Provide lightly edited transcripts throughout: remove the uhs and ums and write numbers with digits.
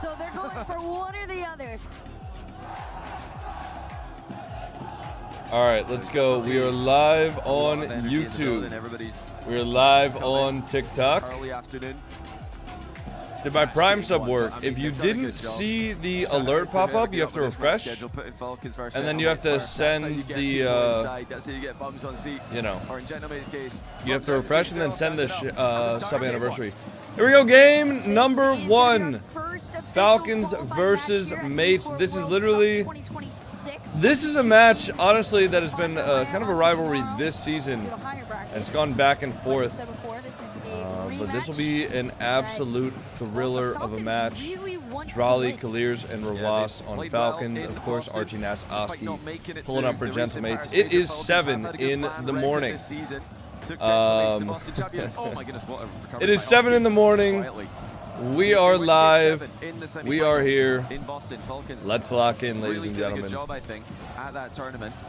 So they're going for one or the other. All right, let's go. We are live on YouTube. We're live on TikTok. Did my Prime sub work? If you didn't see the alert pop up, you have to refresh, and then you have to send the, you have to refresh and then send the sub anniversary. Here we go, game number 1. Falcons versus Mates. This is literally, this is a match, honestly, that has been kind of a rivalry this season. And it's gone back and forth. But this will be an absolute thriller of a match. Drolly, Kaliers, and Rawas on Falcons. Of course, Archie Nass Oski pulling up for Gentlemates. It is 7 in the morning. It is 7 in the morning. We are live. We are here. Let's lock in, ladies and gentlemen.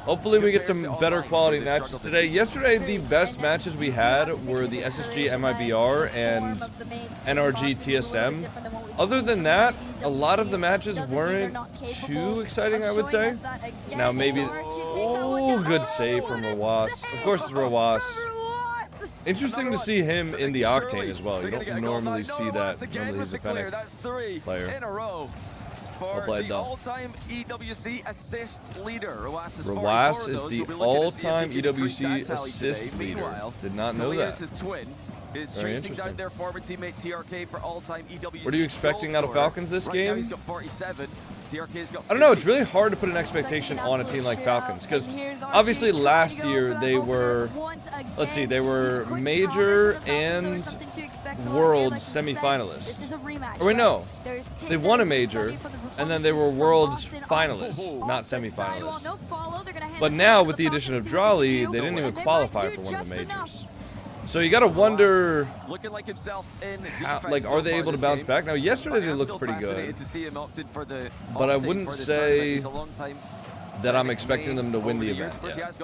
Hopefully we get some better quality matches today. Yesterday, the best matches we had were the SSG MIBR and NRG TSM. Other than that, a lot of the matches weren't too exciting, I would say. Now maybe... Oh, good save from Rawas. Of course it's Rawas. Interesting to see him in the Octane as well. You don't normally see that. Normally he's a Fennec player. Well played, though. Rawas is the all-time EWC assist leader. Did not know that. Very interesting. What are you expecting out of Falcons this game? I don't know. It's really hard to put an expectation on a team like Falcons because obviously last year they were, let's see, they were major and world semifinalists. Or wait, no, they won a major and then they were world's finalists, not semifinalists. But now with the addition of Drolly, they didn't even qualify for one of the majors. So you gotta wonder, how, like, are they able to bounce back? Now, yesterday they looked pretty good, but I wouldn't say that I'm expecting them to win the event yet.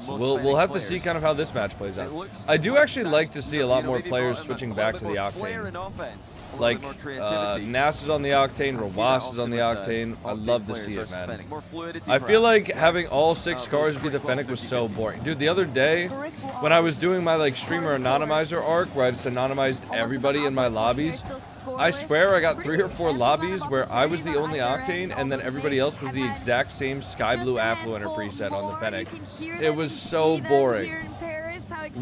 So we'll have to see kind of how this match plays out. I do actually like to see a lot more players switching back to the Octane. Like, Nass is on the Octane, Rawas is on the Octane. I love to see it, man. I feel like having all 6 cars be the Fennec was so boring. Dude, the other day, when I was doing my, like, streamer anonymizer arc, where I just anonymized everybody in my lobbies, I swear I got 3 or 4 lobbies where I was the only Octane and then everybody else was the exact same Sky Blue Affluenter preset on the Fennec. It was so boring.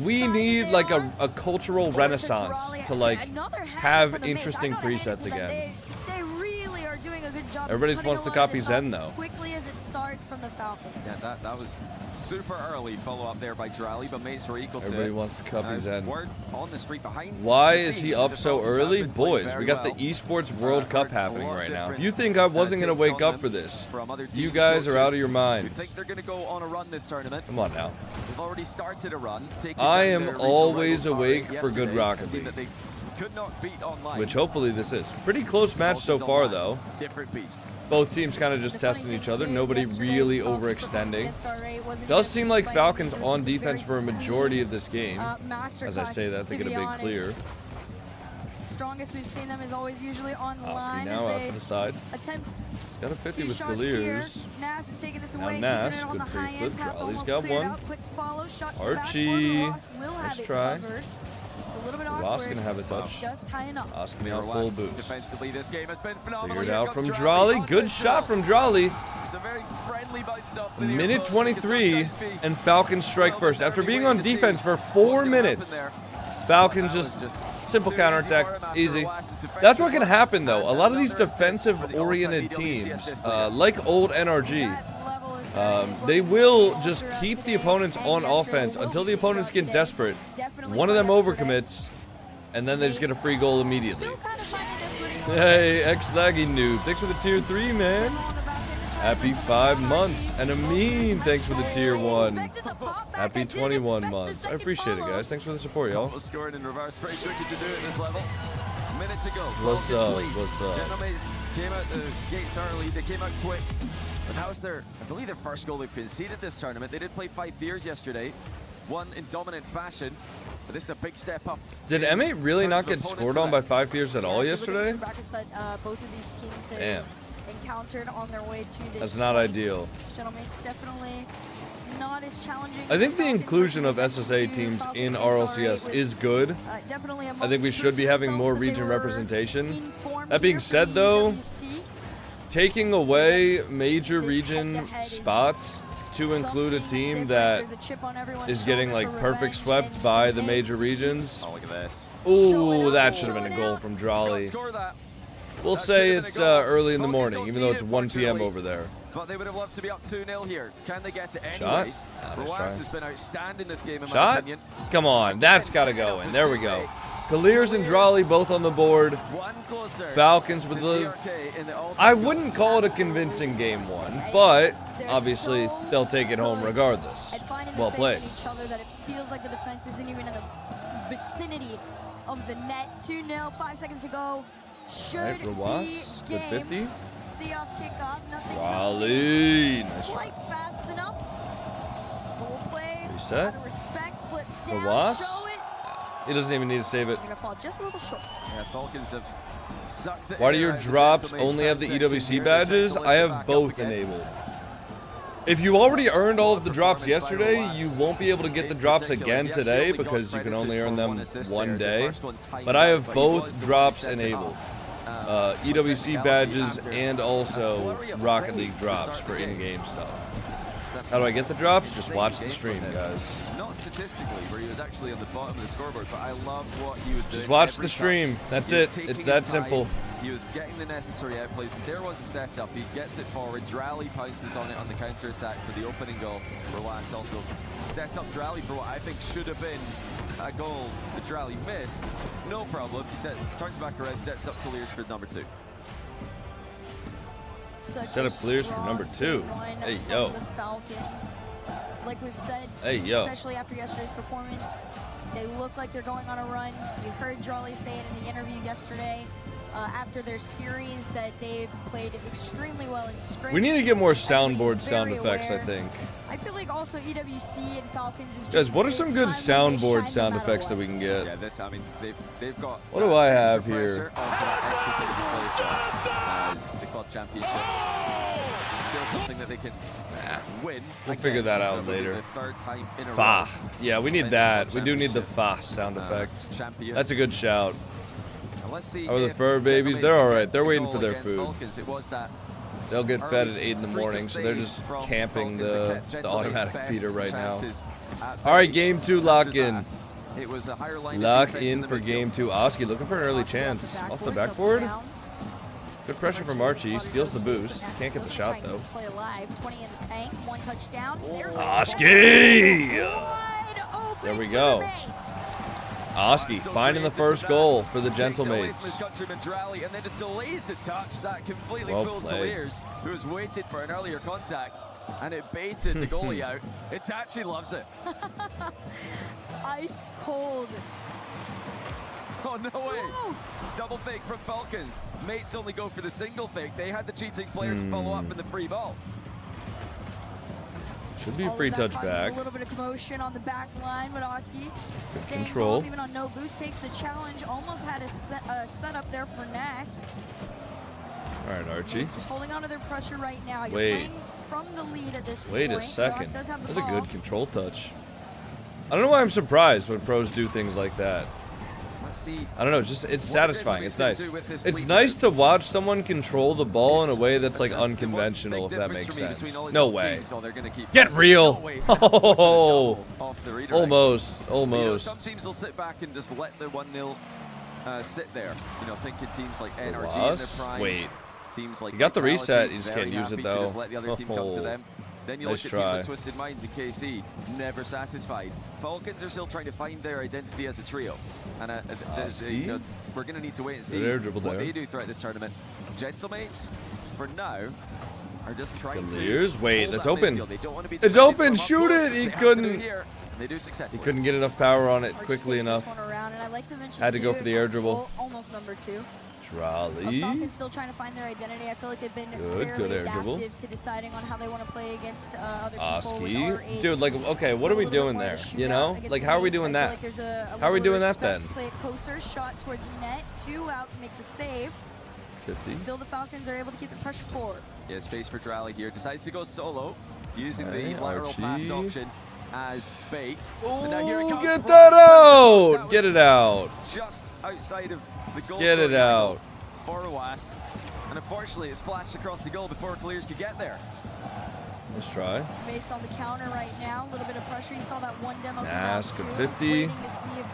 We need like a cultural renaissance to like have interesting presets again. Everybody just wants to copy Zen though. From the Falcons. Yeah, that was super early follow-up there by Drolly, but Mates were equal to Everybody wants to copy Zen. On the street behind. Why is he up so early? Boys, we got the Esports World Cup happening right now. If you think I wasn't going to wake up for this, you guys are out of your minds. Think they're going to go on a run this tournament. Come on now. They've already started a run. I am always awake for good Rocket League. Could not beat online. Which hopefully this is. Pretty close match so far though. Different beast. Both teams kind of just testing each other. Nobody really overextending. Does seem like Falcons on defense for a majority of this game. As I say that, they get a big clear. Strongest we've seen them is always usually on the line. now out to the side. He's got a 50 with Kaliers. Now Nass, good pre-flip. Jolly's got one. Archie, nice try. Ross gonna have a touch. Oski now full boost. Figured out from Drolly. Good shot from Drolly. Minute 23, and Falcons strike first. After being on defense for 4 minutes, Falcons just simple counterattack, easy. That's what can happen though. A lot of these defensive-oriented teams, like old NRG, they will just keep the opponents on offense until the opponents get desperate. One of them overcommits, and then they just get a free goal immediately. Hey, X-Laggy Noob, thanks for the tier 3, man. Happy 5 months. And Amin, thanks for the tier 1. Happy 21 months. I appreciate it, guys. Thanks for the support, y'all. Minutes ago. What's up? What's up? Gentlemates came out the gates early. They came out quick. But how's their, I believe, their first goal they've conceded this tournament. They did play 5 years yesterday. Won in dominant fashion. But this is a big step up. Did M8 really not get scored on by 5 years at all yesterday? That, both of these teams have Damn. encountered on their way to this That's not point. ideal. Gentlemen, it's definitely not as challenging. I think the as inclusion of Falcons SSA to teams Falcons in SRA RLCS with, is good. definitely a I think we should be having more region representation. That being here said, for though, EWC. taking away major This region head-to-head is spots to include a something team different. that There's a chip on everyone's is getting shoulder like for perfect revenge, swept and by the it's major the regions. Oh, look at this. Ooh, that should Show have been it a goal out. from Can't Jolly. score that. We'll That say should've it's been a goal. early in the Falcons morning, don't even though need it's it, 1 p.m. fortunately. over there. But they would have loved to be up 2-0 here. Can they get it anyway? Shot? Nice Roas try. has been outstanding this game in my Shot? opinion. Come on, that's got to go in. There we go. Kaliers and Jolly both on the board. One closer. Falcons with to the... TRK in the ultimate I goal. wouldn't call it a convincing game one, but obviously they'll take it home regardless. At finding the Well space played. in each other that it feels like the defense isn't even in the vicinity of the net. 2-0, 5 seconds to go. Should Right, Rawas, be good game. 50. See off kickoff, nothing Jolly, nice try. quite fast enough. Goal play, Reset. out of respect, flip down, Rawas. show it. He doesn't even need to save it. You're gonna fall just a little short. Yeah, Falcons have sucked the Why do air your out of the drops Gentleman's only have the fan section EWC here. They try to badges? lift I it have back up both again. enabled. If you already earned all of the drops yesterday, you won't be able to get the drops again today because you can only earn them one day. But I have both drops enabled. EWC badges and also Rocket League drops for in-game stuff. How do I get the drops? Just watch the stream, guys. Not statistically, where he was actually on the bottom of the scoreboard, but I loved what he was doing. Just watch every the stream. touch. That's He was it. taking It's his that time. simple. He was getting the necessary outplays. There was a setup. He gets it forward. Drally pounces on it on the counter attack for the opening goal. Roas also set up Drally for what I think should have been a goal that Drally missed. No problem. He turns back around, sets up Kaliers for number 2. Set up clears for number 2. Hey, yo. The Falcons, like we've said, Hey, yo. especially after yesterday's performance, they look like they're going on a run. You heard Jolly say it in the interview yesterday. After their series that they've played extremely well in scrimmage. We need to get more And soundboard he's sound very effects, I aware. think. I feel like also EWC and Falcons is just Guys, what are some good big time when they soundboard shine sound no matter effects that what. we can get? Yeah, this, I mean, they've got. What do I extra have here? pressure, also that extra thing to play for as the club championship. Still something that they can win. We'll figure that out later. The third time in a Fa. row. Yeah, we need that. We do need the fa sound effect. Champions. That's a good shout. And let's see How are the if fur babies? Gentleman's They're can all right. get They're the waiting goal for their against food. Falcons. It was that They'll get fed at early 8 in the streak of morning, so they're saves just from camping Falcons that the kept Gentleman's automatic best feeder right now. chances at All right, bay. game 2, After lock in. that, it was a higher line of Lock defense in the for midfield. game 2. Oski looking for an early chance. Off the backboard. Good pressure from Archie. Steals the boost. Can't get the shot, though. Play alive. 20 in the tank. 1 touchdown. There's the Oski! wide open There we for go. the Mates. Oski So finding the creative first with goal that. for the Takes it away from Gentlemates. his countryman Drally and then just delays the touch. That completely Well fools played. Kaliers, who has waited for an earlier contact, and it baited the goalie out. It actually loves it. Ice cold. Oh, no way. Whoa. Double fake from Falcons. Mates only go for the single fake. They had the cheating player to follow up in the free ball. Should be a All of free that touch causes back. A little bit of commotion on the back line, but Oski staying control. calm, even on no boost, takes the challenge. Almost had a set up there for Nash. All right, Archie. Mates just holding on to their pressure right now. You're Wait. playing from the lead at this Wait point. a second. Ross does have the That's a ball. good control touch. I don't know why I'm surprised when pros do things like that. Let's see. I don't know, it's satisfying. It's nice. do with this It's lead nice now. to watch someone control the ball in a way that's like unconventional, if that makes sense. No way. Get real. Oh, almost, You know, almost. some teams will sit back and just let the 1-0 sit there. You know, thinking teams like NRG in Loss? their prime. Wait. Teams like You got the Vitality, reset, you just very can't use it, happy to just though. let the other team come to Oh. them. Then you Nice look at teams try. like Twisted Minds and KC, never satisfied. Falcons are still trying to find their identity as a trio. And you know, we're going to need to wait and see Good air dribble what there. they do throughout this tournament. Gentlemates, for now, are just trying Kaliers, to wait, hold that's that open. midfield. They don't want to be It's defending open, from up shoot close, it. which He they have to do couldn't. here, and they do He successfully. couldn't get enough power on it Archie quickly taking this enough. one around, and I like to mention Had to go too, for the air dribble. almost number 2. Drolly. Falcons still trying to find their identity. I feel like they've been Good fairly air dribble. adaptive to deciding on how they want to play against other people. Oski. With R8. Dude, like, okay, what are we doing there? You know? Like, how are we doing that? How are we doing that then? Play it closer, shot towards net, 2 out to make the save. 50. Still the Falcons are able to keep the pressure forward. Yeah, space for Drally here. Decides to go solo, using the lateral pass option as bait. Oh, get that out! Get it out. Just outside of the goal. Get it out. For Ruas. And unfortunately, it splashed across the goal before Clears could get there. Let's try. Mates on the counter right now. A little bit of pressure. You saw that one demo. Nice, good 50. Waiting to see if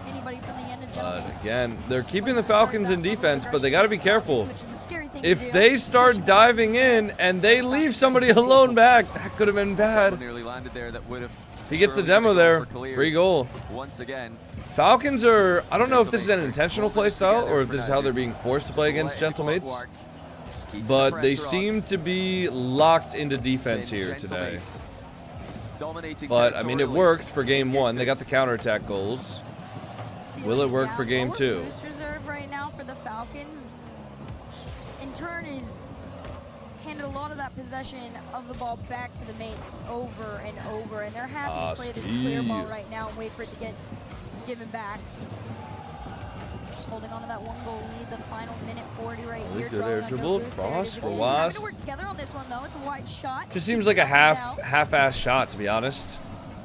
anybody from the end of But again, they're keeping the Falcons in defense, but they got to be careful. Which is a scary thing If to do. they start diving in and they leave somebody alone back, that could have been bad. Nearly landed there. That would have. If he gets the demo there, free goal. Once again. Falcons are, I don't know if this is an intentional play style or if this is how they're being forced to play against Gentlemates, but they seem to be locked into defense here today. But, I mean, it worked for game 1. They got the counterattack goals. Will it work for game 2? Boost reserve right now for the Falcons. In turn is handed a lot of that possession of the ball back to the mates over and over, and they're happy to play this clear ball right now and wait for it to get given back. Just holding on to that 1-goal lead, the final minute 40 right here. Good air dribble, cross, Having Ruas. to work together on this one though. It's a wide shot. Just seems like a half-ass shot, to be honest.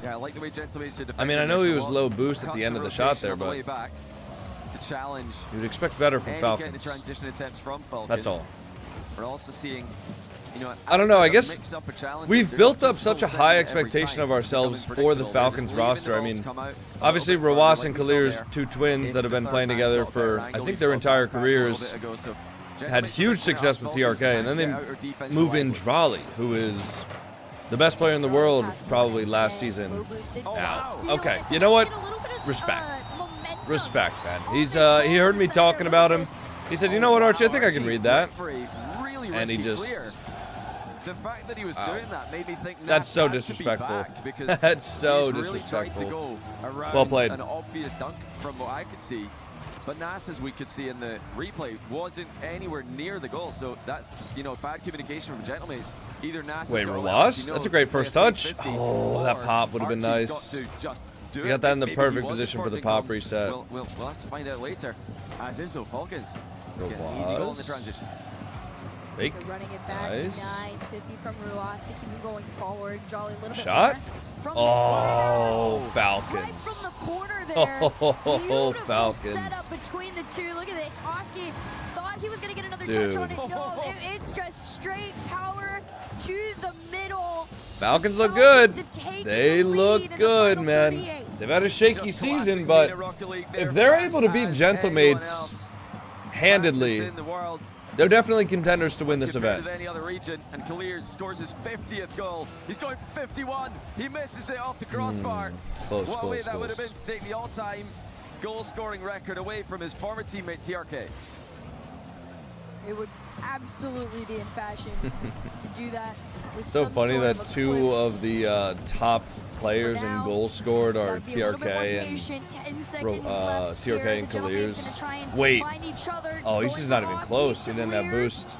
Yeah, I like the way Gentlemates did. I mean, I know he was low boost at the end of the shot there, but to challenge. You'd expect better from Falcons. Transition attempts from Falcons. That's all. We're also seeing, you know, I don't know. I guess we've built up such a high expectation of ourselves for the Falcons roster. I mean, obviously, Ruas and Kalir's 2 twins that have been playing together for, I think, their entire careers, had huge success with TRK, and then they move in Drolly, who is the best player in the world probably last season. Now, okay, you know what? Respect. Respect, man. He heard me talking about him. He said, you know what, Archie, I think I can read that. And he just... The fact that he was doing that made me think that's so disrespectful. That's so disrespectful. Well played. An obvious dunk from what I could see. But Nas, as we could see in the replay, wasn't anywhere near the goal. So that's, you know, bad communication from Gentlemates. Either Nas. Wait, Ruas? That's a great first touch. Oh, that pop would have been nice. You got that in the perfect position for the pop reset. We'll have to find out later. As is, though, Falcons. Easy goal in the transition. Fake. Running it back. Nice. 50 from Ruas to keep him going forward. Jolly a little bit shot. From oh, the Falcons. Right from the corner there. Oh, Falcons. Setup between the two. Look at this. Oski thought he was going to get another Dude. touch on it. No, it's just straight power to the middle. Falcons look good. They look good, man. They've had a shaky season, but if they're able to beat Gentlemates handedly, they're definitely contenders to win this event. Any other region, and Kalir scores his 50th goal. He's going for 51. He misses it off the crossbar. Close, what a way close, that would have close. been to take the all-time goal-scoring record away from his former teammate TRK. It would absolutely be in fashion to do that. With So some funny sort that of a 2 clip. of the top players in goals scored are Gotta be a little bit more TRK patient. 10 and seconds left TRK here. and The Gentlemen's gonna try and Kalir's. Wait. find each other. Oh, he's Going just not for even Oski, close. He didn't have Kalir's boost.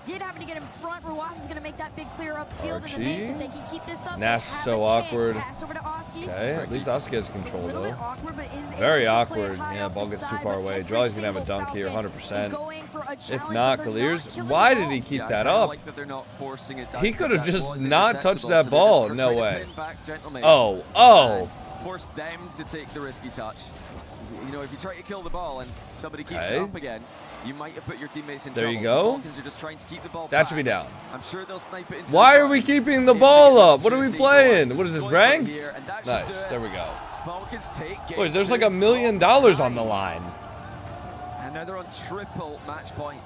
did happen to get in front. Ruas is going to make that big clear upfield, and the Archie. mates, if they can keep this up, Nas they have so a chance. awkward. Pass over to Oski. Okay, at least Oski has A control little though. bit awkward, but is Very able to play it awkward. high Yeah, off ball the gets side, too far but away. every Jolly's gonna have a single dunk here, Falcon 100%. is going for a If challenge, not, but they're not Kalir's. killing Why the did he ball. keep Yeah, that I up? like that they're not forcing it down He could have because that just was not acceptable, touched so that they're ball. just No trying to way. pin back Gentlemates Oh. and force them to take the risky touch. You know, if you try to kill the ball and somebody keeps Okay. it up again, you might have put your teammates in There trouble. you So go. Falcons are just trying to keep the ball That should be back. down. I'm sure they'll snipe it into Why the are we ground. keeping the If ball they get up? What are we opportunity, playing? Ruas What is this, going for it ranked? here, and that should Nice, do there it. we go. Falcons take game Boys, there's 2 like $1 million from on the behind. line. And now they're on triple match point.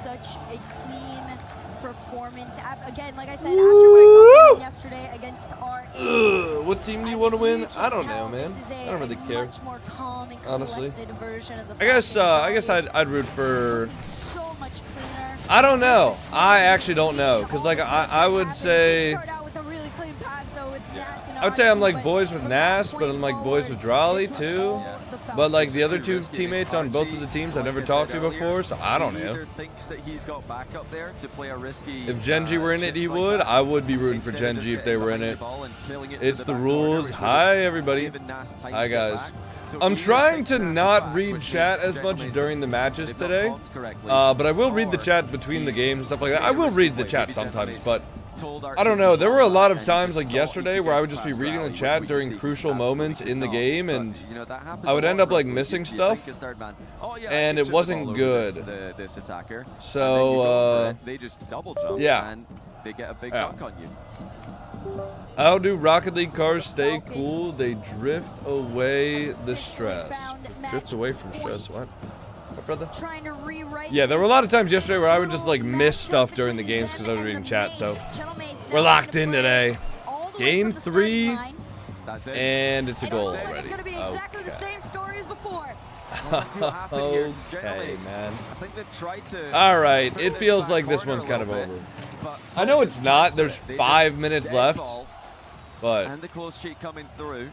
Such a clean performance. Again, like I said, after what I saw from yesterday against R8. What team do you want to win? you I can don't know, tell man. this is I don't really a care. much more calm and Honestly. collected version of the I guess Falcons. I'd root for. Looking so much cleaner. I don't know. I actually don't know, because like I would say. Start out with a really clean pass, though, with Nas and I would say I'm Oski, like but boys with from that Nas, but point I'm like boys with forward, Drolly this was too. all the But like the other two teammates on both of the teams I've never talked to before, so I don't know. If Genji were in it, he would. I would be rooting for Genji if they were in it. It's the rules. Hi, everybody. Hi, guys. I'm trying to not read chat as much during the matches today, but I will read the chat between the games and stuff like that. I will read the chat sometimes, but I don't know. There were a lot of times, like yesterday, where I would just be reading the chat during crucial moments in the game, and I would end up like missing stuff, and it wasn't good. So, yeah. How do Rocket League cars stay cool? They drift away the stress. Drift away from stress? What? What, brother? Yeah, there were a lot of times yesterday where I would just like miss stuff during the games because I was reading chat. So we're locked in today. Game 3, and it's a goal already. Okay, man. All right, it feels like this one's kind of over. I know it's not. There's 5 minutes left, but and the close cheat coming through.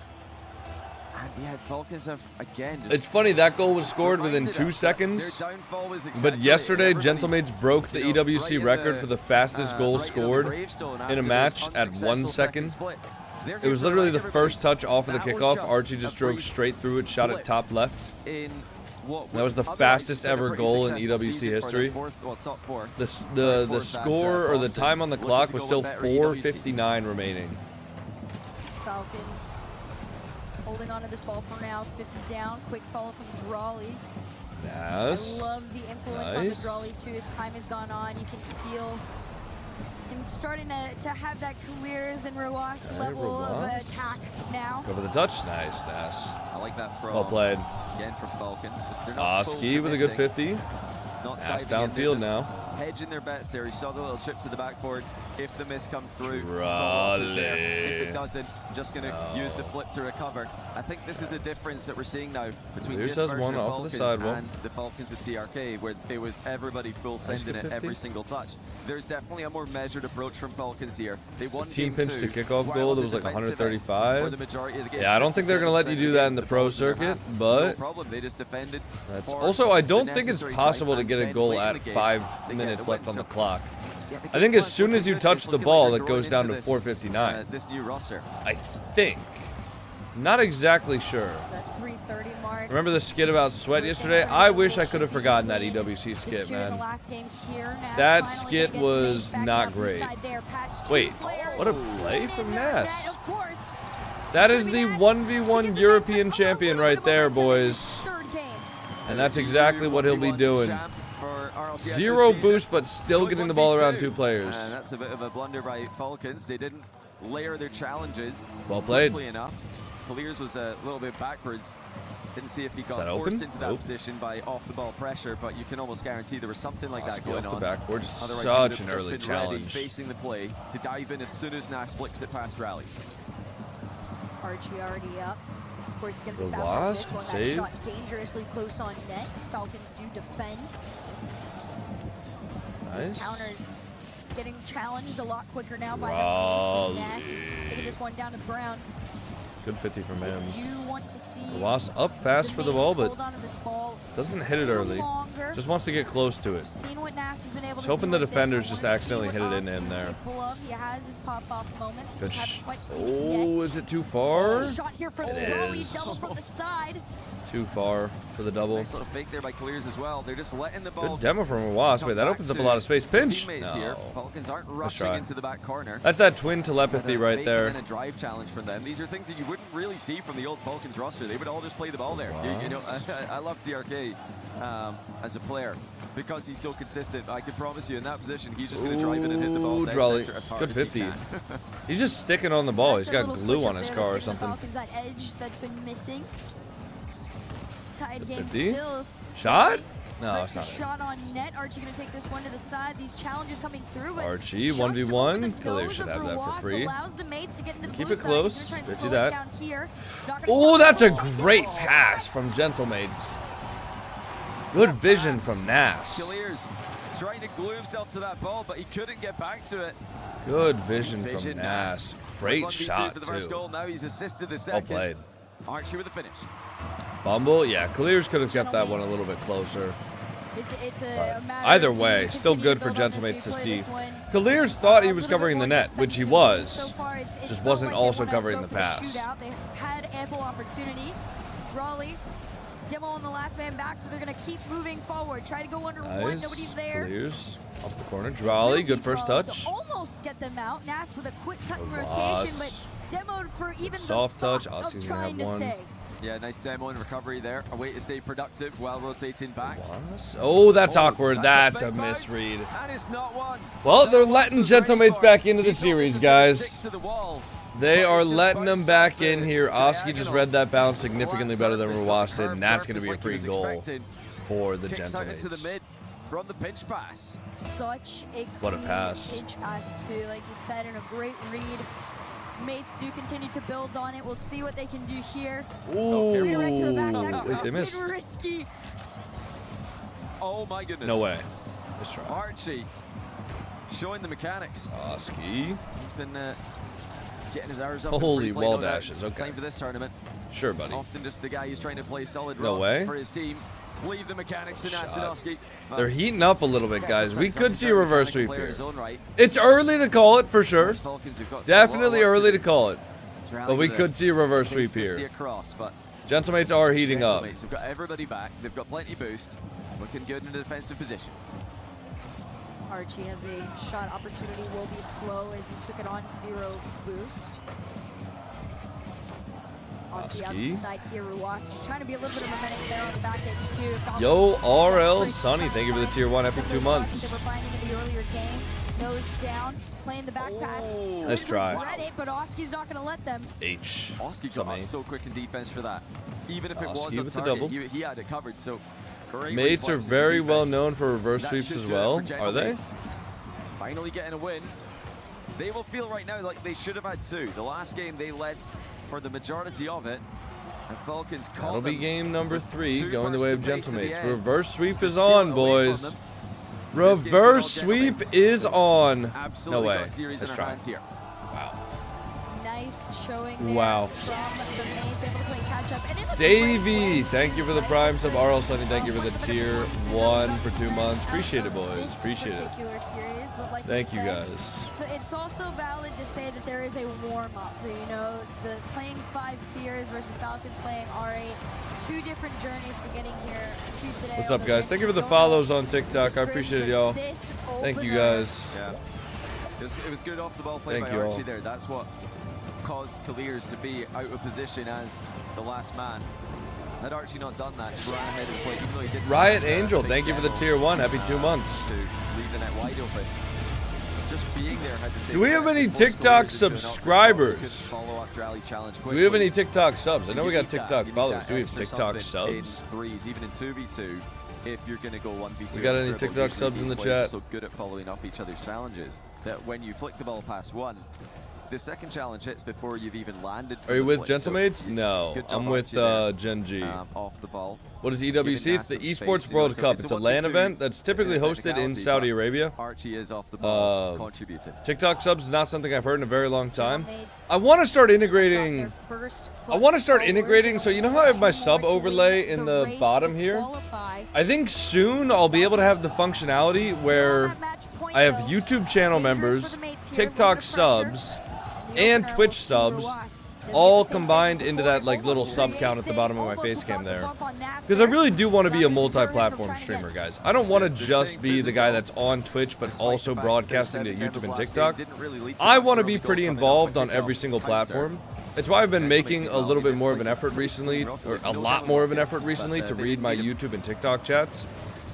And yeah, Falcons have again. It's funny that goal was scored within 2 seconds. But yesterday, Gentlemates broke the EWC record for the fastest goal scored in a match at 1 second. It was literally the first touch off of the kickoff. Archie just drove straight through it, shot it top left. That was the fastest ever goal in EWC history. The score or the time on the clock was still 4:59 remaining. Falcons holding on to this ball for now. 50 down. Quick follow from Drawley. Yes. I love the influence on the Drawley too. As time has gone on, you can feel him starting to have that careers and Roas level of attack now. Go for the touch. Nice. I like that throw. Well played. Again for Falcons. Ski with a good 50. Pass downfield now. Hedging their bets there. He saw the little chip to the backboard. If the miss comes through, if it doesn't, just going to use the flip to recover. I think this is the difference that we're seeing now between this version of Falcons and the Falcons with TRK, where it was everybody full sending it every single touch. There's definitely a more measured approach from Falcons here. They won team pinch to kickoff goal that was like 135. Yeah, I don't think they're going to let you do that in the pro circuit, but that's also, I don't think it's possible to get a goal at 5 minutes left on the clock. I think as soon as you touch the ball, it goes down to 4:59. This new roster. I think. Not exactly sure. Remember the skit about sweat yesterday? I wish I could have forgotten that EWC skit, man. That skit was not great. Wait, what a play from Nas. That is the 1v1 European champion right there, boys. And that's exactly what he'll be doing. 0 boost, but still getting the ball around 2 players. And that's a bit of a blunder by Falcons. They didn't layer their challenges. Well played. Enough. Clears was a little bit backwards. Didn't see if he got forced into that position by off-the-ball pressure, but you can almost guarantee there was something like that going on. The backboard. Otherwise, such an early challenge. Facing the play to dive in as soon as Nas flicks it past Rally. Archie already up. Of course, he's going to be fast on this one. That shot dangerously close on net. Falcons do defend. Nice. Counters getting challenged a lot quicker now by the Nas is taking this one down to the ground. Good 50 from him. You want to see Ross up fast for the ball, but doesn't hit it early. Just wants to get close to it. Just hoping the defenders just accidentally hit it in there. Good oh, is it too far? It is. Too far for the double. Nice little fake there by Clears as well. They're just letting the ball. Good demo from Wasp. Wait, that opens up a lot of space. Pinch. No. Falcons aren't rushing into the back corner. That's that twin telepathy right there. And a drive challenge from them. These are things that you wouldn't really see from the old Falcons roster. They would all just play the ball there. You know, I love TRK as a player because he's so consistent. I can promise you, in that position, he's just going to drive in and hit the ball dead center as hard good as 50. he can. He's just sticking on the ball. He's got glue on his car or something. That edge that's been missing. Tied game 50. Still. Shot? No, it's not. Shot on net. Archie going to take this one to the side. These challenges coming through. But Archie 1v1. Khalil should have that for free. Keep it close. 50 that. Oh, that's a great pass from Gentlemates. Good vision from Nas. Clears trying to glue himself to that ball, but he couldn't get back to it. Good vision from Nas. Great shot too. Now he's assisted the second. Well played. Archie with the finish. Fumble? Yeah, Clears could have kept that one a little bit closer. It's a matter Either of way, to still continue good for build on this, Gentlemates to replay see. this one. Clears thought he A was little bit covering the more net, which he defensively. was. So far, it Just felt wasn't like they also wanna covering go the for pass. shootout. They had ample opportunity. Drawley, Demo on the last man back, so they're going to keep moving forward. Try to go under one. Nobody's Nice. there. Clears off the corner. Drawley, good first touch. To almost get them out. Nas with a quick cut and rotation, Ross. but Demoed for even Soft the touch. thought Oski's of gonna trying have to one. stay. Yeah, nice demo and recovery there. A way to stay productive while rotating back. Oh, that's awkward. That's That's a big bounce. misread. And it's not one. Well, they're That letting was ready Gentlemates for back it. into the He thought series, this was gonna guys. stick to the wall. They But are it's just letting them bounced back off in the here. Oski just diagonal. read that bounce significantly Flat better than surface, Rawas not did, the and that's curved going to be a surface free like he was goal expecting. for the Kicks out into the Gentlemates. mid from the pinch pass. Such a What a clean pass. pinch pass, too. Like you said, and a great read. Mates do continue to build on it. We'll see what they can do here. Ooh, Redirect to the back. That wait, could they be missed. risky. Oh my goodness. No way. Let's try. Archie showing the mechanics. Oski. He's been getting his hours up. in Holy free play, wall no doubt. dashes, okay. Same for this tournament. Sure, buddy. Often just the guy who's trying to play solid No rock way. for his team. Leave the mechanics to Shot. Nasanowski. They're heating up a little bit, guys. We could see a reverse sweep here. Right. It's early to call it, for sure. Falcons have got Definitely a lot of work early to to do. call it. Rally But we with a could see a reverse safe sweep 50 here. across, but Gentlemates are heating up. Gentlemates have got everybody back. They've got plenty boost. Looking good in a defensive position. Archie has a shot opportunity. Will be slow as he took it on 0 boost. Oski out to Oski. the side here. Ruas just trying to be a little bit of a menace there on the back end too. Falcons Yo, just RL great Sonny, trying thank you to for the tier 1 find after some 2 of the shots months. that we're finding in the earlier game. Nose down, playing the back pass. Oh. Nice Could try. regret it, but Oski's not going to let them. H. Oski got Sonny. up so quick in defense for that. Even if it was Oski on with the target, double. he had it covered. So great Mates are reflexes in very well defense. known for reverse That sweeps should as do it well. for Are they? Gentlemates. Finally getting a win. They will feel right now like they should have had 2. The last game they led for the majority of it. And Falcons caught That'll be them game number with 3, 2 going the way of bursts apace at the Gentlemates. end Reverse sweep to is steal on, it away from boys. them. This game's been all Reverse sweep Gentlemates. is on. Absolutely No way. got a series in Let's our try. hands here. Wow. Nice showing there Wow. from the Mates, able to play catch up. And in a Davey, great way, thank you for the right? prime sub. Because, RL Sonny, thank you for the tier 1 for 2 months. Appreciate it, boys. This Appreciate it. particular series, but like Thank you, said, guys. So it's also valid to say that there is a warm-up. You know, the playing 5 Fears versus Falcons playing R8. 2 different journeys to getting here to today. What's up, although guys? they Thank you for the don't follows know on TikTok. I appreciate it, y'all. Thank you, guys. Yeah. It was good off the ball play Thank by you all. Archie there. That's what caused Clears to be out of position as the last man. Had Archie not done that, just ran ahead and played, even though he didn't. Riot have, Angel, big thank you for the demo, tier 1. Happy 2 months. To leave the net wide open. Just being there had to say. Do we have any TikTok subscribers? Follow up rally challenge Do we have quickly. any TikTok subs? I know You we got need that. TikTok You need followers. that Do we have extra TikTok something in subs? threes, even in 2v2, if you're going to go 1v2. We got any Dribble, TikTok usually subs in these the players are chat? So good at following up each other's challenges that when you flick the ball past one, the second challenge hits before you've even landed. Are you with flick. So Gentlemates? No, good job, I'm with Archie, there, Gen G. off the ball. What is EWC? It's the Giving Nas some Esports space, you know, World so Cup. it's It's a a LAN 1v2 event that's typically in a hosted in technicality, Saudi but Arabia. Archie is off the ball, Uh, contributing. TikTok subs is not something I've heard in a very long time. Mates I want to start got integrating. their first I want to foot start forward. integrating. So you know how I have my 2 sub more to overlay win in the race bottom to here? qualify. I think soon I'll be able to have the functionality where Still on that match point, I have though. YouTube channel Dangerous members, for the Mates here, TikTok little bit of pressure. subs, In the and opener, Twitch we'll see subs, Ruas. Doesn't all get the same combined space into before, that like little almost sub count at the creates bottom it, of my almost face cam without the there. bump on Nas Because I there. really do want to be a Savage determined from multi-platform trying to streamer, get- guys. I don't want to They're just staying be the guy physical. that's on Twitch but Despite also the fact broadcasting their to 7 YouTube and last game TikTok. didn't really lead to I much, want to only be goal pretty coming off involved a on kickoff every single counter. platform. It's why I've been Gentlemates making a well, little they bit more of didn't an play effort recently, rough. or a No lot goals more last of an game, effort but, recently to they read my didn't need YouTube and TikTok chats.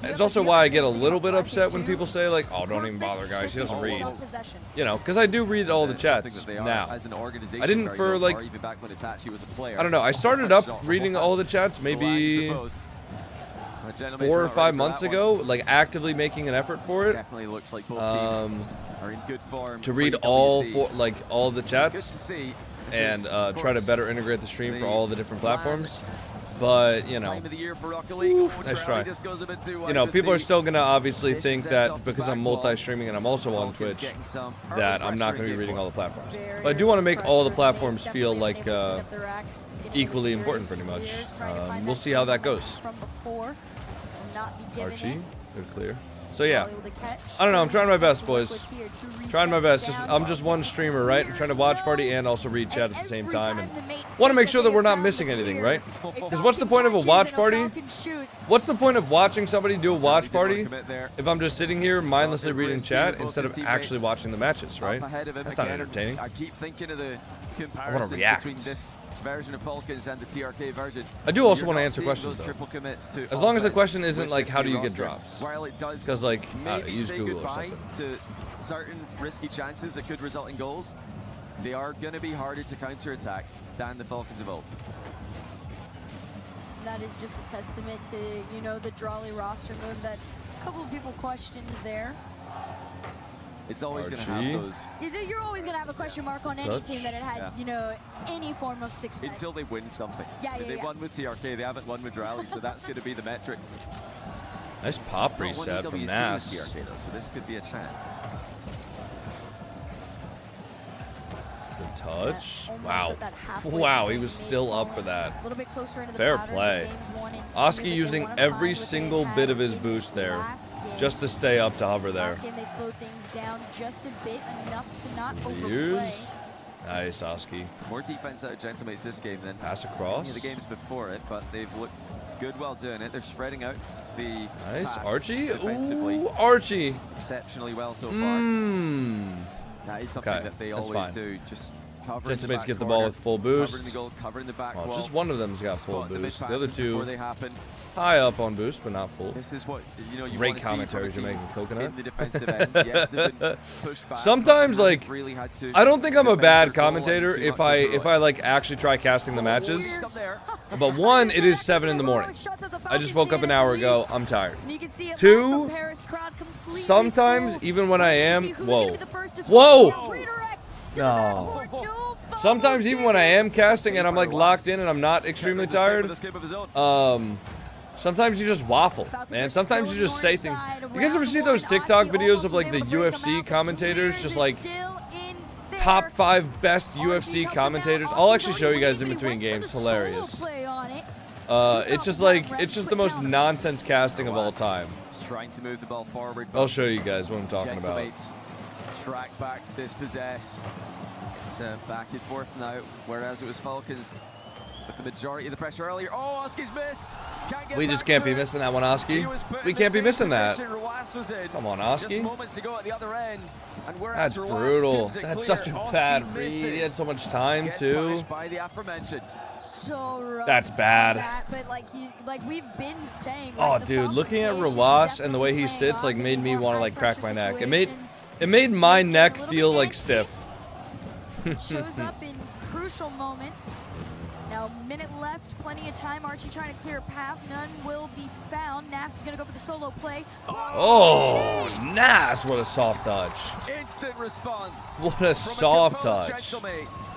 You It's have also a why I deal get a with little the bit upset when too. people say like, "Oh, don't even bother, guys. He doesn't read." Possession. You know, because I do read all the That's something chats that they are now. as an organization I didn't very for known like, even back when Itachi was a player. I don't know. I started up reading all the chats maybe 4 or 5 months ago, like actively making an effort for it. Definitely looks like both teams are in good form To for read the all WC. all the It's good to chats see. This and is, of try to course, better integrate the stream for the all the different plan. platforms. But you know, Time of the year for Rocket League. Oh, nice Trowley try. just goes a bit too wide you know, with people are the still gonna obviously positions think ends that off the because I'm back wall. multi-streaming and I'm also on Falcons Twitch getting some that early I'm not pressure going to be in reading game all the platforms. Barrier But I do want to make all the pressure, platforms Mates feel definitely like able to pick up the racks. equally important, pretty much. We'll see how that goes. From before, and not be given Archie, it. good clear. So yeah, Volley with the catch. I don't know. I'm trying my best, boys. Quick here, 2 Trying my resets best. down. I'm just one streamer, right? I'm trying to watch party and also read chat at the same time, and every time the want to make mates sure think that we're they not have missing found the anything, clear. right? A Because what's the point of a Falcon watch catches party? and a Falcon shoots. What's the point of watching somebody do a watch party if I'm just sitting here mindlessly reading chat instead of actually watching the matches, right? That's not entertaining. I keep thinking of the I want to comparisons react. between this version of Falcons and the TRK version. I do also You're want to not answer seeing questions, those though. triple commits to As long as the offense question isn't with like, this how do new you get roster. drops? While it does 'Cause, like, maybe use say Google or goodbye something. to certain risky chances that could result in goals, they are going to be harder to counter-attack than the Falcons of old. That is just a testament to, you know, the Drawley roster move that a couple of people questioned there. It's always going to Archie. have those You're always going to have a question mark on any Touch. team that it had, Yeah. you know, any form of success. until they win something. Yeah, They yeah. won with TRK, they haven't won with Rally, so that's going to be the metric. Nice pop Not won reset from EWC with Nas. TRK though, so this could be a chance. Good touch. Almost Wow. at that halfway Wow, point, he was Mace still up falling for that. A little bit closer into the Fair patterns of play. games 1 and 2 Oski that they using wanna every find what they single had bit of his in boost there last game. just to stay up to hover there. Last game they slowed things down just a bit, enough to not overplay. Use. Nice, Oski. More defense out of Gentlemates this game than Pass any across. of the games before it, but they've looked good while doing it. They're spreading out the Nice, tasks Archie. defensively Ooh, Archie. exceptionally well so far. Mmm. That is something Okay, that they that's always fine. do. Just covering the Gentlemates back get the corner, ball with full covering boost. the goal, covering the back Oh, wall. just one of them's got full Spot the boost. The mid other passes before two they happen. high up on boost, but not full. This is what you Great want to commentary, see from a team JamaicanCoconut. in the defensive end. Yes, they've been pushed back, Sometimes, but they like, haven't really had to I don't think I'm a defend bad their goal commentator too if much I over like actually try casting the matches. Up there. But one, it is 7 in the morning. I just woke up an hour ago. I'm tired. And you can see it live Two, from Paris, crowd completely sometimes full. even when I am, Who's whoa, gonna be the first to whoa. score? Redirect to the No. backboard. No follow Sometimes even when I am casting and I'm like locked in and I'm not extremely tired, sometimes you just waffle, man. Sometimes you just say things. You guys ever see those TikTok videos of like the UFC commentators just like top 5 best UFC commentators? I'll actually show you guys in between games. Hilarious. It's just the most nonsense casting of all time. Trying to move the ball forward. I'll show you guys what I'm talking about. Gentlemates track back, dispossess. It's back and forth now, whereas it was Falcons with the majority of the pressure earlier. Oh, Oski's missed. We just can't be missing that one, Oski. We can't be missing that. Come on, Oski. Just moments to go at the other end. And That's brutal. That's such a bad read. He had so much time too. By the aforementioned. So rough That's bad. that, but like we've been saying. Oh, like, the dude, Falcons looking at nation is Rawas and the way he definitely sits like playing made off me in want to these like more crack my high-pressure neck. situations. It made my It's getting neck a little feel bit like angsty. stiff. Shows up in crucial moments. Now, minute left, plenty of time. Archie trying to clear a path. None will be found. Nas is going to go for the solo play. Oh, nice. What a soft touch. Instant response. What a from soft composed touch. Gentlemates.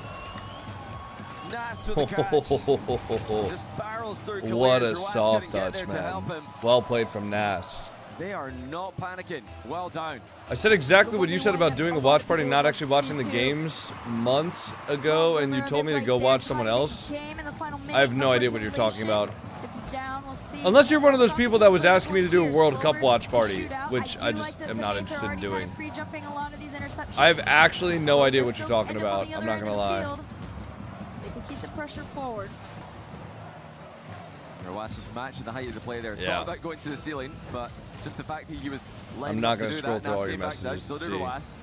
Nas with the catch. Just barrels through Calais. What a Rawas soft couldn't get touch, there to man. help him. Well played from Nas. They are not panicking. Well down. I said exactly what you said about doing a watch party, not actually watching the games months ago, and you told me to go watch someone else. I have no idea what you're talking about. Unless you're one of those people that was asking me to do a World Cup watch party, which I just am not interested in doing. I have actually no idea what you're talking about. I'm not gonna lie. They could keep the pressure forward. Rawas just matching the height of the play there. Yeah. Thought about going to the ceiling, but just the fact that he was I'm not going gonna to scroll that, through all Nas your came back down, messages so to did see. Rawas.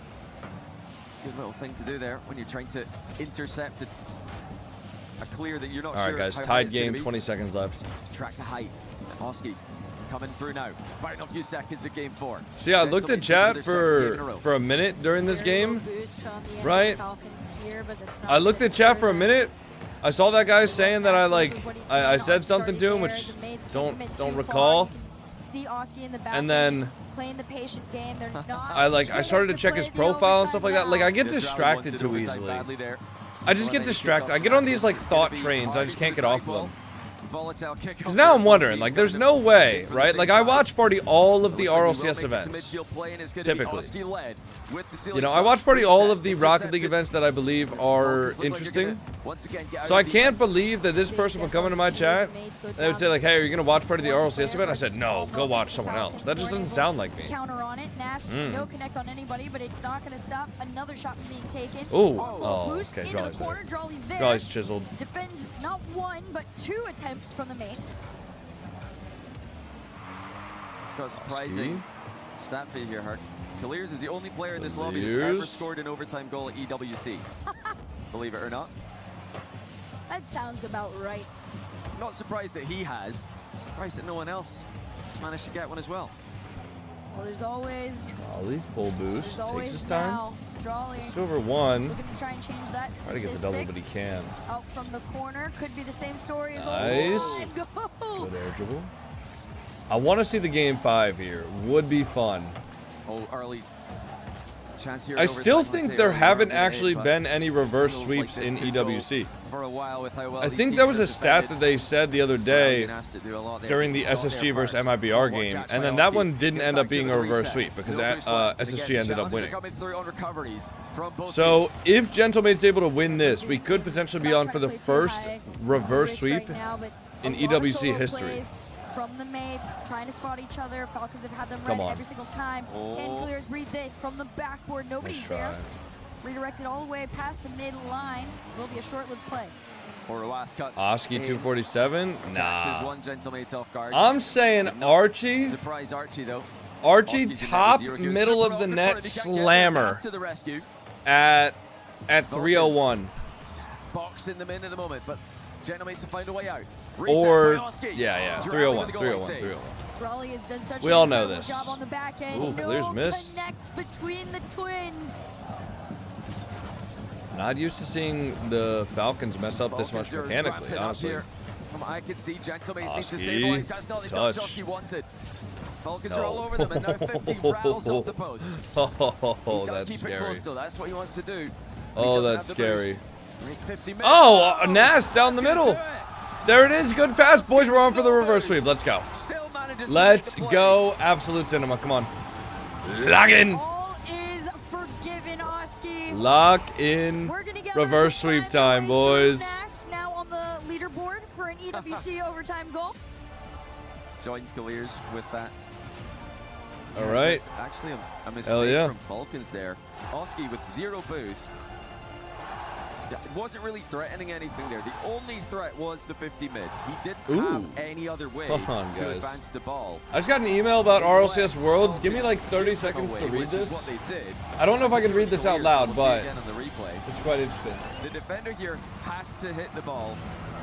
Good little thing to do there when you're trying to intercept a clear that you're not All sure. right, guys, how high tied it's gonna game, be. 20 seconds left. Let's track the height. Oski coming through now. Final few seconds of game 4. See, I looked at chat for a minute during this game, right? I looked at chat for a minute. I saw that guy saying that I said something to him, which don't recall. And then I started to check his profile and stuff like that. Like I get distracted too easily. I just get distracted. I get on these like thought trains. I just can't get off of them. Volatile kick. Because now I'm wondering, like, there's no way, right? Like, I watch party all of the RLCS events, typically. You know, I watch party all of the Rocket League events that I believe are interesting. So I can't believe that this person would come into my chat and they would say, like, hey, are you going to watch party the RLCS event? I said, no, go watch someone else. That just doesn't sound like me. Counter on it. Nas, no connect on anybody, but it's not going to stop another shot from being taken. Ooh. Oh, okay, Jolly's there. Jolly's chiseled. Defends not one, but 2 attempts from the mates. Got surprising stat for you here, Hart. Clears is the only player in this lobby that's ever scored an overtime goal at EWC. Believe it or not. That sounds about right. Not surprised that he has. Surprised that no one else has managed to get one as well. Well, there's always... Jolly, full boost. Takes his time. Jolly. Just over 1. Looking to try and change that Try to get the double, but he can. Out from the corner. Could be the same story as nice. Go. Good air dribble. I want to see the game 5 here. Would be fun. Oh, early chance here. I still think there haven't actually been any reverse sweeps in EWC. For a while with how well I think that was a stat that they said the other day during the SSG versus MIBR game, and then that one didn't end up being a reverse sweep because SSG ended up winning. So if Gentlemate's able to win this, we could potentially be on for the first reverse sweep in EWC history. From the mates, trying to spot each other. Falcons have had them read every single time. Hand clears, read this from the backboard. Nobody's there. Redirected all the way past the mid-line. Will be a short-lived play. Oski 247? Nah. One Gentlemate's off guard. I'm saying Archie. Surprise Archie though. Archie top middle of the net slammer at 301. Boxing them in at the moment, but Gentlemates to find a way out. Or, yeah, 301, 301. Raleigh has done such we all know this. Job on the back end. Ooh, clears miss. Connect between the twins. Not used to seeing the Falcons mess up this much mechanically, honestly. I can see Gentlemates needs to stabilize. That's not the touch Oski wanted. Falcons are all over them, and now 50 rattles off the post. Oh, that's keep scary. It close, though. That's what he wants to do. Oh, that's scary. Oh, Nas down the middle. There it is. Good pass. Boys, we're on for the reverse sweep. Let's go. Let's go. Absolute cinema. Come on. Lock in. All is forgiven, Oski. Lock in. Reverse sweep time, boys. Now on the leaderboard for an EWC overtime goal. Joins Clears with that. All right. Actually, a mistake from Falcons there. Oski with 0 boost. Yeah, it wasn't really threatening anything there. The only threat was the 50 mid. He didn't have any other way to advance the ball. I just got an email about RLCS Worlds. Give me like 30 seconds to read this. I don't know if I can read this out loud, but it's quite interesting. The defender here has to hit the ball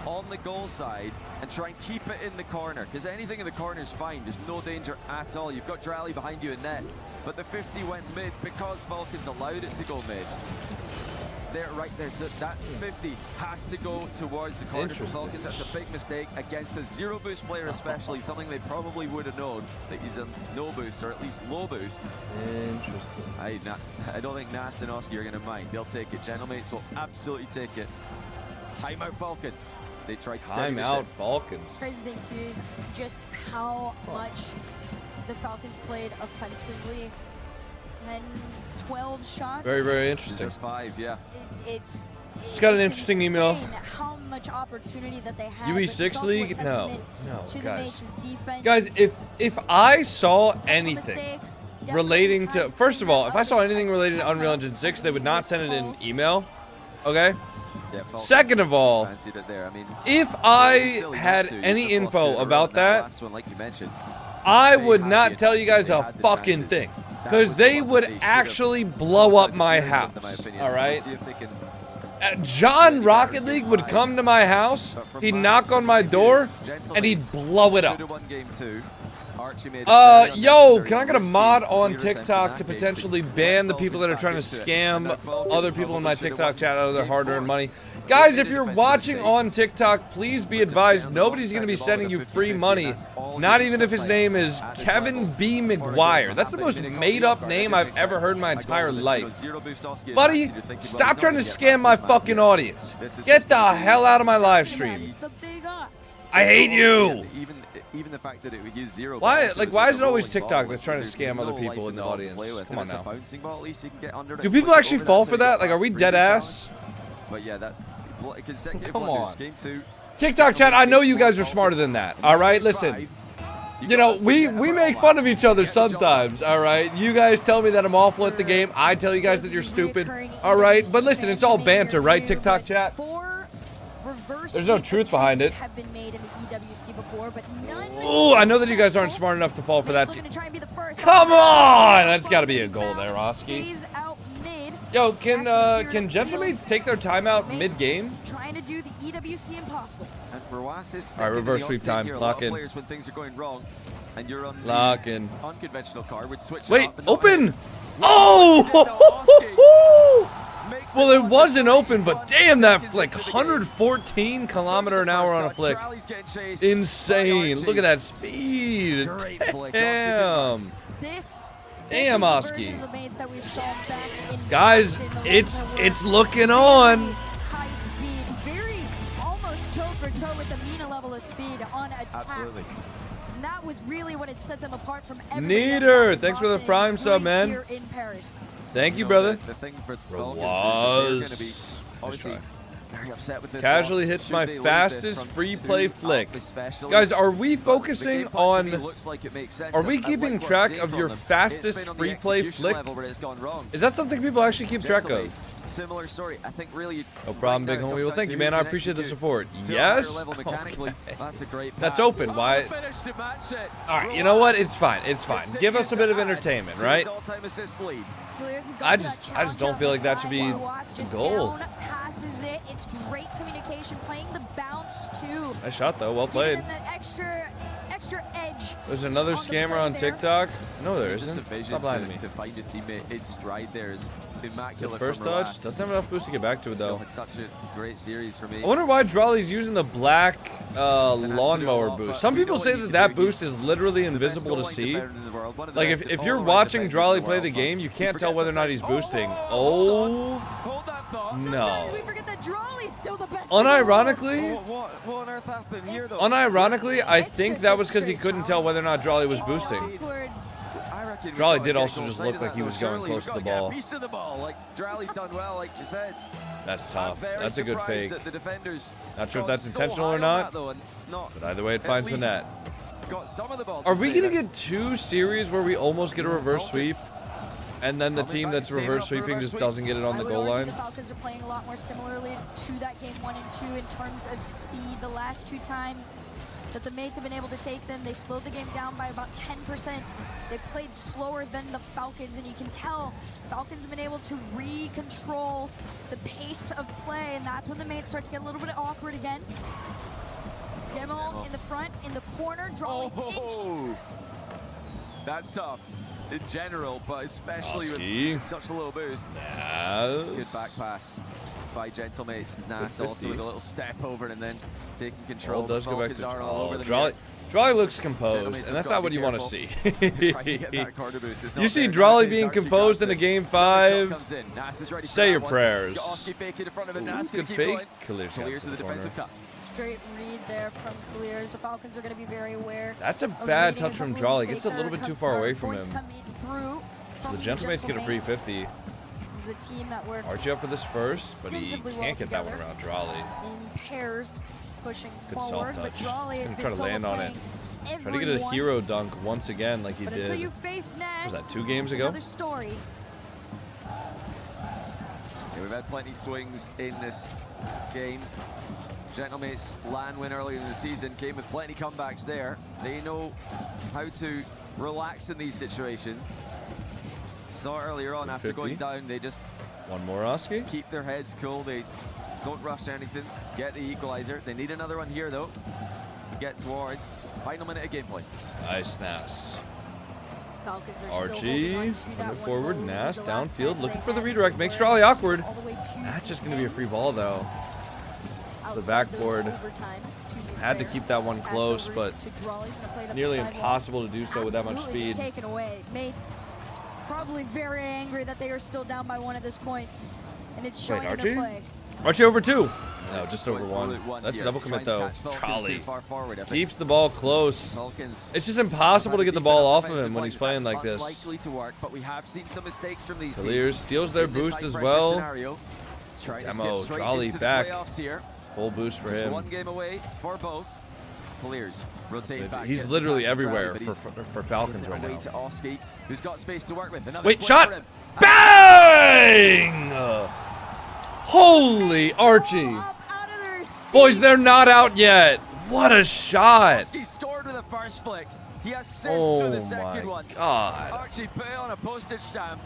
on the goal side and try and keep it in the corner, because anything in the corner is fine. There's no danger at all. You've got Drally behind you in net, but the 50 went mid because Falcons allowed it to go mid. There, right there, so that 50 has to go towards the corner for Falcons. That's a big mistake against a 0 boost player, especially something they probably would have known that he's a no boost or at least low boost. Interesting. I don't think Nas and Oski are going to mind. They'll take it. Gentlemates will absolutely take it. It's timeout Falcons. They tried to steady timeout Falcons. Crazy thing too is just how much the Falcons played offensively. 10, 12 shots. Very, very interesting. Just 5, yeah. It's got an interesting email. How much opportunity that they had. UE6 League? No, guys. Guys, if I saw anything relating to, first of all, if I saw anything related to Unreal Engine 6, they would not send it in email. Okay. Yeah, second of all, if I had any info about that, I would not tell you guys a fucking thing. Because they would actually blow up my house, all right? John Rocket League would come to my house, he'd knock on my door, and he'd blow it up. Yo, can I get a mod on TikTok to potentially ban the people that are trying to scam other people in my TikTok chat out of their hard-earned money? Guys, if you're watching on TikTok, please be advised, nobody's going to be sending you free money, not even if his name is Kevin B. McGuire. That's the most made-up name I've ever heard in my entire life. Buddy, stop trying to scam my fucking audience. Get the hell out of my live stream. I hate you. Even the fact that it would use 0. Why? Like, why is it always TikTok that's trying to scam other people in the audience? Come on now. Do people actually fall for that? Like, are we dead ass? But yeah, that consecutive Come on. Game 2. TikTok chat, I know you guys are smarter than that. All right, listen. You know, we make fun of each other sometimes, all right? You guys tell me that I'm awful at the game. I tell you guys that you're stupid, all right? But listen, it's all banter, right, TikTok chat? There's no truth behind it. Ooh, I know that you guys aren't smart enough to fall for that. Come on! That's got to be a goal there, Oski. Yo, can Gentlemates take their timeout mid-game? Trying to do the EWC impossible. All right, reverse sweep time. Lock in. When things are going wrong, and you're on Lock in. unconventional card, would switch. Wait, open! Oh! Well, it wasn't open, but damn, that flick. 114km/h on a flick. Insane. Look at that speed. Damn. Damn, Oski. Guys, it's looking on. High speed, very almost toe for toe with the Mina level of speed on attack. Absolutely. And that was really what had set them apart from everyone. Neater, thanks for the prime sub, man. Here in Paris. Thank you, brother. The thing for Was obviously very upset with this. Casually loss. hits Should my they lose fastest this from free 2 play up flick. especially? Guys, are we But the focusing game plan to me on? looks like it makes sense. Are we I like keeping what I'm track seeing of from your them. It's fastest been on the free play execution flick? level where it's gone wrong. Is that something people actually keep track of? Gentlemates, similar story. I think really. No problem, big homie. Well, thank you, man. I appreciate the support. Yes. Okay. That's a great. That's pass. open. Why? Finish to match it. All right. You know what? It's fine. It's fine. Give us a bit of entertainment, right? All-time assist lead. I just don't feel like that should be the goal. Passes it. It's great communication, playing the bounce too. Nice shot though. Well played. Giving them that extra edge. There's another on the scammer play on there. TikTok. No, there Just a isn't. vision Stop lying to me. to find his teammate in stride there is immaculate. First from touch Roas. doesn't have enough boost to get back to it though. It's such a great series for me. I wonder why Drolly's using the black lawnmower boost. Some people say that that boost is literally invisible to see. Like if you're watching Drolly play the game, you can't tell whether or not he's boosting. Oh no. We forget that Drolly's still the best. Unironically, What on earth happened here though? unironically, I think that was because he couldn't tell whether or not Drolly was boosting. Drolly did also just look like he was going close to the ball. Piece of the ball, like Drolly's done well, like you said. That's tough. That's a good fake. The defenders Not sure if that's intentional or not, but either way, it finds the net. Got some of the ball. Are we gonna get 2 series where we almost get a reverse sweep, and then the team that's reverse sweeping just doesn't get it on the goal line? The Falcons are playing a lot more similarly to that game 1 and 2 in terms of speed. The last 2 times that the mates have been able to take them, they slowed the game down by about 10%. They played slower than the Falcons, and you can tell Falcons have been able to re-control the pace of play, and that's when the mates start to get a little bit awkward again. Demo in the front, in the corner, drawing inch. That's tough in general, but especially Oski. with such a little boost. Yes. Good back pass by Gentlemates. Nas also with a little step over and then taking control. Well, does go back Falcons to are all over the Drolly looks composed, and that's not what you want to see. You see Drolly being composed in a game 5. Say your prayers. Good fake. Clears to the defensive top. Straight read there from Clears. The Falcons are going to be very aware. That's a bad touch from Drolly. Gets a little bit too far away from him. So the Gentlemates get a free 50. This is a team that works Archie up for this first, but he can't get that one around Drolly. in pairs, pushing Good forward. soft But touch. Drolly has Gonna been try to land on it. Try to get a hero dunk once again like he But did. until you face Nash, Was that 2 games ago? another story. Yeah, we've had plenty swings in this game. Gentlemates LAN win earlier in the season came with plenty comebacks there. They know how to relax in these situations. Saw earlier on after 50. going down, they just One more Oski. keep their heads cool. They don't rush anything. Get the equalizer. They need another one here though. Get towards final minute of gameplay. Nice Nas. Falcons are Archie, still holding on to that under one forward, goal lead. Nas The last downfield, time looking they for the had redirect, makes were Drolly awkward. all the way to That's just the gonna be a end. free ball though. Outside The backboard. those overtimes, to be Had to fair. keep that one Pass close, over but to Drolly's gonna play it up the nearly sidewalk. impossible to do so with that much Absolutely just speed. taken away. Mates probably very angry that they are still down by 1 at this point, and it's showing in Archie? their play. Archie over 2. No, just over one. That's a double commit though. Trolley keeps the ball close. It's just impossible to get the ball off of him when he's playing like this. Clears steals their boost as well. Demo, Trolley back. Full boost for him. One game away for both. Clears, rotate back. He's literally everywhere for Falcons right now. Oski, who's got space to work with. Wait, shot! Bang! Holy Archie. Boys, they're not out yet. What a shot. Oski scored with a first flick. He assists with the second one. God. Archie put on a postage stamp.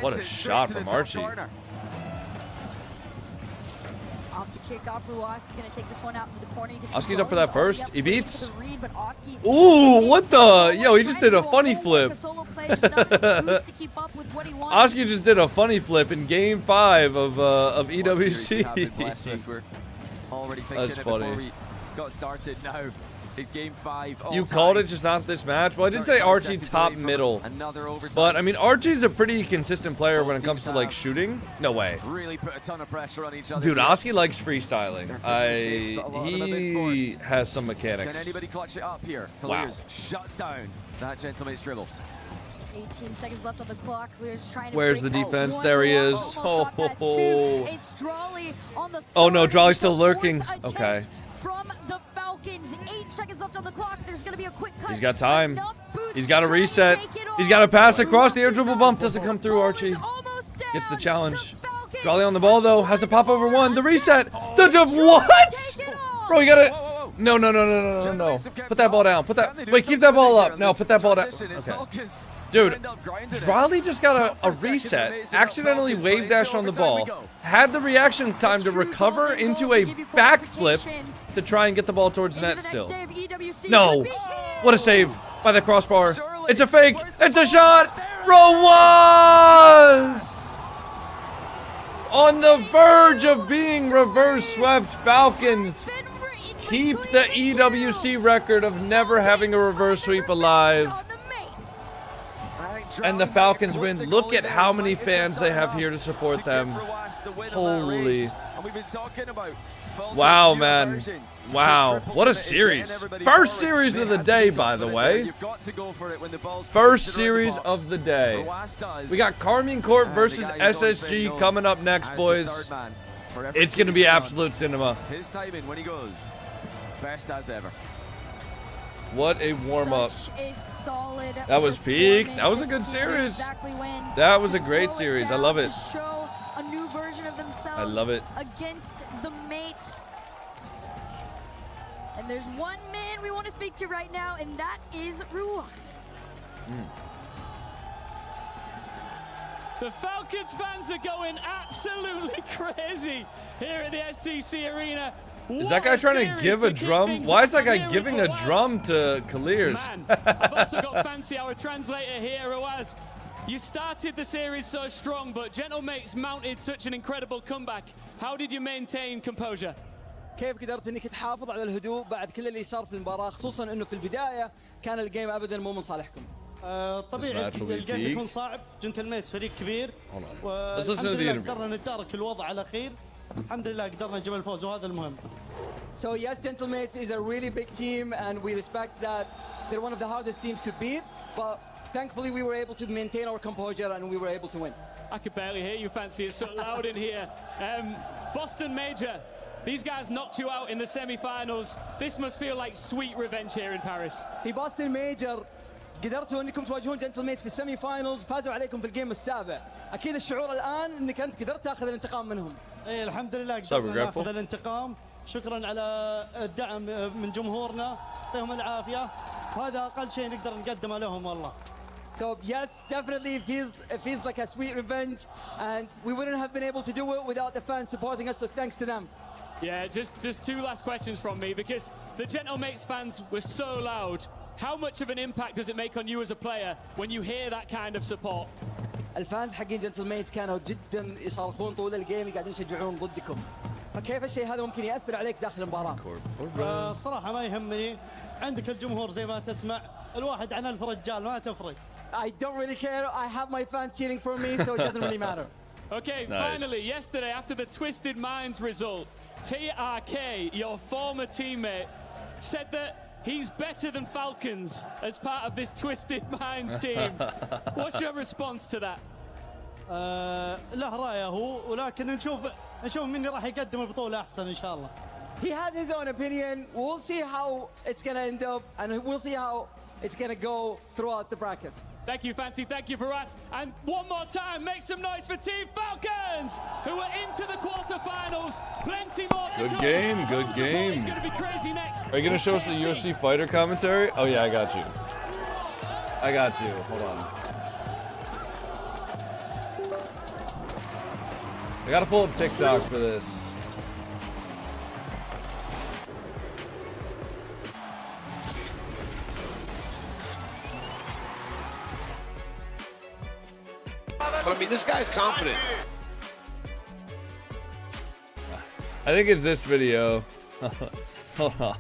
What a shot from Archie. Off the kickoff, Ruas is going to take this one out for the corner. Oski's up for that first. He beats. Ooh, what the? Yo, he just did a funny flip. Oski just did a funny flip in Game 5 of EWC. That's funny. Got started now. In Game 5. You called it, just not this match. Well, I did say Archie top middle, but I mean Archie's a pretty consistent player when it comes to like shooting. No way. Really put a ton of pressure on each other. Dude, Oski likes freestyling. He has some mechanics. Can anybody clutch it up here? Wow. Shuts down that Gentlemate's dribble. 18 seconds left on the clock. Clears trying to Where's the defense? There he is. Oh no, Drawley's still lurking. Okay. From the Falcons, 8 seconds left on the clock. There's going to be a quick cut. He's got time. He's got to reset. He's got to pass across. The air dribble bump doesn't come through. Archie gets the challenge. Drawley on the ball though. Has to pop over one. The reset. What? Bro, you gotta. No. Put that ball down. Wait, keep that ball up. No, put that ball down. Okay. Dude, Drawley just got a reset, accidentally wave dashed on the ball, had the reaction time to recover into a backflip to try and get the ball towards net still. No. What a save by the crossbar. It's a fake. It's a shot. Rowas! On the verge of being reverse swept, Falcons keep the EWC record of never having a reverse sweep alive. And the Falcons win. Look at how many fans they have here to support them. Holy. Wow, man. Wow. What a series. First series of the day, by the way. First series of the day. We got Carmine Court versus SSG coming up next, boys. It's going to be absolute cinema. His timing when he goes. Best as ever. What a warm-up. That was peak. That was a good series. That was a great series. I love it. I love it. Against the mates. And there's one man we want to speak to right now, and that is Ruas. The Falcons fans are going absolutely crazy here at the SCC Arena. Is that guy trying to give a drum? Why is that guy giving a drum to Clears? I've also got Fancy, our translator here, Ruas. You started the series so strong, but Gentlemates mounted such an incredible comeback. How did you maintain composure? كيف قدرت انك تحافظ على الهدوء بعد كل اللي صار في المباراة، خصوصا انه في البداية كان الجيم ابدا مو من صالحكم. طبيعي الجيم يكون صعب. جنتلميتس فريق كبير والحمد لله قدرنا نتدارك الوضع على خير. الحمد لله قدرنا نجيب الفوز وهذا المهم. So yes, Gentlemates is a really big team and we respect that they're one of the hardest teams to beat, but thankfully we were able to maintain our composure and we were able to win. I could barely hear you, Fancy. It's so loud in here. Boston Major, these guys knocked you out in the semi-finals. This must feel like sweet revenge here in Paris. في Boston Major قدرتوا انكم تواجهون جنتلميتس في السيمي فاينلز، فازوا عليكم في الجيم السابع. اكيد الشعور الان انك انت قدرت تاخذ الانتقام منهم. ايه الحمد لله قدرنا ناخذ الانتقام. شكرا على الدعم من جمهورنا، يعطيهم العافيه، وهذا اقل شيء نقدر نقدمه لهم والله. So yes, definitely it feels like a sweet revenge, and we wouldn't have been able to do it without the fans supporting us. So thanks to them. Yeah, just two last questions from me, because the Gentlemates fans were so loud. How much of an impact does it make on you as a player when you hear that kind of support? الفانز حقين جنتلميتس كانوا جدا يصرخون طول الجيم قاعدين يشجعون ضدكم. فكيف الشيء هذا ممكن يأثر عليك داخل المباراة؟ الصراحة ما يهمني، عندك الجمهور زي ما تسمع، الواحد عن 1000 رجال ما تفرق. I don't really care. I have my fans cheering for me, so it doesn't really matter. Okay, Nice. finally, yesterday after the Twisted Minds result, TRK, your former teammate, said that he's better than Falcons as part of this Twisted Minds team. What's your response to that? له رأيه هو ولكن نشوف مين راح يقدم البطولة أحسن إن شاء الله. He has his own opinion. We'll see how it's going to end up, and we'll see how it's going to go throughout the brackets. Thank you, Fancy. Thank you for us. And one more time, make some noise for Team Falcons, who are into the quarterfinals. Plenty more to Good come. game, good game. It's going to be crazy next. Are you gonna show us the UFC fighter commentary? Oh yeah, I got you. I got you. Hold on. I gotta pull up TikTok for this. But I mean, this guy's confident. I think it's this video. Hold on.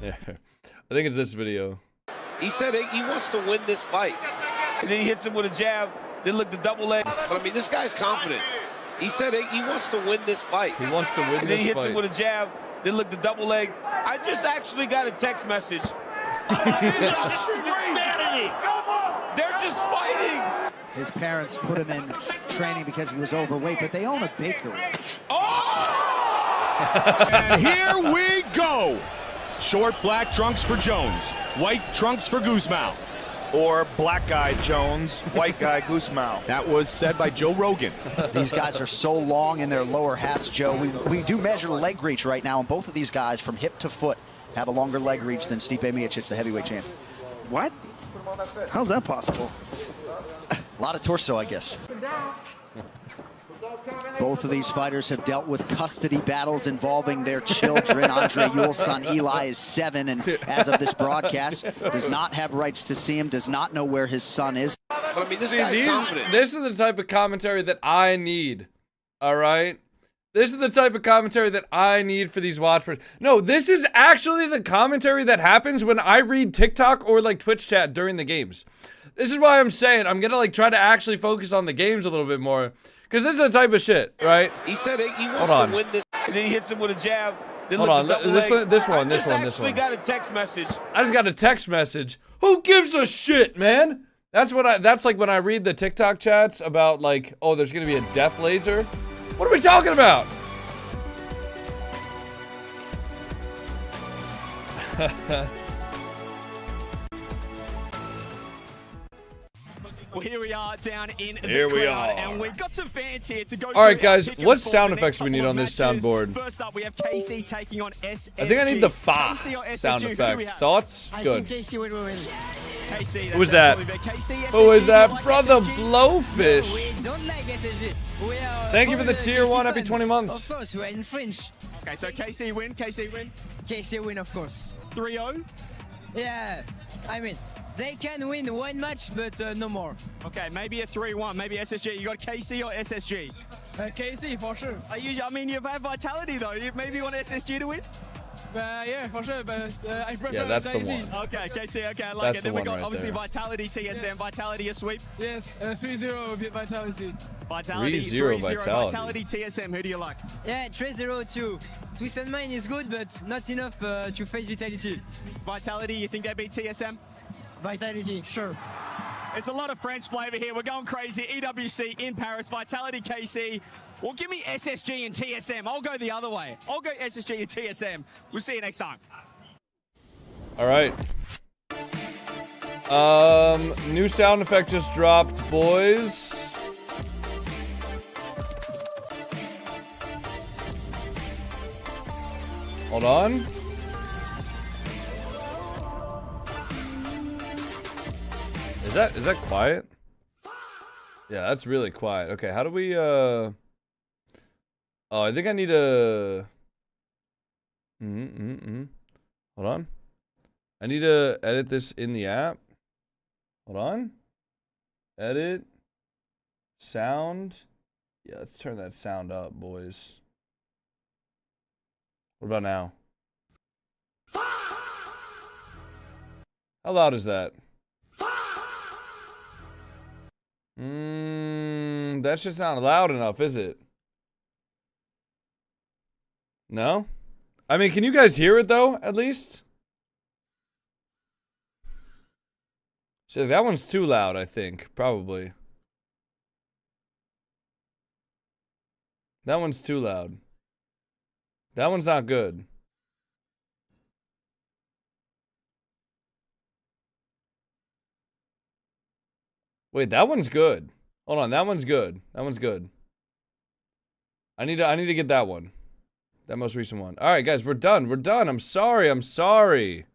There. I think it's this video. He said he wants to win this fight. And then he hits him with a jab, then look the double leg. But I mean, this guy's confident. He said he wants to win this fight. He wants to win and then this he hits fight. him with a jab, then look the double leg. I just actually got a text message. They're just fighting. His parents put him in training because he was overweight, but they own a bakery. And here we go. Short black trunks for Jones, white trunks for Guzmão. Or black guy Jones, white guy Guzmão. That was said by Joe Rogan. These guys are so long in their lower hats, Joe. We do measure leg reach right now, and both of these guys from hip to foot have a longer leg reach than Stipe Miocic, the heavyweight champion. What? How's that possible? A lot of torso, I guess. Both of these fighters have dealt with custody battles involving their children. Andre Yule's son Eli is 7, and as of this broadcast, does not have rights to see him, does not know where his son is. But I mean, this See, guy's confident. this is the type of commentary that I need. All right? This is the type of commentary that I need for these watch parties. No, this is actually the commentary that happens when I read TikTok or like Twitch chat during the games. This is why I'm saying I'm gonna like try to actually focus on the games a little bit more, because this is the type of shit, right? He said he wants to win this, and then he hits him with a jab. Then Hold look on, the double this leg. one. I actually got a text message. I just got a text message. Who gives a shit, man? That's like when I read the TikTok chats about like, oh, there's gonna be a death laser. What are we talking about? Well, here we are down in the Here we crowd, are. and we've got some fans here to go. All right, through our guys, pick and what for sound the next effects do we need couple on of this matches. soundboard? First up, we have KC taking on SSG. I think I need the fa KC or SSG, sound who do we effect. have? Thoughts? Good. KC, Who was that? Who was that? Brother Blowfish. Don't like SSG. Thank you for the tier 1. Happy 20 months. Of course, we're in French. Okay, so KC win. KC win, of course. 3-0. Yeah, I mean, they can win one match, but no more. Okay, maybe a 3-1. Maybe SSG. You got KC or SSG? KC for sure. I mean, you've had Vitality though. Maybe you want SSG to win? Yeah, for sure, but I prefer Yeah, that's the one. Okay, KC, okay, I like That's it. the Then we one got right obviously there. Vitality, TSM, Vitality a sweep. Yes, 3-0 Vitality. Vitality, 3-0 Vitality, TSM, who do you like? Yeah, 3-0 too. Twisted Mind is good, but not enough to face Vitality. Vitality, you think they beat TSM? Vitality, sure. There's a lot of French flavor here. We're going crazy. EWC in Paris, Vitality KC. Well, give me SSG and TSM. I'll go the other way. I'll go SSG and TSM. We'll see you next time. All right. New sound effect just dropped, boys. Hold on. Is that quiet? Yeah, that's really quiet. Okay, how do we Oh, I think I need a Hold on. I need to edit this in the app. Hold on. Edit. Sound. Yeah, let's turn that sound up, boys. What about now? How loud is that? That's just not loud enough, is it? No? I mean, can you guys hear it though, at least? So that one's too loud, I think. Probably. That one's too loud. That one's not good. Wait, that one's good. Hold on, that one's good. That one's good. I need to get that one. That most recent one. All right, guys, we're done. We're done. I'm sorry. I'm sorry.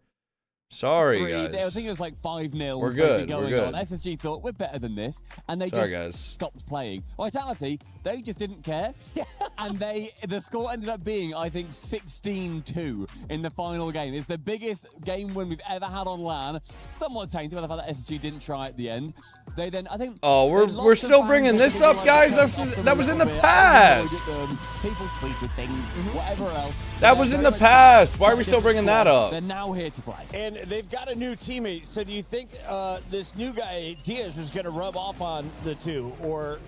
Sorry, guys. I think it was like 5-0. We're good. We're good. SSG thought we're better than this, and they just stopped playing. Vitality, they just didn't care, and the score ended up being, I think, 16-2 in the final game. It's the biggest game win we've ever had on LAN. Somewhat tainted by the fact that SSG didn't try at the end. They then, I think. Oh, we're still bringing this up, guys. That was in the past. People tweeted things, whatever else. That was in the past. Why are we still bringing that up? They're now here to play. And they've got a new teammate, so do you think this new guy, Diaz, is going to rub off on the two? Or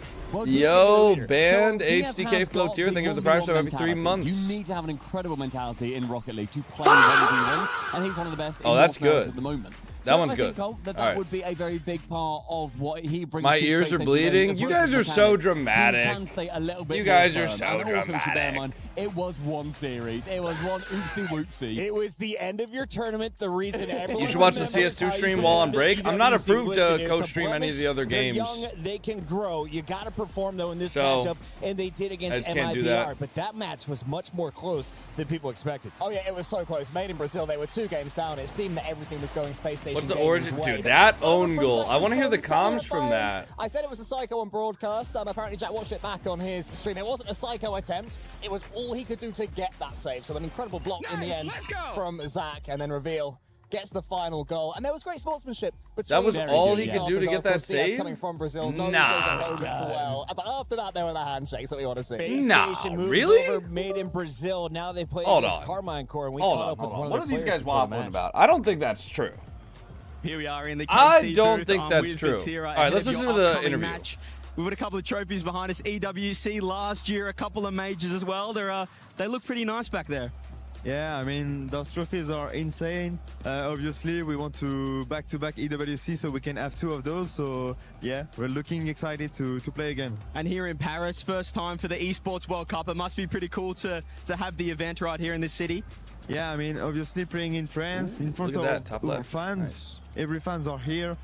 yo, banned HDK Flow tier. Thank you for the prime sub every 3 months. You need to have an incredible mentality in Rocket League to play 1v1s, and he's one of the best in that's good at the moment. That one's good. That would be a very big part of what he brings. My ears are bleeding. You guys are so dramatic. You can stay a little bit. You guys are so dramatic. Also, should bear in mind, it was one series. It was one oopsie whoopsie. It was the end of your tournament. The reason everyone. You should watch the CS2 stream while on break. I'm not approved to co-stream any of the other games. Young, they can grow. You got to perform though in this matchup, and they did against MIBR. But that match was much more close than people expected. Oh yeah, it was so close. Made in Brazil, they were 2 games down. It seemed that everything was going space station. What's the origin? Dude, that own goal. I want to hear the comms from that. I said it was a psycho on broadcast. Apparently Jack watched it back on his stream. It wasn't a psycho attempt. It was all he could do to get that save. So an incredible block in the end from Zach, and then Reveal gets the final goal. And there was great sportsmanship. That was all he could do to get that save? Coming from Brazil. Well. But after that, there were the handshakes that we want to see. Nah, really? Made in Brazil. Now they play against Carmine Core, and we caught up with one of What are these guys waffling about? I don't think that's true. Here we are in the KC I don't booth. think that's true. All right, let's listen to the interview. Match. We've got a couple of trophies behind us. EWC last year, a couple of majors as well. They look pretty nice back there. Yeah, I mean, those trophies are insane. Obviously, we want to back-to-back EWC so we can have 2 of those. So, yeah, we're looking excited to play again. And here in Paris, first time for the Esports World Cup. It must be pretty cool to have the event right here in this city. Yeah, I mean, obviously playing in France, in front of our fans. Nice. Every fans are here.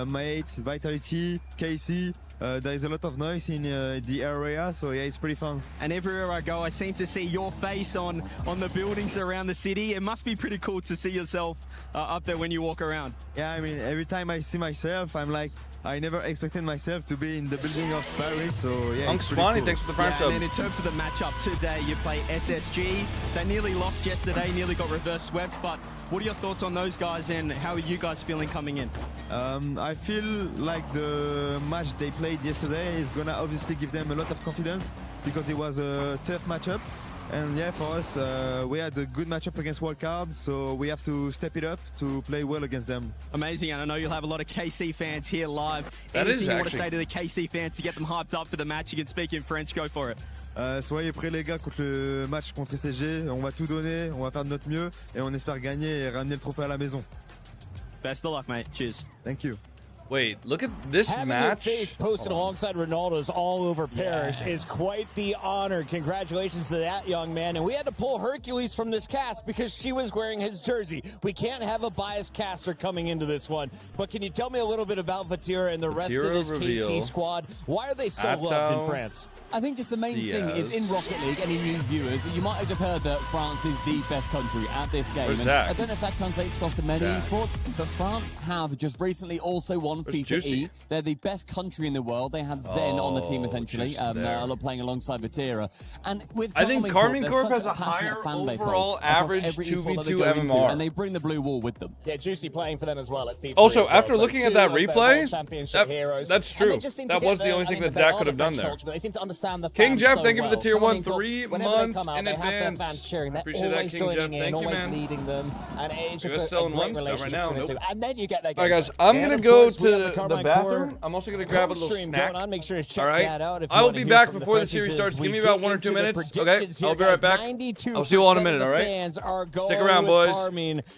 Mate, Vitality, KC. There is a lot of noise in the area, so yeah, it's pretty fun. And everywhere I go, I seem to see your face on the buildings around the city. It must be pretty cool to see yourself up there when you walk around. Yeah, I mean, every time I see myself, I'm like, I never expected myself to be in the building of Paris, so yeah. I'm Swanee, thanks for the prime sub. And in terms of the matchup today, you play SSG. They nearly lost yesterday, nearly got reverse swept, but what are your thoughts on those guys and how are you guys feeling coming in? I feel like the match they played yesterday is gonna obviously give them a lot of confidence because it was a tough matchup. And yeah, for us, we had a good matchup against Wildcards, so we have to step it up to play well against them. Amazing, and I know you'll have a lot of KC fans here live. Anything you want to say to the KC fans to get them hyped up for the match? You can speak in French, go for it. Soyez prêts les gars contre le match contre SSG, on va tout donner, on va faire de notre mieux et on espère gagner et ramener le trophée à la maison. Best of luck, mate. Cheers. Thank you. Wait, look at this Having match. Your face posted alongside Ronaldo's all over Paris is quite the honor. Congratulations to that young man. And we had to pull Hercules from this cast because she was wearing his jersey. We can't have a biased caster coming into this one. But can you tell me a little bit about Vatira and the rest of this KC squad? Why are they so loved in France? I think just the main thing is in Rocket League, any new viewers, you might have just heard that France is the best country at this game. And I don't know if that translates across to many esports, but France have just recently also won FIFA E. They're the best country in the world. They had Zen on the team essentially, playing alongside Vatira. And with I think Carmine Corp has a higher overall average 2v2 MMR. And they bring the blue wall with them. Yeah, Juicy playing for them as well at FIFA. Also, after looking at that replay, that's true. That was the only thing that Zach could have done there. They seem to understand the King Jeff, so thank you for the tier 1 3 months in advance. Appreciate that, King Jeff. Thank you, man. Leading them, and it's just selling a great one right relationship now. between the two. And then you get their All right, guys, I'm gonna go to the bathroom. I'm also going to grab a little snack. Going on. Make sure to check All right. that out. If I will be back before the series starts. Give me about 1 or 2 minutes. Okay. I'll be right back. I'll see you all in a minute. All right. Stick around, boys.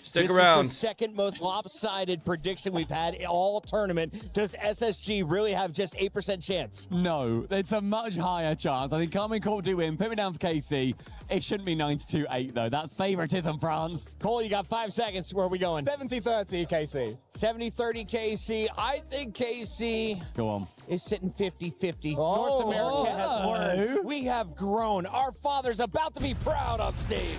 Stick around. This is the second most lopsided prediction we've had all tournament. Does SSG really have just 8% chance? No, it's a much higher chance. I think Carmine Corp do win. Put me down for KC. It shouldn't be 92-8 though. That's favoritism, France. Cole, you got 5 seconds. Where are we going? 70-30 KC. 70-30 KC. I think KC Go on. is sitting 50-50. Oh, North America has hello. learned. We have grown. Our father's about to be proud on stage.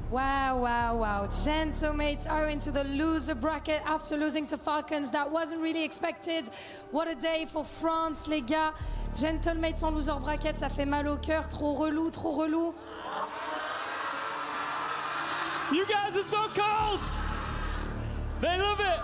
Wow, wow, wow. Gentlemates are into the loser bracket after losing to Falcons. That wasn't really expected. What a day for France, les gars. Gentlemates en loser bracket, ça fait mal au cœur. Trop relou, trop relou. You guys are so cold. They love it.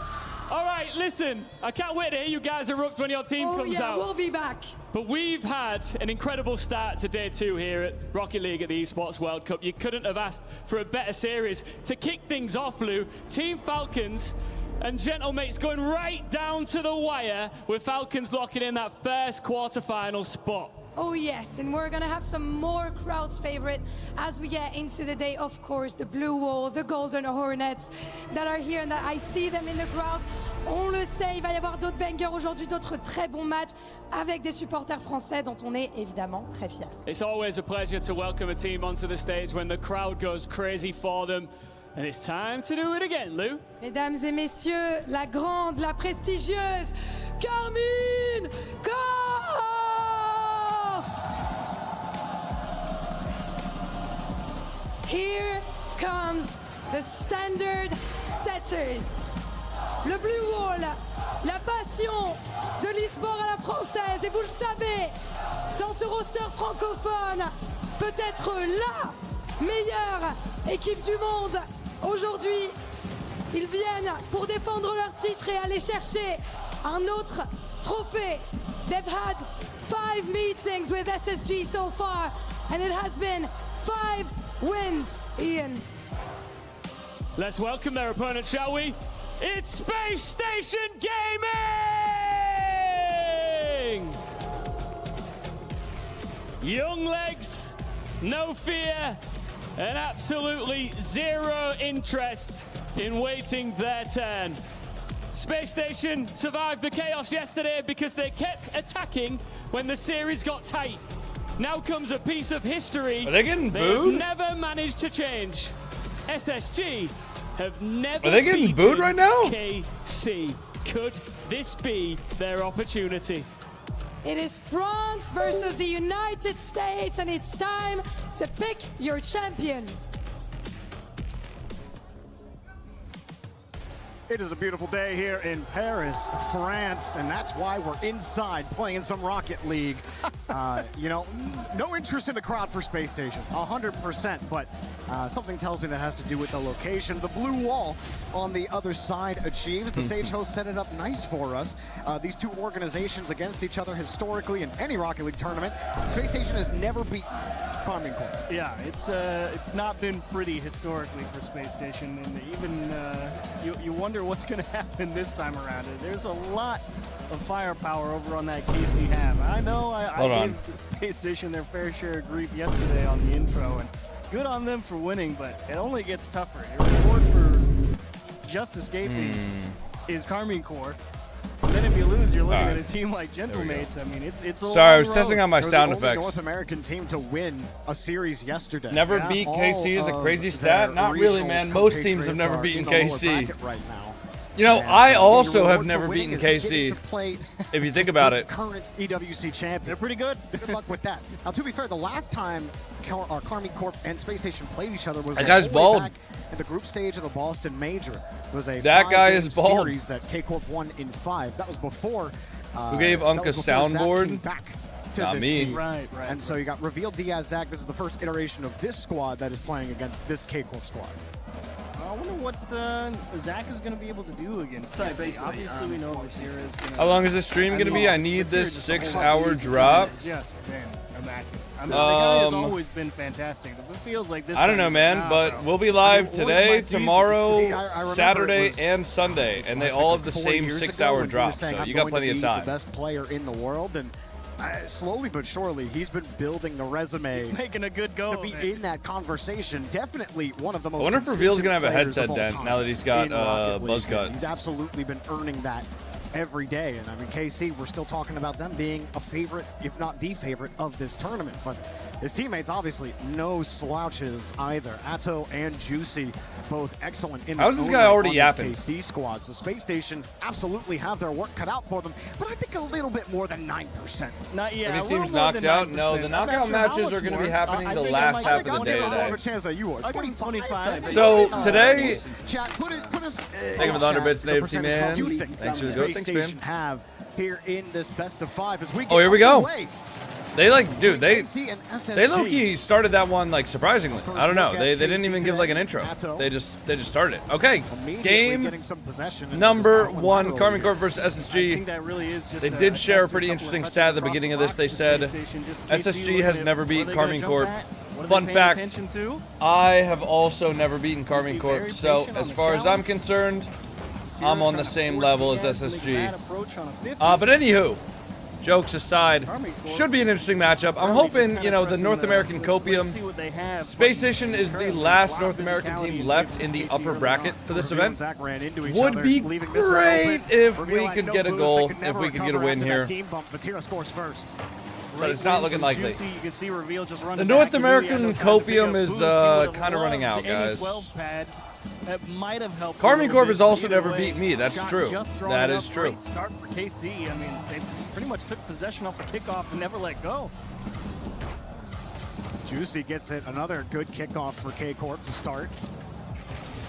All right, listen, I can't wait to hear you guys erupt when your team comes out. We'll be back. But we've had an incredible start to day 2 here at Rocket League at the Esports World Cup. You couldn't have asked for a better series. To kick things off, Lou, Team Falcons and Gentlemates going right down to the wire with Falcons locking in that first quarterfinal spot. Oh yes, and we're gonna have some more crowd's favorite as we get into the day. Of course, the Blue Wall, the Golden Hornets that are here and that I see them in the crowd. On le sait, il va y avoir d'autres bangers aujourd'hui, d'autres très bons matchs avec des supporters français dont on est évidemment très fiers. It's always a pleasure to welcome a team onto the stage when the crowd goes crazy for them. And it's time to do it again, Lou. Mesdames et messieurs, la grande, la prestigieuse Carmine Corp! Here comes the standard setters. Le Blue Wall, la passion de l'e-sport à la française. Et vous le savez, dans ce roster francophone, peut-être la meilleure équipe du monde. Aujourd'hui, ils viennent pour défendre leur titre et aller chercher un autre trophée. They've had 5 meetings with SSG so far, and it has been 5 wins, Ian. Let's welcome their opponent, shall we? It's Space Station Gaming! Young legs, no fear, and absolutely zero interest in waiting their turn. Space Station survived the chaos yesterday because they kept attacking when the series got tight. Now comes a piece of history. Are they getting booed? They've never managed to change. SSG have never Are they getting booed right now? KC. Could this be their opportunity? It is France versus the United States, and it's time to pick your champion. It is a beautiful day here in Paris, France, and that's why we're inside playing some Rocket League. You know, no interest in the crowd for Space Station, 100%, but something tells me that has to do with the location. The blue wall on the other side achieves. The stage host set it up nice for us. These two organizations against each other historically in any Rocket League tournament. Space Station has never beaten Carmine Corp. Yeah, it's not been pretty historically for Space Station, and even you wonder what's going to happen this time around. There's a lot of firepower over on that KC Ham. I know I gave Space Station their fair share of grief yesterday on the intro, and good on them for winning, but it only gets tougher. Your reward for just escaping is Carmine Corp. Then if you lose, you're looking at a team like Gentlemates. I mean, it's a Sorry, I was testing out my sound the effects. North American team to win a series yesterday. Never beat KC is a crazy stat? Not really, man. Most teams have never beaten KC. Right now. You know, I also have never beaten KC, if you think about it. Current EWC champion. They're pretty good. Good luck with that. Now, to be fair, the last time Carmine Corp and Space Station played each other was that guy's bald. Back in the group stage of the Boston Major. It was a that guy is bald. Series that K Corp won in 5. That was before. Who gave Unc a soundboard? Back to Not this me. team. And so you got Reveal, Diaz, Zach. This is the first iteration of this squad that is playing against this K-Corp squad. I wonder what Zach is going to be able to do against this. Obviously, we know Rosira is going to... How long is this stream going to be? I need this 6-hour drop. Just been immaculate. I mean, the guy has always been fantastic. It feels like this I don't know, man, but we'll be live today, tomorrow, Saturday, and Sunday, and they all have the same 6-hour drop, so you got plenty of time. The best player in the world, and slowly but surely, he's been building the resume. He's making a good go. To be in that conversation, definitely one of the most. I wonder if Reveal's gonna have a headset dent now that he's got buzz cut. He's absolutely been earning that every day, and I mean, KC, we're still talking about them being a favorite, if not the favorite, of this tournament. But his teammates, obviously, no slouches either. Atto and Juicy, both excellent in the How's this guy already on yapping? this KC squad. So Space Station absolutely have their work cut out for them, but I think a little bit more than 9%. Not yet. Any teams knocked out? No, the knockout matches are going to be happening the last half of the day today. Chance that you are. 25. So today, Chat, put us. thank you for the 100 bits, Native Team Man. Thanks for the go. Thanks, man. Have here in this best of 5 as we Oh, here we go. away. They dude, they SSG. low-key started that one like surprisingly. I don't know. They didn't even give like an intro. They just started it. Okay, game number 1, Karmine Corp versus SSG. They did share a pretty interesting stat at the beginning of this. They said SSG has never beaten Karmine Corp. Fun fact, I have also never beaten Karmine Corp. So as far as I'm concerned, I'm on the same level as SSG. But anywho, jokes aside, should be an interesting matchup. I'm hoping, the North American Copium. Space Station is the last North American team left in the upper bracket for this event. Would be great if we could get a goal, if we could get a win here. But it's not looking likely. The North American Copium is kind of running out, guys. That might have helped. Karmine Corp has also never beat me. That's true. That is true. Great start for KC. I mean, they pretty much took possession off the kickoff and never let go. Juicy gets it. Another good kickoff for K-Corp to start.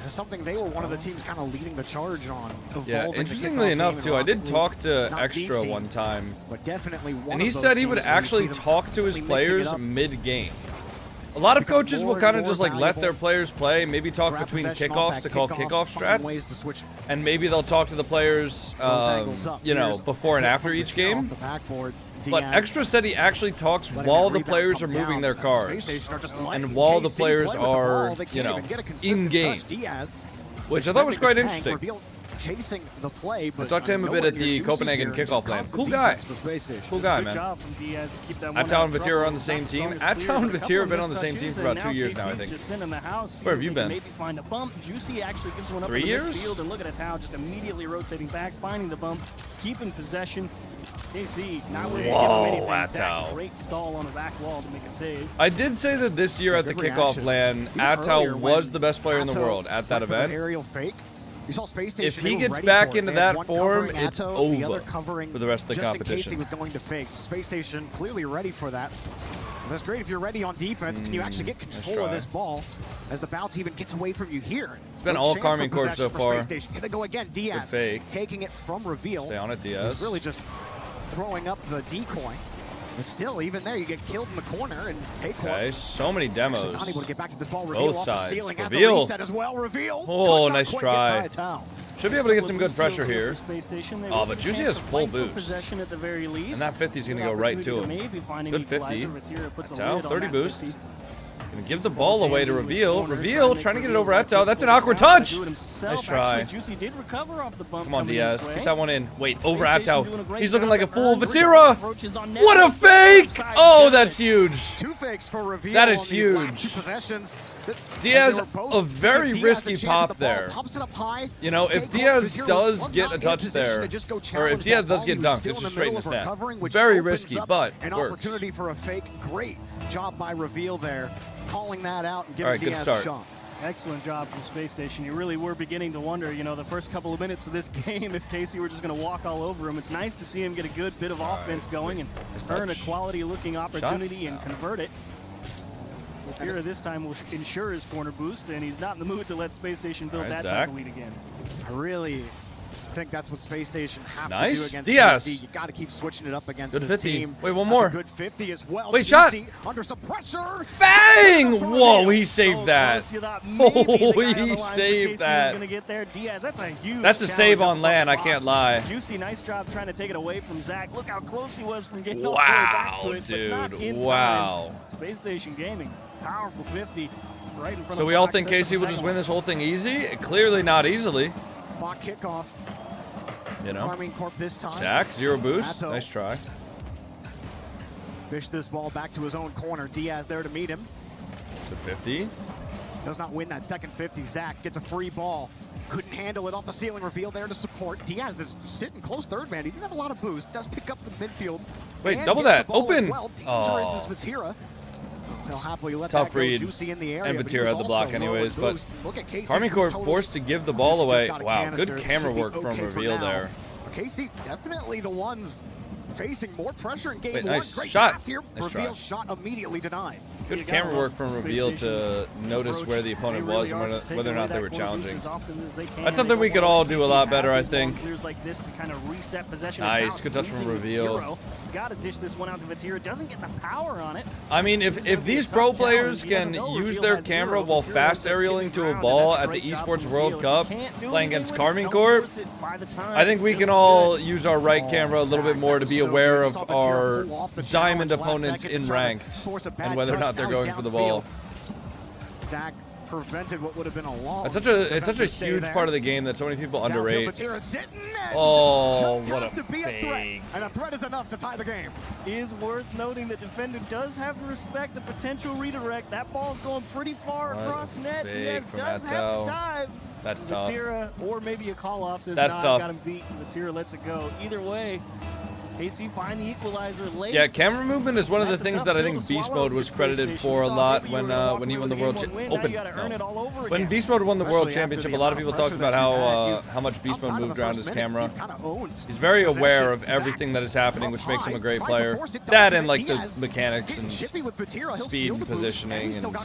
Something they were one of the teams kind of leading the charge on. Yeah, interestingly enough, too, I did talk to Extra one time, but definitely one and he said he would actually talk to his players mid-game. A lot of coaches will kind of just let their players play, maybe talk between kickoffs to call kickoff strats, and maybe they'll talk to the players, before and after each game. But Extra said he actually talks while the players are moving their cars and while the players are, in game, which I thought was quite interesting. Chasing the play, but I talked to him a bit at the Copenhagen kickoff land. Cool guy. Cool guy, man. Atto and Vatir are on the same team. Atto and Vatir have been on the same team for about 2 years now, I think. Where have you been? 3 years? And look at Atto just immediately rotating back, finding the bump, keeping possession. KC not really Whoa, Atto. Great stall on the back wall to make a save. I did say that this year at the kickoff land, Atto was the best player in the world at that event. Aerial fake. You saw Space Station, if he gets back into that form, it's over for the rest of the just competition. In case he was going to fake. So Space Station clearly ready for that. That's great if you're ready on defense. Can you actually get control of this ball as the bounce even gets away from you here? It's been all Karmine Corp so far. Here they go again. Diaz taking it from Reveal. Stay on it, Diaz. He's really just throwing up the decoy. But still, even there, you get killed in the corner, and okay, so many demos. Not able to get back to this ball. Reveal both off sides. The ceiling. Reveal. Has the reset as well. Reveal. Oh, nice try. Should be able to get some good pressure here. Oh, but Juicy has full boost. And that 50 is going to go right to him. Good 50. That's out. 30 boost. Gonna give the ball away to Reveal. Reveal trying to get it over Atto. That's an awkward touch. Nice try. Juicy did recover off the bump. Come on, Diaz. Get that one in. Wait, over Atto. He's looking like a fool. Vatira. What a fake! Oh, that's huge. 2 fakes for Reveal. That is huge. Diaz, a very risky pop there. If Diaz does get a touch there, or if Diaz does get dunked, it's just straight in the net. Very risky, but an works. Opportunity for a fake. Great job by Reveal there, calling that out and giving Diaz a shot. Excellent job from Space Station. You really were beginning to wonder, the first couple of minutes of this game, if KC were just going to walk all over him. It's nice to see him get a good bit of offense going and earn a quality-looking opportunity and convert it. Vatira this time will ensure his corner boost, and he's not in the mood to let Space Station build that type of lead again. Really think that's what Space Station have to do Nice. against Diaz. KC. You got to keep switching it up against Good this 50. team. Wait, one That's more. a good 50 as well. Wait, shot. Juicy under some pressure. Bang! Whoa, he saved that. Oh, he saved that. Get there. Diaz, that's a huge That's a save challenge on land, I can't lie. Juicy, nice job trying to take it away from Zach. Look how close he was from getting all the way back to it, but not in time. Wow. Space Station Gaming, powerful 50 right in front So of we all Fox. think There's KC the will just second win this whole thing easy? Clearly not easily. Mock kickoff. You know. Arming Corp this time. Zach, 0 boost. Atto. Nice try. Fish this ball back to his own corner. Diaz there to meet him. To 50. Does not win that second 50. Zach gets a free ball. Couldn't handle it off the ceiling. Reveal there to support. Diaz is sitting close third man. He didn't have a lot of boost. Does pick up the midfield. Wait, and double gets that. the ball Open. as well. Dangerous Oh. is Vatira. He'll happily let Tough that go. read. Juicy in the area, And but he Vatira was had the block also low anyways. in But boost. Look at Casey's Army boost Corp totals. forced to give the ball away. Just got a Wow, canister. good Should camera be work from okay for Reveal now. there. Casey definitely the ones facing more pressure in game Wait, one. nice Great shot. pass here. Nice Reveal try. shot immediately denied. Good camera work from Reveal to notice where the opponent was and whether or not they were challenging. That's something we could all do a lot better, I think. Like this to kind of reset possession. Nice, good touch from Reveal. He's got to dish this one out to Vatira. Doesn't get the power on it. I mean, if these pro players can use their camera while fast aerialing to a ball at the Esports World Cup, playing against Carmine Corp, I think we can all use our right camera a little bit more to be aware of our diamond opponents in ranked and whether or not they're going for the ball. Zach prevented what would have been a long. It's such a huge part of the game that so many people underrate. Oh, what a fake. And a threat is enough to tie the game. Is worth noting that defender does have to respect the potential redirect. That ball's going pretty far across net. Diaz does have to dive. That's tough. Vatira, or maybe a call off says That's tough. Got him beat. Vatira lets it go. Either way, KC find the equalizer late. Yeah, camera movement is one of the things that I think Beast Mode was credited for a lot when he won the World When Beast Mode won the World Championship, a lot of people talked about how much Beast Mode moved around his camera. He's very aware of everything that is happening, which makes him a great player. That and like the mechanics and speed and positioning and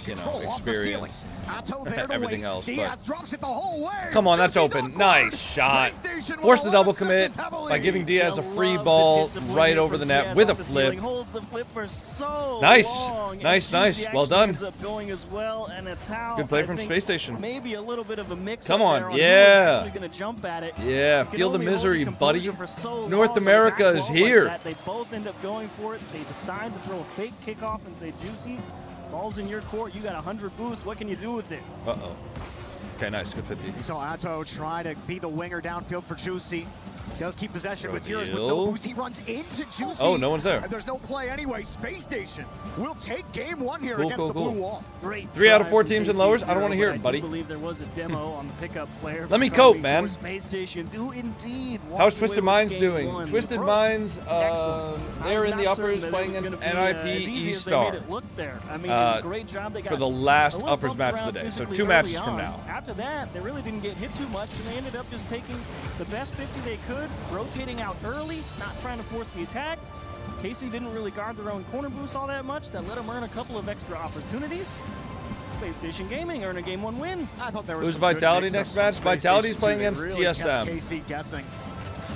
experience, everything else. But come on, that's open. Nice shot. Force the double commit by giving Diaz a free ball right over the net with a flip. Nice. Nice. Well done. Good play from Space Station. Maybe a little bit of a mix. Come on. Yeah. Gonna jump at it. Yeah. Feel the misery, buddy. North America is here. They both end up going for it. They decide to throw a fake kickoff and say, Juicy, ball's in your court. You got 100 boost. What can you do with it? Uh-oh. Okay, nice. Good 50. We saw Atto try to be the winger downfield for Juicy. Does keep possession. Vatira's with no boost. He runs into Juicy. Oh, no one's there. And there's no play anyway. Space Station will take game one here against the blue wall. Great. 3 out of 4 teams in lowers. I don't want to hear it, buddy. I believe there was a demo on the pickup player. Let me cope, man. Space Station do indeed. How's Twisted Minds doing? Twisted Minds, they're in the uppers playing against NIP E-Star for the last uppers match of the day. So 2 matches from now. After that, they really didn't get hit too much, and they ended up just taking the best 50 they could, rotating out early, not trying to force the attack. KC didn't really guard their own corner boost all that much. That let them earn a couple of extra opportunities. Space Station Gaming earn a game 1 win. I thought there was Who's Vitality next match? Vitality's playing against really TSM. KC guessing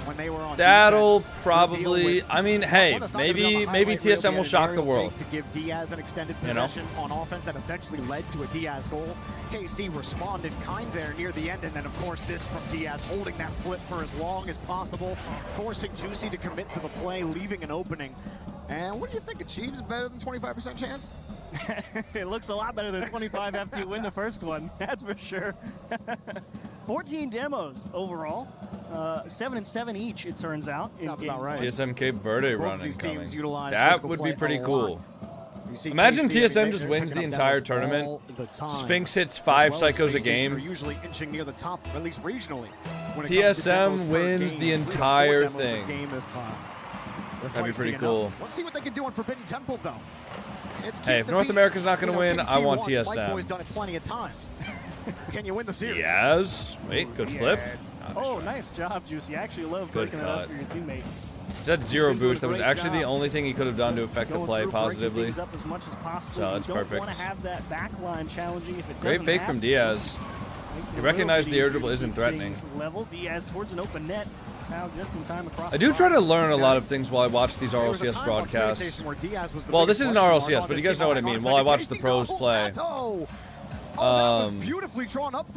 when they were on That'll defense. probably. I mean, hey, maybe TSM will shock the world. To give Diaz an extended possession on offense that eventually led to a Diaz goal. KC responded kind there near the end, and then of course this from Diaz holding that flip for as long as possible, forcing Juicy to commit to the play, leaving an opening. And what do you think? Achieves better than 25% chance? It looks a lot better than 25 after you win the first one. That's for sure. 14 demos overall. 7 and 7 each, it turns out. Sounds about right. TSM Cape Verde running coming. Utilize that would be pretty cool. Imagine TSM just wins the entire tournament. Sphinx hits 5 psychos a game. Usually inching near the top, at least regionally. TSM wins the entire thing. That'd be pretty cool. Let's see what they can do on Forbidden Temple, though. Hey, if North America's not going to win, I want TSM. Boy's done it plenty of times. Can you win the series? Yes. Wait, good flip. Oh, nice job, Juicy. I actually love breaking it up for your teammate. He's had 0 boost. That was actually the only thing he could have done to affect the play positively. Up as much as possible. So that's perfect. Want to have that back line challenging if it Great fake from Diaz. He recognized the air dribble isn't threatening. Level Diaz towards an open net. Tao just in time across. I do try to learn a lot of things while I watch these RLCS broadcasts. Well, this isn't RLCS, but you guys know what I mean. While I watch the pros play.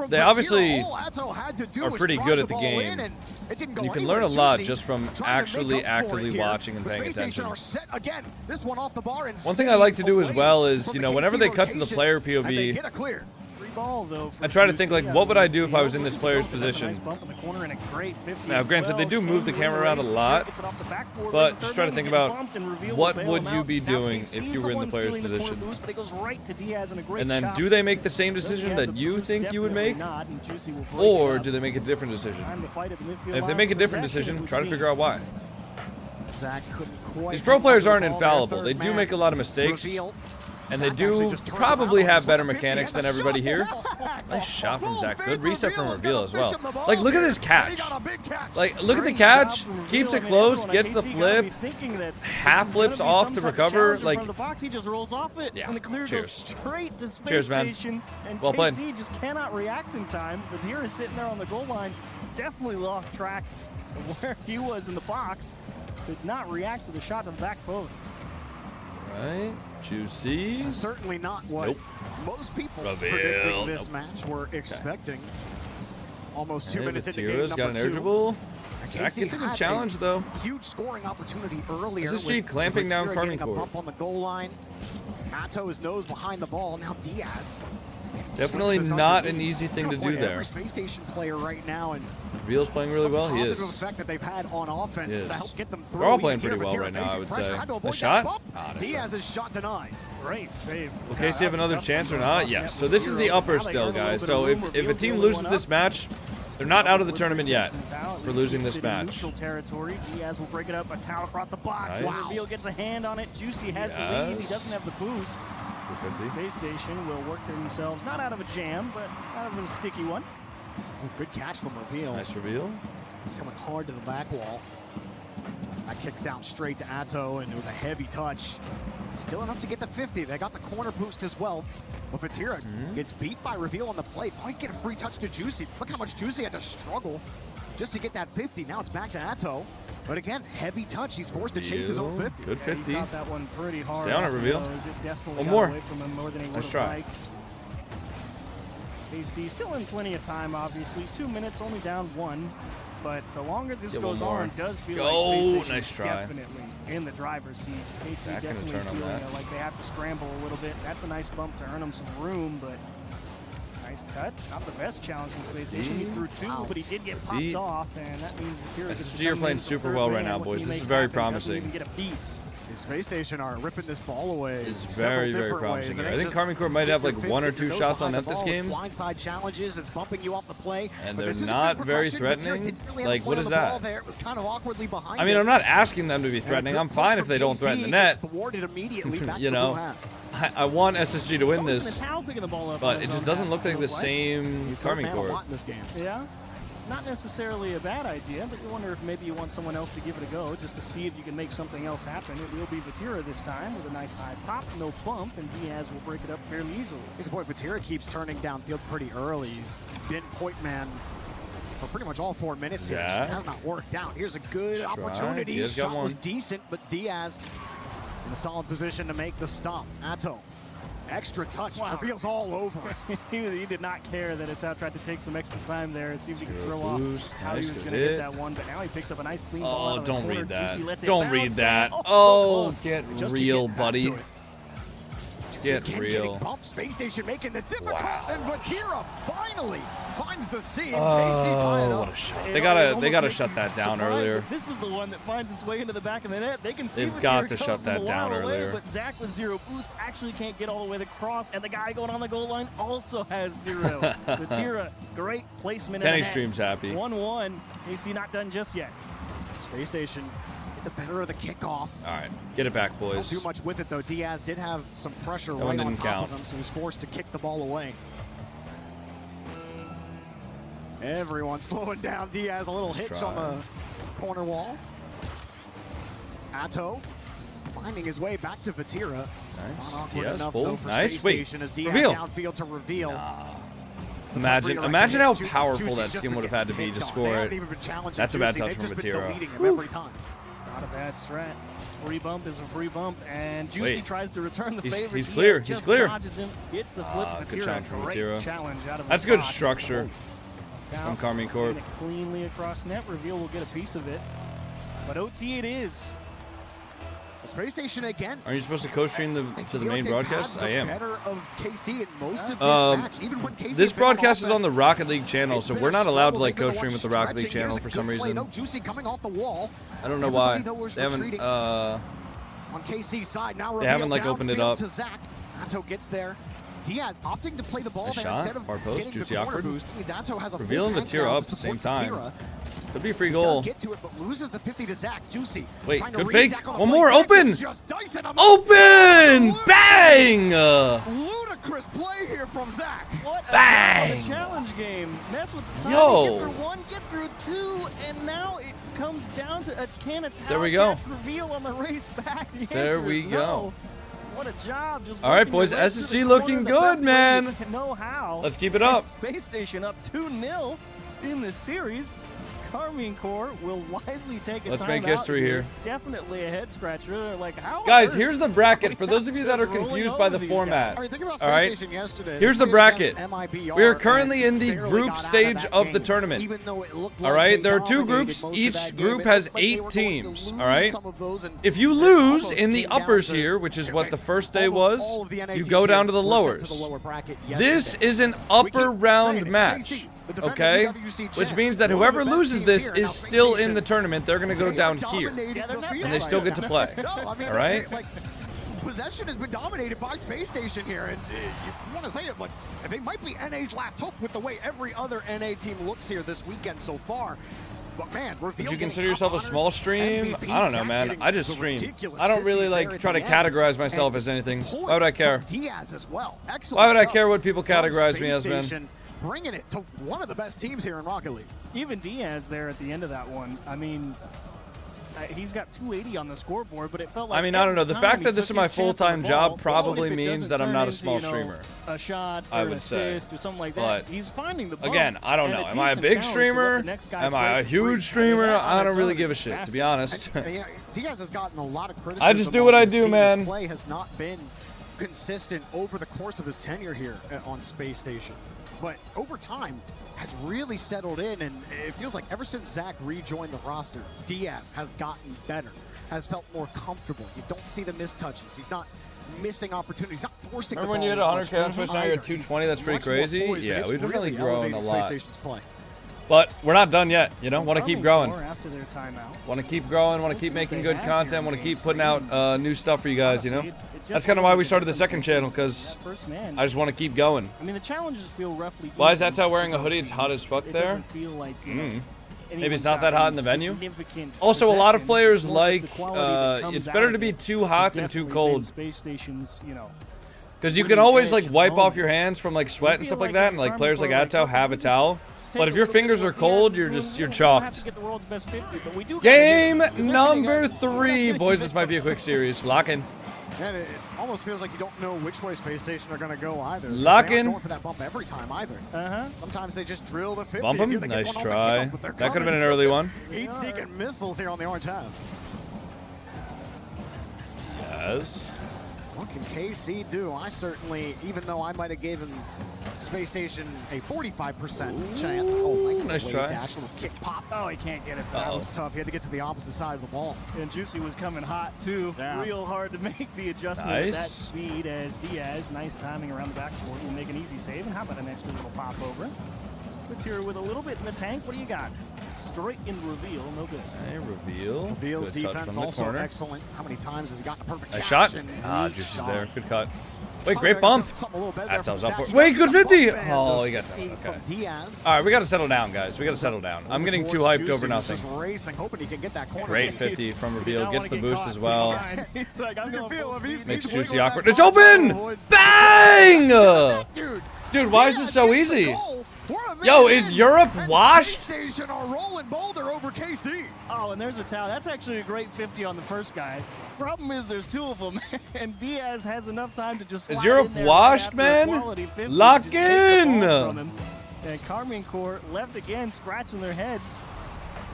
They obviously are pretty good at the game. And you can learn a lot just from actually actively watching and paying attention. One thing I like to do as well is, you know, whenever they cut to the player POV, I try to think, like, what would I do if I was in this player's position? Now, granted, they do move the camera around a lot, but just try to think about what would you be doing if you were in the player's position? And then, do they make the same decision that you think you would make? Or do they make a different decision? And if they make a different decision, try to figure out why. These pro players aren't infallible. They do make a lot of mistakes. And they do probably have better mechanics than everybody here. Nice shot from Zach. Good reset from Reveal as well. Like, look at this catch. Like, look at the catch. Keeps it close, gets the flip, half flips off to recover. Like, yeah, cheers. Cheers, man. Well played. KC just cannot react in time. Badir is sitting there on the goal line. Definitely lost track of where he was in the box. Did not react to the shot to the back post. Right. Juicy. Certainly not what most people predicting this match were expecting. Almost 2 minutes into game number got an air dribble. Zach gets a good challenge, though. Huge scoring opportunity earlier. SSG clamping down getting a bump on the goal line. Ato's nose behind the ball. Now Diaz. Definitely not an easy thing to do there. Every space station player right now, and Reveal's playing really well. He is. Effect that they've had on offense to help get them through. They're all playing pretty well right now, I would say. The shot? Diaz's shot denied. Great save. Will KC have another chance or not? Yes. So this is the upper still, guys. So if a team loses this match, they're not out of the tournament yet for losing this match. Territory. Diaz will break it up. A towel across the box. Reveal gets a hand on it. Juicy has to lead. He doesn't have the boost. Space Station will work themselves not out of a jam, but out of a sticky one. Good catch from Reveal. Nice Reveal. He's coming hard to the back wall. That kicks out straight to Atto, and it was a heavy touch. Still enough to get the 50. They got the corner boost as well. But Vatira gets beat by Reveal on the play. Thought he'd get a free touch to Juicy. Look how much Juicy had to struggle just to get that 50. Now it's back to Atto. But again, heavy touch. He's forced to chase his own 50. Good 50. He caught that one pretty hard. Stay on it, Reveal. One more. Nice try. KC still in plenty of time, obviously. 2 minutes, only down 1. But the longer this goes on, it does feel like Space nice try. Definitely in the driver's seat. KC definitely feeling like they have to scramble a little bit. That's a nice bump to earn them some room, but nice cut. Not the best challenge from Space Station. He's through 2, but he did get popped off, and that means SSG are playing super well right now, boys. This is very promising. Get a piece. Space Station are ripping this ball away. It's very, very promising. I think CarmenCorp might have like 1 or 2 shots on net this game. Blindside challenges, it's bumping you off the play. And they're not very threatening. Like, what is that? It was kind of awkwardly behind. I mean, I'm not asking them to be threatening. I'm fine if they don't threaten the net. You know, I want SSG to win this, but it just doesn't look like the same CarmenCorp. Yeah. Not necessarily a bad idea, but you wonder if maybe you want someone else to give it a go just to see if you can make something else happen. It will be Vatira this time with a nice high pop, no bump, and Diaz will break it up fairly easily. His boy Vatira keeps turning downfield pretty early. He's been point man for pretty much all 4 minutes here. It just has not worked out. Here's a good opportunity. His shot was decent, but Diaz in a solid position to make the stop. Atto. Extra touch. Reveals all over. He did not care that Atto tried to take some extra time there and see if he could throw off how he was going to hit that one. But now he picks up a nice clean ball out of the corner. Don't read that. Juicy Don't read that. Oh, get real, buddy. Get real. Space Station making this difficult, and Vatira finally finds the seam. KC tie it up. What a shot. They gotta shut that down earlier. This is the one that finds its way into the back of the net. They can see they've got to shut that down earlier. But Zach with 0 boost actually can't get all the way across, and the guy going on the goal line also has 0. Vatira, great placement. Kenny Stream's happy. 1-1. KC not done just yet. Space Station the better of the kickoff. All right, get it back, boys. Don't do much with it, though. Diaz did have some pressure right on top of him, so he was forced to kick the ball away. Everyone slowing down. Diaz, a little hitch on the corner wall. Atto finding his way back to Vatira. Nice. Diaz full. Nice. Wait. As Diaz Reveal. Downfield to Reveal. Imagine how powerful that skin would have had to be to score it. That's a bad touch from Matira. Not a bad strat. Free bump is a free bump, and Juicy tries to return the favor. He's clear. He's clear. Gets the flip. Good challenge from Matira. Challenge out of That's good structure from Carmine Corp. Cleanly across net. Reveal will get a piece of it, but OT it is. Space Station again. Are you supposed to co-stream to the main broadcast? I am. Better of KC in most of this match. Even when KC this broadcast is on the Rocket League channel, so we're not allowed to like co-stream with the Rocket League channel for some reason. Juicy coming off the wall. I don't know why. They haven't. On KC's side now. They haven't like opened it up. To Zach. Anto gets there. Diaz opting to play the ball a shot, instead of far post, Juicy awkward. Boost. Anto has a Revealing the tier up at the same time. Could be a free goal. Get to it, but loses the 50 to Zach. Juicy. Wait, good fake. One more. Open. Open. Bang. Ludicrous play here from Zach. What bang. A challenge game. That's what the Yo. Get through one, get through two, and now it comes down to a can of There we go. Reveal on the race back. The there we go. No. What a job. Just all right, boys. SSG looking good, man. Know how. Let's keep it up. Space Station up 2-0 in this series. Carmine Corp will wisely take a Let's make history here. Definitely a head scratcher. Like how? Guys, here's the bracket for those of you that are confused by the format. All right. Here's the bracket. We are currently in the group stage of the tournament. All right. There are 2 groups. Each group has 8 teams. All right. If you lose in the uppers here, which is what the first day was, you go down to the lowers. This is an upper round match. Okay, which means that whoever loses this is still in the tournament. They're going to go down here, and they still get to play. All right? Possession has been dominated by Space Station here, and you want to say it, but they might be NA's last hope with the way every other NA team looks here this weekend so far. But man, would you consider yourself a small stream? I don't know, man. I just stream. I don't really like try to categorize myself as anything. Why would I care? Why would I care what people categorize me as, man? Bringing it to one of the best teams here in Rocket League. Even Diaz there at the end of that one. I mean, he's got 280 on the scoreboard, but it felt like. I mean, I don't know. The fact that this is my full-time job probably means that I'm not a small streamer. A shot, or I an would say, assist, or something like that. He's finding the bump. Again, I don't know. Am I a big streamer? Am I a huge streamer? I don't really give a shit, to be honest. Diaz has gotten a lot of criticism. I just do what I do, man. His play has not been consistent over the course of his tenure here on Space Station. But over time has really settled in, and it feels like ever since Zach rejoined the roster, Diaz has gotten better, has felt more comfortable. You don't see the mistouches. He's not missing opportunities, not forcing Remember when you had 100K on Twitch, now you're at 220? That's pretty crazy. Yeah, we've definitely grown a lot. But we're not done yet, you know? Want to keep growing. Want to keep growing, want to keep making good content, want to keep putting out new stuff for you guys, you know? That's kind of why we started the second channel, because I just want to keep going. I mean, the challenges feel roughly. Why is that wearing a hoodie? It's hot as fuck there. Maybe it's not that hot in the venue. Also, a lot of players like it's better to be too hot than too cold. Because you can always like wipe off your hands from like sweat and stuff like that, and like players like Atto have a towel. But if your fingers are cold, you're chalked. Game number 3, boys. This might be a quick series. Lock in. And it almost feels like you don't know which way Space Station are going to go either. Lock in. They aren't going for that bump every time either. Sometimes they just drill the 50. Bump him. Nice try. That could have been an early one. Heat-seeking missiles here on the orange half. Yes. What can KC do? I certainly, even though I might have given Space Station a 45% chance. Oh, nice try. Dash, little kick pop. Oh, he can't get it. That was tough. He had to get to the opposite side of the ball. And Juicy was coming hot, too. Yeah. Real hard to make the adjustment at that speed as Diaz. Nice timing around the backboard. Will make an easy save. And how about an extra little pop over? Matira with a little bit in the tank. What do you got? Straight in reveal, no good. Hey, reveal. Reveal's good defense also excellent. How many times has he gotten a perfect catch? Shot. Ah, Juicy's there. Good cut. Wait, great bump. That's what I was up for. Wait, good 50. Oh, he got that. Okay. All right, we got to settle down, guys. We got to settle down. I'm getting too hyped over nothing. Great 50 from reveal. Gets the boost as well. Makes Juicy awkward. It's open. Bang! Dude, why is this so easy? Yo, is Europe washed? Oh, and there's a towel. That's actually a great 50 on the first guy. Problem is there's 2 of them, and Diaz has enough time to just slide Is Europe washed, man? Lock in! And Carmine Corps left again, scratching their heads.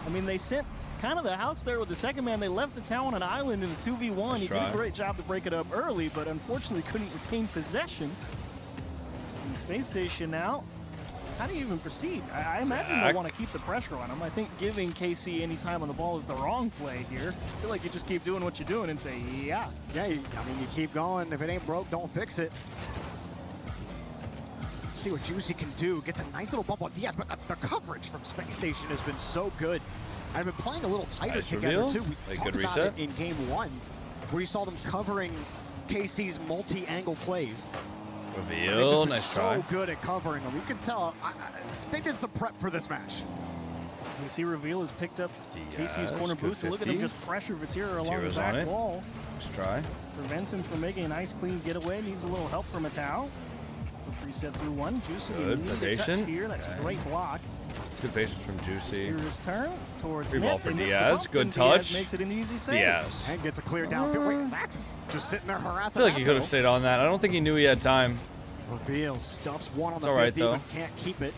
I mean, they sent kind of the house there with the second man. They left the town on an island in a 2v1. He did a great job to break it up early, but unfortunately couldn't retain possession. And Space Station now, how do you even proceed? I imagine they'll want to keep the pressure on him. I think giving KC any time on the ball is the wrong play here. I feel like you just keep doing what you're doing and say, yeah. Yeah, I mean, you keep going. If it ain't broke, don't fix it. See what Juicy can do. Gets a nice little bump on Diaz, but the coverage from Space Station has been so good. I've been playing a little tighter together, too. We talked about it in game 1, where you saw them covering KC's multi-angle plays. Reveal, nice try. So good at covering them. You can tell they did some prep for this match. You see Reveal has picked up KC's corner boost. And look at him just pressure Vatira along the back wall. Nice try. Prevents him from making a nice, clean getaway. Needs a little help from Matau. Reset through one. Juicy patient here. That's a great block. Good patience from Juicy. His turn towards free ball for Diaz. Good touch. Diaz makes it an easy save. Diaz. And gets a clear downfield. Wait, Zach's just sitting there harassing. I feel like he could have stayed on that. I don't think he knew he had time. Reveal stuffs one on the 50, though. but can't keep it.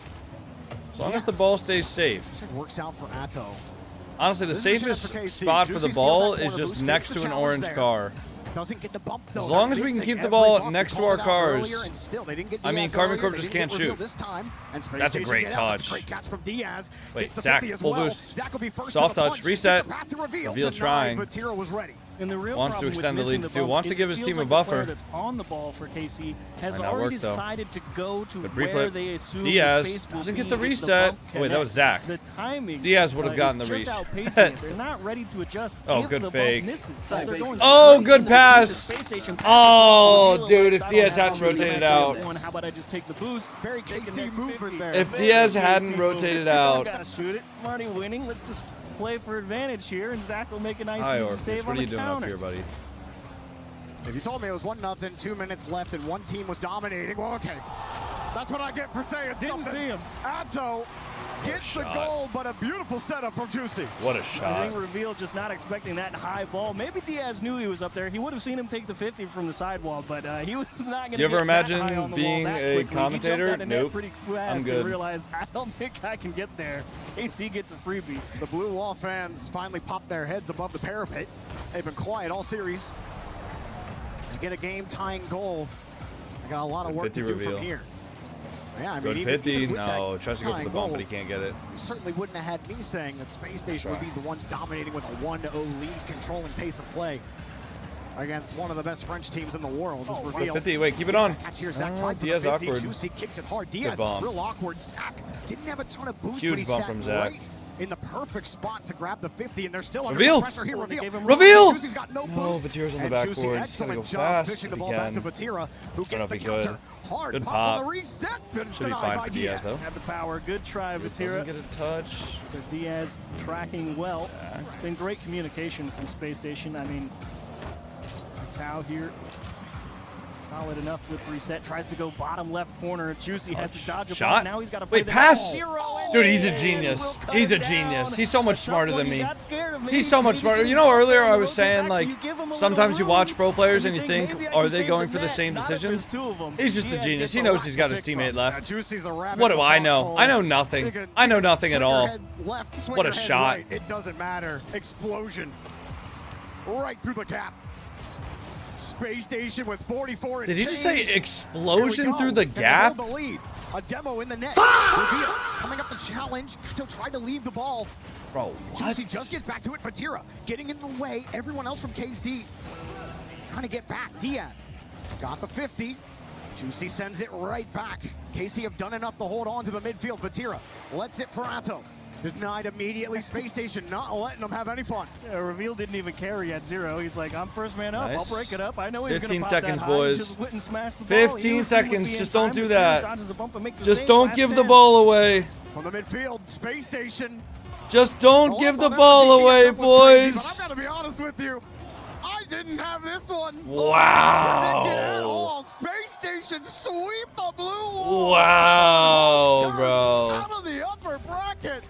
As long as the ball stays safe. Works out for Atto. Honestly, the safest spot for the ball is just next to an orange car. Doesn't get the bump, though. As long as we can keep the ball next to our cars. I mean, Carmine Corp just can't shoot. That's a great touch. Wait, Zach, full boost. Soft touch, reset. Reveal trying. Wants to extend the lead to 2. Wants to give his team a buffer. That's on the ball for KC has already decided to go to where they assume Diaz doesn't get the reset. Oh, wait, that was Zach. The timing. Diaz would have gotten the reset. They're not ready to adjust. Oh, good fake. Oh, good pass. Oh, dude, if Diaz hadn't rotated out. How about I just take the boost? Very KC movement there. If Diaz hadn't rotated out. Gotta shoot it. I'm already winning. Let's just play for advantage here, and Zach will make a nice easy save on the counter. What are you doing up here, buddy? If you told me it was 1-0, 2 minutes left, and one team was dominating, well, okay. That's what I get for saying Didn't see him. Atto gets the goal, but a beautiful setup from Juicy. What a shot. I think Reveal just not expecting that high ball. Maybe Diaz knew he was up there. He would have seen him take the 50 from the sidewall, but he was not going to. You ever imagine being a commentator? Nope. Pretty fast I'm good. And realized, I don't think I can get there. AC gets a freebie. The Blue Wall fans finally popped their heads above the parapet. They've been quiet all series. They get a game-tying goal. They got a lot of work to do from here. Yeah, I mean, even 50. No, tries to go for the bump, but he can't get it. You certainly wouldn't have had me saying that Space Station would be the ones dominating with a 1-0 lead, controlling pace of play against one of the best French teams in the world. Oh, 50. Wait, keep it on. Diaz awkward. Juicy kicks it hard. Diaz is real awkward. Zach didn't have a ton of boost, huge bump from Zach. Right in the perfect spot to grab the 50, and they're still under pressure here. Reveal! Juicy's got no boost. No, Vatira's on the backboard. He's gotta go fast fishing the ball back to Vatira, who gets the counter. Hard good pop on the reset. Should be fine for Diaz, though. Had the power. Good try, Vatira. Doesn't get a touch. But Diaz tracking well. It's been great communication from Space Station. I mean, Tau here. Solid enough with reset. Tries to go bottom left corner. Juicy has to dodge a shot. Now he's got to play pass. Dude, he's a genius. He's a genius. He's so much smarter than me. He's so much smarter. You know, earlier I was saying, like, sometimes you watch pro players and you think, are they going for the same decisions? He's just a genius. He knows he's got his teammate left. What do I know? I know nothing. I know nothing at all. What a shot. It doesn't matter. Explosion. Right through the cap. Space Station with 44. Did he just say explosion through the gap? The lead. A demo in the net. Reveal coming up the challenge. Still trying to leave the ball. Bro, what? Juicy just gets back to it. Vatira getting in the way. Everyone else from KC trying to get back. Diaz got the 50. Juicy sends it right back. KC have done enough to hold on to the midfield. Vatira lets it for Atto. Denied immediately. Space Station not letting them have any fun. Yeah, Reveal didn't even carry at 0. He's like, I'm first man up. Nice. I'll break it up. I know he's going to pop 15 seconds, that boys. Just went and smashed the 15 ball. seconds. Just don't do that. Just don't give the ball away. From the midfield, Space Station. Just don't give the ball away, boys. But I've got to be honest with you. I didn't have this one. Wow. At all. Space Station sweep the Blue Wall. Wow, bro. Out of the upper bracket.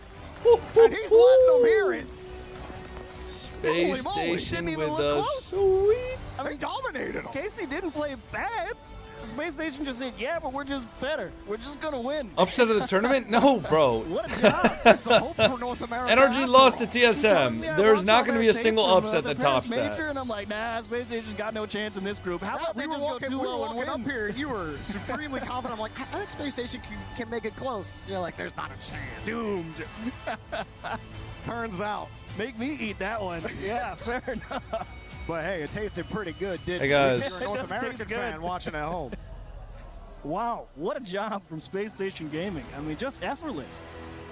And he's letting them hear it. Space Station with us. Sweet. I mean, dominated him. Casey didn't play bad. Space Station just said, yeah, but we're just better. We're just going to win. Upset of the tournament? No, bro. What a job. There's some hope for North America. NRG lost to TSM. There's not going to be a single upset that tops that. And I'm like, nah, Space Station's got no chance in this group. How about they just go 2-0 and win? Up here, you were supremely confident. I'm like, I think Space Station can make it close. You're like, there's not a chance. Doomed. Turns out. Make me eat that one. Yeah, fair enough. But hey, it tasted pretty good, didn't it? Hey guys. You're a North American fan watching at home. Wow, what a job from Space Station Gaming. I mean, just effortless.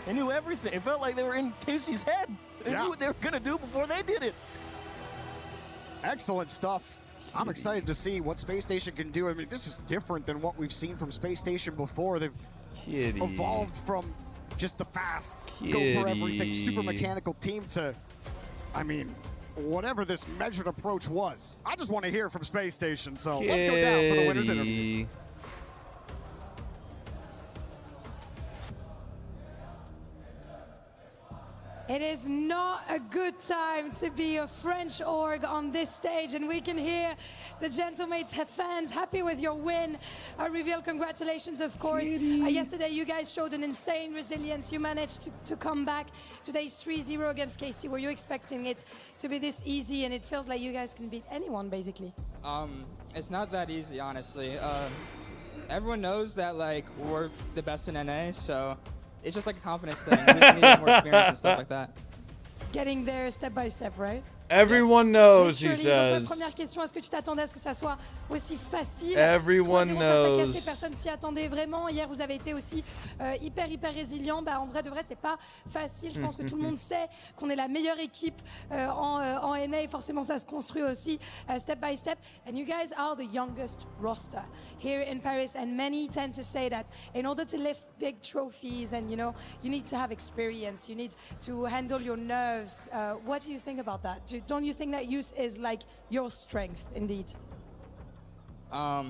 They knew everything. It felt like they were in Casey's head. They knew what they were going to do before they did it. Excellent stuff. I'm excited to see what Space Station can do. I mean, this is different than what we've seen from Space Station before. They've evolved from just the fast, go for everything, super mechanical team to, I mean, whatever this measured approach was. I just want to hear from Space Station, so let's go down for the winner's interview. It is not a good time to be a French org on this stage, and we can hear the Gentlemates fans happy with your win. Reveal, congratulations, of course. Yesterday, you guys showed an insane resilience. You managed to come back. Today's 3-0 against KC. Were you expecting it to be this easy? And it feels like you guys can beat anyone, basically. It's not that easy, honestly. Everyone knows that, like, we're the best in NA, so it's just like a confidence thing. We just need more experience and stuff like that. Getting there step by step, right? Everyone knows, he Literally. says. Donc, première question, est-ce que tu t'attendais à ce que ça soit aussi facile? Everyone 3-0 face à knows. KC, personne s'y attendait vraiment. Hier, vous avez été aussi hyper résilient. Bah, en vrai de vrai, c'est pas facile. Je pense que tout le monde sait qu'on est la meilleure équipe en NA. Forcément, ça se construit aussi step by step. And you guys are the youngest roster here in Paris. And many tend to say that in order to lift big trophies, and you know, you need to have experience. You need to handle your nerves. What do you think about that? Don't you think that use is like your strength, indeed? I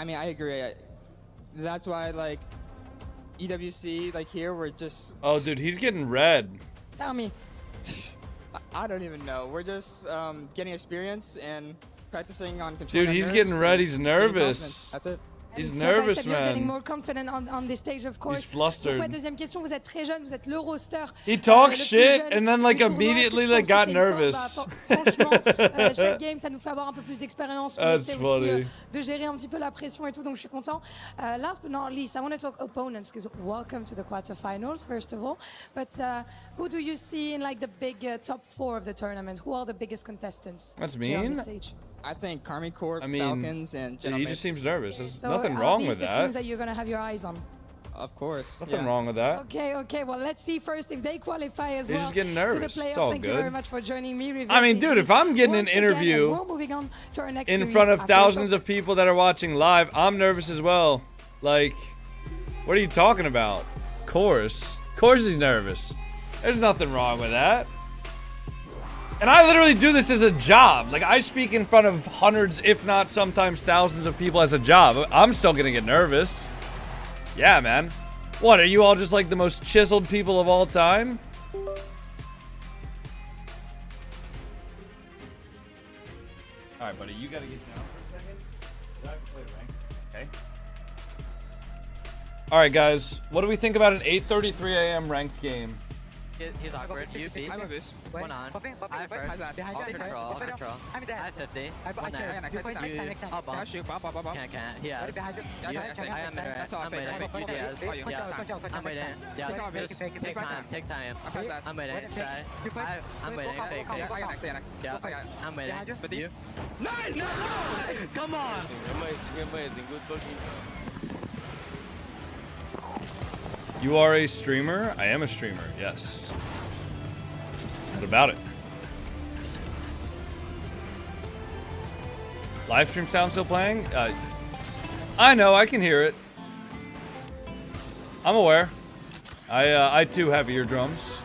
mean, I agree. That's why, like, EWC, like here, we're just. Oh, dude, he's getting red. Tell me. I don't even know. We're just getting experience and practicing on control. Dude, he's getting red. He's nervous. That's it. He's nervous, You're getting man. more confident on this stage, of course. He's flustered. Donc, deuxième question, vous êtes très jeune, vous êtes le roster. He talks shit and then like immediately like got nervous. Franchement, chaque game, ça nous fait avoir un peu plus d'expérience. That's funny. De gérer un petit peu la pression et tout, donc je suis content. Last but not least, I want to talk opponents, because welcome to the quarterfinals, first of all. But who do you see in like the big top 4 of the tournament? Who are the biggest contestants? That's here on mean. the stage? I think Karmi Corp, I mean, Falcons, and dude, he just seems nervous. There's So nothing are wrong these with the that. teams that you're going to have your eyes on? Of course. Nothing wrong with that. Okay, well, let's see first if they qualify as He's well just getting to the nervous. playoffs. It's all Thank good. you very much for joining me. I mean, dude, if I'm getting an Once again, interview and we're moving on to our next in series front of after thousands the of people that are watching live, I'm nervous as well. Like, what are you talking about? Of course he's nervous. There's nothing wrong with that. And I literally do this as a job. Like, I speak in front of hundreds, if not sometimes thousands of people as a job. I'm still gonna get nervous. Yeah, man. What, are you all just like the most chiseled people of all time? Alright, buddy, you gotta get down for a second. I have to play ranked. Okay. Alright, guys, what do we think about an 8:33 a.m. ranked game? He's awkward. You beat. I'm a boost. One on. I first. All control. I'm dead. I 50. One there. You. I'll bomb. Can't. He has. I am there. I'm waiting. You Diaz. Yeah. I'm waiting. Yeah. Just take time. Take time. I'm waiting. Try. I'm waiting. Fake. Yeah. I'm waiting. You. Nice! Come on! Amazing. Good pushing. You are a streamer? I am a streamer, yes. What about it? Live stream sound still playing? I know, I can hear it. I'm aware. I too have eardrums.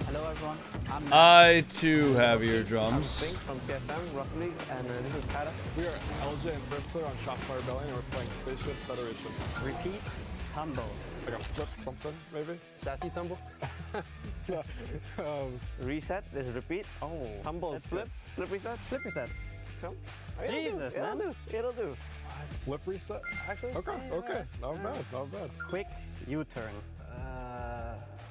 Hello everyone. I too have eardrums. I'm from TSM, Rocket League, and this is Kata. We are LJ and Bristler on Shopfire Belly, and we're playing Spaceship Federation. Repeat, Tumble. Like a flip something, maybe? Sati tumble? Reset, there's repeat. Oh, tumble, flip, flip reset. Flip reset. Come. Jesus, man. It'll do. Flip reset? Actually. Okay, okay. Not bad, not bad. Quick U-turn.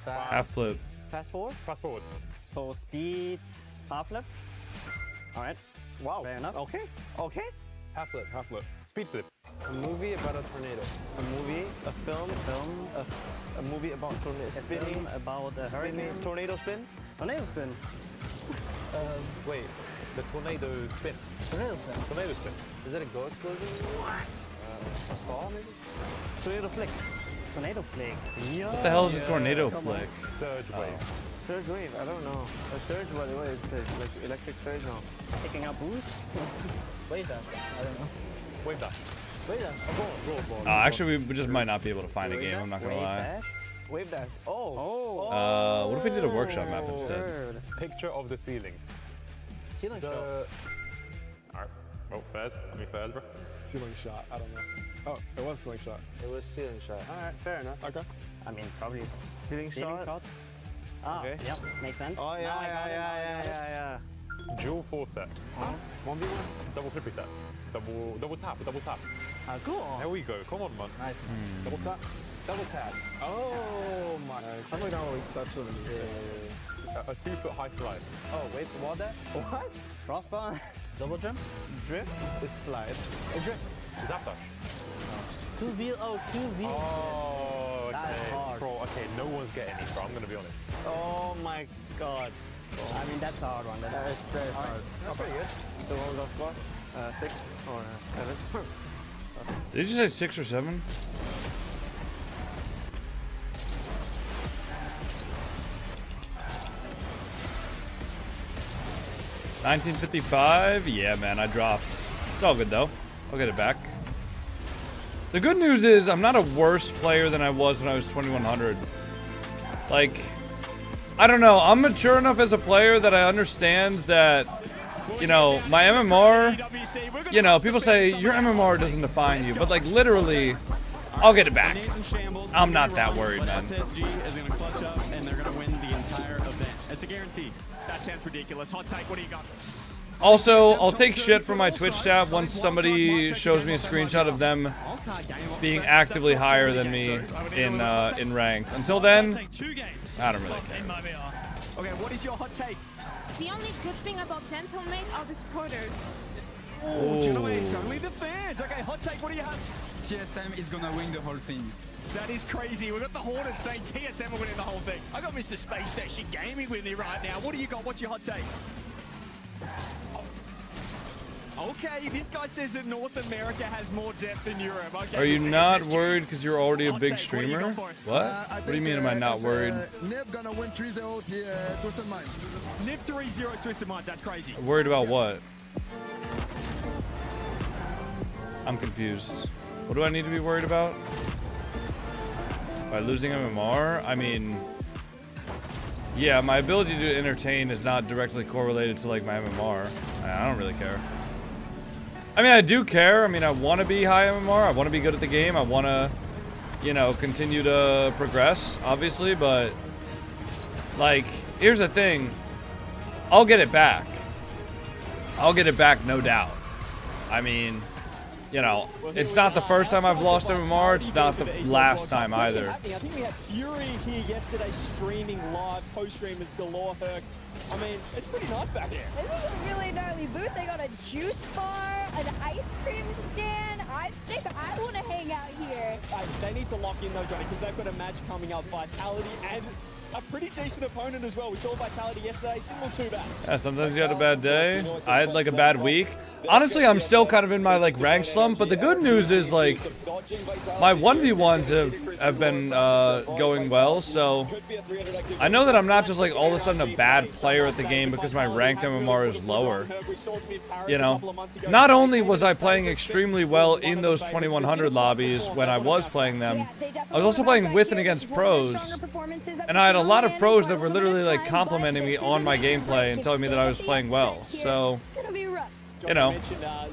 Half flip. Fast forward? Fast forward. So speed, half flip. All right. Wow. Fair enough. Okay. Okay. Half flip, half flip. Speed flip. A movie about a tornado. A movie, a film, a movie about tornado. Spinning about a hurricane. Tornado spin. Tornado spin. Wait, the tornado spin. Tornado spin. Tornado spin. Is that a go explosion? What? A star maybe? Tornado flick. Tornado flick. Yeah. What the hell is a tornado flick? Surge wave. Surge wave, I don't know. A surge, what is surge? Like electric surge? No. Picking up boost? Wave dash. I don't know. Wave dash. Wave dash. A ball. Actually, we just might not be able to find a game. I'm not gonna lie. Dash? Wave dash. Oh. What if we did a workshop map instead? Picture of the ceiling. Ceiling shot. Alright. Oh, Fez. I mean Fez, bro. Ceiling shot. I don't know. Oh, it was ceiling shot. It was ceiling shot. Alright, fair enough. Okay. I mean, probably ceiling shot. Ah, okay. Yep, makes sense. Oh, yeah. Dual four set. 1v1. Double flip reset. Double tap. Cool. There we go. Come on, man. Nice. Double tap. Double tap. Oh my. I don't know that's what it is. A 2-foot high slide. Oh, wait, what that? What? Crossbar. Double jump. Drift. This slide. A drift. Zap dash. Two wheel. Oh, two wheel. Oh, okay. That's hard. Bro, okay, no one's getting these, bro. I'm gonna be honest. Oh my god. I mean, that's a hard one. That's very hard. That's pretty good. So what was our score? 6 or 7? Did you say 6 or 7? $19.55? Yeah, man, I dropped. It's all good, though. I'll get it back. The good news is I'm not a worse player than I was when I was 2100. Like, I don't know. I'm mature enough as a player that I understand that, you know, my MMR, you know, people say your MMR doesn't define you, but like literally, I'll get it back. I'm not that worried, man. SSG is going to clutch up and they're going to win the entire event. It's a guarantee. That sounds ridiculous. Hot take, what do you got? Also, I'll take shit from my Twitch chat once somebody shows me a screenshot of them being actively higher than me in ranked. Until then, I don't really care. Okay, what is your hot take? The only good thing about Gentlemate are the supporters. Oh, Gentlemate's only the fans. Okay, hot take, what do you have? TSM is gonna win the whole thing. That is crazy. We've got the Hornets saying TSM are winning the whole thing. I got Mr. Space Station Gaming with me right now. What do you got? What's your hot take? Okay, this guy says that North America has more depth than Europe. Okay, are you not worried because you're already a big streamer? What? What do you mean am I not worried? Nib gonna win 3-0 Twisted Minds. Nib 3-0 Twisted Minds, that's crazy. Worried about what? I'm confused. What do I need to be worried about? By losing MMR? I mean, yeah, my ability to entertain is not directly correlated to like my MMR. I don't really care. I mean, I do care. I mean, I want to be high MMR. I want to be good at the game. I want to, you know, continue to progress, obviously. But, like, here's the thing. I'll get it back. I'll get it back, no doubt. I mean, you know, it's not the first time I've lost MMR. It's not the last time either. I think we had Fury here yesterday streaming live, co-streamers galore, Herc. I mean, it's pretty nice back here. This is a really gnarly booth. They got a juice bar, an ice cream stand. I think I want to hang out here. They need to lock in though, Johnny, because they've got a match coming up. Vitality and a pretty decent opponent as well. We saw Vitality yesterday. Didn't look too bad. Yeah, sometimes you had a bad day. I had like a bad week. Honestly, I'm still kind of in my like rank slump, but the good news is like my 1v1s have been going well, so I know that I'm not just like all of a sudden a bad player at the game because my ranked MMR is lower. You know, not only was I playing extremely well in those 2100 lobbies when I was playing them, I was also playing with and against pros, and I had a lot of pros that were literally like complimenting me on my gameplay and telling me that I was playing well. So, you know,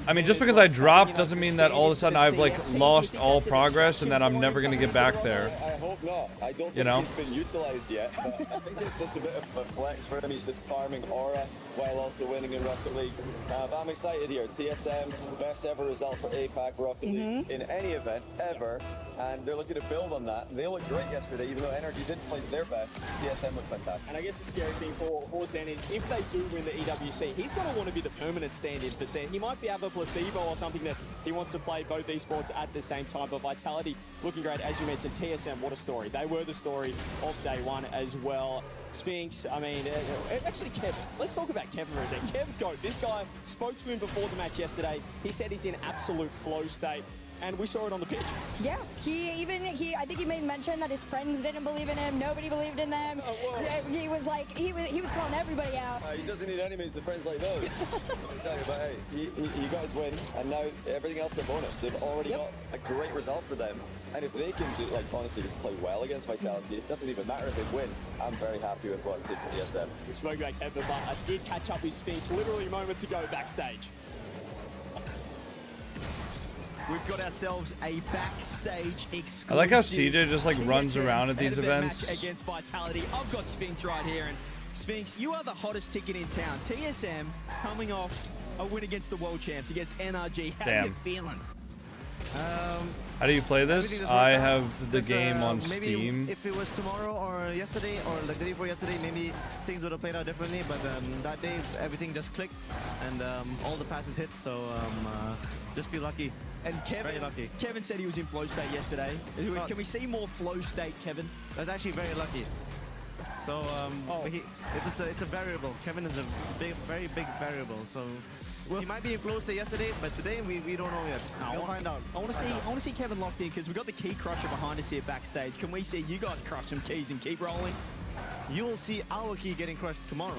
I mean, just because I dropped doesn't mean that all of a sudden I've like lost all progress and that I'm never gonna get back there. I've not. I don't think he's been utilised yet, but I think it's just a bit of a flex for him. He's just farming aura while also winning in Rocket League. But I'm excited here. TSM, best ever result for APAC Rocket League in any event ever, and they're looking to build on that. They looked great yesterday, even though Energy didn't play their best. TSM looked fantastic. And I guess the scary thing for Zen is if they do win the EWC, he's going to want to be the permanent stand-in for Zen. He might be have a placebo or something that he wants to play both esports at the same time. But Vitality looking great, as you mentioned. TSM, what a story. They were the story of day one as well. Sphinx, I mean, actually Kevin. Let's talk about Kevin for a second. Kev Goat, this guy, spoke to him before the match yesterday. He said he's in absolute flow state. And we saw it on the pitch. Yeah, I think he made mention that his friends didn't believe in him. Nobody believed in them. He was like, he was calling everybody out. He doesn't need enemies with friends like those. I'll tell you, but hey, you guys win, and now everything else is a bonus. They've already got a great result for them, and if they can honestly just play well against Vitality, it doesn't even matter if they win. I'm very happy with what I see from TSM. We spoke about Kevin, but I did catch up with Sphinx literally moments ago backstage. We've got ourselves a backstage exclusive. I like how CJ just like runs around at these events. Match against Vitality. I've got Sphinx right here, and Sphinx, you are the hottest ticket in town. TSM coming off a win against the world champs, against NRG. How are you feeling? How do you play this? I have the game on maybe Steam. If it was tomorrow or yesterday or like the day before yesterday, maybe things would have played out differently. But that day, everything just clicked and all the passes hit. So just feel lucky. And Kevin, very lucky. Kevin said he was in flow state yesterday. Can we see more flow state, Kevin? That's actually very lucky. So it's a variable. Kevin is a very big variable. So he might be in flow state yesterday, but today we don't know yet. We'll find out. I want to see Kevin locked in because we've got the key crusher behind us here backstage. Can we see you guys crush some keys and keep rolling? You'll see our key getting crushed tomorrow.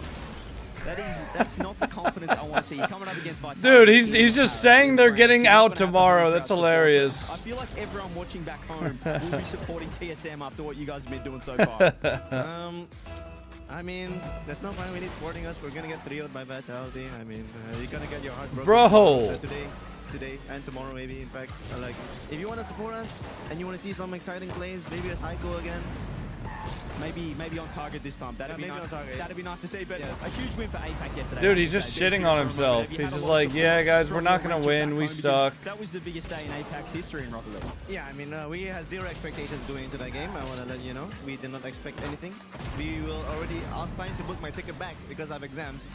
That's not the confidence I want to see. You're coming up against Vitality. Dude, he's just saying they're getting out tomorrow. That's hilarious. I feel like everyone watching back home will be supporting TSM after what you guys have been doing so far. I mean, there's no point in supporting us. We're gonna get 3-0'd by Vitality. I mean, you're gonna get your heart broken. Bro. Today and tomorrow maybe. In fact, like if you want to support us and you want to see some exciting plays, maybe a Psycho again. Maybe on target this time. That'd be nice. That'd be nice to see. But a huge win for APAC yesterday. Dude, he's just shitting on himself. He's just like, yeah, guys, we're not gonna win. We suck. That was the biggest day in APAC's history in Rocket League. Yeah, I mean, we had zero expectations going into that game. I want to let you know, we did not expect anything. I was planning to book my ticket back because I have exams,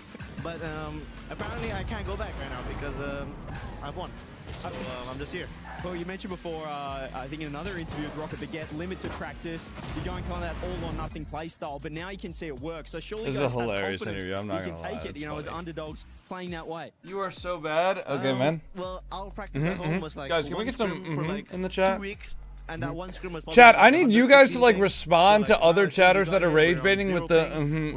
but apparently I can't go back right now because I've won. So I'm just here. Well, you mentioned before, I think in another interview with Rocket, to get limited practice, you're going kind of that all-or-nothing play style, but now you can see it work. So surely this you guys is a hilarious have interview. I'm not you gonna can lie. take it, you know, as underdogs playing that way. You are so bad. Okay, man. Well, our practice at home was like guys, can we get some in the chat? 2 weeks. And that one scrim was Chat, I need you guys to like respond to other chatters that are rage baiting with the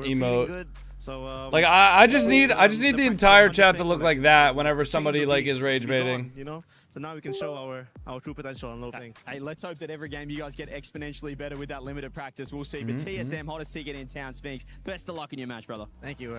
emote. So, like I just need the entire chat to look like that whenever somebody like is rage baiting. You know, so now we can show our true potential on low ping. Hey, let's hope that every game you guys get exponentially better with that limited practice. We'll see. But TSM, hottest ticket in town, Sphinx. Best of luck in your match, brother. Thank you.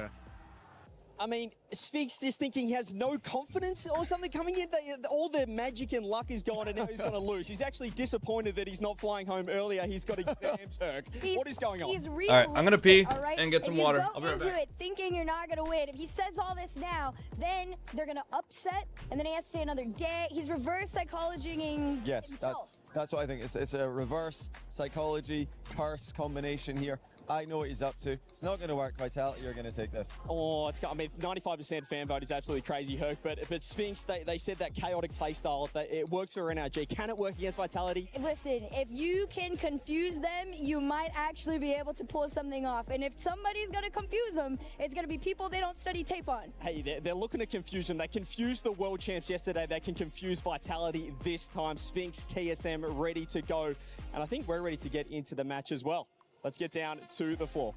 I mean, Sphinx just thinking he has no confidence or something coming in. All the magic and luck is gone and now he's going to lose. He's actually disappointed that he's not flying home earlier. He's got exams, Herc. What is going on? He's all right, I'm going to pee and get some water. If you go into it thinking you're not going to win, if he says all this now, then they're going to upset and then he has to stay another day. He's reverse psychologying himself. That's what I think. It's a reverse psychology curse combination here. I know what he's up to. It's not going to work. Vitality are going to take this. Oh, I mean, 95% fan vote is absolutely crazy, Herc. But Sphinx, they said that chaotic play style, it works for NRG. Can it work against Vitality? Listen, if you can confuse them, you might actually be able to pull something off. And if somebody's going to confuse them, it's going to be people they don't study tape on. Hey, they're looking to confuse them. They confused the world champs yesterday. They can confuse Vitality this time. Sphinx, TSM, ready to go. And I think we're ready to get into the match as well. Let's get down to the floor.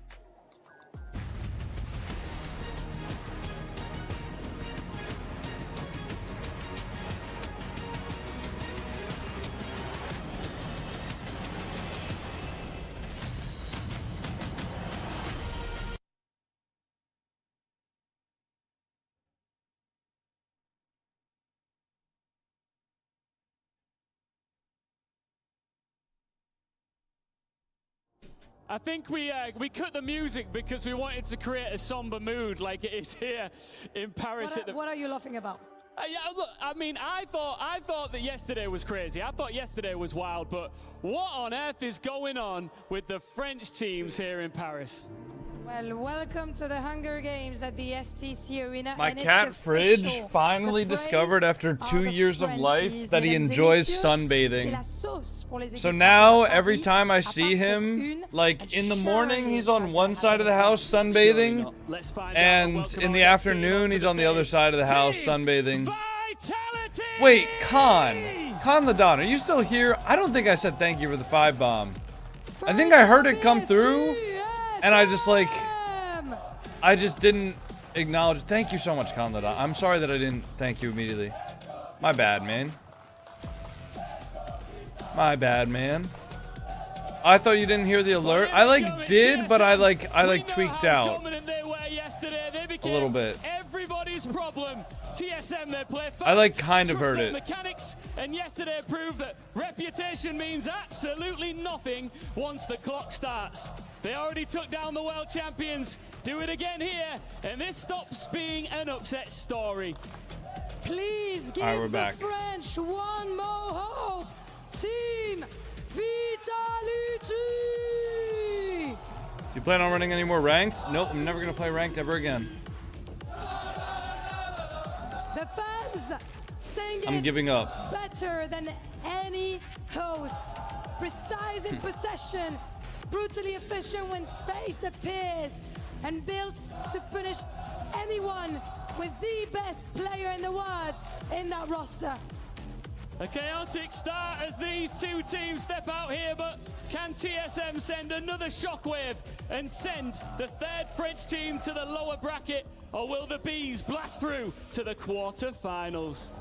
I think we cut the music because we wanted to create a somber mood like it is here in Paris. What are you laughing about? Yeah, look, I mean, I thought that yesterday was crazy. I thought yesterday was wild, but what on earth is going on with the French teams here in Paris? Well, welcome to the Hunger Games at the STC Arena. My and cat it's Fridge official. finally discovered after 2 years of life that he enjoys sunbathing. So now every time I see him, like in the morning he's on one side of the house sunbathing, and in the afternoon he's on the other side of the house sunbathing. Wait, Khan Ladon, are you still here? I don't think I said thank you for the 5 bomb. I think I heard it come through. And I just didn't acknowledge. Thank you so much, Conlada. I'm sorry that I didn't thank you immediately. My bad, man. My bad, man. I thought you didn't hear the alert. I like did, but I tweaked out a little bit. Everybody's problem. TSM, they play fast. I kind of heard it. Mechanics, and yesterday proved that reputation means absolutely nothing once the clock starts. They already took down the world champions. Do it again here, and this stops being an upset story. Please give the French one more hope. Team Vitality! Do you plan on running any more ranks? Nope, I'm never going to play ranked ever again. The fans sing I'm giving up. Better than any host. Precise in possession, brutally efficient when space appears, and built to punish anyone with the best player in the world in that roster. A chaotic start as these two teams step out here, but can TSM send another shockwave and send the 3rd French team to the lower bracket, or will the Bees blast through to the quarter-finals?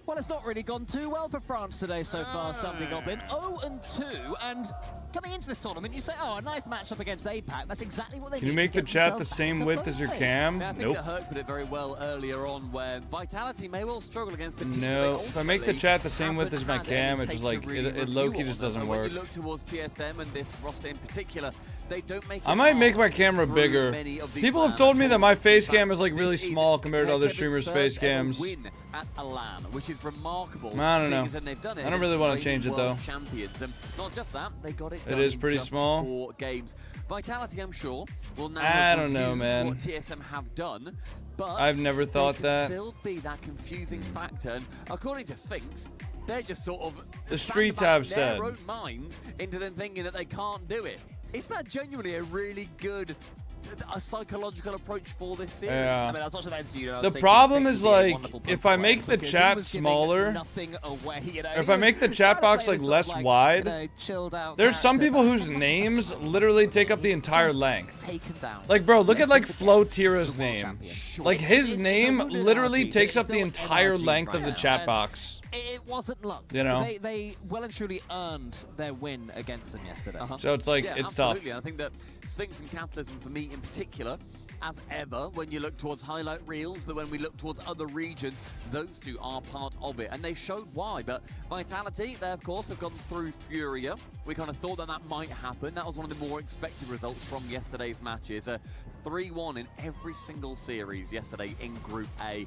Well, it's not really gone too well for France today so far, stumbling Goblin. 0-2, and coming into this tournament, you say, oh, a nice matchup against APAC. That's exactly what they need. Can you make the chat the same width as your cam? I think that Herc put it very well earlier on, where Vitality may well struggle against a team. No, if I make the chat the same width as my cam, it just it low-key just doesn't work. When you look towards TSM and this roster in particular, they don't make it. I might make my camera bigger. People have told me that my face cam is like really small compared to other streamers' face cams. At a LAN, which is remarkable. I don't know. They've done it. I don't really want to change it though. Champions, and not just that, they got it done. It is pretty just small. 4 games. Vitality, I'm sure, will now. I don't know, man. What TSM have done, but I've never thought that. Still be that confusing factor, and according to Sphinx, they're just sort of the streets have said their own minds into them thinking that they can't do it. Is that genuinely a really good? A psychological approach for this series. Yeah. I mean, I was watching that interview. The problem is like if I make the chat smaller, if I make the chat box like less wide, there's some people whose names literally take up the entire length. Like, bro, look at like Flo Tira's name. Like his name literally takes up the entire length of the chat box. It wasn't luck. You know, they well and truly earned their win against them yesterday. So it's like it's tough. I think that Sphinx and Capitalism, for me in particular, as ever, when you look towards highlight reels, that when we look towards other regions, those two are part of it, and they showed why. But Vitality, they of course have gone through Furia. We kind of thought that that might happen. That was one of the more expected results from yesterday's matches. 3-1 in every single series yesterday in Group A.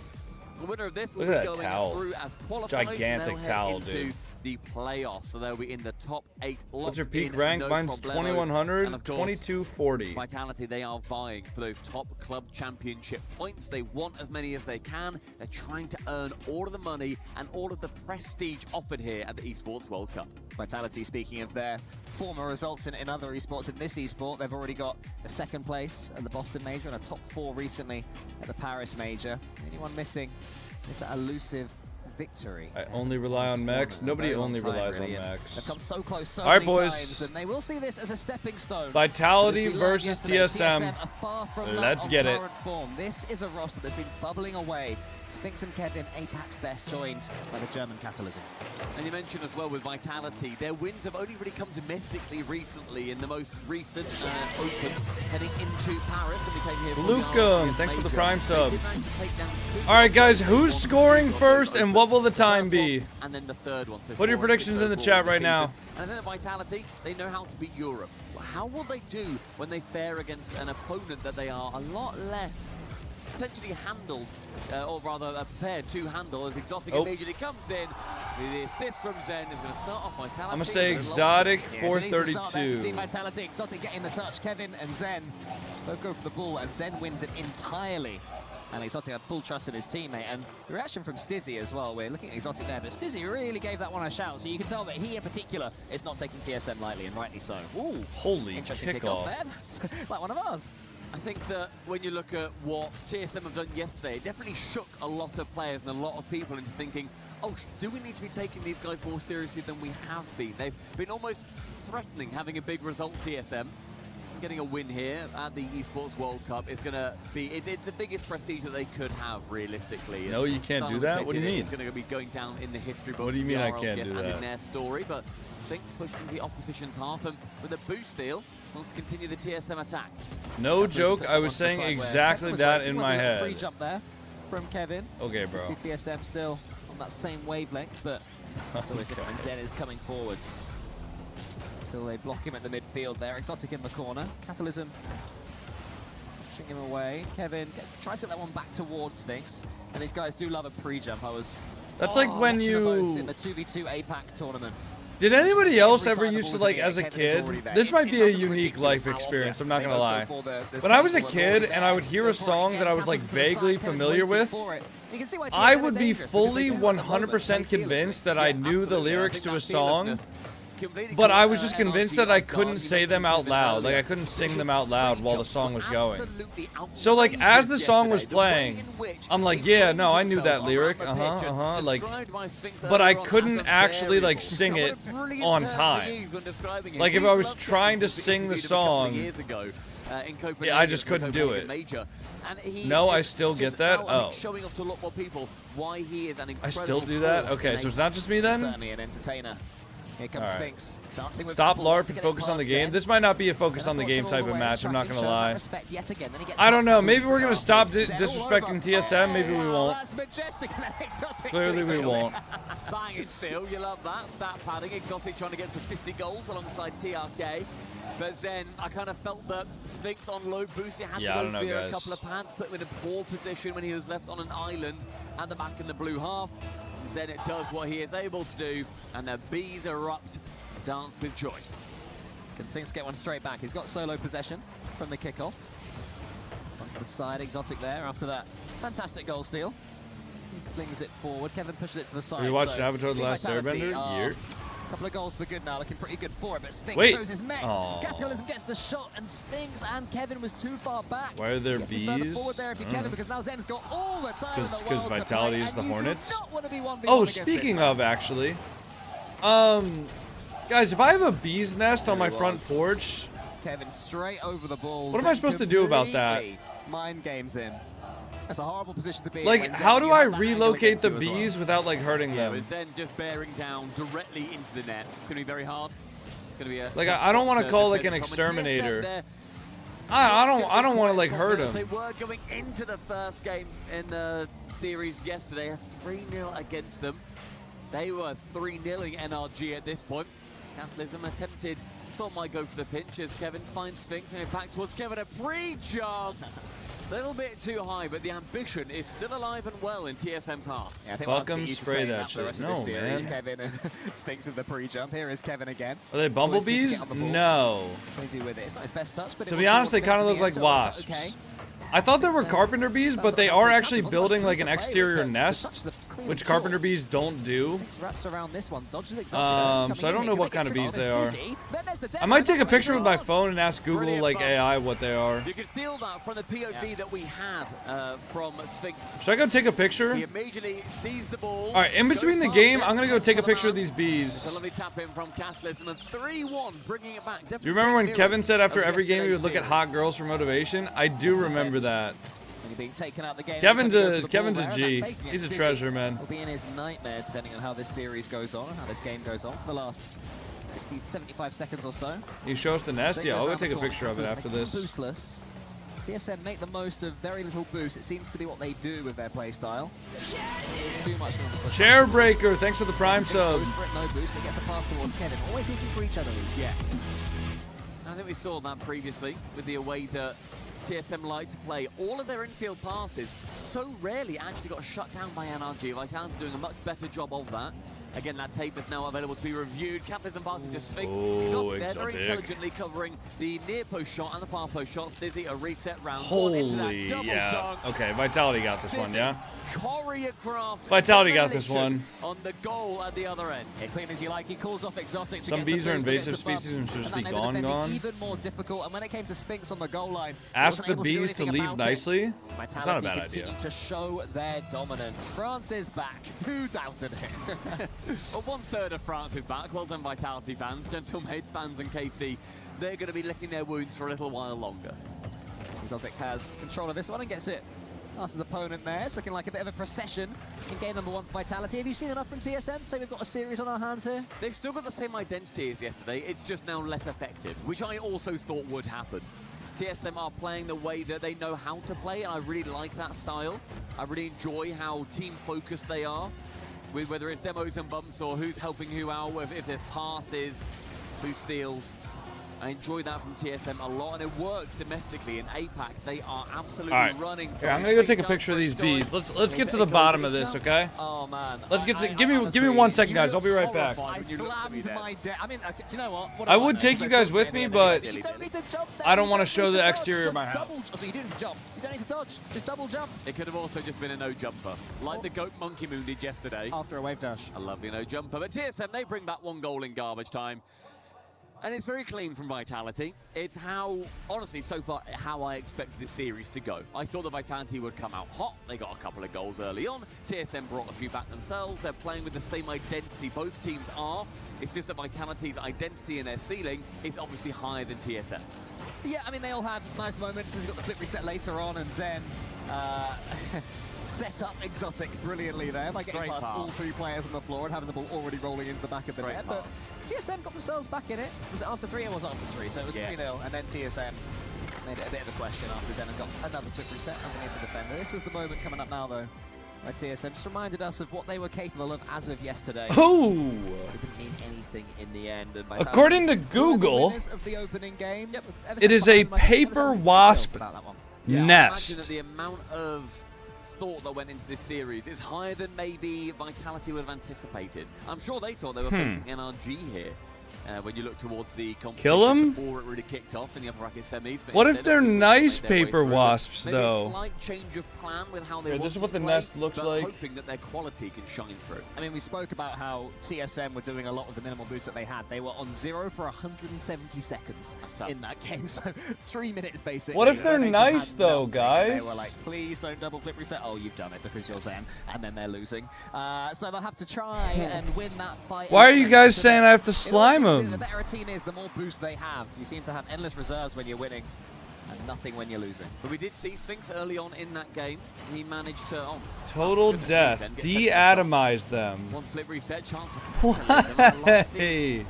The winner of this will be going through as qualified. Gigantic towel, dude. The playoffs, so they'll be in the top 8. What's your peak rank? No Mine's 2100, 2240. Vitality, they are vying for those top club championship points. They want as many as they can. They're trying to earn all of the money and all of the prestige offered here at the Esports World Cup. Vitality, speaking of their former results in other esports, in this esport, they've already got a 2nd place at the Boston Major and a top 4 recently at the Paris Major. Anyone missing is that elusive victory. I only rely on mechs. Nobody only relies on mechs. They've come so close so many boys. Times, and they will see this as a stepping stone. Vitality versus TSM. TSM are far from Let's get it. Form. This is a roster that's been bubbling away Sphinx and Kevin, Apac's best, joined by the German Catalysm. And you mentioned as well with Vitality, their wins have only really come domestically recently in the most recent Opens heading into Paris. And we came here Lukum, thanks for the Prime sub. All right, guys, who's scoring first and what will the time be? And then the third one. So what are your predictions in the chat right now? And then at Vitality, they know how to beat Europe. How will they do when they fare against an opponent that they are a lot less potentially handled, or rather prepared to handle, as Exotic immediately comes in. The assist from Zen is going to start off Vitality. I'm going to say Exotic 432. Team Vitality, Exotic getting the touch. Kevin and Zen both go for the ball, and Zen wins it entirely. And Exotic had full trust in his teammate, and the reaction from Stizzy as well. We're looking at Exotic there, but Stizzy really gave that one a shout, so you can tell that he in particular is not taking TSM lightly, and rightly so. Ooh, holy interesting kickoff there. That's like one of ours. I think that when you look at what TSM have done yesterday, it definitely shook a lot of players and a lot of people into thinking, oh, do we need to be taking these guys more seriously than we have been? They've been almost threatening having a big result, TSM. Getting a win here at the Esports World Cup is going to be, it's the biggest prestige that they could have, realistically. No, you can't do that? What do you mean? It's going to be going down in the history books. What do you mean I can't do that? And in their story, but Sphinx pushed into the opposition's half, and with a boost steal, wants to continue the TSM attack. No joke, I was saying exactly that in my head. Free jump there from Kevin. Okay, bro. TSM still on that same wavelength, but it's always different when Zen is coming forwards. Until they block him at the midfield there. Exotic in the corner. Catalysm pushing him away. Kevin tries to get that one back towards Sphinx. And these guys do love a pre-jump. That's like when you... in the 2v2 APAC tournament. Did anybody else ever used to, like, as a kid, this might be a unique life experience, I'm not gonna lie. When I was a kid and I would hear a song that I was, like, vaguely familiar with, I would be fully 100% convinced that I knew the lyrics to a song, but I was just convinced that I couldn't say them out loud. Like, I couldn't sing them out loud while the song was going. So, like, as the song was playing, I'm like, yeah, no, I knew that lyric, like, but I couldn't actually, like, sing it on time. Like, if I was trying to sing the song, yeah, I just couldn't do it. No, I still get that? Oh. I still do that? Okay, so it's not just me then? Certainly an entertainer. Here comes Sphinx. Stop LARP and focus on the game. This might not be a focus on the game type of match, I'm not going to lie. I don't know, maybe we're going to stop disrespecting TSM, maybe we won't. Clearly we won't. Banging still, you love that. Stat padding, Exotic trying to get to 50 goals alongside TRK. But then I kind of felt that Sphinx on low boost, he had to go via a couple of pads, put him in a poor position when he was left on an island at the back in the blue half. Then it does what he is able to do, and the bees erupt, dance with joy. Can Sphinx get one straight back? He's got solo possession from the kickoff. This one to the side, Exotic there after that fantastic goal steal. He flings it forward. Kevin pushes it to the side. We watched Avatar The Last Airbender? Yeah. Couple of goals for the good now, looking pretty good for it, but Sphinx shows his mess. Catalysm gets the shot, and Sphinx and Kevin was too far back. Why are there bees? Forward there if you can, because now Zen's got all the time because Vitality is the Hornets. Oh, speaking of, actually, guys, if I have a bee's nest on my front porch, Kevin straight over the ball. What am I supposed to do about that? Mind games him. That's a horrible position to be in. Like, how do I relocate the bees without, like, hurting them? With Zen just bearing down directly into the net. It's going to be very hard. It's going to be a... Like, I don't want to call, like, an exterminator. I don't want to, like, hurt him. They were going into the first game in the series yesterday. 3-0 against them. They were 3-0ing NRG at this point. Catalysm attempted, thought might go for the pinch as Kevin finds Sphinx and back towards Kevin. A pre-jump. A little bit too high, but the ambition is still alive and well in TSM's hearts. Yeah, I think fuck him, spray that shit. No, man. Kevin and Sphinx with the pre-jump. Here is Kevin again. Are they bumblebees? No. What do you do with it? It's not his best touch, but to be honest, they kind of look like wasps. Okay. I thought they were carpenter bees, but they are actually building like an exterior nest, which carpenter bees don't do. So I don't know what kind of bees they are. I might take a picture with my phone and ask Google like AI what they are. You could feel that from the POV that we had from Sphinx. Should I go take a picture? He immediately sees the ball. All right, in between the game, I'm gonna go take a picture of these bees. It's a lovely tap in from Catalysm and 3-1, bringing it back. Do you remember when Kevin said after every game he would look at hot girls for motivation? I do remember that. being taken out the game. Kevin's a G. He's a treasure, man. Will be in his nightmares depending on how this series goes on, how this game goes on for the last 60, 75 seconds or so. You show us the nest? Yeah, I'll go take a picture of it after this. Boostless. TSM make the most of very little boost. It seems to be what they do with their playstyle. Too much. Chairbreaker, thanks for the prime sub. No boost, but gets a pass towards Kevin. Always looking for each other. Yeah. I think we saw that previously with the way that TSM like to play. All of their infield passes so rarely actually got shut down by NRG. Vital's doing a much better job of that. Again, that tape is now available to be reviewed. Capitalism passing to Sphinx. Exotic there, very intelligently covering the near post shot and the far post shot. Stizzy, a reset round. Holy, yeah. Okay, Vitality got this one, yeah? Choreographed. Vitality got this one. On the goal at the other end. Hit clean as you like. He calls off Exotic. Some bees are invasive species and should just be gone. Even more difficult. And when it came to Sphinx on the goal line, ask the bees to leave nicely. That's not a bad idea. To show their dominance. France is back. Who doubted it? Well, 1/3 of France is back. Well done, Vitality fans, Gentlemates fans, and KC. They're going to be licking their wounds for a little while longer. Exotic has control of this one and gets it past his opponent there. It's looking like a bit of a procession in game number 1 for Vitality. Have you seen enough from TSM? Say we've got a series on our hands here. They've still got the same identity as yesterday. It's just now less effective, which I also thought would happen. TSM are playing the way that they know how to play, and I really like that style. I really enjoy how team-focused they are, with whether it's demos and bumps or who's helping who out, if there's passes, who steals. I enjoy that from TSM a lot, and it works domestically in APAC. They are absolutely running. Here, I'm gonna go take a picture of these bees. Let's get to the bottom of this, okay? Oh man. Let's get to give me 1 second, guys. I'll be right back. I slammed my I mean, do you know what? I would take you guys with me, but I don't want to show the exterior of my house. So you didn't jump. You don't need to dodge. Just double jump. It could have also just been a no jumper, like the Goat Monkey Moon did yesterday. After a wave dash. A lovely no jumper. But TSM, they bring back 1 goal in garbage time. And it's very clean from Vitality. It's how, honestly, so far, how I expected this series to go. I thought the Vitality would come out hot. They got a couple of goals early on. TSM brought a few back themselves. They're playing with the same identity. Both teams are. It's just that Vitality's identity and their ceiling is obviously higher than TSM's. Yeah, I mean, they all had nice moments. He's got the flip reset later on, and Zen set up Exotic brilliantly there by getting past all 3 players on the floor and having the ball already rolling into the back of the net. But TSM got themselves back in it. Was it after 3 or was it after 3? So it was 3-0, and then TSM made it a bit of a question after Zen and got another quick reset underneath the defender. This was the moment coming up now, though, where TSM just reminded us of what they were capable of as of yesterday. Oh! It didn't mean anything in the end. And according to Google, of the opening game, it is a paper wasp nest. Imagine that the amount of thought that went into this series is higher than maybe Vitality would have anticipated. I'm sure they thought they were facing NRG here. When you look towards the competition before it really kicked off in the upper bracket semis. What if they're nice paper wasps, maybe though? A slight change of plan with how they this is what the play, nest looks like. Hoping that their quality can shine through. I mean, we spoke about how TSM were doing a lot of the minimal boost that they had. They were on 0 for 170 seconds in that game, so 3 minutes basically. What if they're nice, though, guys? They were like, please don't double flip reset. Oh, you've done it because you're Zen, and then they're losing. So they'll have to try and win that fight. Why are you guys saying I have to slime them? The better team is, the more boost they have. You seem to have endless reserves when you're winning and nothing when you're losing. But we did see Sphinx early on in that game. He managed to total death, de-atomize them. 1 flip reset chance. Hey.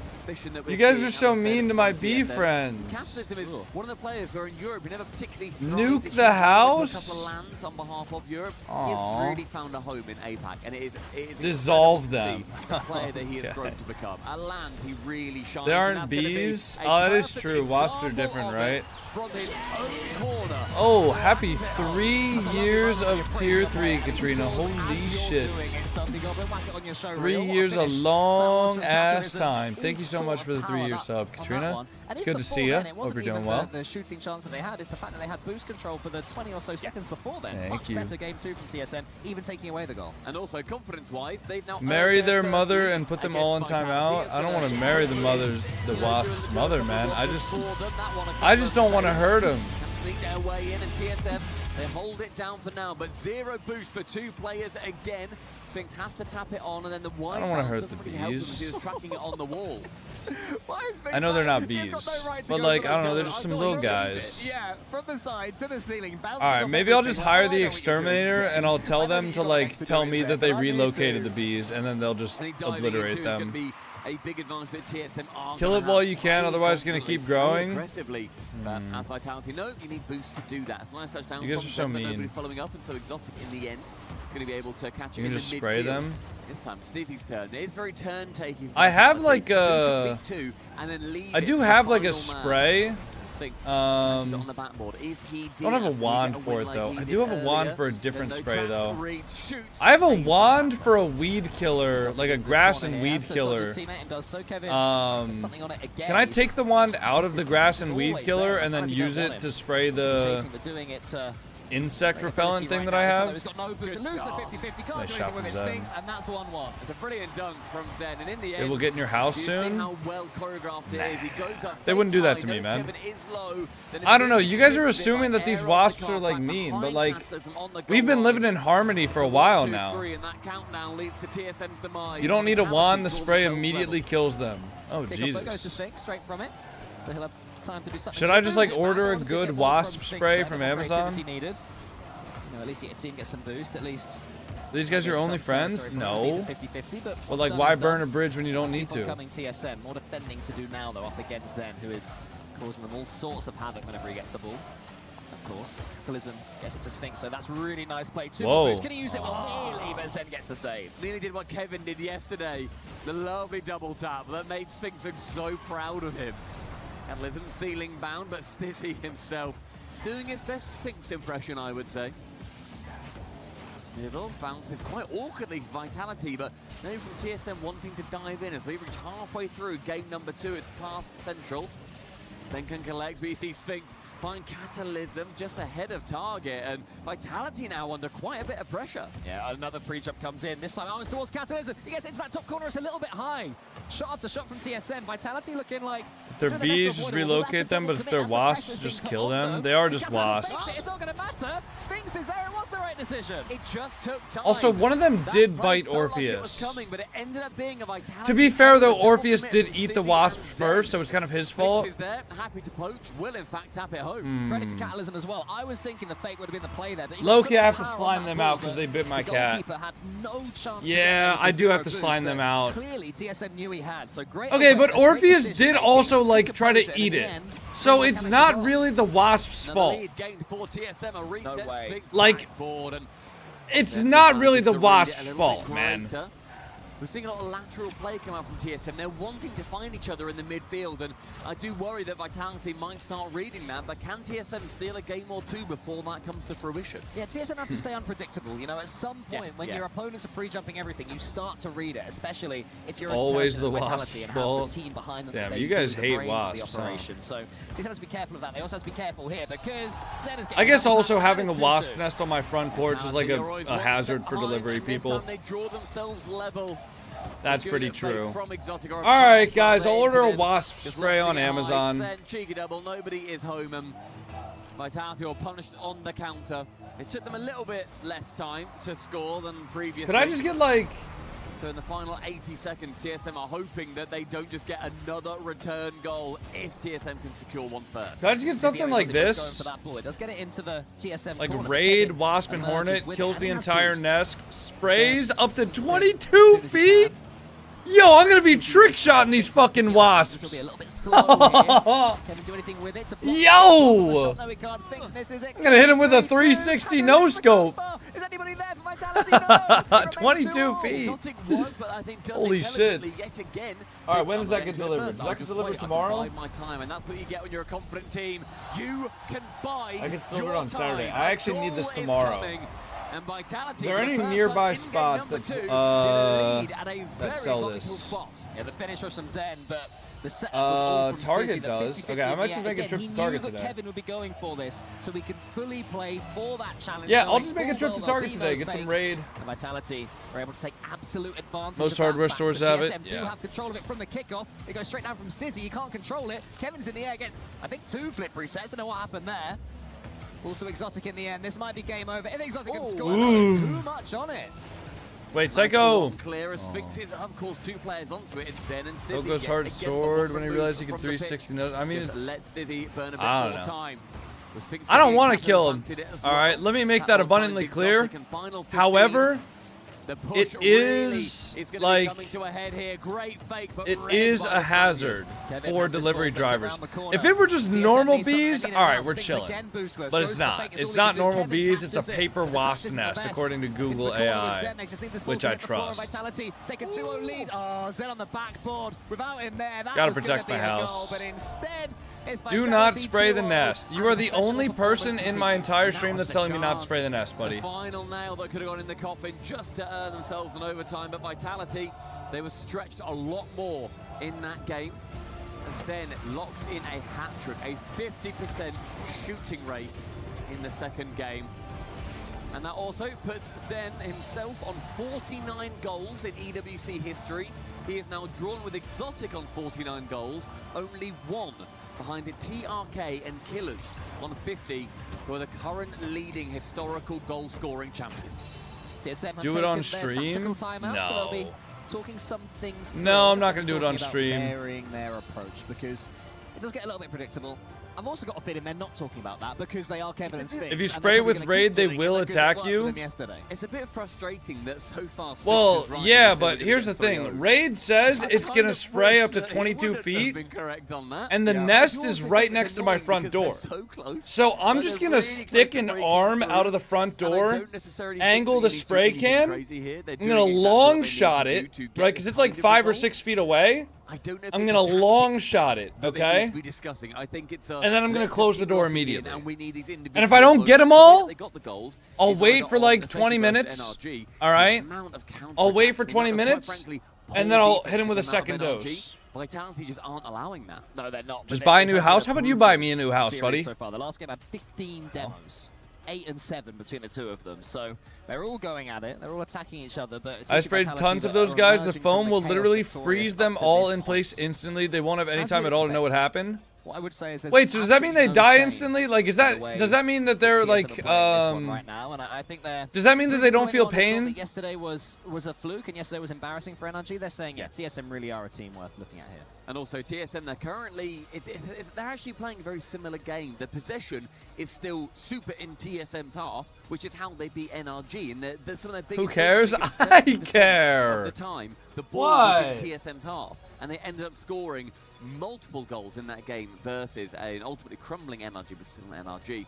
You guys are so mean to my bee friends. Capitalism is one of the players where in Europe he never particularly nuke the house. A couple of lands on behalf of Europe. He has really found a home in APAC, and it is dissolve them. The player that he has grown to become. A land he really shines. There aren't bees. Oh, that is true. Wasps are different, right? Oh, happy 3 years of tier 3, Katrina. Holy shit. 3 years, a long ass time. Thank you so much for the 3-year sub, Katrina. It's good to see you. Hope you're doing well. The shooting chance that they had is the fact that they had boost control for the 20 or so seconds before then. Thank you. Much better game 2 from TSM, even taking away the goal. And also confidence-wise, they've now marry their mother and put them all in timeout. I don't want to marry the Wasp's mother, man. I just don't want to hurt him. Sneak their way in, and TSM They hold it down for now, but 0 boost for 2 players again. Sphinx has to tap it on, and then the wide bounce doesn't really help him as he was tracking it on the wall. I know they're not bees, but like, I don't know, they're just some little guys. Yeah, from the side to the ceiling. Alright, maybe I'll just hire the exterminator and I'll tell them to like tell me that they relocated the bees, and then they'll just obliterate them. A big advantage that TSM are Kill it while you can, otherwise it's going to keep growing. Aggressively, but as Vitality, no, you need boost to do that. It's a nice touchdown. You guys are so mean. Nobody following up, and so Exotic in the end is going to be able to catch it. You can in just the spray midfield. them. This time, Stizzy's turn. It is very turn-taking. I have like a... I do have like a spray. On the backboard. Is he I don't have a wand for it though. I do have a wand for a different spray though. I have a wand for a weed killer, like a grass and weed killer. Can I take the wand out of the grass and weed killer and then use it to spray the insect repellent thing that I have? Nice shot from Zen. And that's 1-1. It's a brilliant dunk from Zen, and in the end, It will get in your house you soon? see how well choreographed it is. He goes up They wouldn't do that to me, man. I don't know. You guys are assuming that these wasps are like mean, but like we've been living in harmony for a while now. You don't need a wand. The spray immediately kills them. Oh Jesus! Should I just like order a good wasp spray from Amazon? At least your team gets some boost. At least. These guys are your only friends? No. But like, why burn a bridge when you don't need to? Coming TSM, more defending to do now though up against Zen, who is causing them all sorts of havoc whenever he gets the ball. Of course, Catalysm gets it to Sphinx, so that's really nice play. Two more moves. Can he use it? Well, nearly, but Zen gets the save. Nearly did what Kevin did yesterday. The lovely double tap that made Sphinx look so proud of him. Catalysm ceiling bound, but Stizzy himself doing his best Sphinx impression, I would say. Middle bounces quite awkwardly for Vitality, but no from TSM wanting to dive in as we reach halfway through game number 2. It's past Central. Zen can collect, but you see Sphinx find Catalysm just ahead of target, and Vitality now under quite a bit of pressure. Yeah, another pre-jump comes in. This time arms towards Catalysm. He gets into that top corner. It's a little bit high. Shot after shot from TSM. Vitality looking like... If they're bees, just relocate them, but if they're wasps, just kill them. They are just wasps. It's not going to matter. Sphinx is there. It was the right decision. It just took time. Also, one of them did bite Orpheus. Coming, but it ended up being a Vitality. To be fair, though, Orpheus did eat the wasp first, so it's kind of his fault. Sphinx is there, happy to poach, will in fact tap it home. Credit to Catalysm as well. I was thinking the fake would have been the play there. Low-key, I have to slime them out because they bit my cat. Had no chance Yeah, I do have to slime them out. Clearly, TSM knew he had, so great. Okay, but Orpheus did also, like, try to eat it. So it's not really the wasp's fault. Like, it's not really the wasp's fault, man. We're seeing a lot of lateral play come out from TSM. They're wanting to find each other in the midfield, and I do worry that Vitality might start reading that, but can TSM steal a game or two before that comes to fruition? Yeah, TSM have to stay unpredictable. You know, at some point, when your opponents are pre-jumping everything, you start to read it, especially if you're always the wasp's fault. The team behind them. Damn, you guys hate wasps. So TSM has to be careful of that. They also have to be careful here because Zen is getting... I guess also having a wasp nest on my front porch is like a hazard for delivery people. They draw themselves level. That's pretty true. Alright, guys, I'll order a wasp spray on Amazon. Cheeky double, nobody is home, and Vitality were punished on the counter. It took them a little bit less time to score than previously. Could I just get, like... So in the final 80 seconds, TSM are hoping that they don't just get another return goal if TSM can secure one first. Could I just get something like this? Let's get it into the TSM like raid, wasp, and hornet, kills the entire nest, sprays up to 22 feet? Yo, I'm gonna be trick-shotting these fucking wasps. Can we do anything with it? Yo! I'm gonna hit him with a 360 no-scope. Is anybody there for Vitality? 22 feet. Holy shit. Alright, when does that get delivered? Does that get delivered tomorrow? My time, and that's what you get when you're a confident team. You can buy. I get delivered on Saturday. I actually need this tomorrow. And Vitality, is there any nearby spots that sell this? Yeah, the finish was from Zen, but the set was all from Target Stizzy, does. Okay, I might just make a trip to Target today. Kevin would be going for this, so we can fully play for that challenge. Yeah, I'll just make a trip to Target today, get some raid. And Vitality are able to take absolute advantage. Most hardware stores have it. TSM do have control of it from the kickoff. It goes straight down from Stizzy. You can't control it. Kevin's in the air, gets I think 2 flip resets. I don't know what happened there. Also Exotic in the end. This might be game over. If Exotic can Ooh. score, there's too much on it. Wait, Psycho. Clear as Sphinx's up, calls 2 players onto it, and Zen and Still Stizzy goes gets hard again sword the when he move realized he could from the 360. pitch. I mean, Just it's. let Stizzy burn a bit I don't more know. time. With Sphinx I don't being want to better kill him. planted as All well. right, let me make that will find abundantly clear. Exotic and final 15. However, The push it is really is gonna be like coming to a head here. Great fake, but it read is by a the hazard Kevin for has this delivery ball that's drivers. around the corner. If it were just TSM normal needs something bees, in all right, house. we're Sphinx chilling. again boostless. But Goes it's for the not. fake. It's It's all not he can do. normal Kevin bees. It's a catches it. paper The touch wasp isn't the nest, best. according to Into Google the corner with AI, Zen. They just need this ball which to I hit the floor. trust. Vitality take a 2-0 lead. Oh, Zen on the backboard. Without him there, that Gotta was protect gonna my be a house. goal, but instead, it's Do Vitality not spray the 2-0. nest. You are the only person in my entire stream that's telling me not to spray the nest, buddy. The final nail that could have gone in the coffin just to earn themselves an overtime, but Vitality, they were stretched a lot more in that game. And Zen locks in a hat-trick, a 50% shooting rate in the second game. And that also puts Zen himself on 49 goals in EWC history. He is now drawn with Exotic on 49 goals, only 1 behind it TRK and Killers on 50, who are the current leading historical goal-scoring champions. TSM Do it on stream? Timeout, No. so they'll be talking some things. No, I'm not gonna do it on talking about stream. Varying their approach because it does get a little bit predictable. I've also got a feeling they're not talking about that because they are Kevin and Sphinx. If you spray it with Raid, they will attack you. It's a bit frustrating that so far Sphinx Well, is right yeah, in but the here's the thing. Raid says it's gonna spray up to 22 feet, and the nest is right next to my front door. So I'm just gonna stick an arm out of the front door, angle the spray can, I'm gonna long shot it, right? Because it's like 5 or 6 feet away. I'm gonna long shot it, okay? And then I'm gonna close the door immediately. And if I don't get them all, I'll wait for like 20 minutes. All right? I'll wait for 20 minutes, and then I'll hit him with a second dose. Vitality just aren't allowing that. No, they're not. Just buy a new house. How about you buy me a new house, buddy? So far, the last game had 15 demos. 8 and 7 between the two of them, so they're all going at it. They're all attacking each other. But I sprayed tons of those guys. The foam will literally freeze them all in place instantly. They won't have any time at all to know what happened. What I would say is wait, so does that mean they die instantly? Like, does that mean that they're like right now, and I think they're does that mean that they don't feel pain? Yesterday was a fluke, and yesterday was embarrassing for NRG. They're saying, yeah, TSM really are a team worth looking at here. And also TSM, they're currently, they're actually playing a very similar game. The possession is still super in TSM's half, which is how they beat NRG. And some of their biggest Who cares? I care. Of the time, the ball was in TSM's half, and they ended up scoring multiple goals in that game versus an ultimately crumbling NRG, but still an NRG.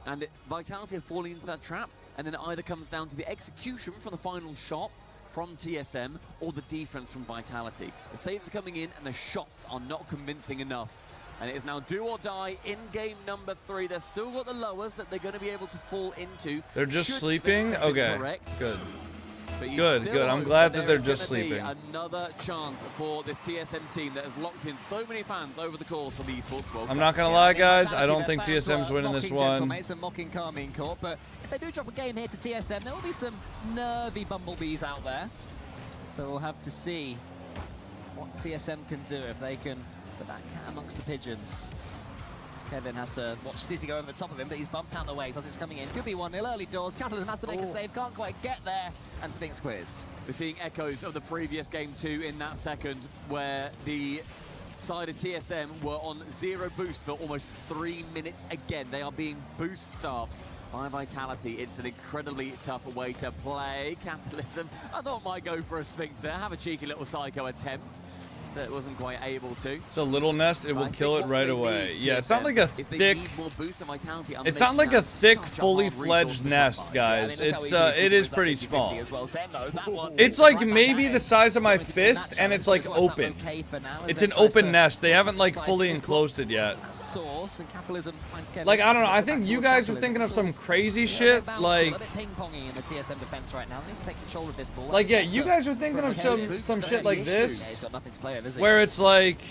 And Vitality are falling into that trap, and then it either comes down to the execution from the final shot from TSM or the defense from Vitality. The saves are coming in and the shots are not convincing enough. And it is now do or die in game number 3. They've still got the lowers that they're going to be able to fall into. They're just Should sleeping? Sphinx have been Okay, correct. good. But you Good, still good. I'm hope glad that there they're is just gonna be sleeping. Another chance for this TSM team that has locked in so many fans over the course of the Esports World Cup. I'm not gonna lie, guys. I don't think TSM's winning this one. It's a mocking Carmine Court, but if they do drop a game here to TSM, there will be some nervy bumblebees out there. So we'll have to see what TSM can do if they can put that cat amongst the pigeons. Kevin has to watch Stizzy go over the top of him, but he's bumped out the way as it's coming in. Could be 1-0 early doors. Catalysm has to make a save, can't quite get there, and Sphinx clears. We're seeing echoes of the previous game 2 in that second, where the side of TSM were on 0 boost for almost 3 minutes again. They are being boost starved by Vitality. It's an incredibly tough way to play. Catalysm, I thought might go for a Sphinx there, have a cheeky little psycho attempt. That wasn't quite able to. It's a little nest. It will kill it right away. Yeah, it's not like a thick. It's not like a thick, fully fledged nest, guys. It is pretty small. It's like maybe the size of my fist, and it's like open. It's an open nest. They haven't like fully enclosed it yet. Like I don't know. I think you guys are thinking of some crazy shit. Like yeah, you guys are thinking of some shit like this. Where it's like,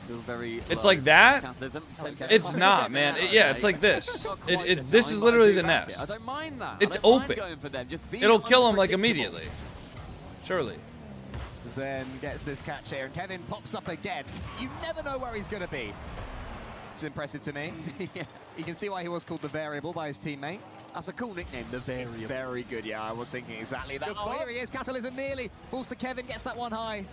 it's like that. It's not, man. Yeah, it's like this. This is literally the nest. It's open. It'll kill him like immediately. Surely. Zen gets this catch here, and Kevin pops up again. You never know where he's going to be. which is impressive to me. Yeah. You can see why he was called the Variable by his teammate. That's a cool nickname, the Variable. It's very good, yeah. I was thinking exactly that. Good Oh, ball. here he is. Catalysm nearly falls to Kevin, gets that one high.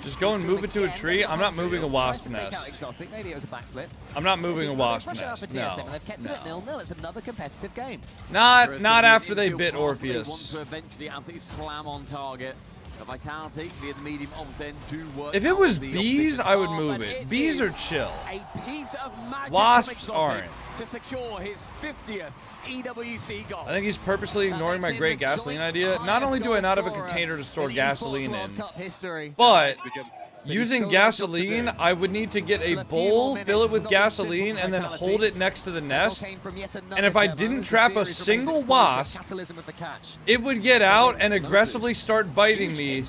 Just go and move it to a tree. I'm not moving a wasp nest. Exotic. Maybe it was a backflip. I'm not moving a wasp Pressure up nest. for TSM, No. and they've kept it at 0-0. It's another competitive game. Not after they bit They want Orpheus. to eventually absolutely slam on target. The Vitality via the medium of Zen do work. If it out was the bees, opposition I would half, move and it. Bees are is chill. A piece of magic Wasps from Exotic aren't. to secure his 50th EWC goal. I think he's purposely ignoring my great gasoline idea. Not only do I not have a container to store gasoline in, but using gasoline, I would need to get a bowl, fill it with gasoline, and then hold it next to the nest. And if I didn't trap a single wasp, it would get out and aggressively start biting me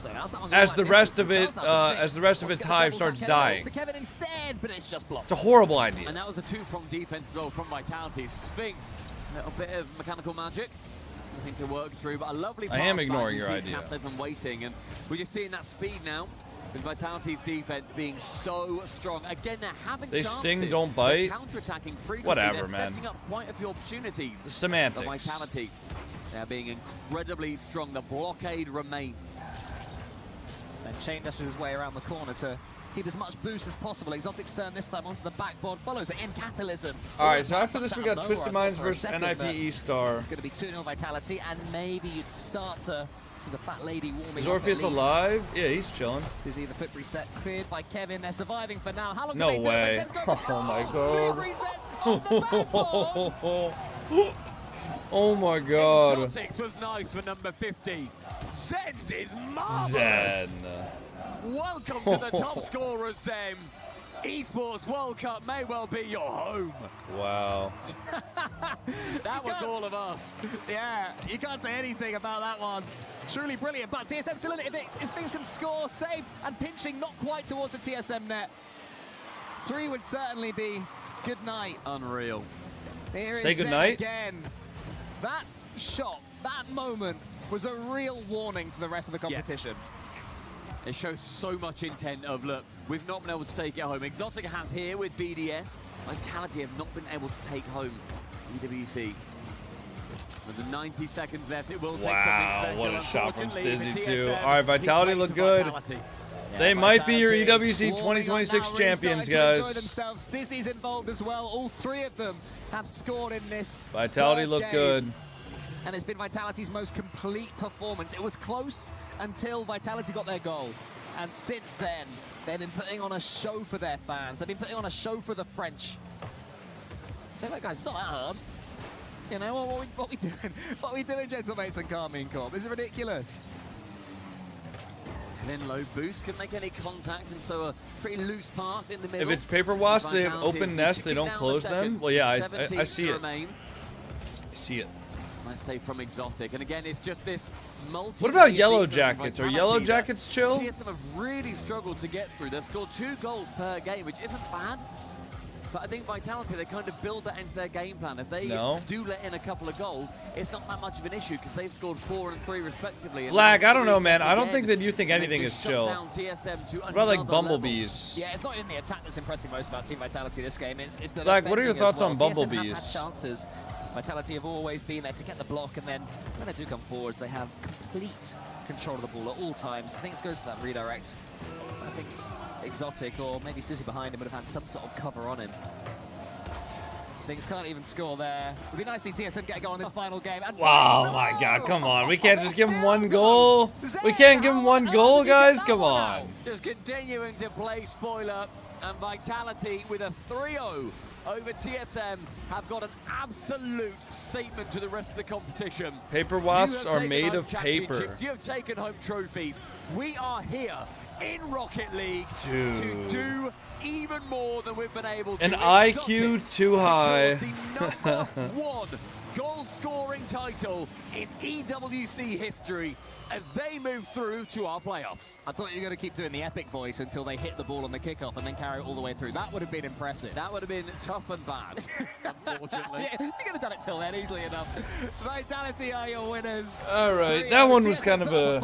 as the rest of its hive starts dying. It's a horrible idea. And that was a two-pronged defense as well from Vitality. Sphinx, a little bit of mechanical magic. Nothing to work through, but a lovely pass. I am ignoring your sees idea. Capitalism waiting, and we're just seeing that speed now. With Vitality's defense being so strong. Again, they're having They chances. sting, don't bite. They're counter-attacking frequently. Whatever, they're man. setting up quite a few opportunities. The semantics. For Vitality. They're being incredibly strong. The blockade remains. And Chain dashes his way around the corner to keep as much boost as possible. Exotic's turn this time onto the backboard, follows it in Catalysm. All right, so after this we got Twisted Minds versus NIP It's E-Star. going to be 2-0 Vitality, and maybe you'd start to see the fat lady warming Is up Orpheus at least. alive? Yeah, he's chilling. Dizzy, the foot reset cleared by Kevin. They're surviving for now. How long No can they way. do it? Oh my god. Oh my god. Exotics was nice for number 50. Zen's is marvelous. Zen. Welcome to the top scorer, Zen. Esports World Cup may well be your home. Wow. That was all of us. Yeah, you can't say anything about that one. Truly brilliant, but TSM still in it. If things can score, safe, and pinching not quite towards the TSM net. 3 would certainly be good night. Unreal. Here Say is good Zen night. again. That shot, that moment was a real warning to the rest of the competition. It shows so much intent of, look, we've not been able to take it home. Exotic has here with BDS. Vitality have not been able to take home EWC. With the 90 seconds left, it will take something special. What a shot from Unfortunately, Stizzy for too. TSM, All right, Vitality big look place good. for Vitality. They might be your Vitality EWC warming up 2026 now, champions, restarting to enjoy guys. themselves. Stizzy's involved as well. All 3 of them have scored in this Vitality third look game. good. And it's been Vitality's most complete performance. It was close until Vitality got their goal. And since then, they've been putting on a show for their fans. They've been putting on a show for the French. So that guys, it's not that hard. You know, what we doing? What we doing, gentlemates and Carmine Corp? This is ridiculous. And then low boost, couldn't make any contact, and so a pretty loose pass in the middle. If it's Paper Wasp, they have Vitality open is nests, they ticking don't down close the them. seconds. Well, yeah, I 17 see to it. remain. I see it. Nice save from Exotic. And again, it's just this multi. What about Yellow Jackets? Are Yellow Jackets chill? TSM have really struggled to get through. They've scored 2 goals per game, which isn't bad. But I think Vitality, they kind of build that into their game plan. If they do let in a couple of goals, it's not that much of an issue because they've scored 4 and 3 respectively. Black, I don't know, man. I don't think that you think anything is chill. TSM to What about like another bumblebees? Yeah, it's not even the attack that's impressing most about Team Vitality this game. It's the Black, what are your defending thoughts as well. on TSM bumblebees? have had chances. Vitality have always been there to get the block, and then when they do come forwards, they have complete control of the ball at all times. Sphinx goes for that redirect. I think Exotic, or maybe Stizzy behind him, would have had some sort of cover on him. Sphinx can't even score there. It'd be nice to see TSM get a goal on this final game. And Wow, my God, come on. We can't just give him 1 goal. We can't give him 1 goal, guys. Come on. Just continuing to play spoiler, and Vitality with a 3-0 over TSM have got an absolute statement to the rest of the competition. Paper You wasps have are taken made home of paper. championships, You have taken home trophies. We are here in Rocket League to Dude. do even more than we've been able to. An Exotic IQ too high. secures the number 1 goal-scoring title in EWC history as they move through to our playoffs. I thought you were going to keep doing the epic voice until they hit the ball on the kickoff and then carry it all the way through. That would have been impressive. That would have been tough and bad, unfortunately. Yeah, you could have done it till then, easily enough. Vitality are your winners. All right, that one was kind of a...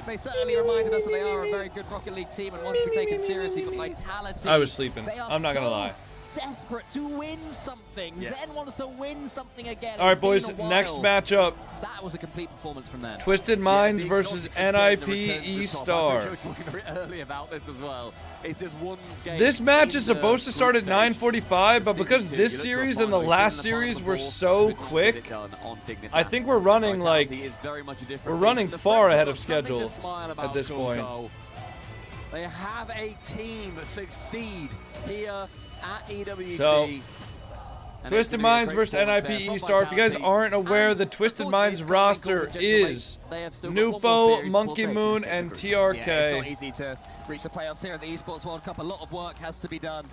They certainly reminded us that they are a very good Rocket League team and want to be taken seriously, but Vitality... I was sleeping. they are I'm not going to so lie. desperate to win something. Zen wants to win something again. All right, boys, next matchup. That was a complete performance from them. Twisted Minds versus NIP E-Star. Talking very early about this as well. It's just one game. This match is supposed to start at 9:45, but because this series and the last series were so quick, I think we're running far ahead of schedule at this point. They have a team succeed here at EWC. So, Twisted Minds versus NIP E-Star. If you guys aren't aware, the Twisted Minds roster is Nupo, Monkey Moon, and TRK. Yeah, it's not easy to reach the playoffs here at the Esports World Cup. A lot of work has to be done.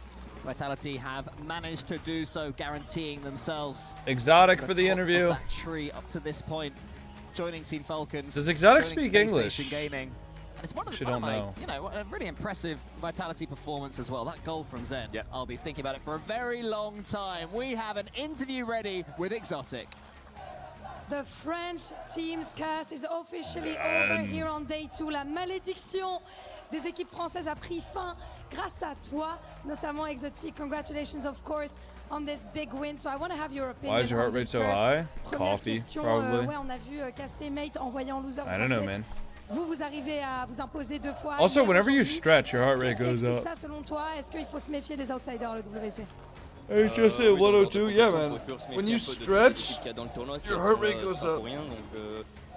Vitality have managed to do so, guaranteeing themselves Exotic for the interview. That tree up to this point, joining Team Falcons. Does Exotic joining speak Space English? Station Gaming. And it's one of Don't know. you know, a really impressive Vitality performance as well. That goal from Zen. Yeah. I'll be thinking about it for a very long time. We have an interview ready with Exotic. The French team's cast is officially over here on day 2. La malédiction des équipes françaises a pris fin grâce à toi, notamment Exotic. Congratulations, of course, on this big win. So I want to have your opinion. Why is your heart rate so high? Coffee, probably. Ouais, on a vu Cassé Mate envoyer en loser. I don't know, man. Vous arrivez à vous imposer 2 fois. Also, whenever you stretch, your heart rate goes up. Ça, selon toi, est-ce qu'il faut se méfier des outsiders, le WC? It's just at 102, yeah, man. When you stretch, your heart rate goes up.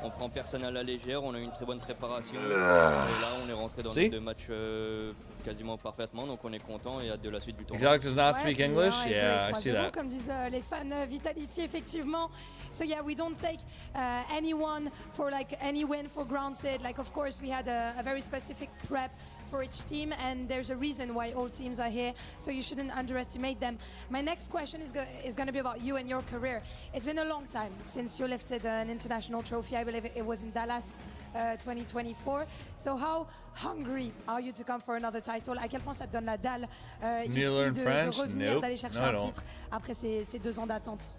On prend personne à la légère, on a eu une très bonne préparation. Et là, on est rentré dans les 2 matchs quasiment parfaitement, donc on est content et hâte de la suite du tournoi. Exotic does not speak English? Yeah, I see that. Comme disent les fans Vitality, effectivement. So yeah, we don't take anyone for like any win for granted. Like, of course, we had a very specific prep for each team, and there's a reason why all teams are here, so you shouldn't underestimate them. My next question is going to be about you and your career. It's been a long time since you lifted an international trophy. I believe it was in Dallas 2024. So how hungry are you to come for another title? À quel point ça te donne la dalle ici de revenir, d'aller chercher un titre après ces 2 ans d'attente?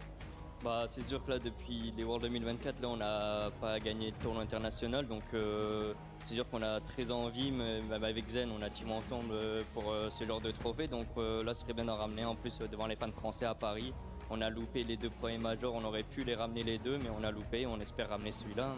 Bah, c'est sûr que là, depuis les Worlds 2024, là, on n'a pas gagné de tournoi international, donc c'est sûr qu'on a très envie, mais avec Zen, on a team ensemble pour ce genre de trophée, donc là, ce serait bien d'en ramener. En plus, devant les fans français à Paris, on a loupé les 2 premiers majors, on aurait pu les ramener les 2, mais on a loupé, on espère ramener celui-là.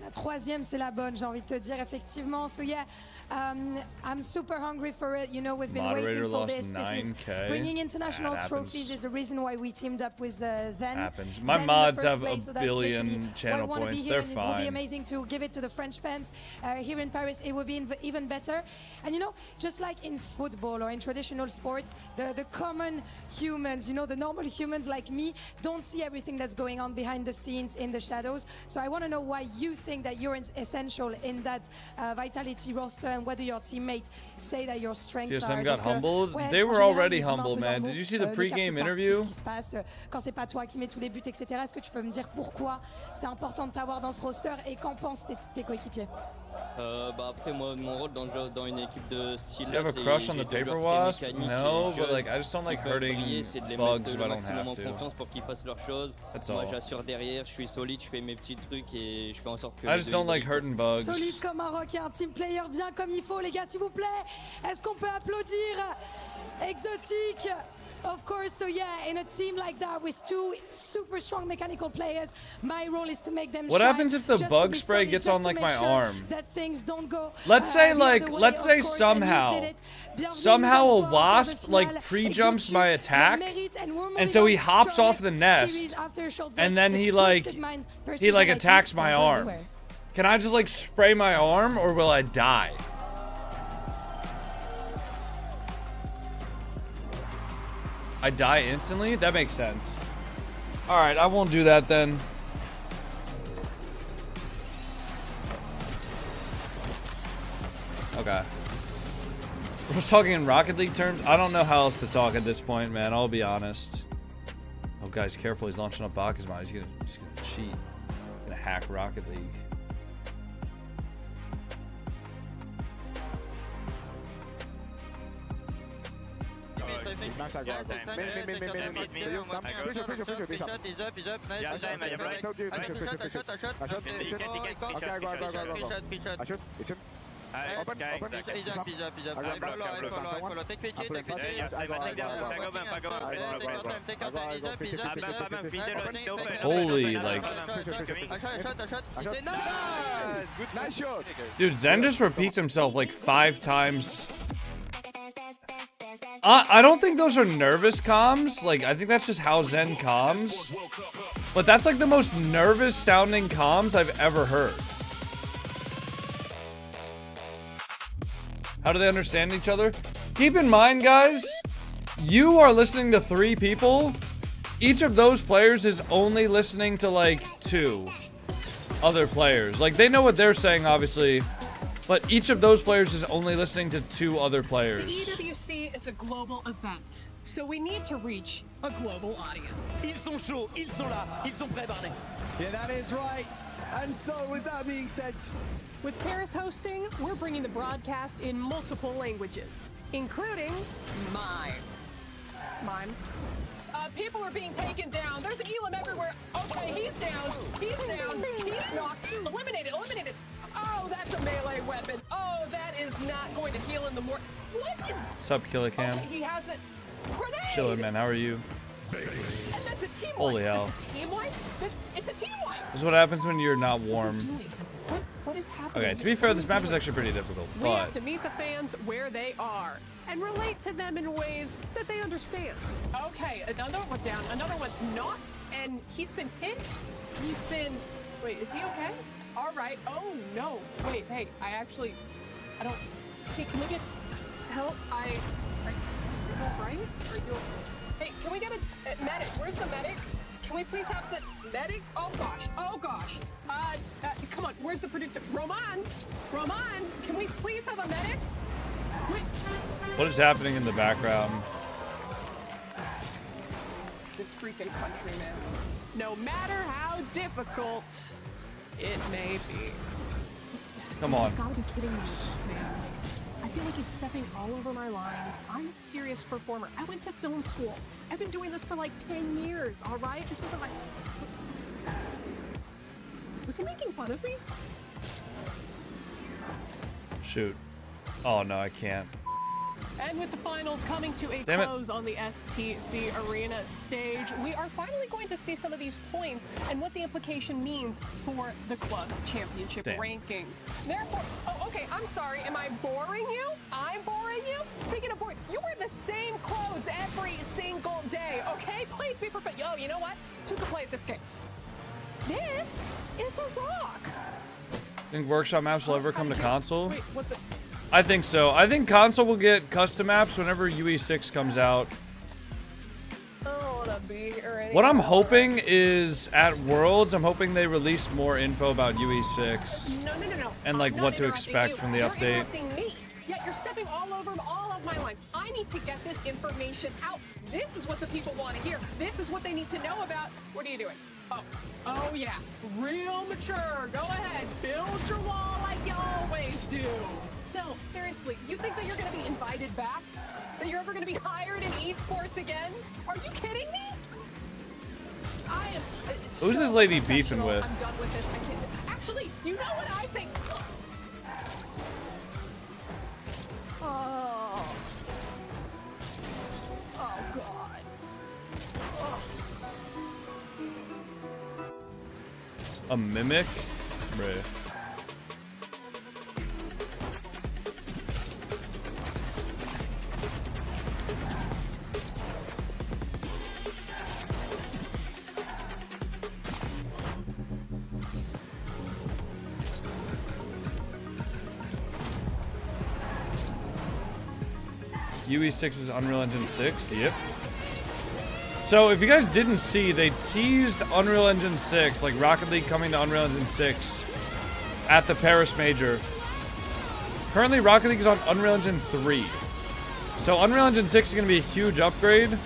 La 3e, c'est la bonne, j'ai envie de te dire, effectivement. So yeah, I'm super hungry for it. You know, we've been waiting for this. This is bringing international trophies is the reason why we teamed up with them. Happens. My mods have a billion channel points. They're fine. It would be amazing to give it to the French fans here in Paris. It would be even better. And you know, just like in football or in traditional sports, the common humans, you know, the normal humans like me, don't see everything that's going on behind the scenes in the shadows. So I want to know why you think that you're essential in that Vitality roster, and whether your teammates say that your strengths TSM are. got humbled. They were already humbled, man. Did you see the pre-game interview? Qu'est-ce qui se passe quand c'est pas toi qui mets tous les buts, etc. Est-ce que tu peux me dire pourquoi c'est important de t'avoir dans ce roster et qu'en pensent tes coéquipiers? Bah après moi mon rôle dans une équipe de style là, c'est crush on the paper wasp? No, but like I just don't like hurting bugs if I don't have to. Confiance pour qu'ils fassent leurs choses. Moi j'assure derrière, je suis solide, je fais mes petits trucs et je fais en sorte que. I just don't like hurting bugs. Solide comme un rock et un team player bien comme il faut, les gars, s'il vous plaît. Est-ce qu'on peut applaudir Exotic? Of course, so yeah, in a team like that with 2 super strong mechanical players, my role is to make them What shine, happens if the bug spray solid, gets on like my arm? That things don't go, let's say somehow a wasp like pre-jumps my attack, and so he hops off the nest, and then he attacks my arm. Can I just like spray my arm, or will I die? I die instantly? That makes sense. Alright, I won't do that then. Okay. We're just talking in Rocket League terms. I don't know how else to talk at this point, man. I'll be honest. Oh, guys, careful. He's launching up Bakasma. He's gonna cheat. He's gonna hack Rocket League. Holy, like... Dude, Zen just repeats himself like 5 times. I don't think those are nervous comms. Like, I think that's just how Zen comms. But that's like the most nervous sounding comms I've ever heard. How do they understand each other? Keep in mind, guys, you are listening to 3 people. Each of those players is only listening to like 2 other players. Like, they know what they're saying, obviously. But each of those players is only listening to 2 other players. The EWC is a global event, so we need to reach a global audience. Ils sont chauds, ils sont là, ils sont prêts, bardel. Yeah, that is right. And so, with that being said, with Paris hosting, we're bringing the broadcast in multiple languages, including mime. People are being taken down. There's an Elam everywhere. Okay, he's down. He's down. He's knocked. Eliminated. Oh, that's a melee weapon. Oh, that is not going to heal in the more. What is? What's up, Killer Cam? Okay, he has it. Grenade. Chilling, man. How are you? And that's a team Holy wipe. hell. It's a team wipe. It's a team wipe. This is what happens when you're not warm. What is happening? Okay, to be fair, this map is actually pretty difficult, We have but to meet the fans where they are and relate to them in ways that they understand. Okay, another one down, another one knocked, and he's been hit. Wait, is he okay? All right. Oh no. Wait, hey, I don't. Hey, can we get help? Are you all right? Hey, can we get a medic? Where's the medic? Can we please have the medic? Oh gosh. Come on, where's the predictor? Roman, can we please have a medic? Wait. what is happening in the background? This freaking country, man. No matter how difficult it may be. Come on. You've got to be kidding me, man. I feel like he's stepping all over my lines. I'm a serious performer. I went to film school. I've been doing this for like 10 years, all right? This isn't like... Was he making fun of me? Shoot. Oh, no, I can't. And with the finals coming to a Damn it. close on the STC Arena stage, we are finally going to see some of these points and what the implication means for the club championship Damn. rankings. Therefore, okay, I'm sorry, am I boring you? I'm boring you? Speaking of boring, you wear the same clothes every single day, okay? Please be perfect. Yo, you know what? Two can play at this game. This is a rock. Think workshop maps will ever come to console? Wait, what the? I think so. I think console will get custom maps whenever UE6 comes out. I don't want to be here anymore. What I'm hoping is at Worlds, I'm hoping they release more info about UE6. No. And like what to expect from the You're update. interrupting me. Yeah, you're stepping all over all of my lines. I need to get this information out. This is what the people want to hear. This is what they need to know about. What are you doing? Oh yeah, real mature. Go ahead, build your wall like you always do. No, seriously, you think that you're going to be invited back? That you're ever going to be hired in esports again? Are you kidding me? I am. Who's this lady beefing with? I'm done with this. I can't. Actually, you know what I think? Oh God. A mimic? Bruh. UE6 is Unreal Engine 6? Yep. So, if you guys didn't see, they teased Unreal Engine 6, like Rocket League coming to Unreal Engine 6 at the Paris Major. Currently, Rocket League is on Unreal Engine 3. So, Unreal Engine 6 is going to be a huge upgrade.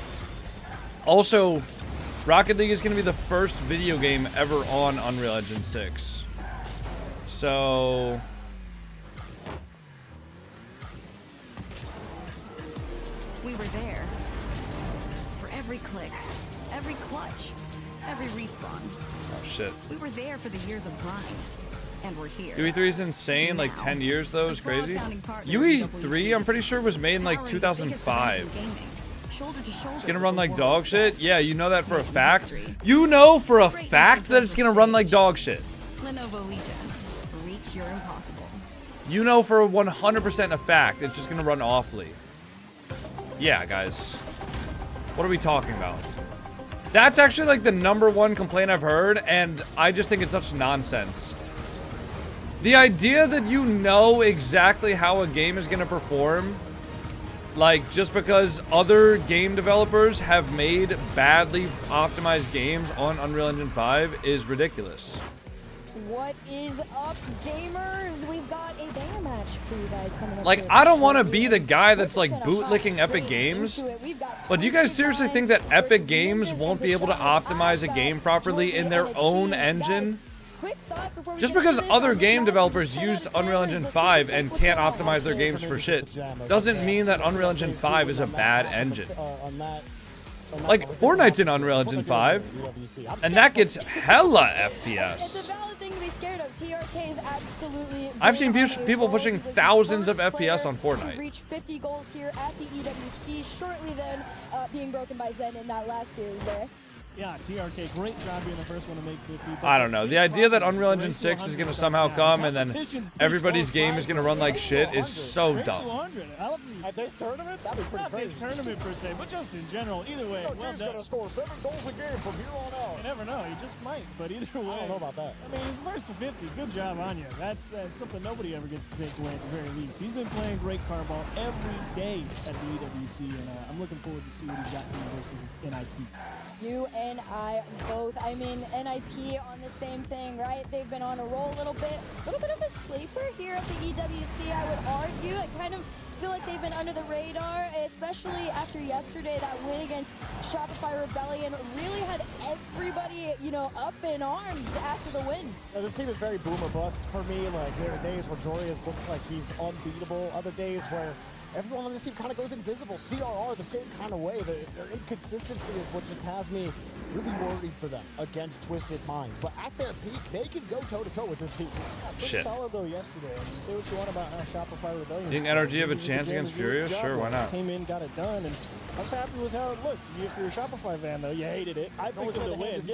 Also, Rocket League is going to be the first video game ever on Unreal Engine 6. So... We were there. For every click, every clutch, every respawn. Oh, shit. We were there for the years of grind. And we're here. UE3 is insane. Like 10 years though is crazy. UE3, I'm pretty sure was made in like 2005. It's gonna run like dog shit. Yeah, you know that for a fact. You know for a fact that it's gonna run like dog shit. Lenovo Legion. Reach your impossible. You know for 100% a fact it's just gonna run awfully. Yeah, guys. What are we talking about? That's actually like the #1 complaint I've heard, and I just think it's such nonsense. The idea that you know exactly how a game is gonna perform, like just because other game developers have made badly optimized games on Unreal Engine 5 is ridiculous. What is up, gamers? We've got a banger match for you guys coming up. Like, I don't want to be the guy that's like bootlicking Epic Games, but do you guys seriously think that Epic Games won't be able to optimize a game properly in their own engine? Just because other game developers used Unreal Engine 5 and can't optimize their games for shit doesn't mean that Unreal Engine 5 is a bad engine. Like, Fortnite's in Unreal Engine 5, and that gets hella FPS. It's a valid thing to be scared of. TRK is absolutely. I've seen people pushing thousands of FPS on To Fortnite. reach 50 goals here at the EWC, shortly then being broken by Zen in that last series there. Yeah, TRK, great job being the first one to make 50. I don't know. The idea that Unreal Engine 6 is going to somehow come and then everybody's game is going to run like shit is so dumb. At this tournament, that'd be pretty crazy. Not this tournament per se, but just in general. Either way, well, he's gonna score 7 goals a game from here on out. You never know. He just might. But either way, I don't know about that. I mean, he's first to 50. Good job on you. That's something nobody ever gets to take away at the very least. He's been playing great carball every day at the EWC, and I'm looking forward to see what he's got here versus NIP. You and I both. I mean, NIP on the same thing, right? They've been on a roll a little bit of a sleeper here at the EWC, I would argue. I kind of feel like they've been under the radar, especially after yesterday. That win against Shopify Rebellion really had everybody, you know, up in arms after the win. Yeah, this team is very boom or bust for me. Like, there are days where Jorius looks like he's unbeatable. Other days where everyone on this team kind of goes invisible. CRR the same kind of way. Their inconsistency is what just has me really worried for them against Twisted Minds. But at their peak, they can go toe-to-toe with this team. Yeah, pretty Shit. solid though yesterday. I mean, say what you want about Shopify Rebellion. You think NRG have a chance against Furious? Sure, why not? Came in, got it done, and I was happy with how it looked. If you're a Shopify fan though, you hated it. I picked them to win.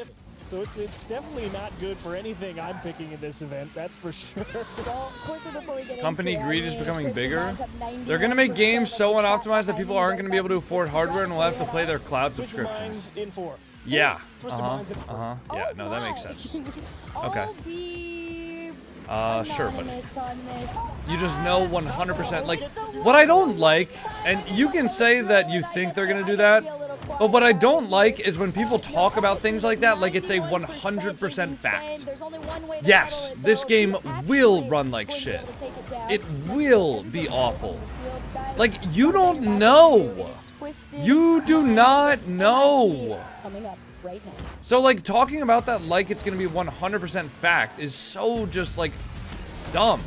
So it's definitely not good for anything I'm picking in this event, that's for sure. Well, quickly before we get Company into it, greed I is mean, becoming Twisted bigger. Minds have 91% They're going to make games so of the unoptimized that track people time. aren't going to be able to afford hardware and will have to play their cloud Twisted subscriptions. Minds in 4. Yeah. Twisted Minds in 4. Yeah, no, that makes sense. Okay. I'll be Sure, buddy. anonymous on this. You just know 100%. Like, what I don't like, and you can say that you think they're going to do that, but what I don't like is when people talk about things like that like it's a 100% fact. Yes, this game will run like shit. It will be awful. Like, you don't know. You do not know. Coming up right now. So, like, talking about that like it's going to be 100% fact is so just, like, dumb.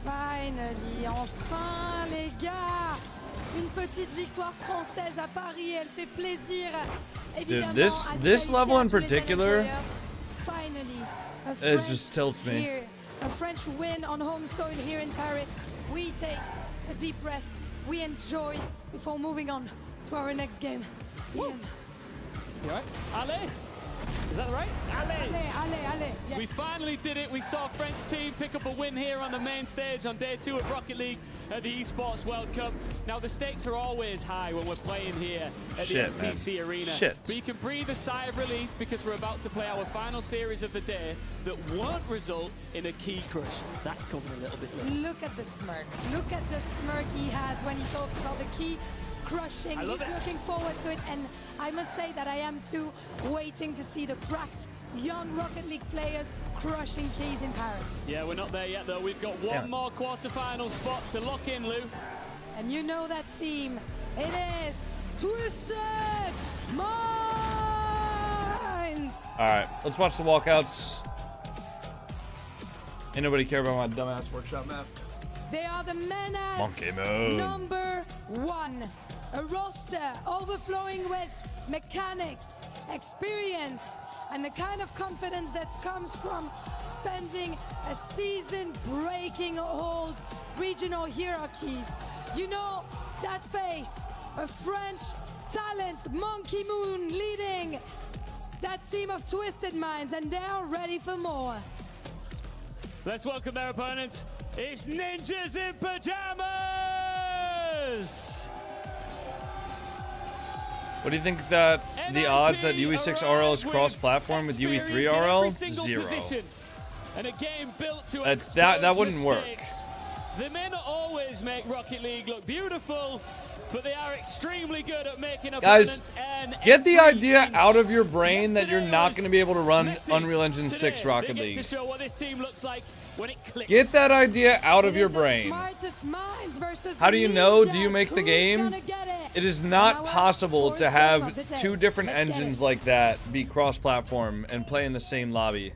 Finally, enfin les gars, une petite victoire française à Paris, elle fait plaisir. Dude, this level in particular, Finally, a it French just tilts me. here, a French win on home soil here in Paris. We take a deep breath, we enjoy before moving on to our next game. Ian. You right? Allez! Is that right? Allez! Allez. Yeah. We finally did it. We saw a French team pick up a win here on the main stage on day 2 of Rocket League at the Esports World Cup. Now, the stakes are always high when we're playing here at the SCC Arena. Shit. But you can breathe a sigh of relief because we're about to play our final series of the day that won't result in a key crush. That's coming a little bit later. Look at the smirk. Look at the smirk he has when he talks about the key crushing. He's looking forward to it, and I must say that I am too, waiting to see the cracked young Rocket League players crushing keys in Paris. Yeah, we're not there yet, though. We've got one more quarterfinal spot to lock in, Lou. And you know that team. It is Twisted Minds. All right, let's watch the walkouts. Ain't nobody care about my dumbass workshop map. They are the menace Monkey Moon. number 1. A roster overflowing with mechanics, experience, and the kind of confidence that comes from spending a season breaking old regional hierarchies. You know that face, a French talent, Monkey Moon, leading that team of Twisted Minds, and they're ready for more. Let's welcome their opponents. It's Ninjas in Pajamas! What do you think that the odds that UE6 RL is cross-platform with UE3 RL? 0. And a game built to that wouldn't work. The men always make Rocket League look beautiful, but they are extremely good at making opponents. Guys, get the idea out of your brain that you're not going to be able to run Unreal Engine 6 Rocket League. To show what this team looks like when it clicks. Get that idea out of your brain. How do you know? Do you make the game? It is not possible to have 2 different engines like that be cross-platform and play in the same lobby.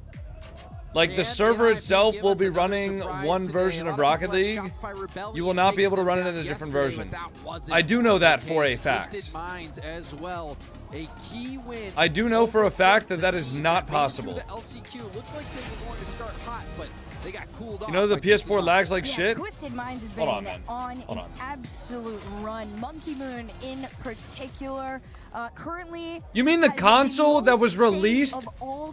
Like, the server itself will be running one version of Rocket League. You will not be able to run it in a different version. I do know that for a fact. I do know for a fact that that is not possible. You know the PS4 lags like shit? Twisted Minds has Hold been on, man. an absolute run. Monkey Moon in particular, currently. You mean the console that was released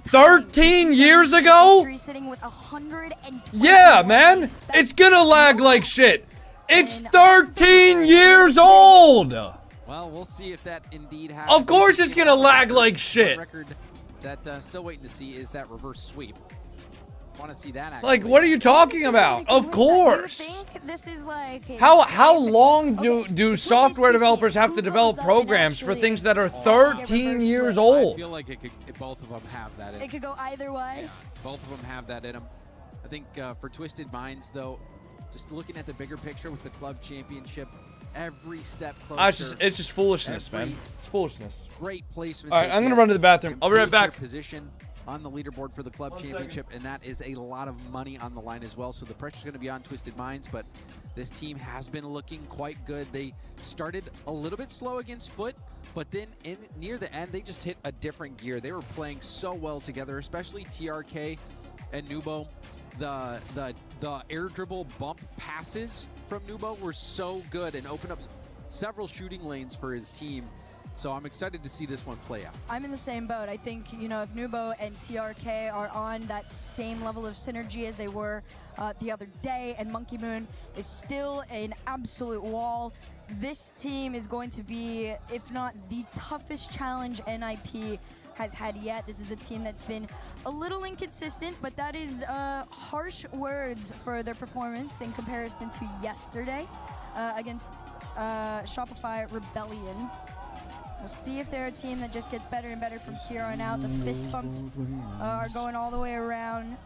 13 years ago? Sitting with 120 Yeah, man. It's gonna lag like shit. It's 13 years old. Well, we'll see if that indeed happens. Of course it's gonna lag like shit. Record that still waiting to see is that reverse sweep. Want to see that? Like, what are you talking about? Of course. This is like How long do software developers have to develop programs for things that are 13 years I old? feel like both of them have that in It could go either way. Yeah, both of them have that in them. I think for Twisted Minds, though, just looking at the bigger picture with the club championship, every step closer. It's just foolishness, man. It's foolishness. Great placement. All right, I'm gonna run to the bathroom. I'll be right back. Position on the leaderboard for the club championship, and that is a lot of money on the line as well. So the pressure's going to be on Twisted Minds, but this team has been looking quite good. They started a little bit slow against Foot, but then near the end, they just hit a different gear. They were playing so well together, especially TRK and Nubo. The air dribble bump passes from Nubo were so good and opened up several shooting lanes for his team. So I'm excited to see this one play out. I'm in the same boat. I think, you know, if Nubo and TRK are on that same level of synergy as they were the other day, and Monkey Moon is still an absolute wall, this team is going to be, if not the toughest challenge NIP has had yet. This is a team that's been a little inconsistent, but that is harsh words for their performance in comparison to yesterday against Shopify Rebellion. We'll see if they're a team that just gets better and better from here on out. The fist bumps are going all the way around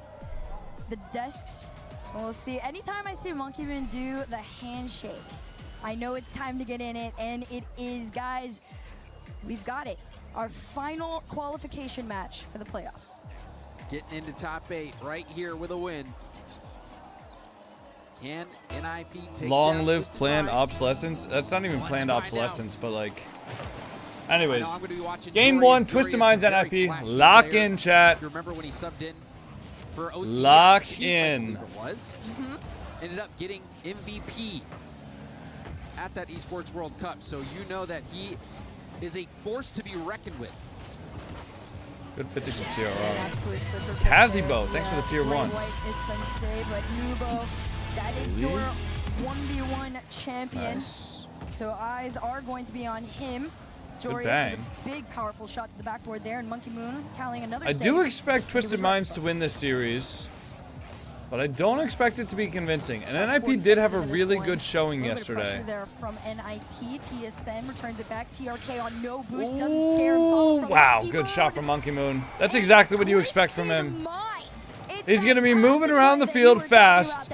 the desks. And we'll see. Anytime I see Monkey Moon do the handshake, I know it's time to get in it, and it is, guys. We've got it. Our final qualification match for the playoffs. Getting into top 8 right here with a win. Can NIP take Long live planned obsolescence? That's not even planned obsolescence, but like... Anyways, game 1, Twisted Minds NIP. Lock in, chat. Remember when he subbed in for OC? Lock in. It was. Ended up getting MVP at that Esports World Cup, so you know that he is a force to be reckoned with. Good 50 from TRR. Kazibo, thanks for the tier 1. That is your 1v1 champion. Nice. So eyes are going to be on him. Jorius with a big, powerful shot to the backboard there, and Monkey Moon tallying another I save. do expect Twisted Minds to win this series, but I don't expect it to be convincing. And NIP did have a really good showing yesterday. There from NIP. TSM returns it back. TRK on no boost, doesn't scare him. Wow, good shot from Monkey Moon. That's exactly what you expect from him. It's He's going to be moving around the field fast,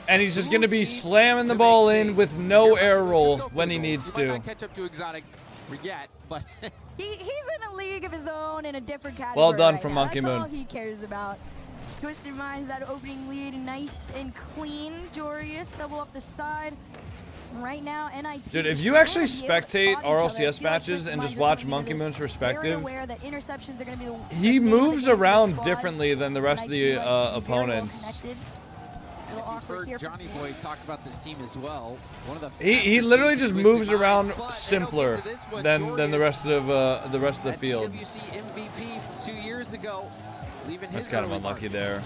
and he's just going to be slamming the ball in with no air roll when he needs to. Catch up to Exotic yet, but he's in a league of his own in a different category. Well done right from now. Monkey That's Moon. all he cares about. Twisted Minds, that opening lead, nice and clean. Jorius double up the side. Right now, NIP. Dude, if you actually spectate RLCS matches and just watch Monkey Moon's perspective, he moves around differently than the rest of the opponents. You've heard Johnny Boy talk about this team as well. One of the He literally just moves around simpler than the rest of the field. WC MVP from 2 years ago, leaving his That's kind of early unlucky mark. there.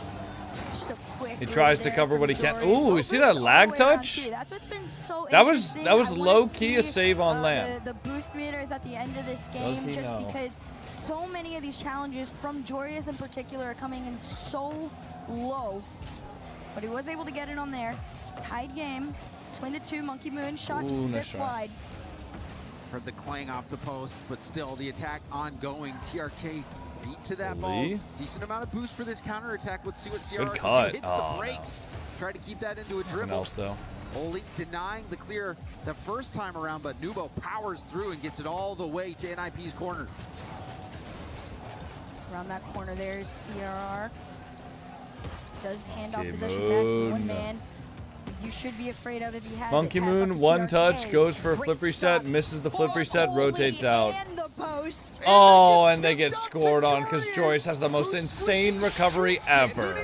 He tries to cover what he can. Ooh, you see that lag touch? That was low key a save on land. The boost meters at the end of this game, just because so many of these challenges from Jorius in particular are coming in so low. But he was able to get it on there. Tied game between the two. Monkey Moon shot just nice fifth wide. Heard the clang off the post, but still the attack ongoing. TRK beat to that Lee. ball. Decent amount of boost for this counter attack. Let's see what CR Good cut. hits Oh, the brakes. Try to keep that into a Nothing dribble. else though. Oli denying the clear the first time around, but Nubo powers through and gets it all the way to NIP's corner. Around that corner there is CRR. Does hand off Okay, possession back to one Moon. man. You should be afraid of if he has Monkey it. Pass up Moon, to one TRK. touch, goes for a Great flip reset, stop misses the flip for reset, Oli rotates out. and the post. Oh, and they get scored on because Joyce has the most insane recovery ever.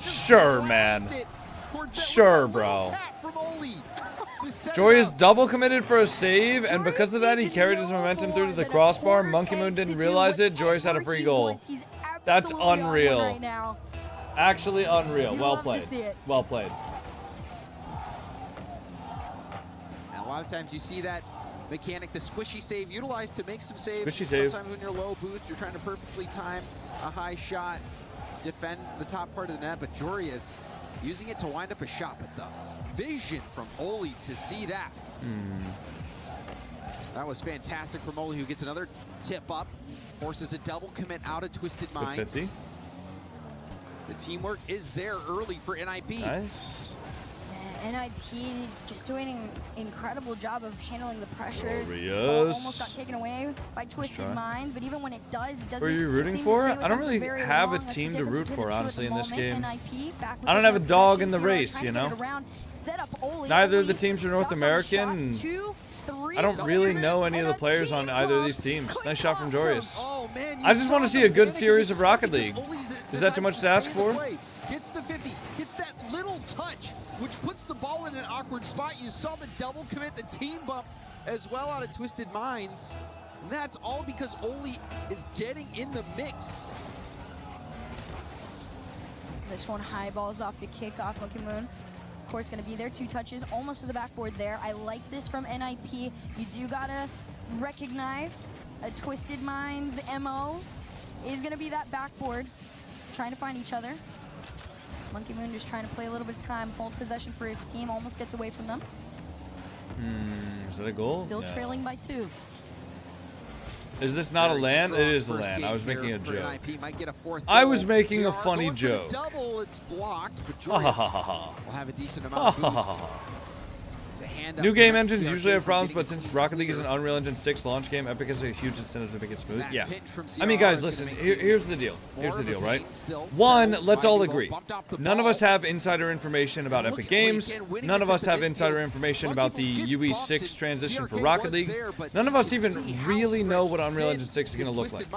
Sure, man. Sure, bro. Joy is double committed for a save, and because of that, he carried his momentum through to the crossbar. Monkey Moon didn't realize it. Joyce had a free goal. That's unreal. Actually unreal. Well played. Well played. Now, a lot of times you see that mechanic, the squishy save, utilized to make some saves. Squishy save. Sometimes when you're low boost, you're trying to perfectly time a high shot, defend the top part of the net, but Jorius using it to wind up a shot. But the vision from Oli to see that. That was fantastic from Oli, who gets another tip up, forces a double commit out of Twisted Minds. 50. The teamwork is there early for NIP. Nice. NIP just doing an incredible job of handling the pressure. Glorious. Almost got taken away by Twisted Minds, but even when it does, it doesn't. Who are you rooting seem to for? stay with I don't them really very have a long. That's the team to difference root between for, the two at honestly, the in this game. moment. NIP back with I don't their have a dog possession, in the CR race, trying you to get know? it around, set up Oli. Neither of Oli the teams are stopped North on the American. shot. 2, 3, I don't really know any of the players on either of these teams. Nice shot from Jorius. I just want to see a good series of Rocket League. Is that too much to ask for? Gets the 50, gets that little touch, which puts the ball in an awkward spot. You saw the double commit, the team bump as well out of Twisted Minds. And that's all because Oli is getting in the mix. This one high balls off the kickoff. Monkey Moon, of course, going to be there. 2 touches, almost to the backboard there. I like this from NIP. You do got to recognize a Twisted Minds MO is going to be that backboard, trying to find each other. Monkey Moon just trying to play a little bit of time, hold possession for his team, almost gets away from them. Is that a goal? Still Yeah. trailing by 2. Is this not a Very land? It strong is a first land. game I was here making a for joke. NIP. Might get a 4th I goal. was making a CR funny going for the joke. double, it's blocked, but Ha ha Jorius ha ha ha. will have a decent amount of boost. It's a hand up New game for engines CR usually have for problems, getting but since Rocket League is an Unreal Engine 6 launch game, Epic has a huge incentive to make it smooth. That Yeah. pinch from I mean, CR guys, is listen, gonna make here's things the deal. Here's more the of deal, a right? pain still. One, So, let's all Mighty Bull agree. bumped off the None of ball. us have insider information about Epic Games. None of us have insider information about the UE6 transition for Rocket League. None of us even really know what Unreal Engine 6 is going to look like.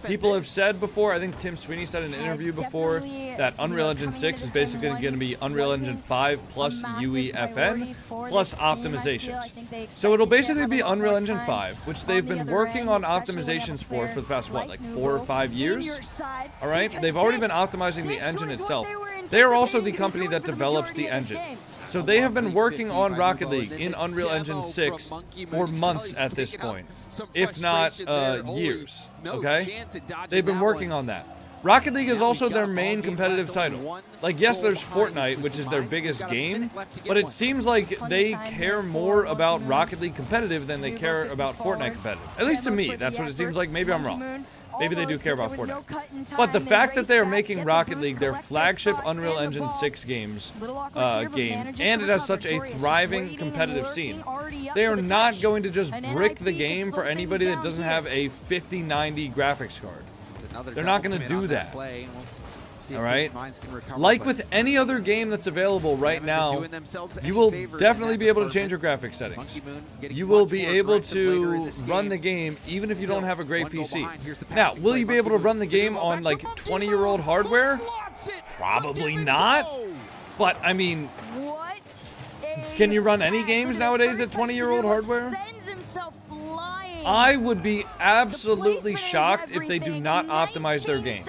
People have said before, I think Tim Sweeney said in an interview before, that Unreal Engine 6 is basically going to be Unreal Engine 5 plus UEFN plus optimizations. So it'll basically be Unreal Engine 5, which they've been working on optimizations for the past, what, like 4 or 5 years? All right? They've already been optimizing the engine itself. They are also the company that develops the engine. So they have been working on Rocket League in Unreal Engine 6 for months at this point, if not years, okay? They've been working on that. Rocket League is also their main competitive title. Like, yes, there's Fortnite, which is their biggest game, but it seems like they care more about Rocket League competitive than they care about Fortnite competitive. At least to me, that's what it seems like. Maybe I'm wrong. Maybe they do almost, care but about there was Fortnite. no cut in time. But the They fact that raced they are back, making get the Rocket boost, League their collect flagship thoughts, Unreal and the Engine ball. 6 games Little awkward here, but game, manages and to it has recover. such a Jory is just thriving waiting and competitive lurking, scene. already up They for are the not touch. going to just An brick NIP the can game slow for things anybody that down doesn't here. have a 5090 graphics card. Another They're not double going to commit do on that. Play, and we'll see if All right? Twisted Minds can recover, Like but with any other game that's available right haven't been now, doing themselves you any will favors in definitely that be able to department. change your graphics settings. Monkey Moon getting You will much be more able aggressive later in to this run game. the game even if you don't have a great one goal PC. behind. Here's the Now, passing will play. you be able to Monkey run the Moon game gonna go on back like to 20-year-old hardware? Probably not. But I mean, What? can you run any games nowadays at 20-year-old hardware? Sends himself flying. I would be absolutely shocked if they do not optimize their game.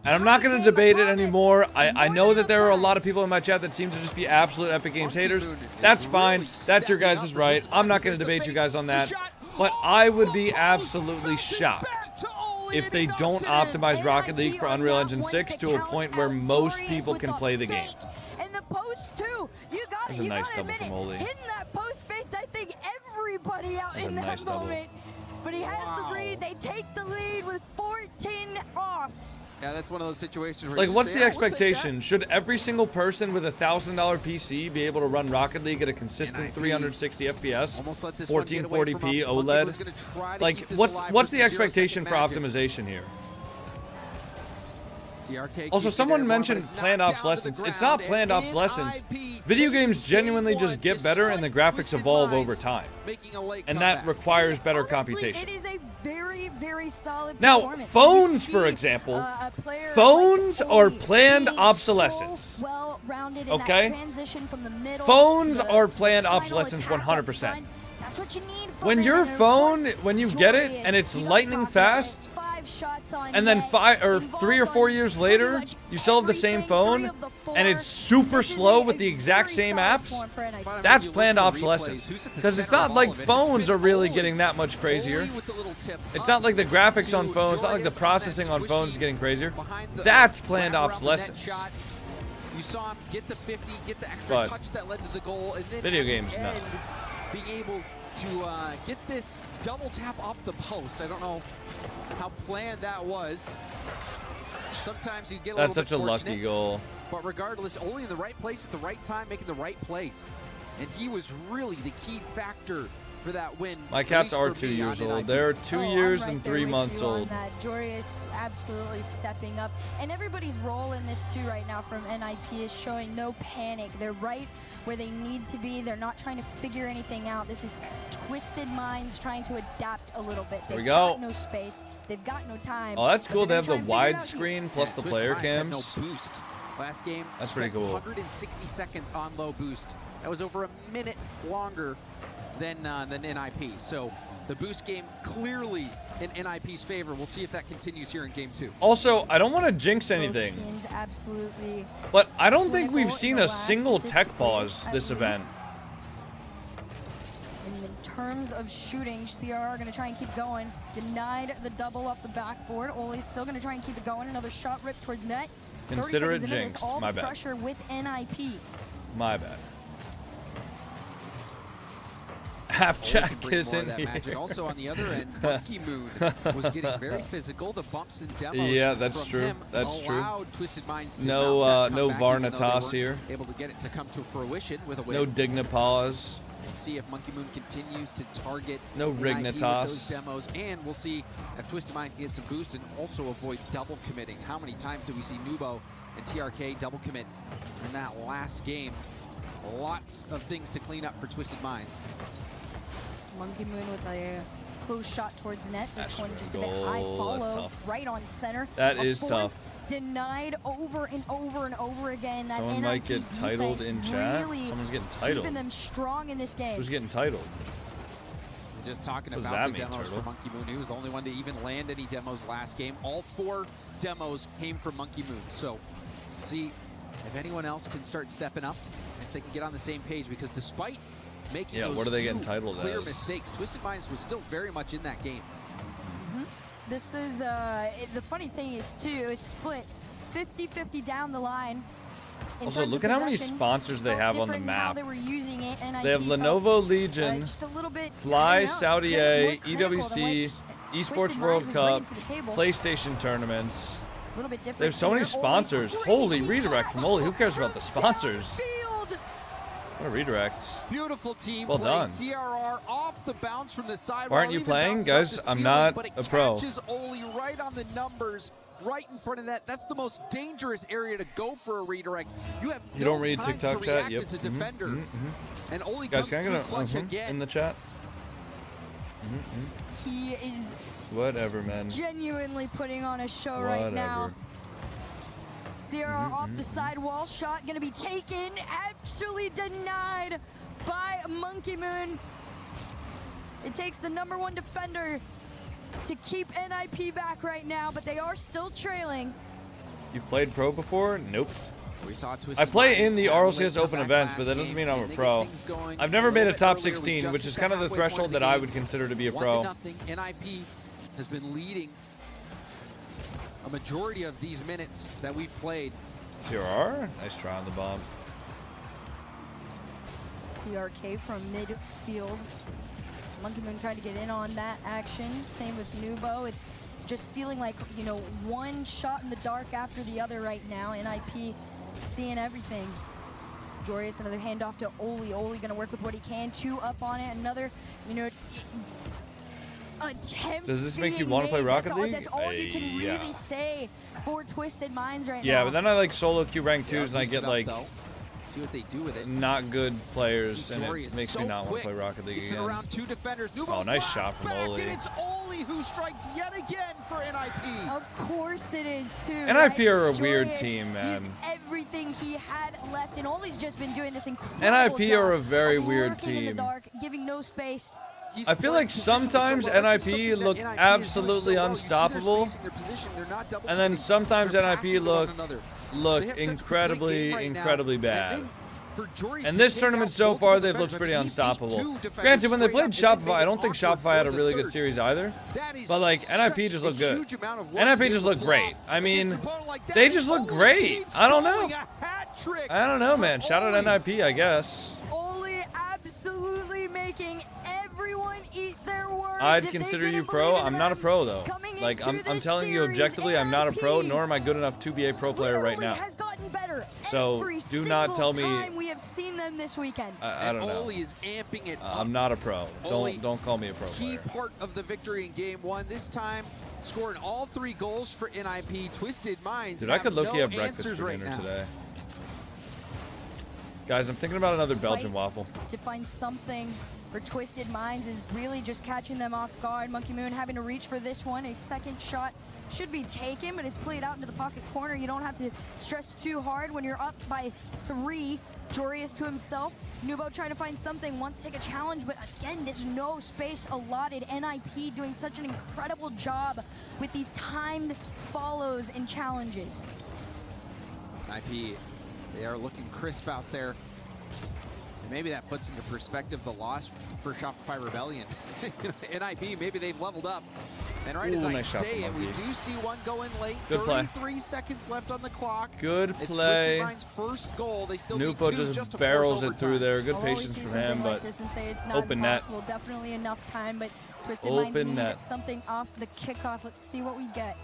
And I'm not going to debate it anymore. I know that there are a lot of people in my chat that seem to just be absolute Epic Games haters. That's fine. That's your guys' right. I'm not going to debate you guys on that. But I would be absolutely shocked if they don't optimize Rocket League for Unreal Engine 6 to a point where most people can play the game. And the post too. That's a nice double from Oli. Hitting that post fakes, I think everybody out That's a in nice that double. moment. But he has the read. They take the lead with 14 off. Yeah, that's one of those situations where Like, you what's say, the "Oh, we'll take expectation? Should every single person with a $1,000 PC be able to run Rocket League at a consistent 360 FPS, Almost let this one get away from 1440p him. Monkey Moon's OLED? gonna try to Like, keep this what's alive the versus expectation 0 for second optimization here? TRK Also, keeps it someone in more, but mentioned it's planned knocked down to the obsolescence. It's ground, not planned and obsolescence. NIP Video games takes genuinely game just one get better and the despite graphics Twisted evolve Minds over time. making a late And that comeback. requires better Honestly, computation. It is a very, very solid Now, performance. phones, You for see, example, a player phones like are Oli planned being obsolescence. so well-rounded in Okay? that transition from the middle Phones to the are planned final obsolescence attack up 100%. front. That's what you need from When him, your and of course, phone, when you get it and it's lightning fast, 5 shots on and then net, 3 or 4 years later, you still have the same phone, and it's super slow with the exact same apps, that's planned obsolescence. Because it's not like phones are really getting that much crazier. It's not like the graphics on phones, it's not like the processing on phones is getting crazier. That's planned obsolescence. You saw him get the 50, get the extra But touch that led to the goal, and then video at the games, no. end, being able to get this double tap off the post. I don't know how planned that was. Sometimes you get a That's little such a bit lucky fortunate, goal. but regardless, only in the right place at the right time, making the right plays. And he was really the key factor for that win. My at cats least are for 2 me years on old. NIP. They're 2 years I'm right and there 3 with months you on old. that. Jory absolutely stepping up. And everybody's role in this too right now from NIP is showing no panic. They're right where they need to be. They're not trying to figure anything out. This is Twisted Minds trying to adapt a little bit. There we They've go. got no space. They've got no time. Oh, that's but cool. They they're have the gonna try and figure it out here. widescreen plus the Twisted player Minds had cams. no boost. Last game, That's pretty cool. 160 seconds on low boost. That was over a minute longer than NIP. So the boost game clearly in NIP's favor. We'll see if that continues here in game 2. Also, I don't want to jinx anything, Both teams absolutely but I don't think we've clinical seen in the a last single tech statistically, pause at this event. least. And in terms of shooting, CR are going to try and keep going. Denied the double off the backboard. Oli's still going to try and keep it going. Another shot ripped towards net. 30 Consider it seconds into this, jinxed. all My the bad. pressure with NIP. My bad. Oli Hapjack can bring is more in of that magic. here. Also on the other end, Monkey Moon was getting very physical. The bumps and demos Yeah, that's from true. him That's true. allowed Twisted Minds to No, mount that no comeback, even though they Varnitas weren't here. Able to get it to come to fruition with a win. No Dignipause. We'll see if Monkey Moon continues to target No NIP with those Rignitas. demos, and we'll see if Twisted Mind can get some boost and also avoid double committing. How many times do we see Nubo and TRK double commit in that last game? Lots of things to clean up for Twisted Minds. Monkey Moon with a close shot towards net. This That's one a just a bit goal. high That's follow, tough. right on center. That A is fourth tough. Denied over and over and over again. That Someone NIP might get titled in defense chat. really Someone's getting keeping titled. them strong in this game. Who's getting titled? Just talking What does about that the mean, demos Turtle? for Monkey Moon. He was the only one to even land any demos last game. All 4 demos came from Monkey Moon. So see if anyone else can start stepping up, if they can get on the same page, because despite making Yeah, those what are they getting few titled clear as? mistakes, Twisted Minds was still very much in that game. This is, the funny thing is, too, it was split 50-50 down the line. In Also, terms look of at how many possession. sponsors they Felt have on the different in how map. they were using it, and They have NIP felt, Lenovo Legion, just a little bit, Fly, I don't know, Saudi a bit A, more critical than EWC, what Esports World Cup, PlayStation tournaments. A little bit different. They have so many here. sponsors. Holy redirect from Oli. Who cares about the sponsors? What a redirect. Beautiful team. Well done. CRR off the bounce from the side. Why aren't you playing? Guys, I'm not a pro. Catches Oli right on the numbers, right in front of that. That's the most dangerous area to go for a redirect. You have You don't read TikTok chat? Yep. As a defender. And Oli Guys, comes can I through clutch again. in the chat? He is Whatever, man. genuinely putting on a show right now. CRR off the sidewall, shot gonna be taken, actually denied by Monkey Moon. It takes the #1 defender to keep NIP back right now, but they are still trailing. You've played pro before? Nope. We saw I play in the RLCS Open events, but that doesn't mean I'm a pro. I've never made a top 16, which is kind of the threshold that I would consider to be a pro. 1-0. NIP has been leading a majority of these minutes that we've played. CRR? Nice try on the bomb. TRK from midfield. Monkey Moon tried to get in on that action. Same with Nubo. It's just feeling like, you know, one shot in the dark after the other right now. NIP seeing everything. Jorius, another handoff to Oli. Oli gonna work with what he can. 2 up on it. Another, you know, attempt. Does this make you want to play Rocket League? That's all you can really say for Twisted Minds right now. Yeah, but then I like solo queue rank 2s and I get like See what they do with it. not good players and it makes me not want to play Rocket League again. Around 2 defenders. Oh, nice shot from Oli. And it's Oli who strikes yet again for NIP. Of course it is too. NIP are a Jorius weird team, man. used everything he had left, and Oli's just been doing this incredible NIP are a job very of weird lurking in the team. dark, giving no space. I feel like sometimes NIP look absolutely unstoppable, and then sometimes NIP look incredibly bad. And this tournament so far, they've looked pretty unstoppable. Granted, when they played Shopify, I don't think Shopify had a really good series either. But like, NIP just looked good. NIP just looked great. I mean, they just look great. I don't know. I don't know, man. Shout out NIP, I guess. Oli absolutely making everyone eat their words. I'd consider you pro. I'm not a pro though. Like I'm telling you objectively, I'm not a pro, nor am I good enough to be a pro player right now. So do not tell me. We have seen them this weekend. I don't know. Oli is amping it up. I'm not a pro. Don't call me a pro Key player. part of the victory in game 1. This time, scoring all 3 goals for NIP. Twisted Minds. Dude, I could look no have breakfast for right dinner now. today. Guys, I'm thinking about another Belgian waffle. To find something for Twisted Minds is really just catching them off guard. Monkey Moon having to reach for this one. A second shot should be taken, but it's played out into the pocket corner. You don't have to stress too hard when you're up by 3. Jorius to himself. Nubo trying to find something, wants to take a challenge, but again, there's no space allotted. NIP doing such an incredible job with these timed follows and challenges. NIP, they are looking crisp out there. And maybe that puts into perspective the loss for Shopify Rebellion. NIP, maybe they've leveled up. And right as I nice shot say from it, we Monkey. do see one going late. Good play. 33 seconds left on the clock. Good It's play. Twisted Minds' first goal. They still need Nupo 2 just to barrels force it through overtime. there. Good I'll always patience see from something him, like but this and say it's not open net. impossible. Definitely enough time, but Twisted Open Minds need net. something off the kickoff. Let's see what we get.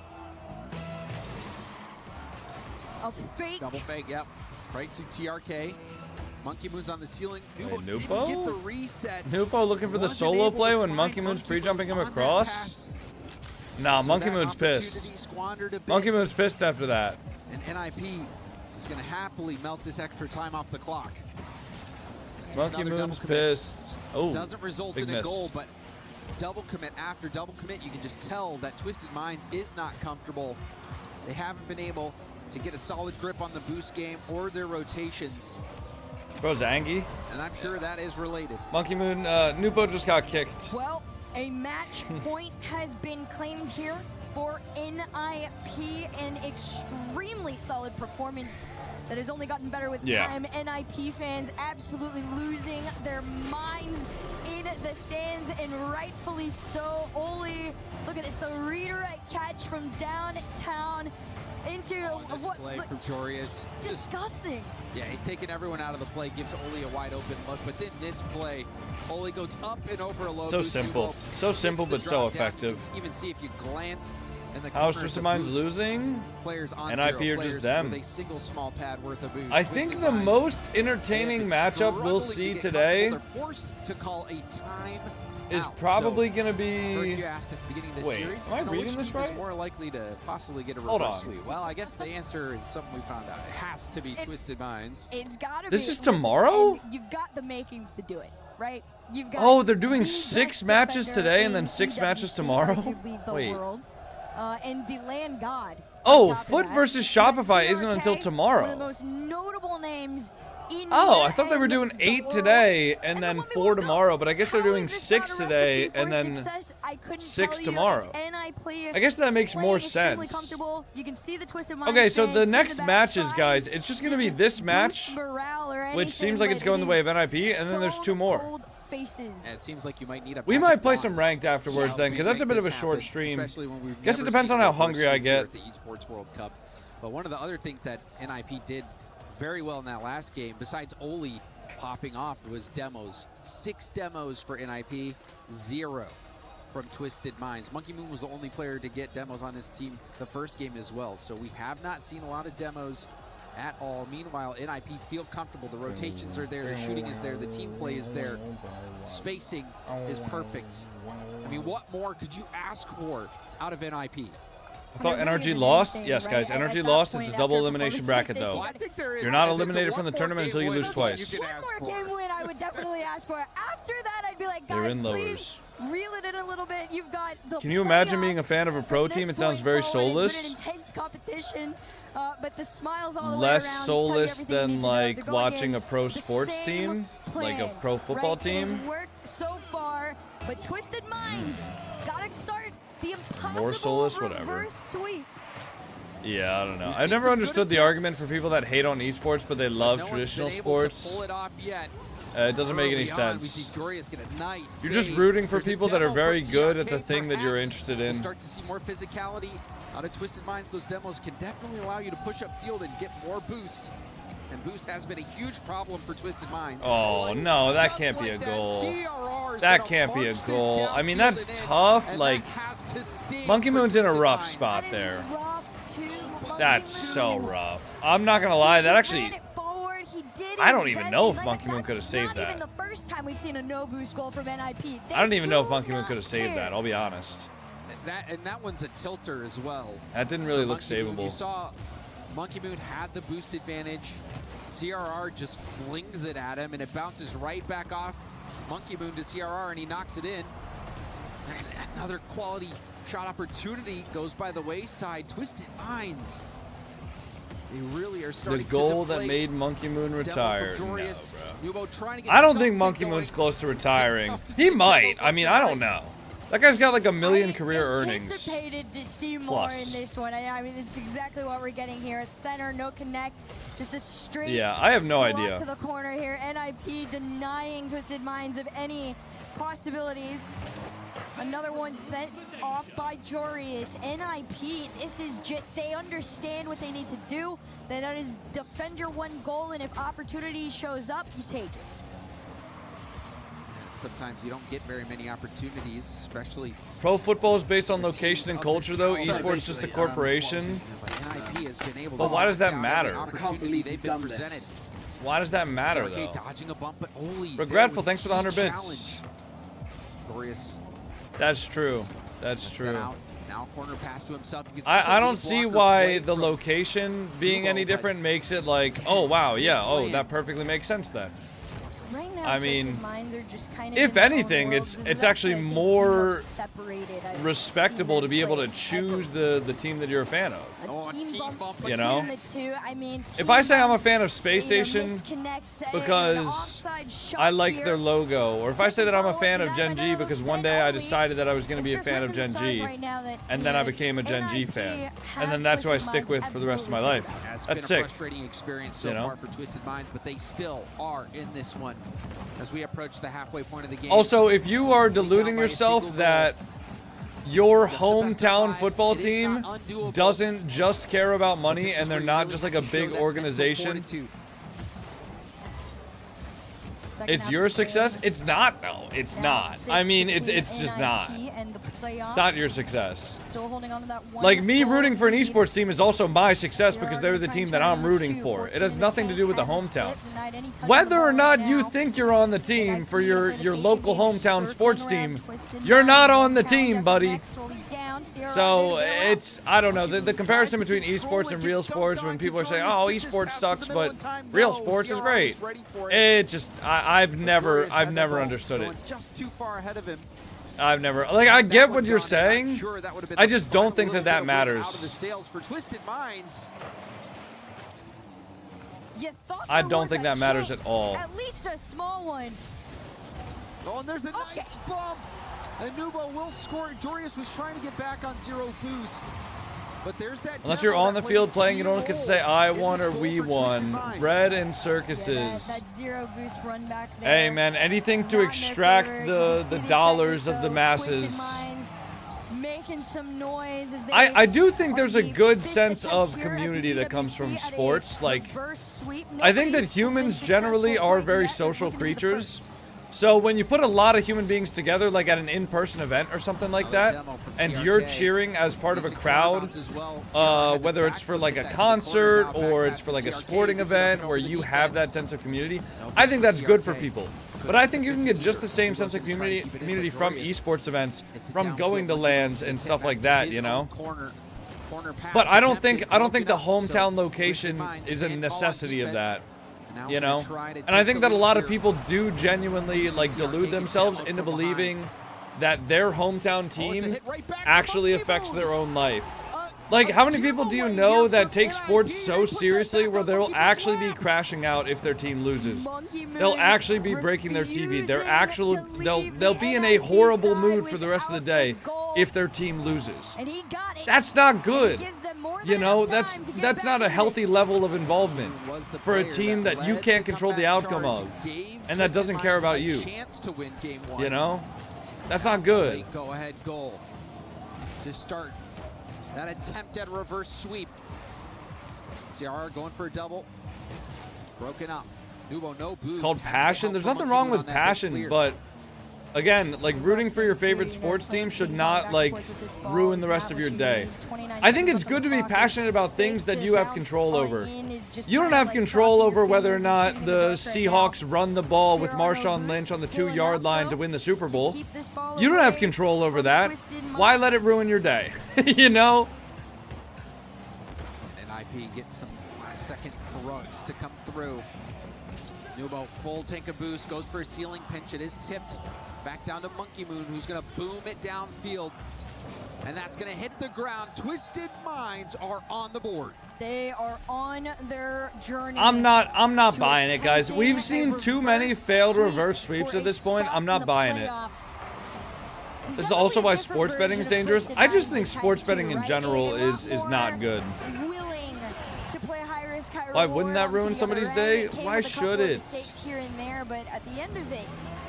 A fake. Double fake, yep. Right to TRK. Monkey Moon's on the ceiling. Nubo didn't Nupo? get the reset. Nupo looking for the solo play when Monkey Moon's pre-jumping him across? Nah, Monkey Moon's pissed. Monkey Moon's pissed after that. And NIP is going to happily melt this extra time off the clock. Monkey Another Moon's double commit. pissed. Oh, Doesn't result big in a miss. goal, but double commit after double commit, you can just tell that Twisted Minds is not comfortable. They haven't been able to get a solid grip on the boost game or their rotations. Bro, Zangy. And I'm sure that is related. Monkey Moon, Nupo just got kicked. Well, a match point has been claimed here for NIP, an extremely solid performance that has only gotten better with time. NIP fans absolutely losing their minds in the stands, and rightfully so. Oli, look at this, the redirect catch from downtown. into This what? play from Jorius. Disgusting. Yeah, he's taking everyone out of the play, gives Oli a wide open look, but then this play, Oli goes up and over a low So boost simple. duo, So simple, gets the but so drop down. effective. You can even see if you glanced in the How's corner, Twisted the Minds boosts, losing? Players on NIP zero, or just players them? with a single small pad worth of boost. I think the most entertaining matchup we'll see today They're forced to call a time is out. probably So, going to Kurt, be... you asked at the beginning of this Wait, series, am I reading which this team right? is more likely to possibly get a Hold reverse on. sweep? Well, I guess the answer is something we found out. It has to be Twisted Minds. It's got to be. This is Listen, tomorrow? and you've got the makings to do it, right? You've got Oh, they're doing the 6 best matches defender today and then in 6 matches EWC, tomorrow? arguably the Wait. world, and the land god. Oh, on top of Foot that. versus You got Shopify isn't TRK, until One of tomorrow. the most notable names in Oh, I here, thought they were and doing the 8 world. today and then 4 tomorrow, but I guess they're doing How is this 6 not a today recipe and for then success? I couldn't 6 tell you. tomorrow. It's NIP I guess that makes more playing extremely sense. comfortable. You can see the Twisted Minds Okay, so fans the in next back matches, trying guys, it's just going to be this match, morale or which seems like anything, it's but going it the way is of NIP, and then there's 2 more. cold faces. And it seems like you might need a We magic might play wand some ranked afterwards to then, because that's a make bit of a this short happen, stream. especially when we've Guess it never depends seen on a how reverse hungry I sweep here get. at the Esports World Cup. But one of the other things that NIP did very well in that last game, besides Oli popping off, was demos. 6 demos for NIP, 0 from Twisted Minds. Monkey Moon was the only player to get demos on his team the first game as well. So we have not seen a lot of demos at all. Meanwhile, NIP feel comfortable. The rotations are there, the shooting is there, the team play is there. Spacing is perfect. I mean, what more could you ask for out of NIP? I thought NRG lost? Yes, guys, NRG lost. It's a double elimination bracket, though. You're not eliminated from the tournament until you lose twice. One more game win I would definitely ask for. After that, I'd be like, They're guys, in please reel it in a little bit. You've got the Can you imagine being a playoffs fan of a pro from team? this It sounds point very forward. It's soulless. been an intense competition, but the smiles all the Less way around soulless tell you everything you than need to know. They're like going watching in a pro the sports same team, like a plan, pro football right? It team. has worked so far, but Twisted Minds gotta start the impossible More soulless, whatever. reverse sweep. Yeah, I don't know. We've I've seen never some understood good the argument for people that hate on esports, but they love No one's traditional been able to sports. pull it off yet. It doesn't make any Early on, we sense. see Jorius get a nice You're just save. rooting for There's a people that are demo very for good at TRK, the thing that you're perhaps. interested We'll in. start to see more physicality out of Twisted Minds. Those demos can definitely allow you to push up field and get more boost. And boost has been a huge problem for Twisted Minds. Oh, no, that can't be a goal. That can't be a goal. I mean, that's tough. Like, Monkey Moon's in a rough spot there. That's so rough. I'm not going to lie. That actually, I don't even know if Monkey Moon could have saved Not even that. the first time we've seen a no boost goal from NIP. I don't even know if Monkey Moon could have saved that. I'll be honest. That one's a tilter as well. That didn't really look Monkey Moon, you savable. saw Monkey Moon had the boost advantage. CRR just flings it at him, and it bounces right back off Monkey Moon to CRR, and he knocks it in. And another quality shot opportunity goes by the wayside. Twisted Minds. They really are starting The goal to that deflate. made Monkey Moon retire. No, bro. Nubo trying to get I don't think something Monkey going. Moon's close to retiring. He might. I mean, I don't know. That guy's got like a million career earnings. Anticipated to see more Plus. in this one. I mean, it's exactly what we're getting here. A center, no connect, just a straight. Yeah, I have no slot idea. to the corner here. NIP denying Twisted Minds of any possibilities. Another one sent off by Jorius. NIP, this is just, they understand what they need to do. That is defend your one goal, and if opportunity shows up, you take it. Sometimes you don't get very many opportunities, especially. Pro football is based on location and culture, though. Esports just a corporation. NIP has been able But to why does that down matter? every opportunity they've been presented. Why does that matter, TRK though? dodging a bump, but Oli Regretful, there thanks for the with 100 key bits. challenge. That's true. That's true. Now corner pass to himself. You can see I the don't lead see blocker why play the from location being any different makes it like, oh, wow, yeah, oh, that perfectly makes sense then. Right now, I Twisted mean, Minds are just kind of if in their own anything, worlds. it's This is actually I think, the more most separated I've respectable to be able to played choose the team that you're a fan of. A team bump You know? between the two. I mean, If I say I'm a team fan of Space either Station misconnects, an because offside shot I like here. their logo, or if I say that I'm a fan of Gen G because one day I decided that I was going to be a fan of Gen G, and then I became a Gen G fan, and then that's who I stick with for the rest of my life. It's That's been a sick. frustrating experience so You know? far for Twisted Minds, but they still are in this one as we approach the halfway point of the game. Also, if you are deluding yourself that your hometown football team doesn't just care about money and they're not just like a big organization, it's your success? It's not, though. It's not. I mean, it's just not. It's not your success. Still holding on to that one. Like, me rooting for an esports team is also my success because they're the team that I'm rooting for. It has nothing to do with the hometown. Whether or not you think you're on the team for your local hometown sports team, you're not on the team, buddy. So, it's, I don't know, the comparison between esports and real sports, when people are saying, oh, esports sucks, but real sports is great. It just, I've never understood it. Just too far ahead of him. I've never, like, I get what you're saying. I just don't think that matters. I don't think that matters at all. At least a small one. Oh, and there's a nice bump. And Nubo will score. Jorius was trying to get back on 0 boost. But there's that. Unless you're on the field playing, you don't get to say I won or we won. Bread and circuses. That 0 boost run back there. Hey man, anything to extract the dollars of the masses. Making some noise as they I do think there's a good sense of community that comes from sports. Like, I think that humans generally are very social creatures. So when you put a lot of human beings together, like at an in-person event or something like that, and you're cheering as part of a crowd, whether it's for like a concert or it's for like a sporting event where you have that sense of community, I think that's good for people. But I think you can get just the same sense of community from esports events, from going to LANs and stuff like that, you know? But I don't think the hometown location is a necessity of that. You know, and I think that a lot of people do genuinely like delude themselves into believing that their hometown team actually affects their own life. Like, how many people do you know that take sports so seriously where they'll actually be crashing out if their team loses? They'll actually be breaking their TV. They'll be in a horrible mood for the rest of the day if their team loses. That's not good. You know, that's not a healthy level of involvement for a team that you can't control the outcome of and that doesn't care about you. You know? That's not good. Go ahead goal to start that attempt at a reverse sweep. CR going for a double. Broken up. Nubo, no boost. It's called passion. There's nothing wrong with passion, but again, like, rooting for your favorite sports team should not, like, ruin the rest of your day. I think it's good to be passionate about things that you have control over. You don't have control over whether or not the Seahawks run the ball with Marshawn Lynch on the 2-yard line to win the Super Bowl. You don't have control over that. Why let it ruin your day? You know? And IP getting some last-second rugs to come through. Nubo, full tank of boost, goes for a ceiling pinch. It is tipped. Back down to Monkey Moon, who's going to boom it downfield. And that's going to hit the ground. Twisted Minds are on the board. They are on their journey. I'm not buying it, guys. We've seen too many failed reverse sweeps at this point. I'm not buying it. This is also why sports betting is dangerous. I just think sports betting in general is not good. Why wouldn't that ruin somebody's day? Why should it?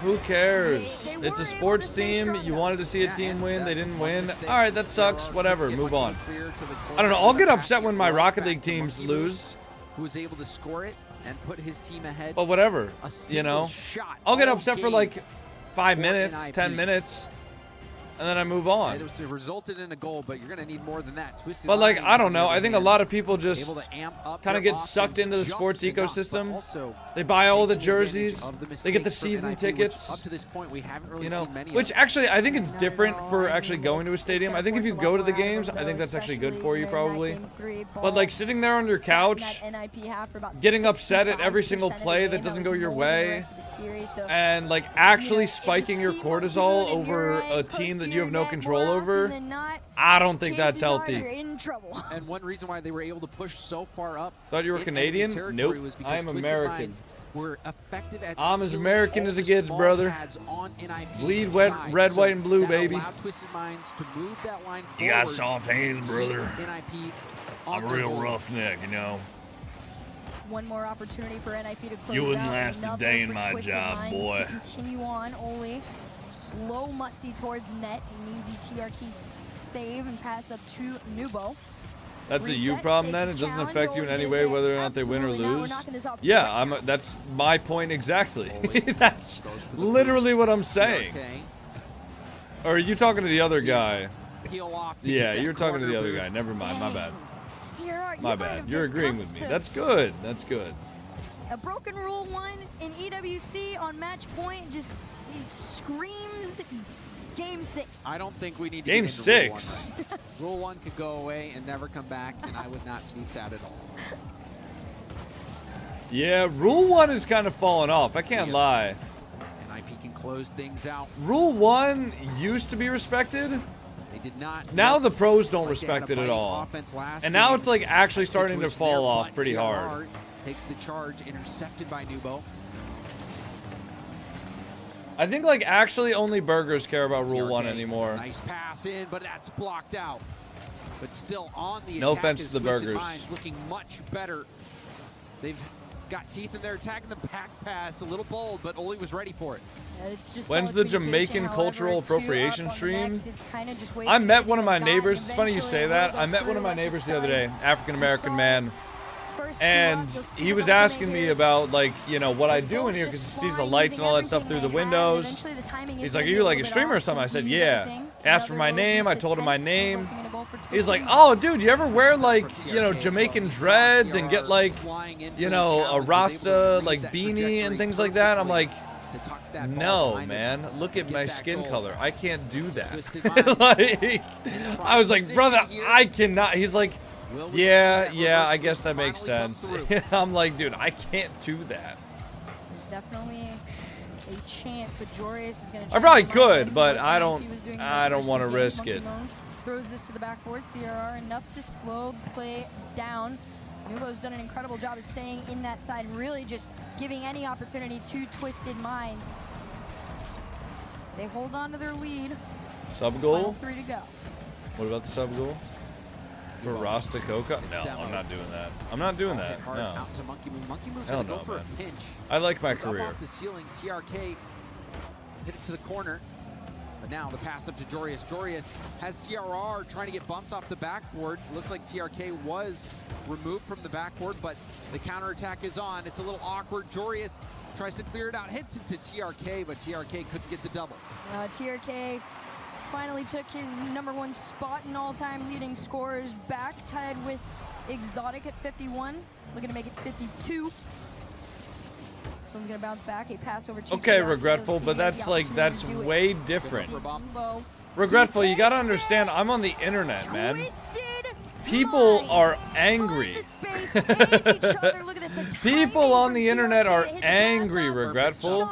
Who cares? It's a sports team. You wanted to see a team win. They didn't win. All right, that sucks. Whatever. Move on. I don't know. I'll get upset when my Rocket League teams lose. Who was able to score it and put his team ahead. But whatever. You know? I'll get upset for like 5 minutes, 10 minutes. And then I move on. It resulted in a goal, but you're going to need more than that. Twisted but like, I don't know. I think a lot of people just kind of get sucked into the sports ecosystem. They buy all the jerseys. They get the season tickets. Up to this point, we haven't really seen many. Which actually, I think it's different for actually going to a stadium. I think if you go to the games, I think that's actually good for you probably. But like sitting there on your couch, getting upset at every single play that doesn't go your way, and like actually spiking your cortisol over a team that you have no control over, I don't think that's healthy. And one reason why they were able to push so far up. Thought you were Canadian? Nope. I am American. Were effective at I'm as American as it gets, brother. Bleed wet, red, white, and blue, baby. You got soft hands, brother. I'm a real roughneck, you know. One more opportunity for NIP to close You wouldn't out. last a day in my job, boy. Continue on, Oli. slow Musty towards net. An easy TRK save and pass up to Nubo. That's a you problem then? It doesn't affect you in any way whether or not they win or lose? Yeah, that's my point exactly. That's literally what I'm saying. Or are you talking to the other guy? Yeah, you're talking to the other guy. Never mind, my bad. My bad. You're agreeing with me. That's good. That's good. A broken Rule 1 in EWC on match point just it screams Game 6. I don't think we need to Game get into 6. Rule 1, right? Rule 1 could go away and never come back, and I would not be sad at all. Yeah, Rule 1 is kind of falling off. I can't lie. And IP can close things out. Rule 1 used to be respected. They did not. Now the pros don't respect it at all. And now it's like actually starting to fall off pretty hard. Takes the charge, intercepted by Nubo. I think like actually only burgers care about Rule 1 anymore. Nice pass in, but that's blocked out. But still on the attack. No offense to the Twisted burgers. Minds looking much better. They've got teeth in their attack, and the back pass a little bold, but Oli was ready for it. It's just When's the Jamaican cultural appropriation stream? I met one of my neighbors. It's funny you say that. I met one of my neighbors the other day, African-American man. And he was asking me about, like, you know, what I do in here because he sees the lights and all that stuff through the windows. He's like, are you like a streamer or something? I said, yeah. Asked for my name. I told him my name. He's like, oh, dude, you ever wear, like, you know, Jamaican dreads and get, like, you know, a Rasta, like, beanie and things like that? I'm like, no, man. Look at my skin color. I can't do that. Like, I was like, brother, I cannot. He's like, yeah, I guess that makes sense. I'm like, dude, I can't do that. There's definitely a chance, but Jorius is going to. I probably could, but I don't want to risk it. Throws this to the backboard. CRR enough to slow the play down. Nubo's done an incredible job of staying in that side and really just giving any opportunity to Twisted Minds. They hold on to their lead. Sub goal? 3 to go. What about the sub goal? For Rasta Coca? No, I'm not doing that. I'm not doing that. No. Out to Monkey Moon. Monkey Moon's Hell gonna go no, for man. a pinch. I like my Up career. off the ceiling, TRK hit it to the corner. But now the pass up to Jorius. Jorius has CRR trying to get bumps off the backboard. Looks like TRK was removed from the backboard, but the counterattack is on. It's a little awkward. Jorius tries to clear it out, hits it to TRK, but TRK couldn't get the double. TRK finally took his #1 spot in all-time leading scorers back, tied with Exotic at 51. Looking to make it 52. This one's gonna bounce back. A pass over to Okay, Regretful, but that's like, that's way different. Regretful, you gotta understand, I'm on the internet, man. People are angry. People on the internet are angry, Regretful.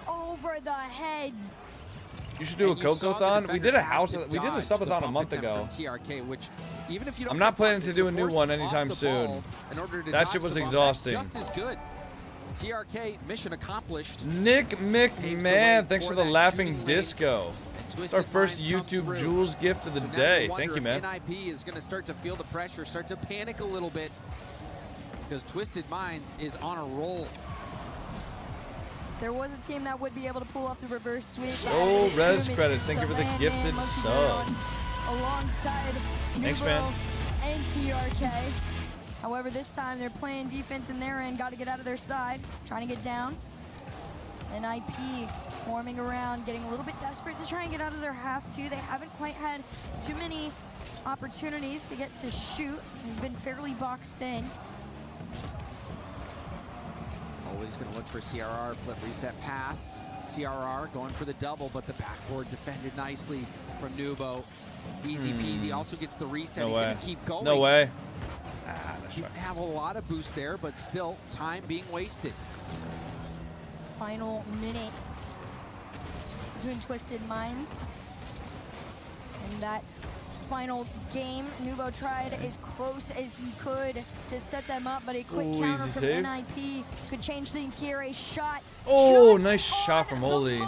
Over the heads. You should do a Coco-thon. We did a subathon a month ago. TRK, which even if you don't I'm not planning to do a new one anytime soon. That shit was exhausting. Just as good. TRK mission accomplished. Nick McMahon, thanks for the laughing disco. It's our first YouTube Jules gift of the day. Thank you, man. NIP is going to start to feel the pressure, start to panic a little bit because Twisted Minds is on a roll. There was a team that would be able to pull off the reverse sweep. Oh, res credits. Thank you for the gifted sub. Alongside Thanks, Nubo man. and TRK. However, this time they're playing defense in their end. Got to get out of their side. Trying to get down. And IP swarming around, getting a little bit desperate to try and get out of their half two. They haven't quite had too many opportunities to get to shoot. They've been fairly boxed in. Always going to look for CRR, flip reset pass. CRR going for the double, but the backboard defended nicely from Nubo. Easy peasy, also gets the reset. He's going to keep going. No way. Didn't have a lot of boost there, but still time being wasted. Final minute between Twisted Minds and that final game. Nubo tried as close as he could to set them up, but a quick counter from save. NIP could change things here. A shot. Oh, nice shot from Oli.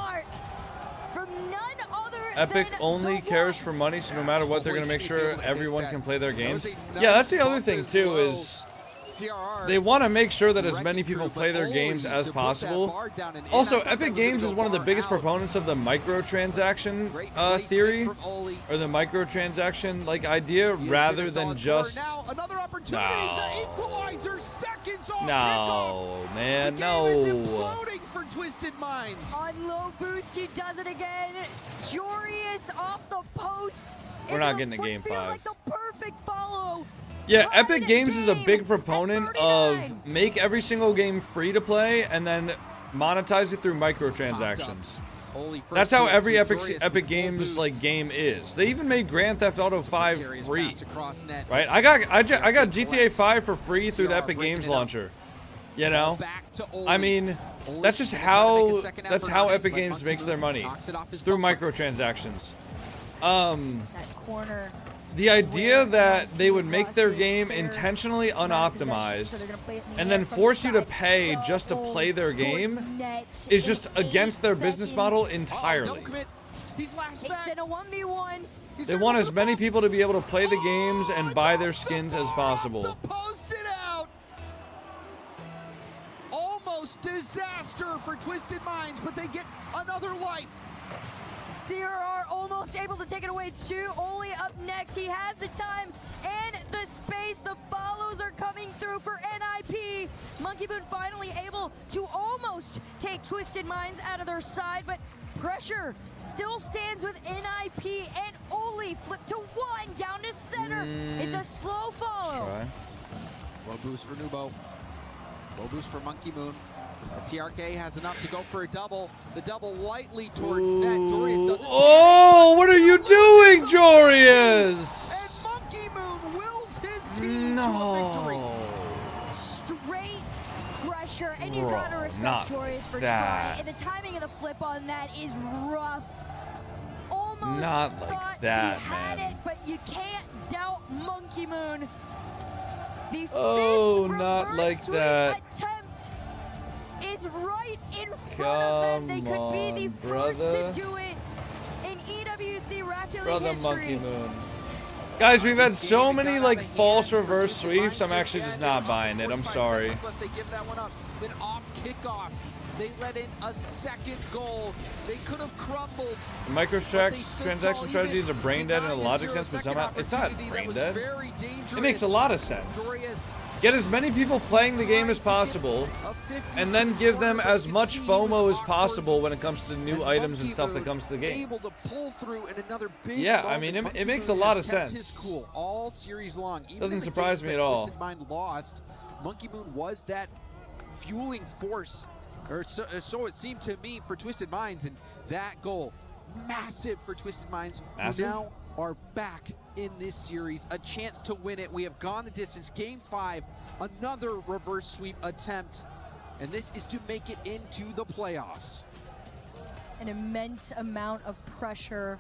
From none other Epic than only cares for money, so no matter what, they're going to make sure everyone can play their games. Yeah, that's the other thing, too, is they want to make sure that as many people play their games as possible. Also, Epic Games is one of the biggest proponents of the microtransaction theory, or the microtransaction like idea, rather than just. No, man, no. For Twisted Minds. On low boost, he does it again. Joreous off the post. We're not getting to game 5. Like the perfect follow. Yeah, Epic Games is a big proponent of make every single game free to play and then monetize it through microtransactions. That's how every Epic Games like game is. They even made Grand Theft Auto 5 free. Right? I got GTA 5 for free through the Epic Games launcher. You know? I mean, that's just how Epic Games makes their money. It's through microtransactions. That corner. The idea that they would make their game intentionally unoptimized and then force you to pay just to play their game is just against their business model entirely. They want as many people to be able to play the games and buy their skins as possible. Almost disaster for Twisted Minds, but they get another life. CRR almost able to take it away too. Oli up next. He has the time and the space. The follows are coming through for NIP. Monkey Moon finally able to almost take Twisted Minds out of their side, but pressure still stands with NIP, and Oli flip to 1 down to center. It's a slow follow. Low boost for Nubo. Low boost for Monkey Moon. TRK has enough to go for a double. The double lightly towards net. Joreous doesn't. Oh, what are you doing, Joreous? And Monkey Moon wills his team to a victory. Straight pressure, and you gotta respect Joreous for trying. And the timing of the flip on that is rough. Almost not like that, he had man. it, but you can't doubt Monkey Moon. The Oh, fifth not like that. attempt is right in front of them. They could be the first to do it in EWC Rocket League history. Monkey Moon. Guys, we've had so many like false reverse sweeps. I'm actually just not buying it. I'm sorry. They give that one up. Then off kickoff, they let in a second goal. They could have crumbled. Microtransaction strategies are brain dead in a logic sense, but somehow it's not brain dead. It makes a lot of sense. Get as many people playing the game as possible, and then give them as much FOMO as possible when it comes to new items and stuff that comes to the game. Able to pull through in another big Yeah, I mean, it makes a lot of sense. Cool all series long. Even Doesn't surprise me at all. Twisted Mind lost. Monkey Moon was that fueling force, or so it seemed to me, for Twisted Minds, and that goal, massive for Twisted Minds, who now are back in this series, a chance to win it. We have gone the distance. Game 5, another reverse sweep attempt, and this is to make it into the playoffs. An immense amount of pressure,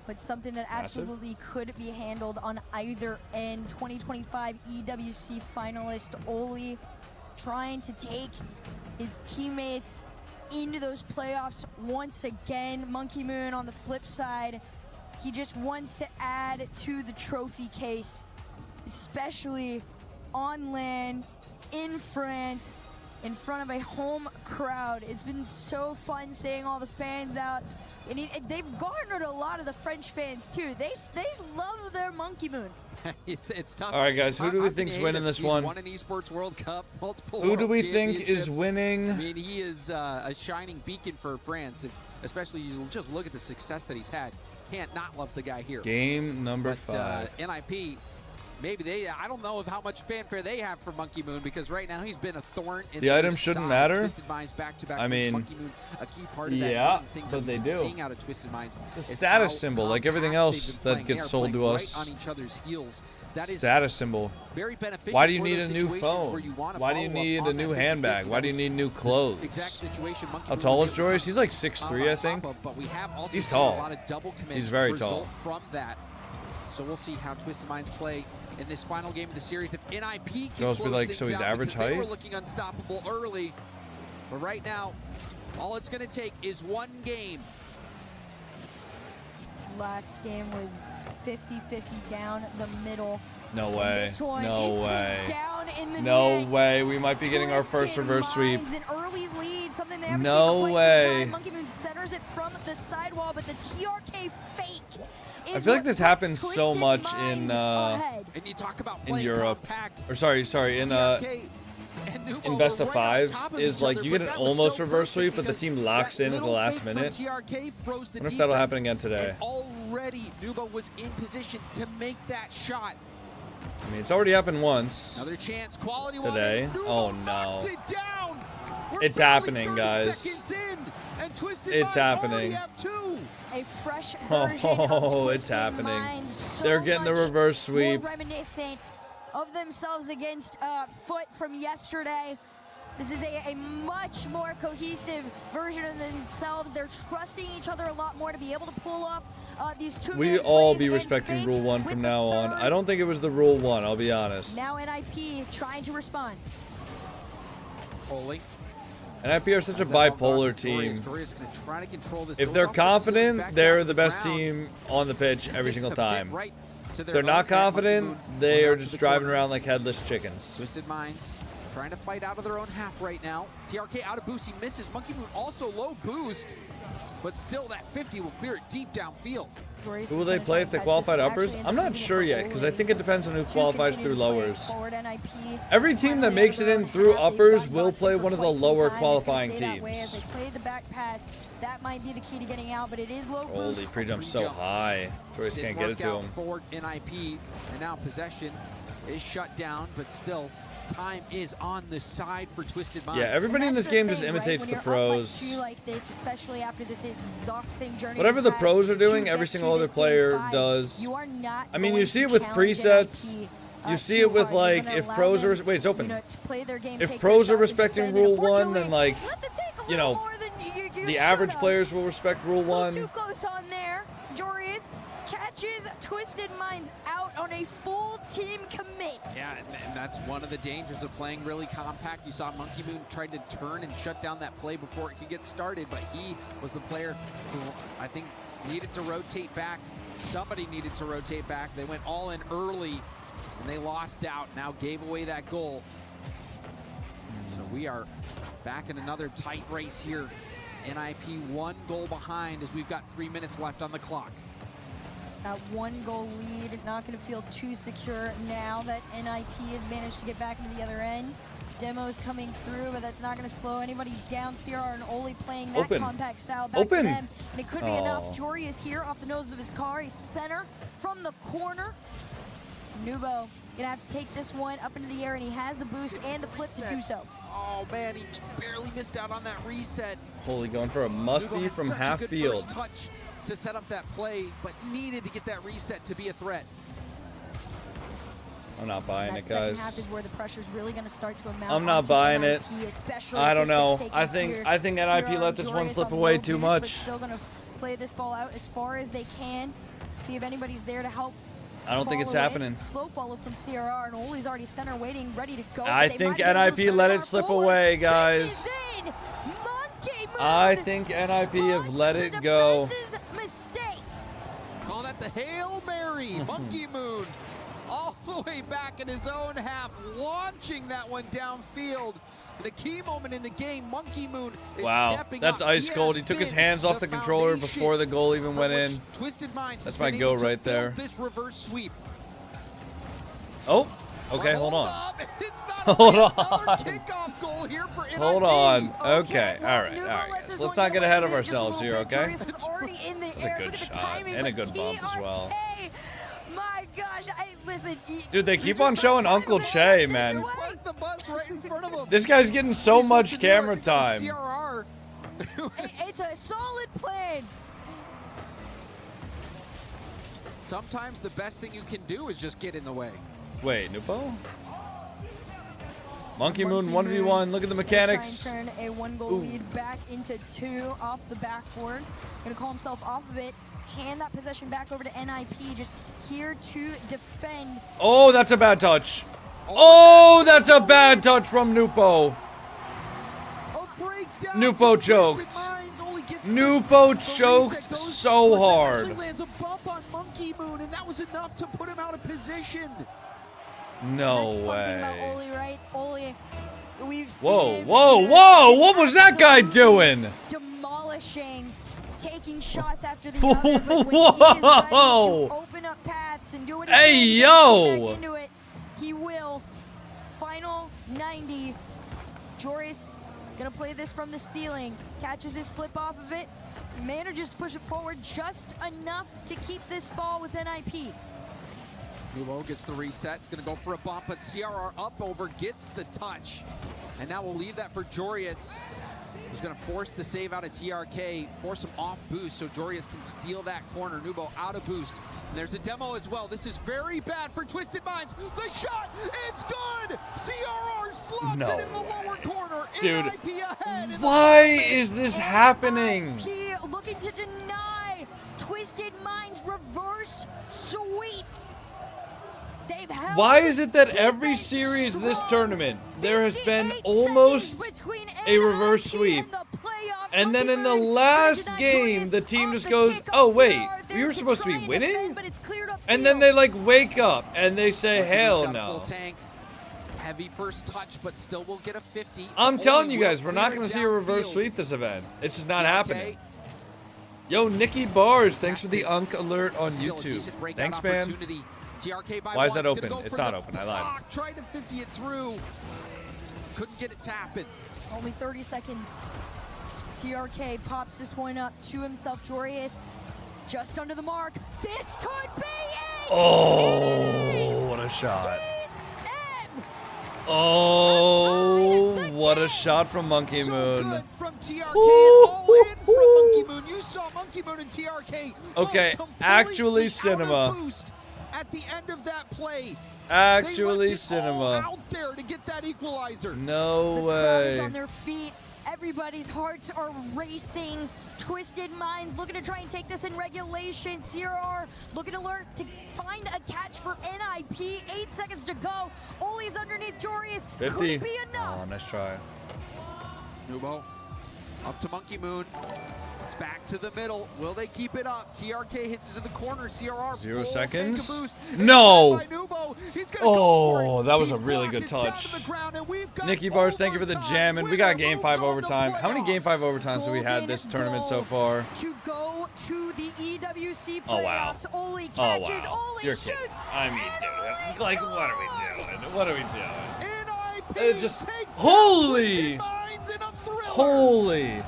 but something that absolutely could be handled on either end. 2025 EWC finalist Oli trying to take his teammates into those playoffs once again. Monkey Moon on the flip side, he just wants to add to the trophy case, especially on land, in France, in front of a home crowd. It's been so fun seeing all the fans out. And they've garnered a lot of the French fans too. They love their Monkey Moon. It's tough. All right, guys, who do we think's winning this one? He's won an esports World Cup, multiple Who do we World think is Championships. winning? I mean, he is a shining beacon for France, and especially you just look at the success that he's had. Can't not love the guy here. Game number 5. NIP, maybe I don't know of how much fanfare they have for Monkey Moon, because right now he's been a thorn in The items shouldn't matter. Twisted Minds back-to-back. I mean, Monkey Moon, a key part of that. yeah, Things but that they we've been do. seeing out of Twisted Minds. It's a status symbol, like everything else that gets sold to us. Right on each other's heels. That is Status symbol. very beneficial. Why do you for need those a new situations where phone? you want to Why do you follow up need on a new that 50-50. handbag? Why do you need new clothes? Exact situation. Monkey How Moon tall was is able to Joreous? He's like 6'3", I think. but we have also He's seen tall. a lot of double commits He's very result tall. from that. So we'll see how Twisted Minds play in this final game of the series. If NIP can Girls be close like, things so he's out, average because they height? were looking unstoppable early, but right now, all it's going to take is one game. last game was 50-50 down the middle. No way. This one No is way. down in the No net. way. We might be getting our first reverse sweep. An early lead, something they haven't No seen for quite way. some time. Monkey Moon centers it from the sidewall, but the TRK fake. I feel like this happens so much in And you talk about in Europe, or sorry, in best of fives, is like you get an almost reverse sweep, but the team locks in at the last minute. I wonder if that'll happen again today. Already, Nubo was in position to make that shot. I mean, it's already happened once. Another chance, quality today. Oh no! It down. It's happening, guys. It's happening. A fresh version Oh, it's happening. They're getting the reverse sweep. More reminiscent of themselves against Foot from yesterday. This is a much more cohesive version of themselves. They're trusting each other a lot more to be able to pull off these two. We all be respecting Rule 1 from now on. I don't think it was the Rule 1, I'll be honest. Now NIP trying to respond. Holy. NIP are such a bipolar team. If they're confident, they're the best team on the pitch every single time. If they're not confident, they are just driving around like headless chickens. Twisted Minds trying to fight out of their own half right now. TRK out of boost, he misses. Monkey Moon also low boost, but still that 50 will clear it deep downfield. Who will they play if they qualify to uppers? I'm not sure yet, because I think it depends on who qualifies through lowers. Every team that makes it in through uppers will play one of the lower qualifying teams. As they play the back pass, that might be the key to getting out, but it is low boost. Holy, pre-jump's so high. Joyce can't get it to him. Forward NIP, and now possession is shut down, but still time is on the side for Twisted Minds. Yeah, everybody in this game just imitates the pros. Like this, especially after this exhausting journey. Whatever the pros are doing, every single other player does. I mean, you see it with presets. You see it with, like, if pros are... Wait, it's open. If pros are respecting Rule 1, then, like, you know, the average players will respect Rule 1. Too close on there. Jorius catches Twisted Minds out on a full team commit. Yeah, and that's one of the dangers of playing really compact. You saw Monkey Moon tried to turn and shut down that play before it could get started, but he was the player who I think needed to rotate back. Somebody needed to rotate back. They went all in early, and they lost out. Now gave away that goal. So we are back in another tight race here. NIP 1 goal behind as we've got 3 minutes left on the clock. That 1 goal lead, not going to feel too secure now that NIP has managed to get back into the other end. Demo's coming through, but that's not going to slow anybody down. CRR and Oli playing that compact style back to them. And it could be enough. Jory is here off the nose of his car. He's center from the corner. Nubo gonna have to take this one up into the air, and he has the boost and the flip to do so. Oh man, he barely missed out on that reset. Holy, going for a musty from half field. First touch to set up that play, but needed to get that reset to be a threat. I'm not buying it, Second guys. half is where the pressure's really going to start to amount. I'm not buying it. I don't know. I think NIP CRR let this one Jorius slip on away low too boost, much. But still going to play this ball out as far as they can. See if anybody's there to help. I don't think it's follow it. happening. Slow follow from CRR, and Oli's already center waiting, ready to go. I think NIP let it slip away, guys. I think NIP have let it go. Call that the Hail Mary. Monkey Moon all the way back in his own half, launching that one downfield. The key moment in the game, Monkey Moon is stepping that's up. ice cold. He took his hands off the controller before the goal even went in. That's my go right there. This reverse sweep. Oh, okay, hold on. Hold on. Hold on. Okay, all right, guys. Let's not get ahead of ourselves here, okay? That's a good shot and a good bump as well. My gosh, listen. Dude, they keep on showing Uncle Che, man. This guy's getting so much camera time. It's a solid plan. Sometimes the best thing you can do is just get in the way. Wait, Nupo? Monkey Moon 1v1. Look at the mechanics. Try and turn a 1-goal lead back into 2 off the backboard. Gonna call himself off of it. Hand that possession back over to NIP. Just here to defend. Oh, that's a bad touch. Oh, that's a bad touch from Nupo. Nupo choked. Nupo choked so hard. was enough to put him out of position. No That's way. one thing about Oli, right? Oli, we've seen Whoa, him whoa, here whoa! just What was that guy doing? demolishing, taking shots after the other, but when he is ready to open up paths and do what he Hey, can to yo! get back into it, he will. Final 90. Joris gonna play this from the ceiling, catches his flip off of it, manages to push it forward just enough to keep this ball with NIP. Nubo gets the reset. It's going to go for a bump, but CRR up over gets the touch. And now we'll leave that for Jorius, who's going to force the save out of TRK, force him off boost so Jorius can steal that corner. Nubo out of boost. And there's a demo as well. This is very bad for Twisted Minds. The shot is good! CRR slots it in the lower corner. Dude, NIP ahead in why is this happening? NIP looking to deny Twisted Minds reverse sweep. They've held Why is it that every series this tournament, there has been almost a reverse sweep, and then in the last game, the team just goes, oh wait, we were supposed to be winning? And then they like wake up and they say, hell no. Heavy first touch, but still will get a 50. I'm telling you guys, we're not going to see a reverse sweep this event. It's just not happening. Yo, Nikki Bars, thanks for the Unk alert on YouTube. Thanks, man. TRK by Why is one. that It's gonna open? go It's for not the open. I lied. block. Tried to 50 it through. Couldn't get it tapping. Only 30 seconds. TRK pops this one up to himself. Jorius just under the mark. This could be it! Oh, what a shot. Oh, what a shot from Monkey Moon. Good from TRK and all in from Monkey Moon. You saw Monkey Moon and TRK. Okay, actually cinema. At the end of that play, Actually they left it all cinema. out there to get that equalizer. No The crowd is way. on their feet. Everybody's hearts are racing. Twisted Minds looking to try and take this in regulation. CRR looking to learn to find a catch for NIP. 8 seconds to go. Oli's underneath Jorius. 50. Could it be enough? Oh, nice try. Nubo up to Monkey Moon. It's back to the middle. Will they keep it up? TRK hits it to the corner. CRR 0 full seconds. tank of boost. No. It's by Nubo. He's gonna Oh, go for it. that was a He's really blocked. good It's down to touch. the ground, and we've got Nikki Bars, thank you for the overtime. jam. And we got Winner game moves 5 on to overtime. How many game 5 overtimes have we had this tournament so far? To go to the EWC playoffs. Oh, wow. Oli Oh, catches. wow. Oli You're shoots. kidding. I mean, dude. Like, what are we doing? What are we doing? It just, holy. Holy.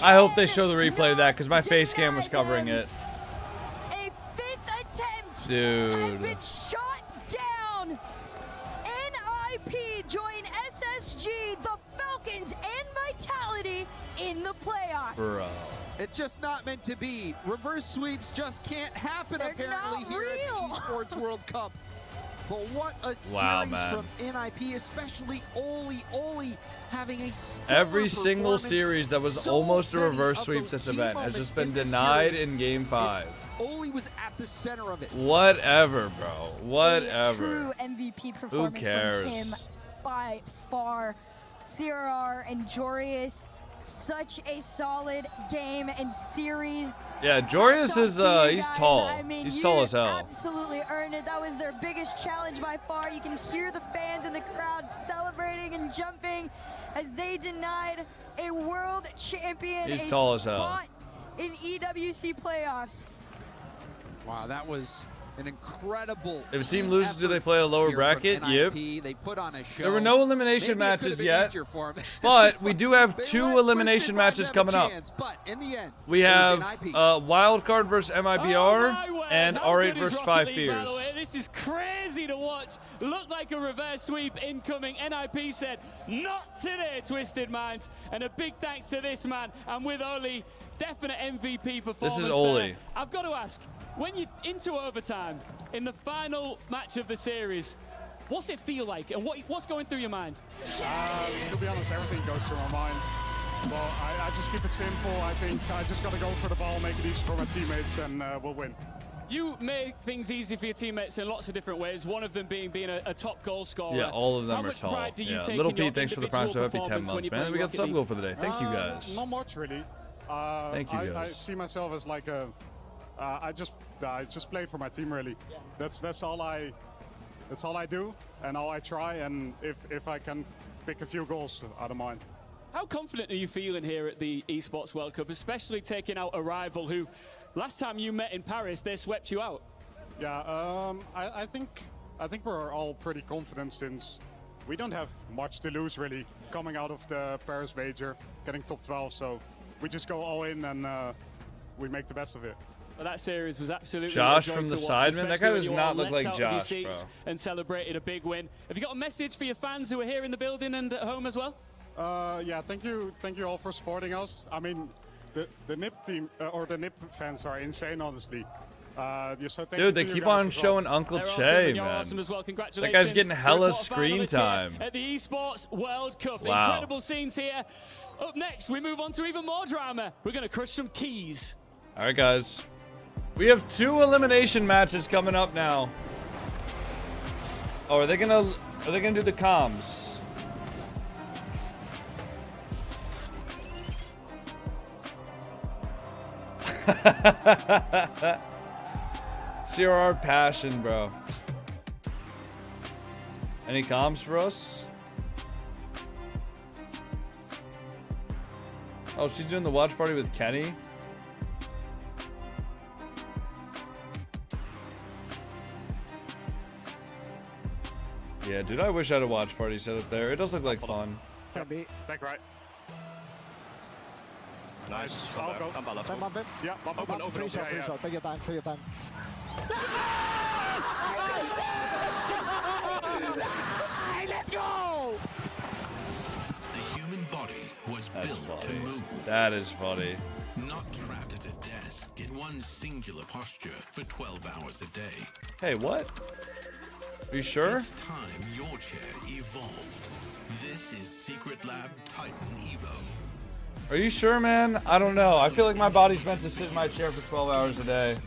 I hope they show the replay of that because my face cam was covering it. A fifth attempt has Dude. been shot down. NIP join SSG, the Falcons, and Vitality in the playoffs. Bro. It's just not meant to be. Reverse sweeps just can't happen apparently not here real. at the Esports World Cup. But what a series Wow, man. from NIP, especially Oli having a stellar Every single performance. series that was So almost a many reverse of sweep those this key event has moments just been in this denied series, in game 5. Oli was at the center of it. Whatever, bro. Whatever. True MVP performance cares? from him by far. CRR and Jorius, such a solid game and series. Yeah, Jorius is, he's tall. I mean, He's you tall as hell. absolutely earned it. That was their biggest challenge by far. You can hear the fans in the crowd celebrating and jumping as they denied a world champion He's a tall as hell. spot in EWC playoffs. Wow, that was an incredible. If a team loses, do they play a lower here from bracket? Yep. NIP. They put on a show. There were no elimination Maybe it could matches have been yet, easier for 'em. but we do have They 2 let elimination Twisted Minds matches have a coming up. chance, But in the end, We it was have NIP. Wild Card versus MIBR and How R8 good is versus Rocket 5 League, Fears. by the way? This is crazy to watch. Looked like a reverse sweep incoming. NIP said, not today, Twisted Minds. And a big thanks to this man. And with Oli, definite MVP performance. This is Oli. there. I've got to ask, when you're into overtime, in the final match of the series, what's it feel like? And what's going through your mind? To be honest, everything goes through my mind. But I just keep it simple. I think I just got to go for the ball, make it easy for my teammates, and we'll win. You make things easy for your teammates in lots of different ways, one of them being a top goal scorer. Yeah, all of them How are much tall. pride do you Yeah, take Little in your Pete, thanks for the Prime individual Sub every 10 performance when months, you man. play We got Rocket sub League? goal for the day. Thank you guys. Not much really. Thank you, I guys. see myself as like a I just play for my team, really. That's all I do and all I try. And if I can pick a few goals, I don't mind. How confident are you feeling here at the Esports World Cup, especially taking out a rival who, last time you met in Paris, they swept you out? Yeah, I think we're all pretty confident since we don't have much to lose, really, coming out of the Paris major, getting top 12. So we just go all in and we make the best of it. Well, that series was absolutely Josh a joy from the to watch, sideman. That guy does especially when you not all look leapt like out of your Josh, seats bro. and celebrated a big win. Have you got a message for your fans who are here in the building and at home as well? Yeah, thank you all for supporting us. I mean, the NIP team or the NIP fans are insane, honestly. So dude, they keep on showing Uncle Che, man. Awesome as well. That guy's getting hella screen time at the Esports World Cup. Wow. Incredible scenes here. Up next, we move on to even more drama. We're going to crush some keys. All right, guys. We have 2 elimination matches coming up now. Oh, are they gonna do the comms? CRR passion, bro. Any comms for us? Oh, she's doing the watch party with Kenny. Yeah, dude, I wish I had a watch party set up there. It does look like fun. Can be. Back right. Nice. I'll go. Send my bit. Yeah, open. Free shot. Take your time. Let's go! The human body was built to move. That is funny. Not trapped at a desk in one singular posture for 12 hours a day. Hey, what? Are you sure? It's time your chair evolved. This is Secret Lab Titan Evo. Are you sure, man? I don't know. I feel like my body's meant to sit in my chair for 12 hours a day.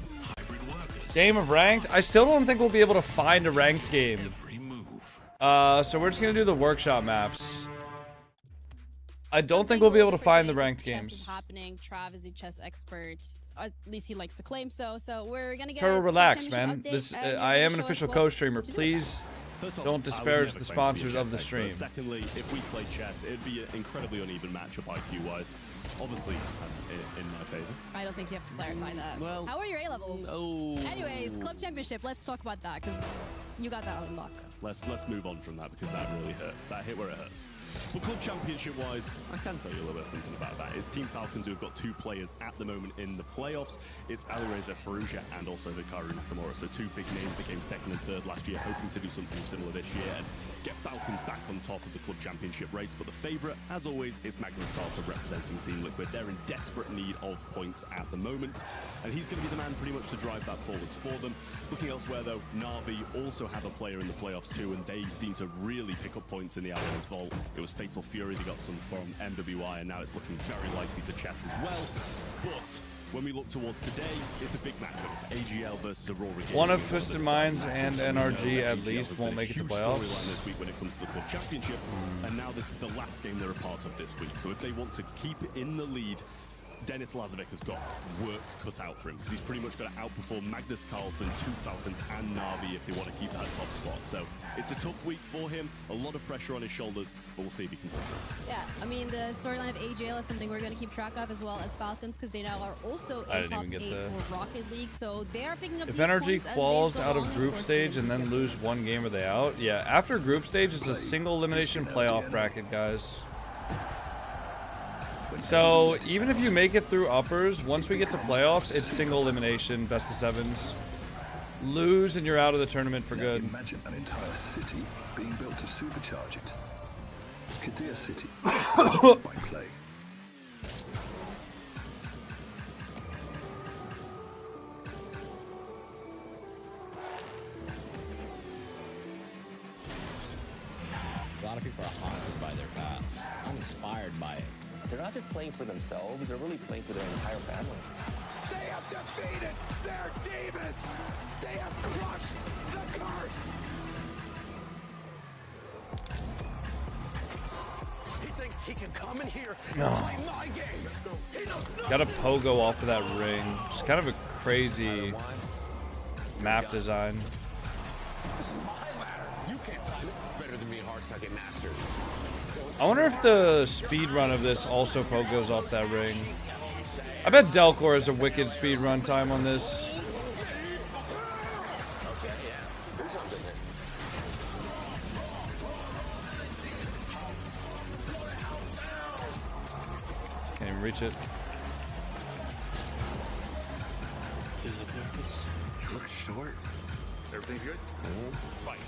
Game of ranked? I still don't think we'll be able to find a ranked game. So we're just gonna do the workshop maps. I don't think we'll be able to find the ranked games. Is happening. Trav is the chess expert. At least he likes to claim so. So we're gonna get. Turtle, relax, man. This I am an official co-streamer. Please don't disparage the sponsors of the stream. Secondly, if we play chess, it'd be an incredibly uneven matchup IQ-wise. Obviously, in my favor. I don't think you have to clarify that. Well, how are your A levels? Oh. Anyways, club championship. Let's talk about that because you got that on lock. Let's move on from that because that really hurt. That hit where it hurts. But club championship-wise, I can tell you a little bit something about that. It's Team Falcons who have got 2 players at the moment in the playoffs. It's Alireza Farouja and also Hikaru Nakamura. So 2 big names that came 2nd and 3rd last year, hoping to do something similar this year and get Falcons back on top of the club championship race. But the favourite, as always, is Magnus Carlsen representing Team Liquid. They're in desperate need of points at the moment, and he's going to be the man pretty much to drive that forwards for them. Looking elsewhere, though, Na'Vi also have a player in the playoffs too, and they seem to really pick up points in the Alliance Vault. It was Fatal Fury, they got some from MWI, and now it's looking very likely to chess as well. But when we look towards today, it's a big matchup. It's AGL versus Aurora. One of Twisted Minds and NRG at least won't make it to playoffs. This week when it comes to the club championship, and now this is the last game they're a part of this week. So if they want to keep in the lead, Dennis Lazovic has got work cut out for him because he's pretty much got to outperform Magnus Carlsen, 2 Falcons, and Na'Vi if they want to keep that top spot. So it's a tough week for him, a lot of pressure on his shoulders, but we'll see if he can pull through. Yeah, I mean, the storyline of AJL is something we're going to keep track of, as well as Falcons, because they now are also in top 8 for Rocket League, so they are picking up If these NRG points quals out of group stage and then lose 1 game, are they out? Yeah, after group stage, it's a single elimination playoff bracket, guys. So even if you make it through uppers, once we get to playoffs, it's single elimination, best of 7s. Lose and you're out of the tournament for good. Imagine an entire city being built to supercharge it. Kadir City by play. A lot of people are haunted by their past. I'm inspired by it. They're not just playing for themselves, they're really playing for their entire family. They have defeated their demons! They have crushed the curse! He thinks he can come in here and No. play my game. He knows nothing. Got a pogo off of that ring. It's kind of a crazy map design. This is my ladder. You can't climb it. It's better than being hard sucking masters. I wonder if the speed run of this also pogos off that ring. I bet Delcor has a wicked speed run time on this. Can't even reach it. You look short. Everything's good? Fight.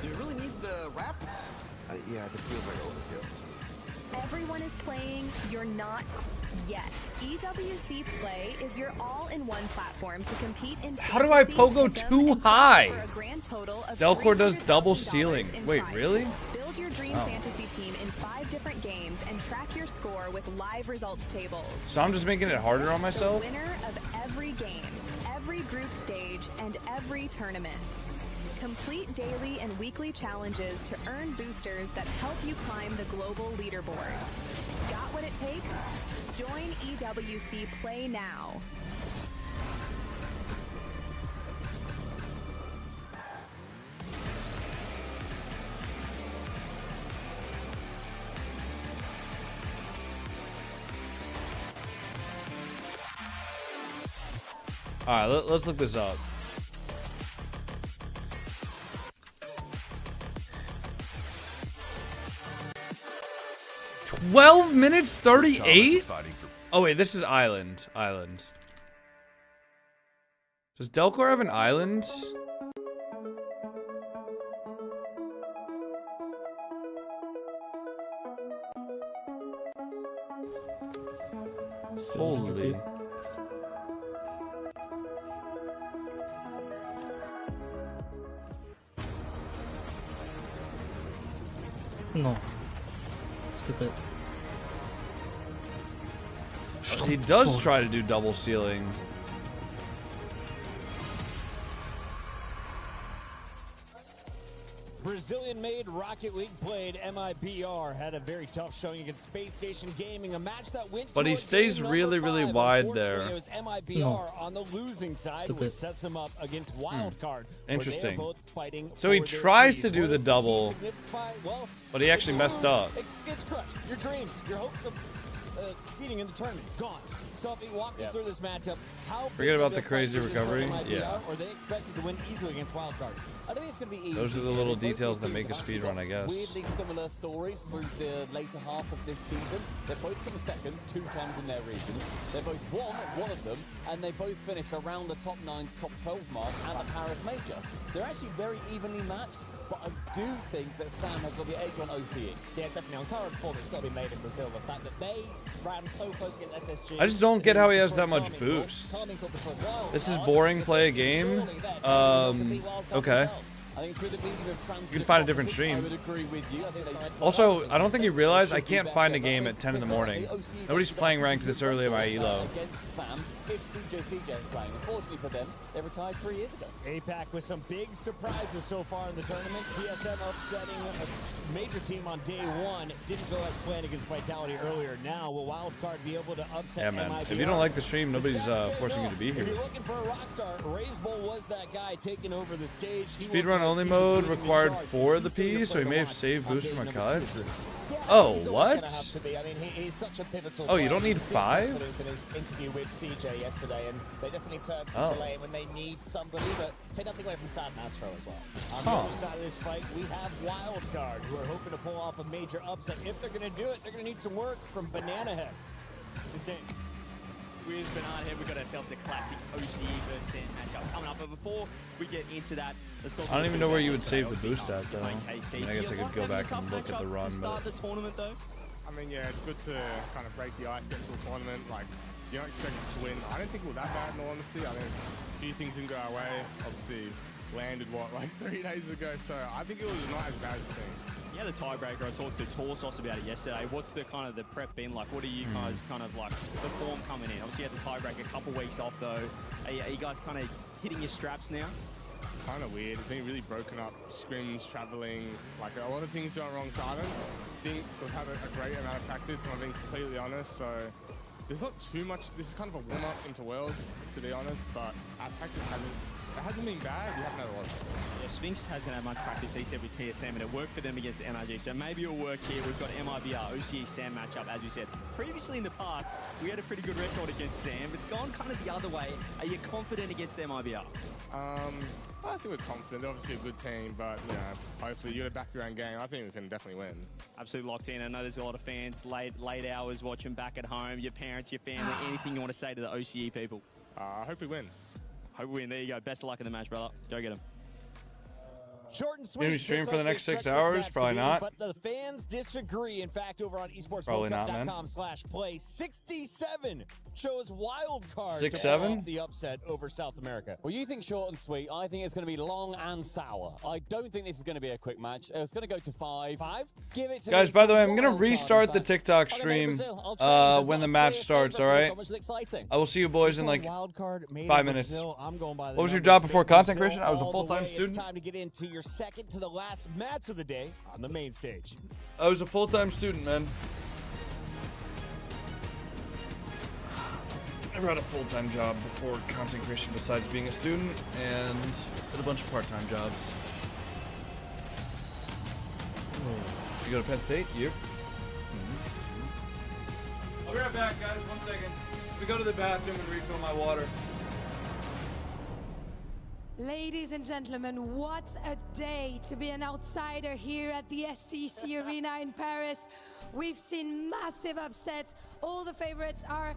Do you really need the wrap? Yeah, it feels like overkill. Everyone is playing, you're not yet. EWC Play is your all-in-one platform to compete in How do I pogo too high? for a grand total of Delcor does double $300,000 ceiling. in Wait, prizes. really? Build your dream Oh. fantasy team in 5 different games and track your score with live results tables. So I'm just making it harder on myself? The winner of every game, every group stage, and every tournament. Complete daily and weekly challenges to earn boosters that help you climb the global leaderboard. Got what it takes? Join EWC Play now. Alright, let's look this up. "12 minutes 38?" Oh wait, this is Island. Island. Does Delcor have an island? Holy. No. Stupid. He does try to do double ceiling. Brazilian-made Rocket League played MIBR had a very tough showing against Space Station Gaming, a match that went But to he a stays game really, number really 5. wide there. Unfortunately, it was MIBR No. on the losing side, Stupid. which sets him up against Wildcard. where they are Interesting. both fighting So he for their tries keys. to do What the does double, key signify? Well, but he actually messed up. it gets crushed. Your dreams, your hopes of beating in the tournament, gone. So if you walk me through this matchup, how Forget big about of the a crazy fight is this for recovery? MIBR, Yeah. Or are they expected to win easily against Wildcard? I don't think it's going to be easy. Those are the little details that make a Teams have speed run, I actually got guess. Weirdly similar stories through the later half of this season. They've both come second 2 times in their region. They both won one of them, and they both finished around the top 9 to top 12 mark at the Paris Major. They're actually very evenly matched, but I do think that Sam has got the edge on OCE. Yeah, definitely. On current form, it's got to be made in Brazil. The fact that they ran so close against SSG. I just don't get how he has that much boost. This is boring, play a game. Okay. I think through the medium of You can find a different transition, I stream. would agree with you. I think they Also, I don't think he realized I can't find a game at 10 in the morning. Nobody's playing ranked this early in my elo. against Sam if CJ is playing. Unfortunately for them, they retired 3 years ago. APAC with some big surprises so far in the tournament. TSM upsetting a major team on day 1. Didn't go as planned against Vitality earlier. Now will Wildcard be able to upset Yeah, man. MIBR? If you don't like the stream, nobody's forcing you to be If here. you're looking for a rock star, Razebull was that guy taking over the stage. He Speedrun only mode required 4 of the P, so he may have saved boost from a cut. Oh, what? I mean, he's such a pivotal Oh, you don't player. need He 5? confidence in his interview with CJ yesterday, and they definitely turned to Oh. Chile when they need somebody, but take nothing away from Sad Mastro as well. On Huh. the other side of this fight, we have Wildcard, who are hoping to pull off a major upset. If they're going to do it, they're going to need some work from Banana Head. This is game. With Banana Head, we've got ourselves a classic OCE versus Sand matchup coming up. But before we get into that, I don't even know where you would save the boost at, though. I mean, I guess I could go back and look at the run, but... the tournament though. I mean, yeah, it's good to kind of break the ice, get to a tournament. Like, you're not expected to win. I don't think we're that bad, in all honesty. I think a few things didn't go our way. Obviously, landed, what, like 3 days ago. So I think it was not as bad as a thing. Yeah, the tiebreaker. I talked to Torsos about it yesterday. What's the kind of the prep been like? What are you guys kind of like the form coming in? Obviously, you had the tiebreaker a couple weeks off though. Are you guys kind of hitting your straps now? Kind of weird. It's been really broken up. Scrims, traveling, like a lot of things going wrong. So I don't think we've had a great amount of practice, if I'm being completely honest. So there's not too much. This is kind of a warm up into Worlds, to be honest. But our practice hasn't been bad. We haven't had a lot. Yeah, Sphinx hasn't had much practice, he said, with TSM, and it worked for them against MRG. So maybe it'll work here. We've got MIBR, OCE, Sam matchup, as you said. Previously in the past, we had a pretty good record against Sam. It's gone kind of the other way. Are you confident against MIBR? I think we're confident. They're obviously a good team, but you know, hopefully you got to back your own game. I think we can definitely win. Absolutely Locked in. I know there's a lot of fans late hours watching back at home. Your parents, your family, anything you want to say to the OCE people? I hope we win. Hope we win. There you go. Best of luck in the match, brother. Go get him. Short and sweet. Maybe stream for the next 6 hours? Probably not. But the fans disagree. In fact, over on esportsworldcup.com/play, 67 chose wildcard to pull off the upset over South America. Well, you think short and sweet. I think it's going to be long and sour. I don't think this is going to be a quick match. It's going to go to 5. Give it to Guys, me. by the way, I'm going to restart the TikTok stream when the match starts, all right? I will see you boys in like 5 minutes. What was your job before content creation? I was a full-time student. It's time to get into your second to the last match of the day on the main stage. I was a full-time student, man. Never had a full-time job before content creation besides being a student, and did a bunch of part-time jobs. You go to Penn State? You? I'll be right back, guys. 1 second. Let me go to the bathroom and refill my water. Ladies and gentlemen, what a day to be an outsider here at the STC Arena in Paris. We've seen massive upsets. All the favorites are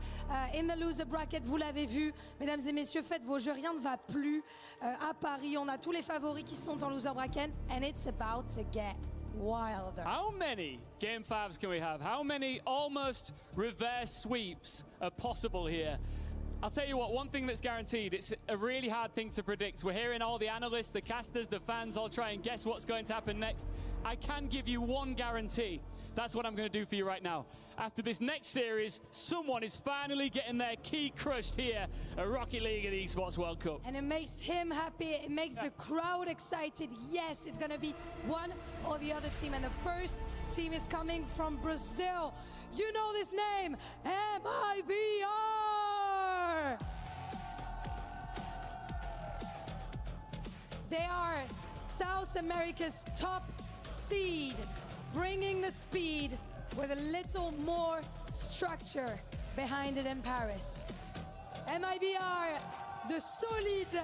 in the loser bracket, vous l'avez vu. Mesdames et messieurs, faites vos jeux, rien ne va plus à Paris. On a tous les favoris qui sont en loser bracket, and it's about to get wilder. How many Game 5s can we have? How many almost reverse sweeps are possible here? I'll tell you what, one thing that's guaranteed, it's a really hard thing to predict. We're hearing all the analysts, the casters, the fans all try and guess what's going to happen next. I can give you one guarantee. That's what I'm going to do for you right now. After this next series, someone is finally getting their key crushed here at Rocket League at Esports World Cup. And it makes him happy, it makes the crowd excited. Yes, it's going to be one or the other team. And the first team is coming from Brazil. You know this name, MIBR! They are South America's top seed, bringing the speed with a little more structure behind it in Paris. MIBR, de solides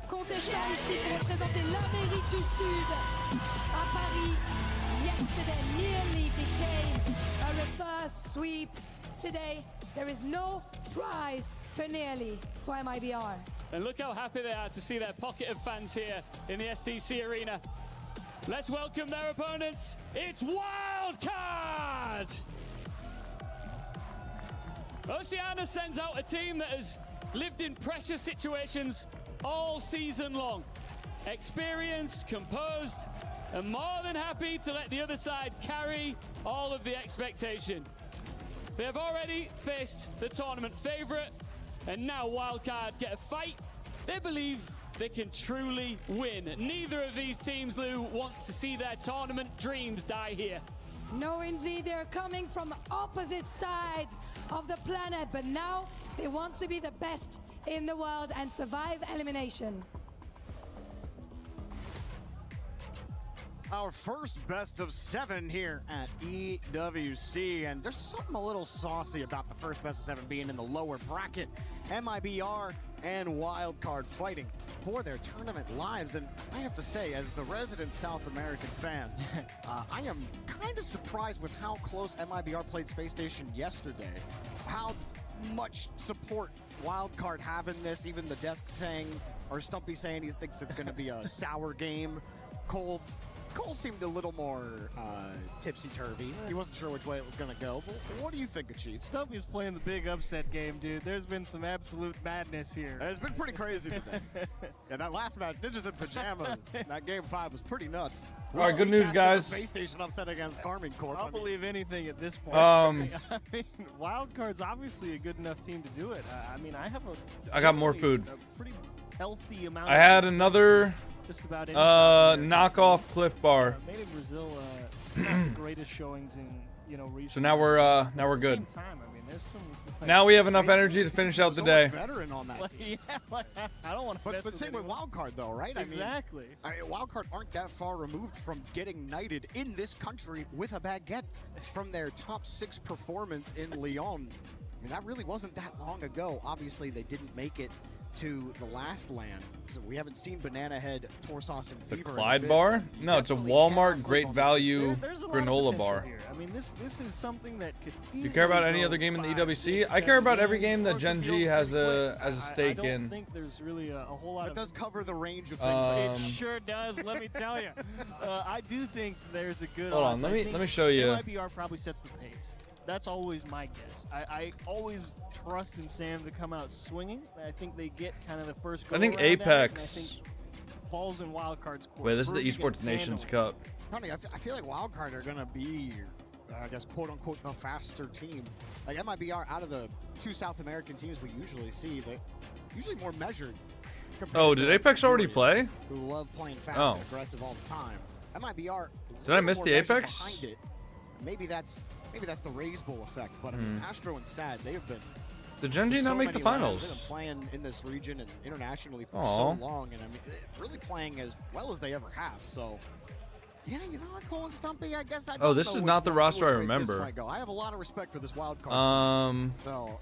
contestants ici pour représenter l'Amérique du Sud à Paris. Yesterday nearly became a reverse sweep. Today, there is no prize for nearly for MIBR. And look how happy they are to see their pocket of fans here in the STC Arena. Let's welcome their opponents. It's Wildcard! Oceania sends out a team that has lived in pressure situations all season long. Experienced, composed, and more than happy to let the other side carry all of the expectation. They have already faced the tournament favorite, and now Wildcard get a fight they believe they can truly win. Neither of these teams, Lou, want to see their tournament dreams die here. No, indeed, they're coming from opposite sides of the planet, but now they want to be the best in the world and survive elimination. Our first best of 7 here at EWC, and there's something a little saucy about the first best of 7 being in the lower bracket. MIBR and Wildcard fighting for their tournament lives, and I have to say, as the resident South American fan, I am kind of surprised with how close MIBR played Space Station yesterday. How much support Wildcard have in this, even the desk saying, or Stumpy saying he thinks it's going to be a sour game. Cole Cole seemed a little more tipsy-turvy. He wasn't sure which way it was going to go. But what do you think of Chief? Stumpy's playing the big upset game, dude. There's been some absolute madness here. It's been pretty crazy today. Yeah, that last match, Ninjas in Pajamas, that game 5 was pretty nuts. All right, good news, guys. Space Station upset against Carmine Corp. I'll believe anything at this point. I mean, Wildcard's obviously a good enough team to do it. I mean, I have I got more food. A pretty healthy amount. I had another just about knockoff Cliff Bar. Made in Brazil, not the greatest showings in recent. So now we're good. At the same time, I mean, there's some. Now we have enough energy to finish out the day. Veteran on that team. I don't want to. But same with Wildcard though, right? Exactly. I mean, Wildcard aren't that far removed from getting knighted in this country with a baguette from their top 6 performance in Lyon. I mean, that really wasn't that long ago. Obviously, they didn't make it to the last land, so we haven't seen Banana Head, Torsauce, and The Fever. Clyde bar? No, it's a Walmart Great Value There's a lot of granola bar. here. I mean, this is something that could. Do you care about any easily other go game in the 5, EWC? 6, I care about 7 every game that games, Gen or G has a stake I don't in. think there's really a whole lot It of. does cover the range of things. It sure does. Let me tell you. I do think there's a good. Hold on, odds. let I me think show you. MIBR probably sets the pace. That's always my guess. I always trust in Sam to come out swinging. I think they get kind of the first goal. I think Apex. Balls and Wildcard's court. Wait, this is the Ruby Esports can Nations handle Cup. Funny, I feel like Wildcard are going to be, I guess, quote-unquote, the faster team. Like, MIBR, out of the 2 South American teams we usually see, they're usually more measured. Oh, did Apex already play? Who love playing fast Oh. and aggressive all the time. MIBR. Did I miss the Apex? Behind it. Maybe that's the Raise Bowl effect, but I mean, Astro and Sad, they have been. Did Gen G for not so make the many rounds, finals? They've been playing in this region and internationally for Aw. so long, and I mean, really playing as well as they ever have. So, yeah, you know what, Cole and Stumpy, I guess I. Oh, this is not the roster I remember. I have a lot of respect for this wild card team. So,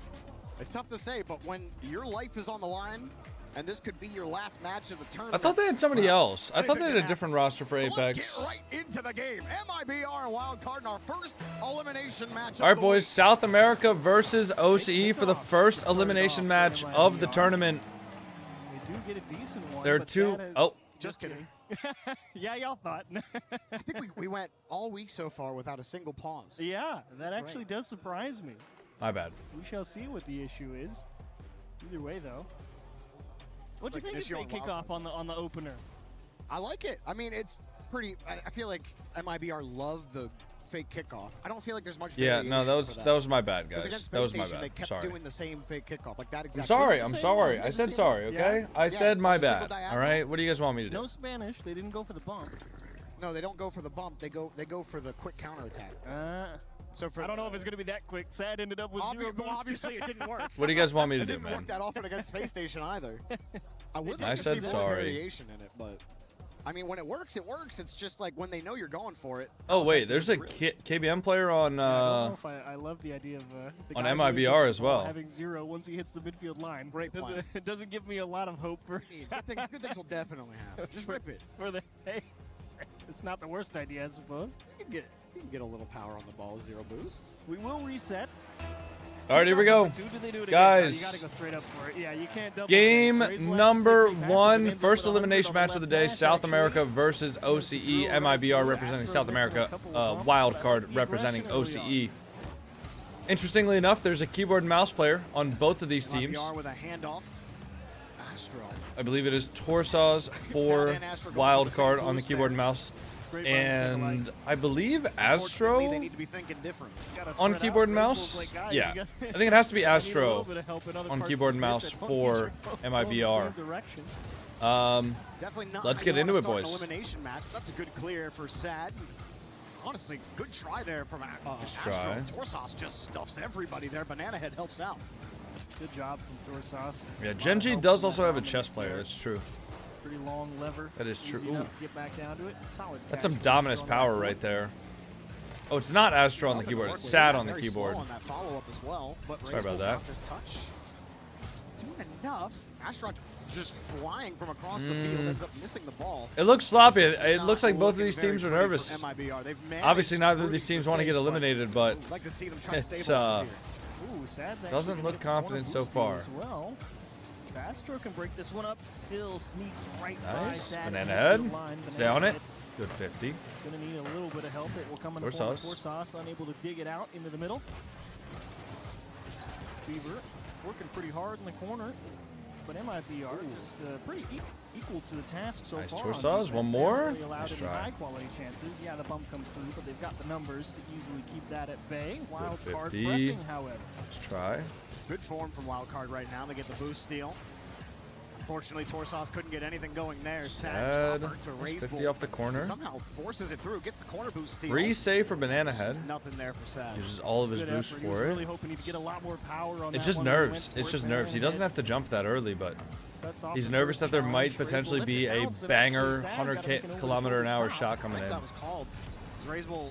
it's tough to say, but when your life is on the line, and this could be your last match of the tournament. I thought they had somebody else. I thought they had a different roster for So Apex. let's get right into the game. MIBR and Wildcard in our first elimination match. All right, boys. South America versus OCE for the first elimination match of the tournament. They do get a decent one. There are but 2. that is- Oh, Just kidding. Yeah, y'all thought. I think we went all week so far without a single pause. Yeah, that That's actually does surprise me. my bad. We shall see what the issue is. Either way, though. What do you think of issue fake on kickoff on the opener? I like it. I mean, it's pretty. I feel like MIBR love the fake kickoff. I don't feel like there's much. Yeah, no, variation that for was my bad, 'Cause guys. against That was Space my Station, bad. They kept Sorry. doing the same fake kickoff, like that I'm exact. sorry. It's I'm the same sorry. one. I It's the said same sorry. one. Okay. Yeah. I said my every single bad. diagonal. All right. What do you guys want me to do? No Spanish. They didn't go for the bump. No, they don't go for the bump. They go for the quick counterattack. So I don't know if it's going to be that quick. Sad ended up with zero boost. Obviously, it didn't work. What do you guys want me to It do, didn't man? work that often against Space Station either. I would I like to said see more sorry. variation in it, but I mean, when it works, it works. It's just like when they know you're going for it. Oh wait, there's a KBM player on I don't know if I love the idea of the on guy who MIBR is as well. having 0 once he hits the midfield line. Great plan. It doesn't give me a lot of hope for. Good things will definitely happen. Just rip it. For the hey, it's not the worst idea, I suppose. You can get a little power on the ball, 0 boosts. We will reset. All right, here we go, Do they do it again? guys. You gotta go straight up for it. Yeah, you can't double. Game Raise one, number click, click, 1, pass, first it, elimination match of the day, left South hash, America actually. versus OCE, MIBR representing South America, wild card representing OCE. Interestingly enough, there's a keyboard and mouse player on both of these teams. MIBR with a handoff to Astro. I believe it is Torsauce for wild card on the keyboard and mouse. And I believe Astro They need to be thinking different. on keyboard and mouse. Yeah, I think it has to be Astro on keyboard and mouse for MIBR. Definitely not Let's how get you into wanna it, start an boys. elimination match. That's a good clear for Sad. Honestly, good try there from Astro. try. Torsauce just stuffs everybody there. Banana Head helps out. Good job from Torsauce. Yeah, Gen G does also have a chess player. That's true. Pretty long lever. That is true. Easy enough to get back down to it. Solid. That's catch some from dominus Astro on power that right one. there. Oh, it's not Astro on the keyboard. It's Sad on the Very keyboard. slow on that follow-up as well, but Sorry Ray's about will that. block this touch. Doing enough. Astro just flying from across the field ends up missing the ball. It looks sloppy. It Not looks like both of looking these very teams are pretty for nervous. MIBR. They've managed Obviously, neither of rooting these teams for want to get saves, but eliminated, but I'd like to see them try to it's stabilize here. Ooh, Sad's actually doesn't gonna look get the corner confident so boosting far. As well. Astro can break this one up. Still sneaks right by Nice. Sad Banana at the Head. midfield line. Stay on it. Good 50. Going to need a little bit of help. It will come in the form of Torsas, unable to dig it out into the middle. Fever working pretty hard in the corner, but MIBR just pretty equal to the task so nice far. Nice Torsas. One more. Really allowed nice any high-quality chances. Yeah, the bump comes through, but they've got the numbers to easily keep that at bay. Wildcard pressing, however. Let's try. Good form from Wildcard right now. They get the boost steal. Unfortunately, Torsas couldn't get anything going there. Sad. Chopper to Nice 50 Raisbull. off the corner. Somehow forces it through, gets the corner boost steal. Free save for Banana Head. Nothing there for Sad. Uses all of his boost effort. for it. Really hoping he'd get a lot more power on It's that just one nerves. It's just nerves. He doesn't have to jump that early, but he's nervous that there might potentially be a banger 100 kilometer an hour shot coming in. That was called. Raisbull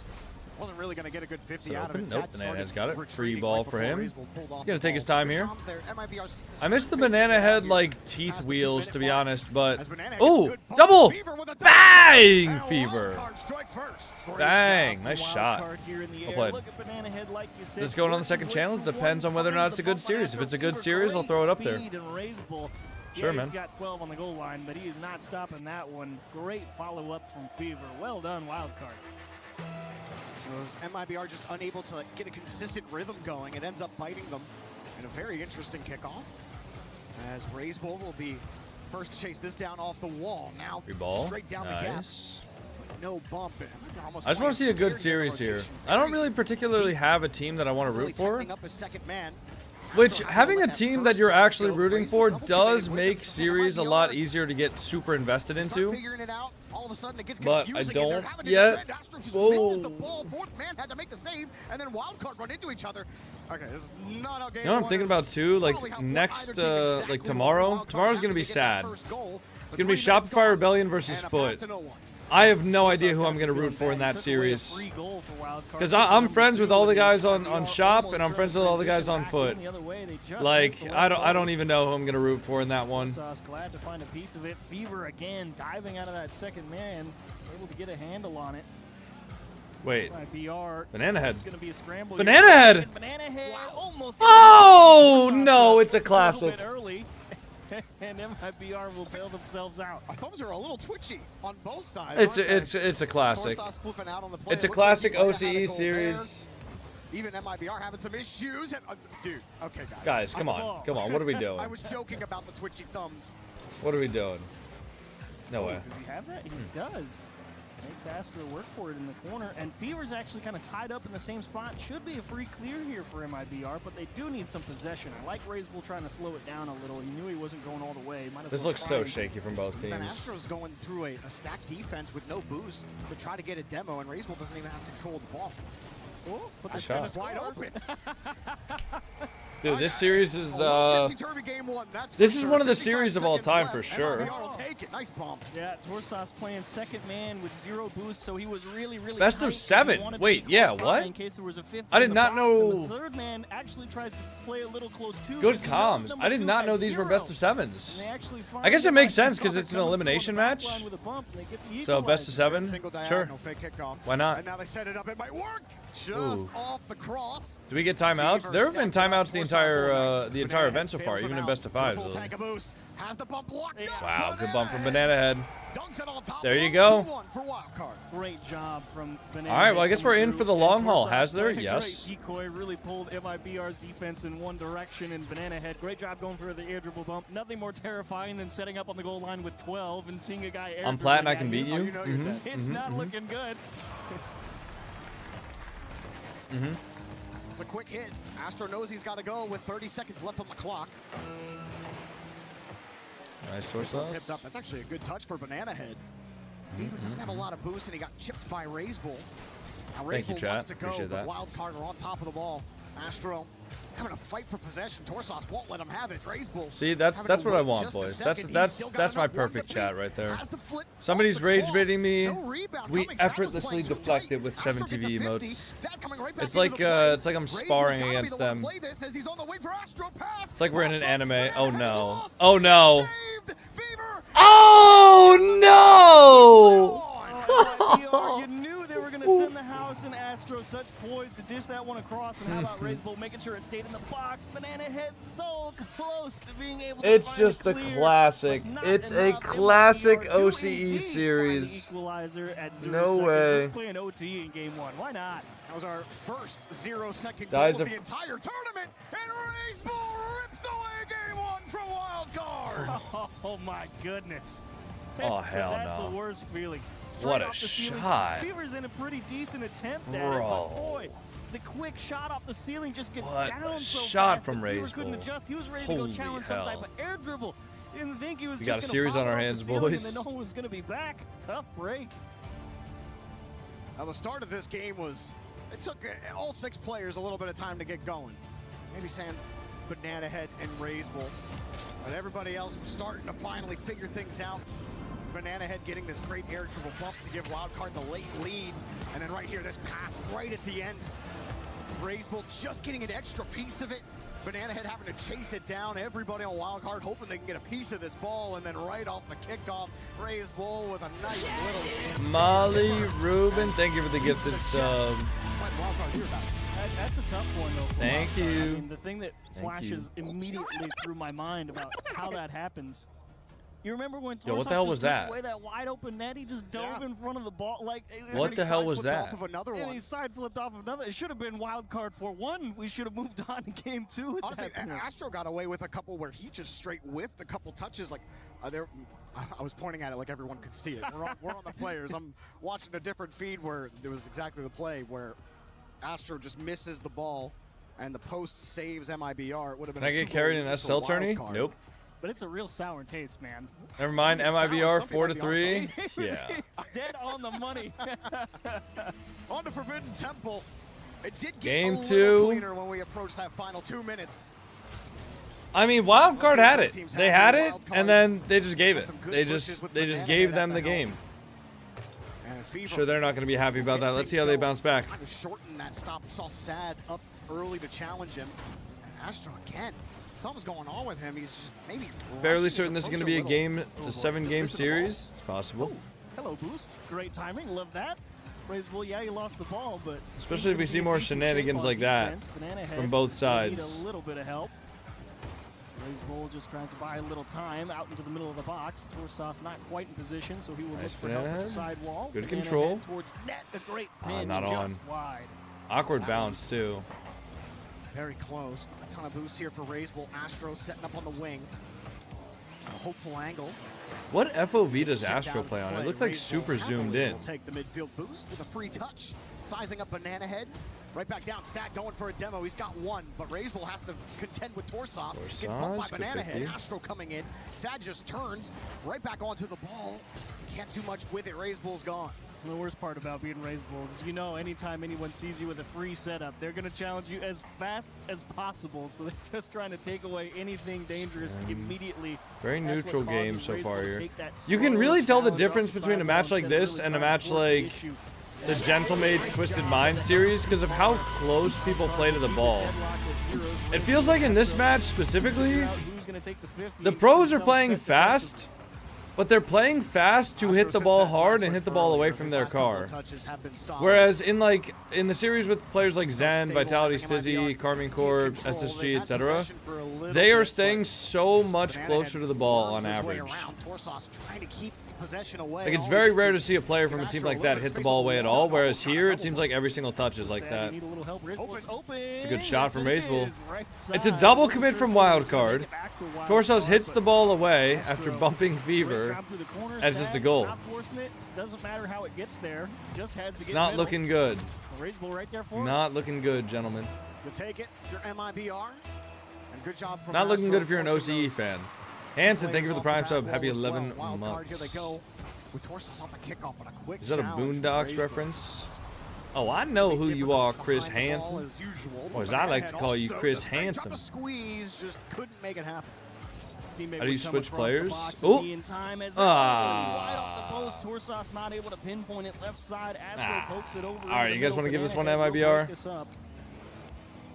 wasn't really going to get a good 50 out of Open? it. Nope, Banana Head's got it. Free retreating ball right for before him. Raisbull pulled off He's going the to take his ball. time here. Bombs there. MIBR's I missed the Banana Head, like, teeth wheels, to be honest, but... Banana Oh, gets a good double! Fever with a Bang! Fever. Wildcard strike first. Bang! Nice shot. Wildcard here in the Well air. played. Look at Banana Head, like you said. Is this going on the second channel? Depends on whether or not it's a good series. If it's a good series, I'll throw it up there. Sure, man. He's got 12 on the goal line, but he is not stopping that one. Great follow-up from Fever. Well done, Wildcard. Those MIBR just unable to get a consistent rhythm going. It ends up biting them in a very interesting kickoff. As Raisbull will be first to chase this down off the wall. Now Free ball. straight down the Nice. gap. No bump. I just want to see a good series here. I don't really particularly have a team that I want to root for. Up a second man. Which, having a team that you're actually rooting for does make series a lot easier to get super invested into. But I don't yet. Whoa. The ball. Fourth man had to make the save, and then Wildcard run into each other. Okay, this is not how game You know what I'm thinking about too? Like next, like tomorrow. Tomorrow's gonna be sad. It's gonna be Shopify Rebellion versus Foot. I have no idea who I'm gonna root for in that series. Because I'm friends with all the guys on Shop, and I'm friends with all the guys on Foot. Like I don't even know who I'm gonna root for in that one. Glad to find a piece of it. Fever again, diving out of that second man, able to get a handle on it. Wait. BR. Banana Head. It's gonna be a scramble. Banana Head. Banana Head. Almost. Oh no! It's a classic. Early. And MIBR will bail themselves out. Our thumbs are a little twitchy on both sides. It's a classic. It's a classic OCE series. Even MIBR having some issues. And, dude, okay, guys. Guys, come on. Come on. What are we doing? I was joking about the twitchy thumbs. What are we doing? No way. Does he have that? He does. Makes Astro work for it in the corner. And Fever's actually kind of tied up in the same spot. Should be a free clear here for MIBR, but they do need some possession. I like Raisbull trying to slow it down a little. He knew he wasn't going all the way. This looks so shaky from both teams. And Astro's going through a stacked defense with no boost to try to get a demo, and Raisbull doesn't even have control of the ball. Oh, but the shot is wide open. Dude, this series is this is one of the series of all time for sure. Nice bump. Yeah, Torsas playing second man with 0 boost, so he was really best of 7. Wait, yeah, what? In case there was a fifth I did not know. The third man actually tries to play a little close too. Good comms. I did not know these were best of 7s. I guess it makes sense because it's an elimination match. So best of 7, sure. Why not? And now they set it up. It might work. Just off the cross. Do we get timeouts? There have been timeouts the entire event so far, even in best of 5s. Wow, good bump from Banana Head. There you go. Great job from Banana. All right, well I guess we're in for the long haul. Has there? Yes. Great decoy really pulled MIBR's defense in one direction, and Banana Head, great job going for the air dribble bump. Nothing more terrifying than setting up on the goal line with 12 and seeing a guy air I'm Plat and I can beat you. It's not looking good. It's a quick hit. Astro knows he's got to go with 30 seconds left on the clock. Nice Torsas. Tipped up. That's actually a good touch for Banana Head. Fever doesn't have a lot of boost, and he got chipped by Raisbull. Now Thank you, Raisbull chat. wants to go, Appreciate but that. Wildcard are on top of the ball. Astro having a fight for possession. Torsas won't let him have it. Raisbull. See, that's what I want, boys. That's my perfect chat right there. Somebody's rage baiting me. We effortlessly deflect it with 7 TV emotes. It's like I'm sparring against them. It's like we're in an anime. Oh no. Oh no. Oh no! You knew they were going to send the house Allison Astro, such poise to dish that one across. And how about Raisebolt making sure it stayed in the box? Banana Head so close to being able to It's find just a clear, classic. It's a classic OCE the series. equalizer at 0 No seconds. way. Let's play an OT in game 1. Why not? That was our first 0-second Guys goal of have- the entire tournament, and Raisebolt rips away game 1 from Wild Card. Oh my goodness. Oh, So hell that's no. the worst feeling. Straight What a off the ceiling. shot. Fever's in a pretty decent attempt at it, Bro. but boy, the quick shot off the ceiling just gets What down a so shot fast from that Fever couldn't Raisebolt. adjust. He was ready to Holy go challenge hell. some type of air dribble. Didn't think he was We just got a gonna series pop on our off the hands, ceiling boys. And then no one was going to be back. Tough break. Now the start of this game was, it took all 6 players a little bit of time to get going. Maybe Sans, Banana Head, and Raisebolt. But everybody else was starting to finally figure things out. Banana Head getting this great air dribble bump to give Wildcard the late lead. And then right here, this pass right at the end. Raisebolt just getting an extra piece of it. Banana Head having to chase it down. Everybody on Wildcard hoping they can get a piece of this ball. And then right off the kickoff, Raisebolt with a nice little... Molly Rubin, thank you for the gifted sub. That's a tough one, though. for Thank Wildcard. you. I mean, the thing that Thank flashes immediately through my mind about how that happens. You remember when Yo, what the Torsos hell just was took that? away that wide open net? He just dove in front of the ball. Like, What the hell was that? Off of another and one. he side flipped off of another. It should have been wild card for 1. We should have moved on to game 2. at Honestly, that point. Astro got away with a couple where he just straight whiffed a couple touches. Like, I was pointing at it like everyone could see it. We're on the players. I'm watching a different feed where there was exactly the play where Astro just misses the ball and the post saves MIBR. It would have been Can I get carried in SL tourney? Nope. But it's a real sour taste, man. Never mind, MIBR 4-3. Yeah. Yeah. Dead on the money. On to Forbidden Temple. It did get Game a little 2. cleaner when we approached that final 2 minutes. I mean, Wildcard had it. They had it, and then they just gave it. They just gave them the game. Sure, they're not going to be happy about that. Let's see how they bounce back. Trying to shorten that stop. We saw Sad up early to challenge him. And Astro again. Something's going on with him. He's just maybe Fairly certain this is going to be a 7-game series. It's possible. Hello, Boost. Great timing. Love that. Raisebolt, yeah, he lost the ball, but Especially if we see more shenanigans like that from both Need sides. a little bit of help. So Raisebolt just tries to buy a little time out into the middle of the box. Torsos not quite in position, so he will Nice look for help banana at the head. sidewall. Good Banana control. head towards net. A great pinch, Not just on. wide. Awkward bounce, too. very close. A ton of boost here for Raisebolt. Astro setting up on the wing. A hopeful angle. What FOV does Astro play on? It looks like Raisebolt super zoomed happily in. will take the midfield boost with a free touch. Sizing up Banana Head. Right back down. Sad going for a demo. He's got one, but Raisebolt has to contend with Torsos. Gets bumped by good Banana Head. 50. Astro coming in. Sad just turns right back onto the ball. Can't do much with it. Raiseball's gone. The worst part about being Raisebolt is, you know, anytime anyone sees you with a free setup, they're going to challenge you as fast as possible. So they're just trying to take away anything dangerous immediately. Very That's neutral what game causes so Raisebolt far to here. take that You can slow really tell the challenge difference up the between a sideline match like instead of this really and a trying to match force the like issue. the Gentlemates Twisted Mind series because of how close people play to the ball. It feels like in this match specifically, the pros are playing fast, but they're playing fast to hit the ball hard and hit the ball away from their car. Whereas in the series with players like Zen, Vitality, Stizzy, Carmine Corp, SSG, etc., they are staying so much closer to the ball on average. Like, it's very rare to see a player from a team like that hit the ball away at all, whereas here it seems like every single touch is like that. It's a good shot from Raisebolt. It's a double commit from Wildcard. Torsos hits the ball away after bumping Fever, and it's just a goal. Doesn't matter how it gets there, just has to It's get not middle. looking good. Raisebolt right there for it. Not looking good, gentlemen. You take it, your MIBR. And good job from Not looking Astro good if you're an forcing OCE those fan. Hanson, thank you for the plays prime off sub. the Happy back wall as 11 well. Wild card, here they months. go with Torsos off the kickoff, but a quick Is that a challenge from Boondocks Raisebolt. reference? Oh, I know who you are, Chris Hansen. As usual, Or as but I like to Banana call Head you, also Chris does a great job Hansen. of Squeeze, just couldn't make it happen. Teammate How do you would come switch across the players? box and Oh. be in time as Ah. wide off the post. Torsos not able to pinpoint it left side. Astro pokes it over. All right, you guys want to give this one to MIBR?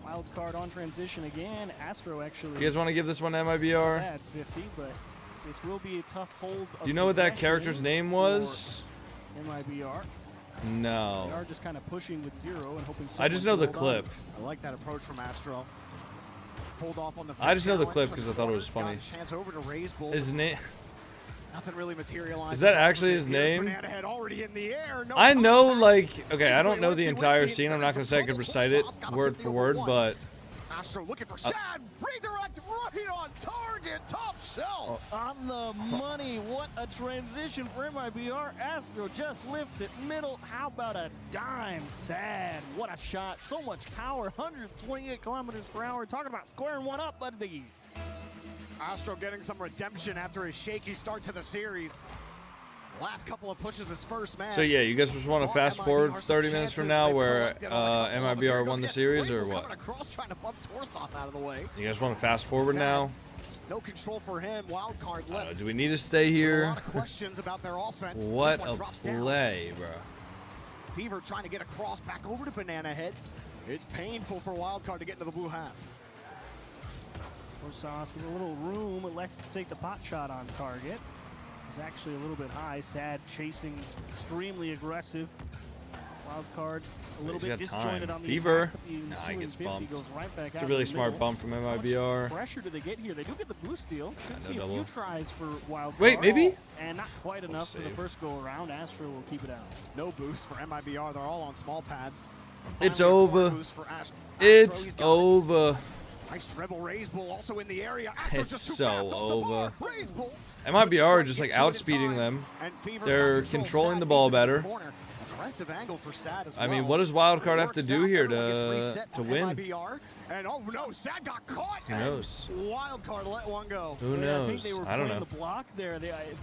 Wild card on transition again. Astro actually. You guys want to give this one to MIBR? At 50, but this will be a tough hold. Do you know what that character's name was? MIBR. No. They are just kind of pushing with 0 and hoping. I just know the someone can hold clip. I like that approach from Astro. Pulled off on the I just know the challenge, clip because I thought it was got funny. a chance over to Raise Bull. His name. Nothing really materialized. Is that actually his name? Banana Head already in the air. No I know, contact. like, okay, I don't know the entire scene. I'm not gonna say I could recite it word for word, but Astro looking for Sad. Redirect right on target. Top shelf. On the money. What a transition for MIBR. Astro just lifted middle. How about a dime? Sad. What a shot. So much power. 128 kilometers per hour. Talking about squaring one up, buddy. Astro getting some redemption after his shaky start to the series. Last couple of pushes, his first man. so yeah, you guys just want to fast forward 30 minutes from now where MIBR won the series or what? Across, trying to bump Torsos out of the way. You guys want to fast forward now? No control for him. Wild card left. Do we need to stay here? A lot of questions about their offense. What a play, bro. Fever trying to get across back over to Banana Head. It's painful for Wildcard to get into the blue half. Torsos with a little room, elects to take the pot shot on target. It's actually a little bit high. Sad chasing, extremely aggressive. Wildcard a little bit disjointed on the Fever. attack, but the Nah, he gets ensuing 50 bumped. goes right back It's out a really in the smart middle. bump from How much MIBR. pressure do they get here? They do get the blue steal. Should no see a double. few tries for Wildcard. Wait, maybe? And not quite enough for the save. first go around. Astro will keep it out. No boost for MIBR. They're all on small pads. It's Finally, a over. corner boost for Astro. It's He's got it. over. Nice dribble. Raise Bull also in the area. Astro's It's just too so fast off the over. bar. Raise Bull. MIBR just like outspeeding them. And Fever's They're got control. controlling Sad the ball needs it in the better. corner. Aggressive angle for Sad as I mean, well. what does Wildcard have to Works do out, here everyone gets to reset by win? MIBR. And oh no, Sad got caught. Who knows? Wildcard let one go. Who Yeah, I think knows? they were I don't playing know. the block there. I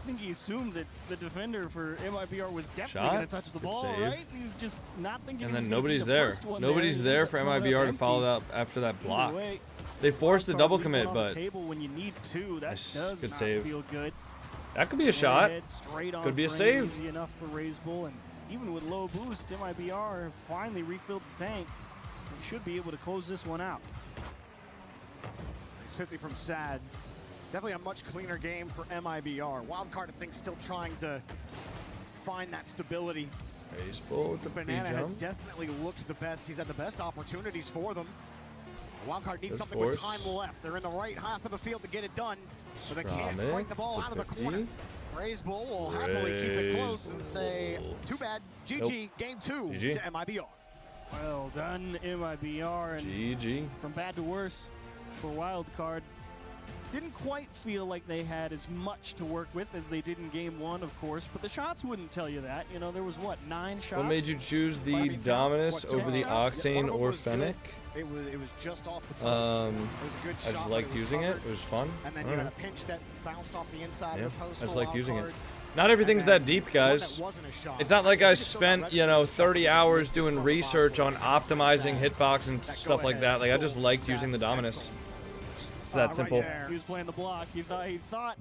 think he assumed that the defender for MIBR was definitely Shot. going to touch the Good ball, save. right? He was just not thinking. And he was then gonna be nobody's the there. first one Nobody's He there ends for up coming MIBR up to follow empty. that after that Either block. way, They forced a Wildcard double leaving commit, on the but table when you need to, that Nice. does Good not save. feel good. that could be a shot. Head straight on Could be a frame, save. Easy enough for Raise Bull, and even with low boost, MIBR finally refilled the tank. They should be able to close this one out. It's 50 from Sad. Definitely a much cleaner game for MIBR. Wildcard, I think, still trying to find that stability. Baseball with the Banana Head's jump. definitely looked the best. He's had the best opportunities for them. Wildcard needs Good something with force. time left. They're in the right half of the field to get it done, but they can't Strame, fight the ball out of the the corner. 50. Raise Bull will happily keep it Raise close and say, Bull. too bad, GG, game 2 GG. to MIBR. Well done, MIBR, and GG. from bad to worse for Wildcard. Didn't quite feel like they had as much to work with as they did in game 1, of course, but the shots wouldn't tell you that. You know, there was, what, 9 shots? What made you choose the Bobby, Dominus what, over the 10 shots? Octane One of them or was good. Fennec? It was just off the post. It was a good I shot, just but liked was using covered. it. It was fun. And then I you don't had a know. pinch that bounced off the inside Yeah, of the post. I just for liked using it. Wildcard. Not everything's And then that deep, one guys. that wasn't a shot. It's not like I Actually, still got spent, you know, 30 hours doing research on optimizing hitbox and stuff like that. Like, I just liked using the Dominus. It's that simple. He was playing the block. He thought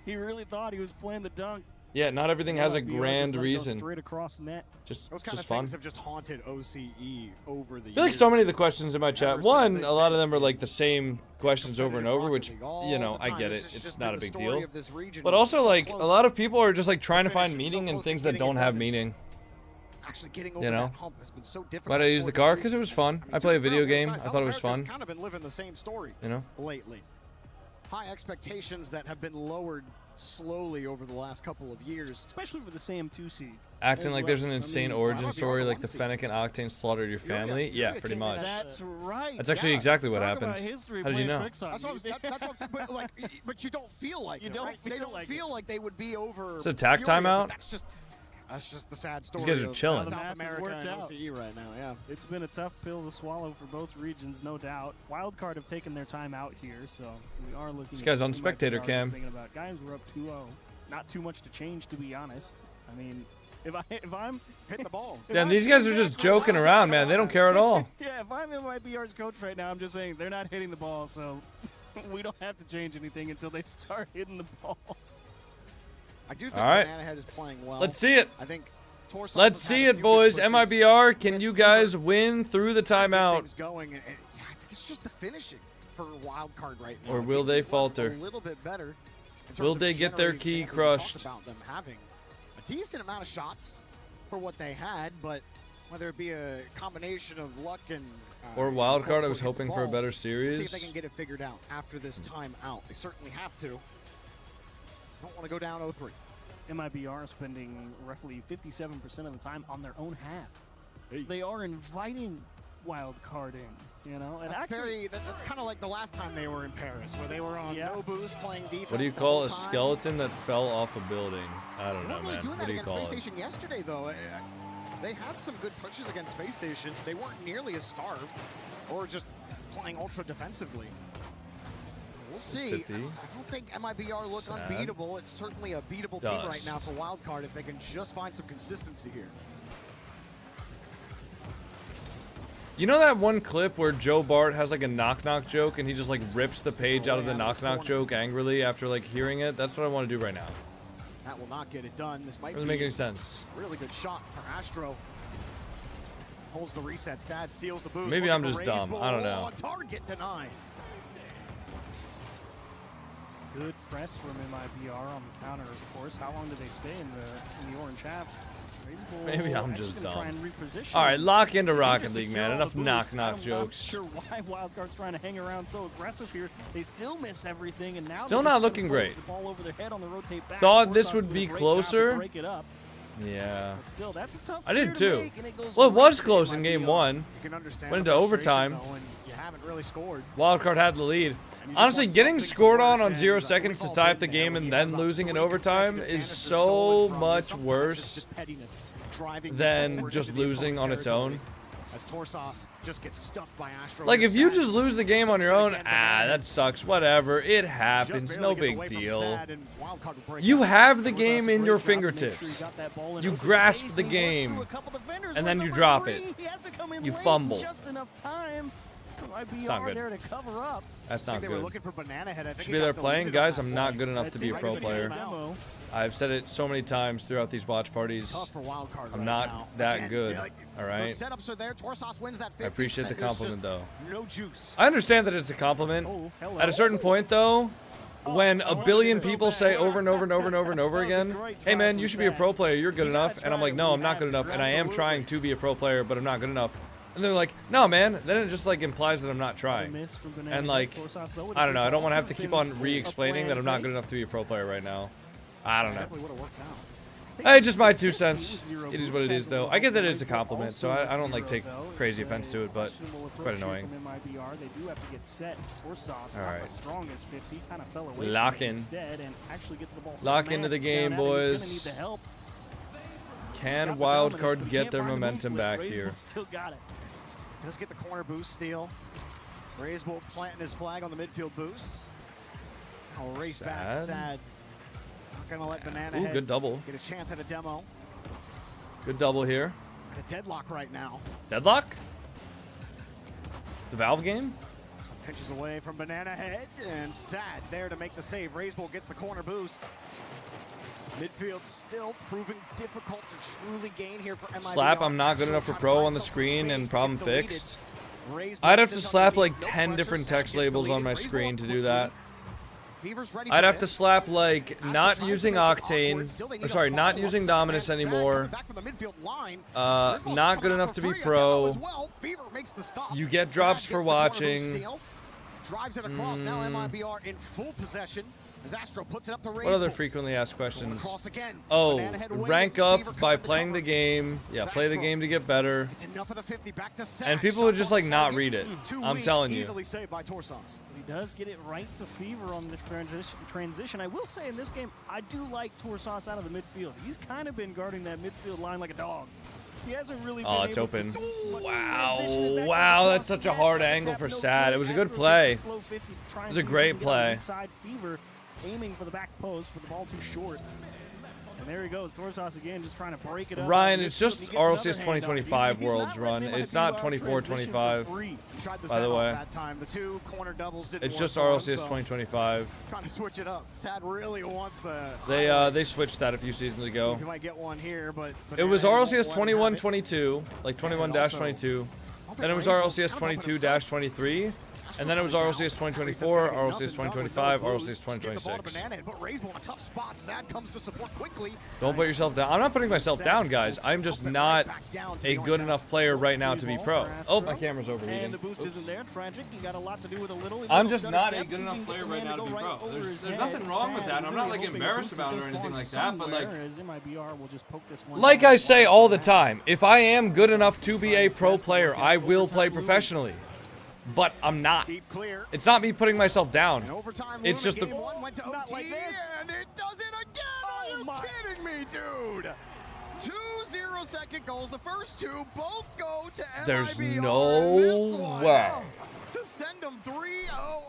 he really thought he was playing the dunk. Yeah, not everything has a MIBR just grand let it go reason. Straight across net. Just Those kind of fun. things have just haunted OCE over the I feel like years. so many of the questions in my chat, Ever since one, they've a lot of been them are like the same questions over and over, which, all you know, the I time. get This it. has It's just not been a the big story deal. of this region. But We're also, so like, a close lot of people are just like trying to find finish, so meaning in close to things that getting it don't have done. meaning. Actually getting over You know? that hump has been so difficult. Why'd I use for the this car? region. Because it was fun. I mean, I play a to be fair, video both game. sides, I South thought it was America's fun. kind of been living the same story You know? lately. High expectations that have been lowered slowly over the last couple of years. Especially for the Sam 2 seed. Acting as like well. there's an I insane mean, origin MIBR story the like one the seed. Fennec and Octane slaughtered your family. Yeah, pretty much. That's right. That's actually Yeah. exactly what Talk about happened. history How did you playing know? tricks on That's what I was, you. that's what I was, but, like, but you don't feel like You it, don't right? They feel don't like feel like they would be over. It's a tack Fury, but timeout? That's just the sad story. guys are of chilling. South The math has America worked and out. OCE right now. Yeah. It's been a tough pill to swallow for both regions, no doubt. Wildcard have taken their time out here, so we are looking. This guy's at on who spectator MIBR is cam. Thinking about guys, we're up 2-0. Not too much to change, to be honest. I mean, if I'm Hit the ball. Damn, these guys are just joking around, man. They don't care at all. yeah, if I'm MIBR's coach right now, I'm just saying they're not hitting the ball, so we don't have to change anything until they start hitting the ball. I do think All right. Banana Head is playing well. Let's see it. I think Torsos Let's has see had a it, few boys. good pushes. MIBR, can you guys win through the timeout? Things going, and yeah, I think it's just the finishing for Wildcard right now. Or I will think they it was falter? A little bit better. in terms Will of they get their generating key chances. We talked crushed? About them having a decent amount of shots. for what they had, but whether it be a combination of luck and or wild card, I was hoping for a better series. See if they can get it figured out after this time out. They certainly have to. Don't want to go down 0-3. MIBR spending roughly 57% of the time on their own half. They are inviting wild card in, you know. And that's kind of like the last time they were in Paris, where they were on no boost playing defense. What do you call a skeleton that fell off a building? I don't know, man. Doing What do you that call against it? Space Station yesterday, though. They had some good punches against Space Station. They weren't nearly as starved or just playing ultra defensively. We'll see. 50. I don't think MIBR look Sad. unbeatable. It's certainly a beatable team right now for wildcard if they can just find some consistency here. You know that one clip where Joe Bart has like a knock-knock joke and he just like rips the page out of the knock-knock joke angrily after like hearing it? That's what I want to do right now. That will not get it done. This might Doesn't make any sense. Really good shot for Astro. Holds the reset. Sad steals the boost. Maybe I'm just dumb. I don't know. Target denied. Good press from MIBR on the counter, of course. How long do they stay in the orange half? Maybe I'm just dumb. Try and reposition. All right, lock into Rocket League, man. Enough knock-knock jokes. I'm not sure why Wildcard's trying to hang around so aggressive here. They still miss everything, and now Still not looking great. The ball over their head on the rotate back. Thought this would be closer. Break it up. Yeah. But still, that's a tough I did clear to too. make, and it goes Well, it right was to close in MIBR. game one. You can understand Went the into frustration, overtime. though, when you haven't really scored. Wildcard had the lead. Honestly, getting scored on 0 seconds to tie up the game and then losing in overtime is so much worse than just losing on its own. As Torsos just gets stuffed by Astro. Like, if you just lose the game on your own, that sucks. Whatever. It happens. No big deal. You have the game in your fingertips. You grasp the game, and then you drop it. You fumble. Just enough time. It's not good. There to cover up. That's not They were good. looking for Banana Head. I think Should he be got there the playing. lead Guys, on I'm that not point. good enough to be a pro player. I've said it so many times throughout these watch parties. Tough for Wildcard I'm right not now. that Again, good. like, All right. The setups are there. Torsos wins that 50. I appreciate the There's compliment, though. just no juice. I understand that it's a compliment. At a certain point, though, when a billion people say over and over and over and over and over again, hey, man, you should be a pro player. You're good enough. And I'm like, no, I'm not good enough. And I am trying to be a pro player, but I'm not good enough. And they're like, no, man. Then it just like implies that I'm not trying. And like, I don't know. I don't want to have to keep on re-explaining that I'm not good enough to be a pro player right now. I don't know. Hey, just my 2 cents. It is what it is, though. I get that it's a compliment, so I don't like take crazy offense to it, but quite annoying. All right. Lock in. Lock into the game, boys. Can Wildcard get their momentum back here? Still got it. Does get the corner boost steal. Raisebolt planting his flag on the midfield boosts. I'll race back. Sad. Not gonna let Banana Head good double. get a chance at a demo. Good double here. At a deadlock right now. Deadlock? The Valve game? This one pinches away from Banana Head, and Sad there to make the save. Raisebolt gets the corner boost. Midfield still proving difficult to truly gain here for MIBR. Slap, I'm not good enough for pro on the screen and problem fixed. I'd have to slap like 10 different text labels on my screen to do that. I'd have to slap like not using Octane, or sorry, not using Dominus anymore. Not good enough to be pro. You get drops for watching. Drives it across. Now MIBR in full possession. As Astro puts it up to What other frequently asked questions? Oh, rank up by playing the game. Yeah, play the game to get better. And people would just like not read it. I'm telling you. Easily saved by Torsos. He does get it right to Fever on the transition. I will say in this game, I do like Torsos out of the midfield. He's kind of been guarding that midfield line like a dog. He hasn't really been it's able open. to Wow, wow, that's such a hard angle for Sad. It was a good play. It was a great play. Fever aiming for the back post, but the ball too short. And there he goes, Torsos again, just trying to break it up. Ryan, it's just RLCS 2025 Worlds run. It's not 24-25, by the way. It's just RLCS 2025. Trying to switch it up. Sad really wants a... They switched that a few seasons ago. You might get one here, but It was RLCS 21-22, like 21-22. Then it was RLCS 22-23. And then it was RLCS 2024, RLCS 2025, RLCS 2026. But Raiseball in a tough spot. Sad comes to support quickly. Don't put yourself down. I'm not putting myself down, guys. I'm just not a good enough player right now to be pro. Oh, my camera's overheating. And the boost isn't there. Tragic. You got a lot to do with a little. I'm just not a good enough player right now to be pro. There's nothing wrong with that. I'm not like embarrassed about it or anything like that, but like, like I say all the time, if I am good enough to be a pro player, I will play professionally. But I'm not. It's not me putting myself down. It's just the. Not like this. And it does it again. Are you kidding me, dude? 2 0-second goals. The first two both go to MIBR. There's no way. To send them 3-0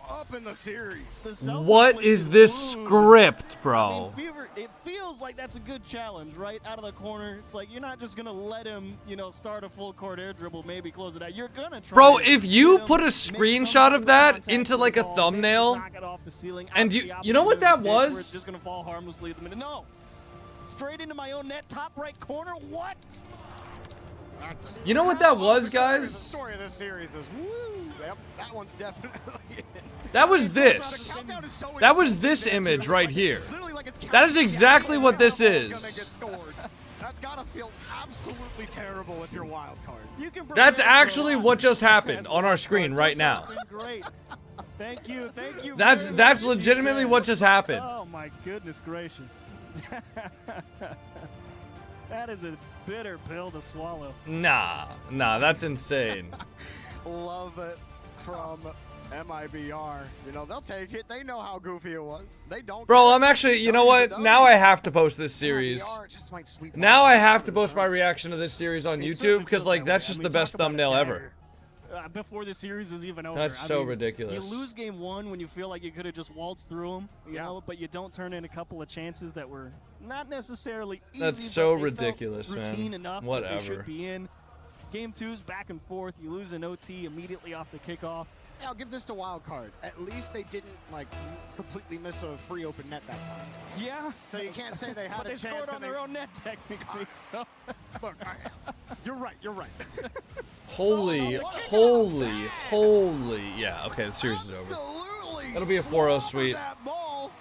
up in the series. What is this script, bro? I mean, Fever, it feels like that's a good challenge, right? Out of the corner. It's like you're not just going to let him, start a full court air dribble, maybe close it out. You're going to try. Bro, if you put a screenshot of that into like a thumbnail, and you know what that was? It's just going to fall harmlessly at the minute. No. Straight into my own net, top right corner. What? You know what that was, guys? The story of this series is woo. Yep, that one's definitely in. That was this. That was this image right here. That is exactly what this is. That's gotta feel absolutely terrible if you're wild card. That's actually what just happened on our screen right now. Great. Thank you. Thank you. That's legitimately what just happened. Oh my goodness gracious. That is a bitter pill to swallow. Nah, that's insane. Love it from MIBR. They'll take it. They know how goofy it was. They don't. Bro, I'm actually, you know what? Now I have to post this series. Now I have to post my reaction to this series on YouTube because, like, that's just the best thumbnail ever. Before the series is even over. That's so ridiculous. You lose game one when you feel like you could have just waltzed through them, you know, but you don't turn in a couple of chances that were not necessarily easy. That's so ridiculous, routine man. Enough Whatever. That they should be in. Game two's back and forth. You lose an OT immediately off the kickoff. Yeah, I'll give this to wild card. At least they didn't completely miss a free open net that time. Yeah. So you can't say they had but a they chance. Scored on their own net technically. So look, you're right. You're right. Holy. Yeah, okay, the series is over. Absolutely. That'll be a 4-0 sweep. That ball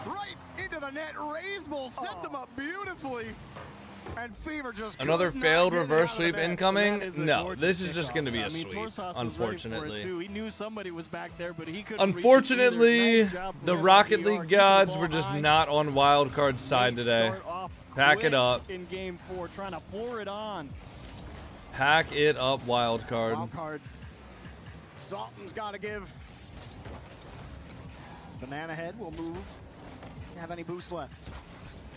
right into the net. Raiseball sets them up beautifully. And Fever just another failed reverse sweep incoming? No, this is just going to be a sweep, unfortunately. He knew somebody was back there, but he couldn't. Unfortunately, the Rocket League gods were just not on wildcard's side today. Pack it up. In game 4, trying to pour it on. Pack it up, wildcard. Wildcard. Something's got to give. This Banana Head will move. Doesn't have any boost left.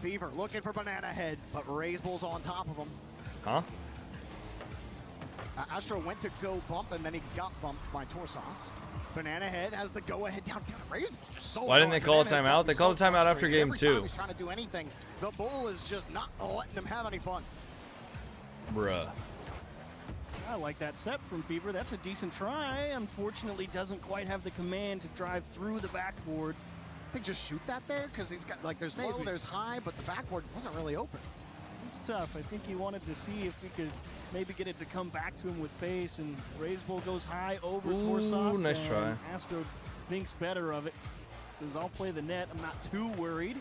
Fever looking for Banana Head, but Raiseball's on top of him. Huh? Astro went to go bump, and then he got bumped by Torsos. Banana Head has the go-ahead down. Just so Why didn't they call a timeout? They called a timeout after game 2. He's trying to do anything. The Bull is just not letting him have any fun. Bruh. I like that set from Fever. That's a decent try. Unfortunately, doesn't quite have the command to drive through the backboard. I think just shoot that there because he's got there's low, there's high, but the backboard wasn't really open. It's tough. I think he wanted to see if we could maybe get it to come back to him with pace, and Raiseball goes high over Torsos. Nice try. Astro thinks better of it. Says, I'll play the net. I'm not too worried.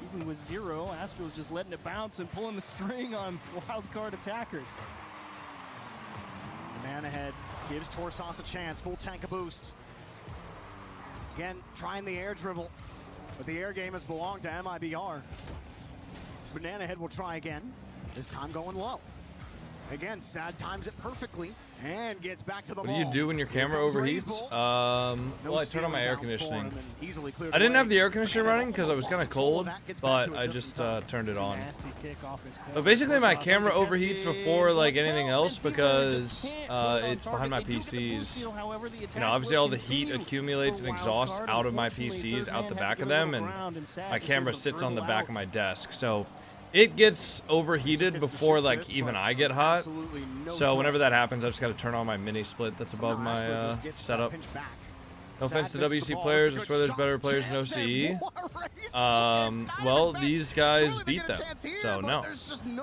Even with 0, Astro's just letting it bounce and pulling the string on wildcard attackers. Banana Head gives Torsos a chance. Full tank of boost. Again, trying the air dribble, but the air game has belonged to MIBR. Banana Head will try again, this time going low. Again, Sad times it perfectly and gets back to the ball. What do you do when your camera overheats? Well, I turned on my air conditioning. I didn't have the air conditioner running because I was kind of cold, but I just turned it on. But basically, my camera overheats before like anything else because it's behind my PCs. You know, obviously all the heat accumulates and exhausts out of my PCs, out the back of them, and my camera sits on the back of my desk. So it gets overheated before like even I get hot. So whenever that happens, I just got to turn on my mini split that's above my setup. No offense to WC players, I swear there's better players in OCE. Well, these guys beat them, so no.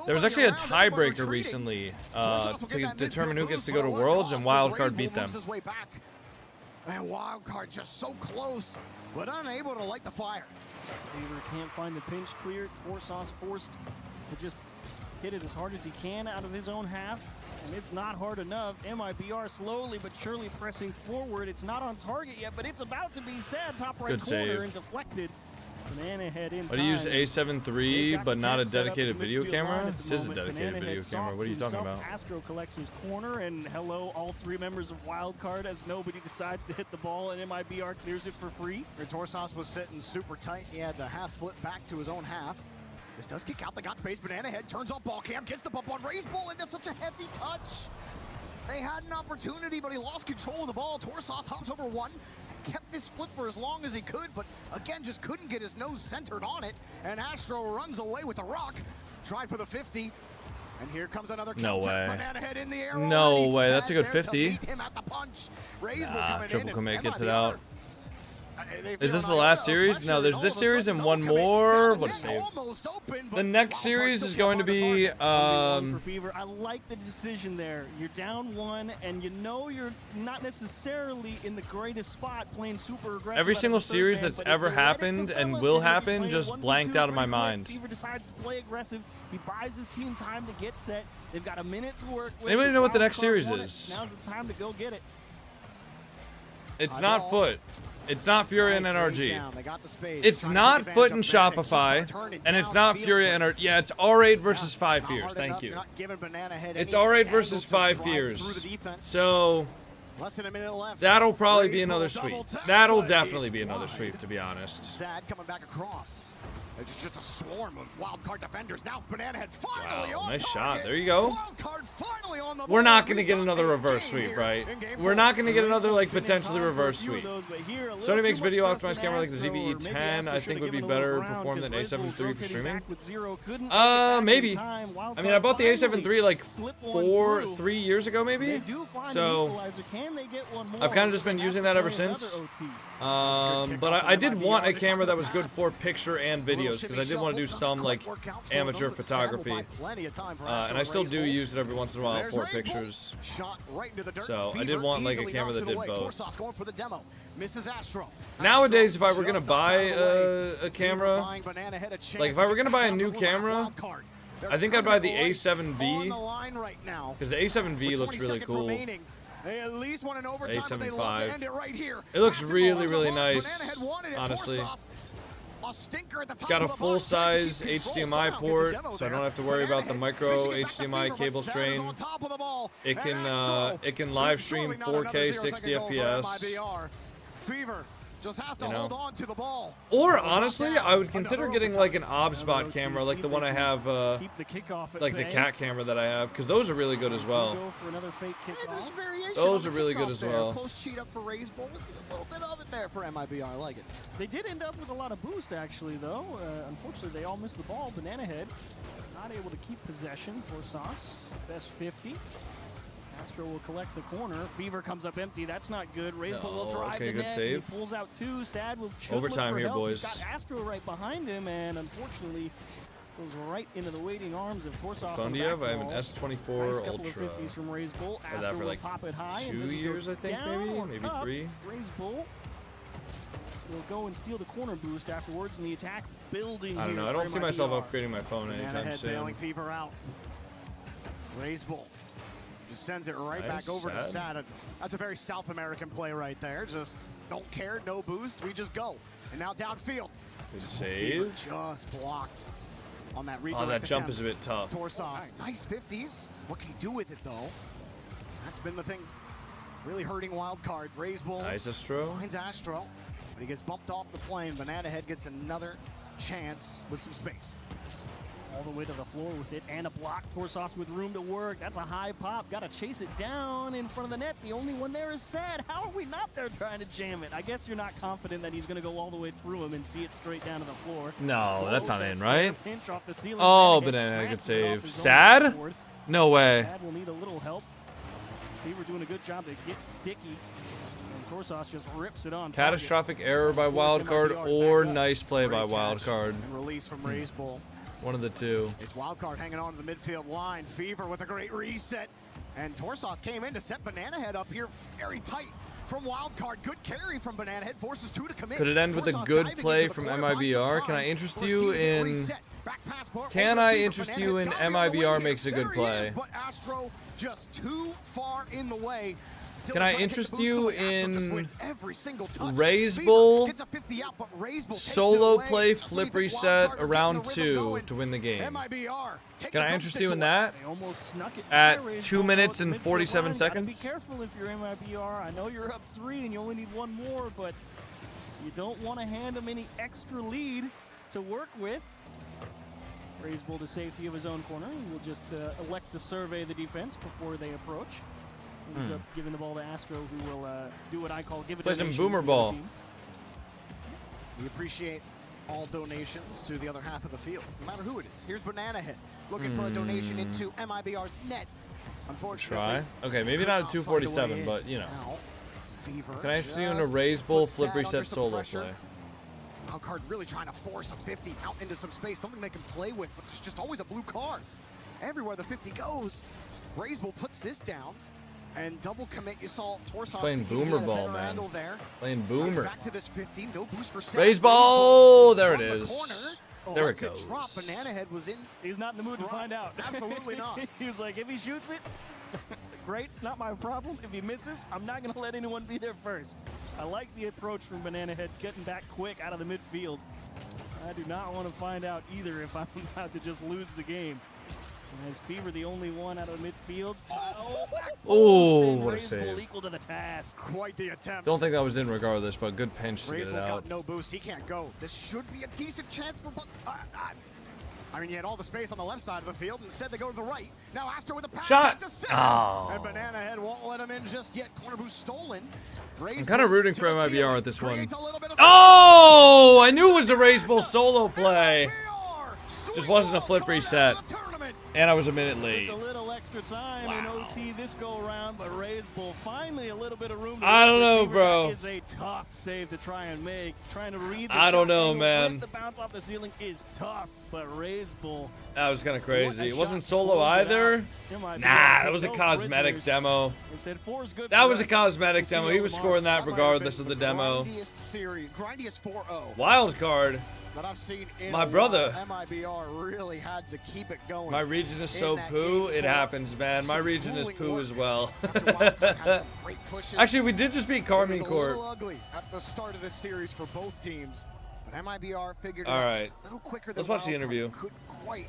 There was actually a tiebreaker recently to determine who gets to go to Worlds, and Wildcard beat them. And Wildcard just so close, but unable to light the fire. Fever can't find the pinch clear. Torsos forced to just hit it as hard as he can out of his own half. And it's not hard enough. MIBR slowly but surely pressing forward. It's not on target yet, but it's about to be sad. Top right Good corner save. and deflected. Banana Head in Why do you use time. A7 III but not a dedicated video camera? This This is a dedicated video camera. What are you talking about? Astro collects his corner, and hello, all 3 members of Wildcard as nobody decides to hit the ball, and MIBR clears it for free. Torsos was sitting super tight. He had the half flip back to his own half. This does kick out. They got space. Banana Head turns off ball cam, gets the bump on Ray's Bull, and that's such a heavy touch. They had an opportunity, but he lost control of the ball. Torsos hops over one. Kept this flip for as long as he could, but again, just couldn't get his nose centered on it. And Astro runs away with a rock. Tried for the 50. And here comes another No way. Banana Head in the air. No way. That's a good Sad there to 50. meet him at the punch. Nah, triple commit gets it MIBR, out. Is this the last series? No, there's this series and one more. What a save. The next series is going to be For Fever. I like the decision there. You're down 1, and you know you're not necessarily in the greatest spot playing super aggressive. every single out of the third series man, that's but if ever you let it happened and develop, will you're gonna be happen playing just 1v2 blanked out of my pretty quick. mind. Fever decides to play aggressive. He buys his team time to get set. They've got a minute to work with. Anybody know what the next Wildcard series won it. is? Now's the time to go get it. It's not Foot. It's not Fury and NRG. They got the space. It's Trying to not take Foot and advantage of Shopify, and it's not Fury and NRG. Yeah, it's R8 versus 5 Fears. Thank you. It's R8 versus 5 Fears. So Less than a minute left. that'll probably be another Double sweep. tap, That'll but definitely it's be another wide. sweep, to be honest. Sad coming back across. It's just a swarm of Wildcard defenders. Now Banana Head finally Wow, on nice target. shot. There you go. Wildcard finally on the We're ball. not going to We get got another a reverse game sweep, here right? in game We're 4. not going to get another, like, Been in potentially time for a reverse few of sweep. those, but here, a little Sony too makes much video trust in optimized camera like the Astro, or maybe ZVE10. Astro I should think have would be given a better little ground performed than because Red A7 Bull III for rotating streaming. back with 0, couldn't get it back in Maybe. time. I mean, I bought the A7 III finally like slipped one through. 3 years ago, They maybe. do find an So equalizer. Can they get one more? I've kind of just been They using have that to ever play since. another OT. But I did want a camera that was good for picture and videos because I did want to do some like amateur photography, and I still do use it every once in a while for pictures. So I did want like a camera that did both. Nowadays, if I were gonna buy a camera, like if I were gonna buy a new camera, I think I'd buy the A7V because the A7V looks really cool. They at least won an overtime, but they A7V. love to end it right here. It looks Basketball really, on the really box. nice, Banana Head wanted it. honestly. Torsos, a stinker at the It's top got a of the box, full-size tries to keep HDMI control. Somehow port, gets a demo so I don't there. have to worry about the Banana micro Head fishing it back to HDMI Fever, but cable Sad is strain. on top of the ball. It And Astro, can live stream surely not another 4K 0-second 60 goal for FPS. MIBR. Fever just has to You know. hold on to the ball. Or honestly, I would consider getting like an ObSpot camera, like the one I have, Keep the kickoff at like the bay. cat camera that I have, because those are really good as well. Go for another fake There's kickoff. variation Those on are the really good kickoff as there. well. Close cheat up for Ray's Bull. We'll see a little bit of it there for MIBR. I like it. They did end up with a lot of boost, actually, though. Unfortunately, they all missed the ball. Banana Head not able to keep possession for Sauce. Best 50. Astro will collect the corner. Fever comes up empty. That's not good. Razor will No, drive okay, the good net. save. He pulls out 2. Sad will should Overtime look for here, help. boys. He's got Astro right behind him, and unfortunately goes right into the waiting arms of Torsos. Fundiev, I have an S24 Nice couple Ultra. of 50s from Ray's Bull. Had that Astro for will like pop it high. and 2 does it go years, I think, down maybe up? 3. Ray's Bull will go and steal the corner boost afterwards, and the attack building. I don't here know. I don't for see myself MIBR. upgrading my phone Banana anytime Head bailing soon. Fever out. Ray's Bull just sends it right Nice, back over to Sad. Sad. That's a very South American play right there. Just don't care, no boost, we just go. And now downfield. Good Fever save. just blocked on that Oh, redirect that jump attempt. is a bit tough. Torsos, nice 50s. What can he do with it though? That's been the thing. Really hurting wild card. Ray's Bull Nice Astro. finds Astro, but he gets bumped off the plane. Banana Head gets another chance with some space. All the way to the floor with it, and a block. Torsos with room to work. That's a high pop. Got to chase it down in front of the net. The only one there is Sad. How are we not there trying to jam it? I guess you're not confident that he's going to go all the way through him and see it straight down to the floor. No, So that's not in, that's right? fair pinch off the ceiling. Oh, Banana Banana, Head good scratches it off save. his own Sad? backboard. No way. Sad will need a little help. Fever doing a good job to get sticky. And Torsos just rips it on. Catastrophic error by Wildcard or nice play by Wildcard. And release from Ray's Bull. One of the two. It's Wildcard hanging on to the midfield line. Fever with a great reset. And Torsos came in to set Banana Head up here very tight. from Wildcard. Good carry from Banana Head, forces 2 to commit. Could it end with a good play from MIBR? Can I interest you in... Can I interest you in MIBR makes a good play? But Astro just too far in the way. Can I interest you in Raise Bull solo play flip reset around 2 to win the game? Can I interest you in that at 2 minutes and 47 seconds? Be careful if you're MIBR. I know you're up 3 and you only need 1 more, but you don't want to hand him any extra lead to work with. Raise Bull to safety of his own corner. He will just elect to survey the defense before they approach. Ends up giving the ball to Astro, who will do what I call give it. Play some boomer ball. We appreciate all donations to the other half of the field, no matter who it is. Here's Banana Head looking for a donation into MIBR's net. Unfortunately, try. Okay, maybe not at 247, but you know. Can I interest you in a Raise Bull flip reset solo play? Wildcard really trying to force a 50 out into some space, something they can play with, but there's just always a blue card. Everywhere the 50 goes, Raise Bull puts this down. And double commit, you saw Torsos playing boomer ball, man. Playing boomer. Back to this 50, no boost for Raise ball! There it is. There it goes. Drop. Banana Head was in. He's not in the mood to find out. Absolutely not. He was like, if he shoots it, great, not my problem. If he misses, I'm not going to let anyone be there first. I like the approach from Banana Head, getting back quick out of the midfield. I do not want to find out either if I'm about to just lose the game. And is Fever the only one out of midfield? Oh, what a save. Equal to the task. Quite the attempt. Don't think that was in regardless, but good pinch to get it Raiseball's out. got no boost. He can't go. This should be a decent chance for... I mean, you had all the space on the left side of the field. Instead, they go to the right. Now Astro with a pass. Shot! Oh. And Banana Head won't let him in just yet. Corner boost stolen. I'm kind of rooting for MIBR at this one. Oh! I knew it was a Raise Bull solo play. Just wasn't a flip reset. And I was a minute late. Took a little extra time in OT this go around, but Raise Bull finally a little bit of room. I don't know, bro. It's a tough save to try and make. Trying to read the I don't know, man. The bounce off the ceiling is tough, but Raise Bull. That was kind of crazy. It wasn't solo either. Nah, that was a cosmetic demo. That was a cosmetic demo. He was scoring that regardless of the demo. Grindiest 4-0. Wild card. That I've seen in my brother. MIBR really had to keep it going. My region is so poo. It happens, man. My region is poo as well. Actually, we did just beat Carmine Court. It was a little ugly at the start of this series for both teams, but MIBR figured it out just a little quicker than let's watch the interview. Quite.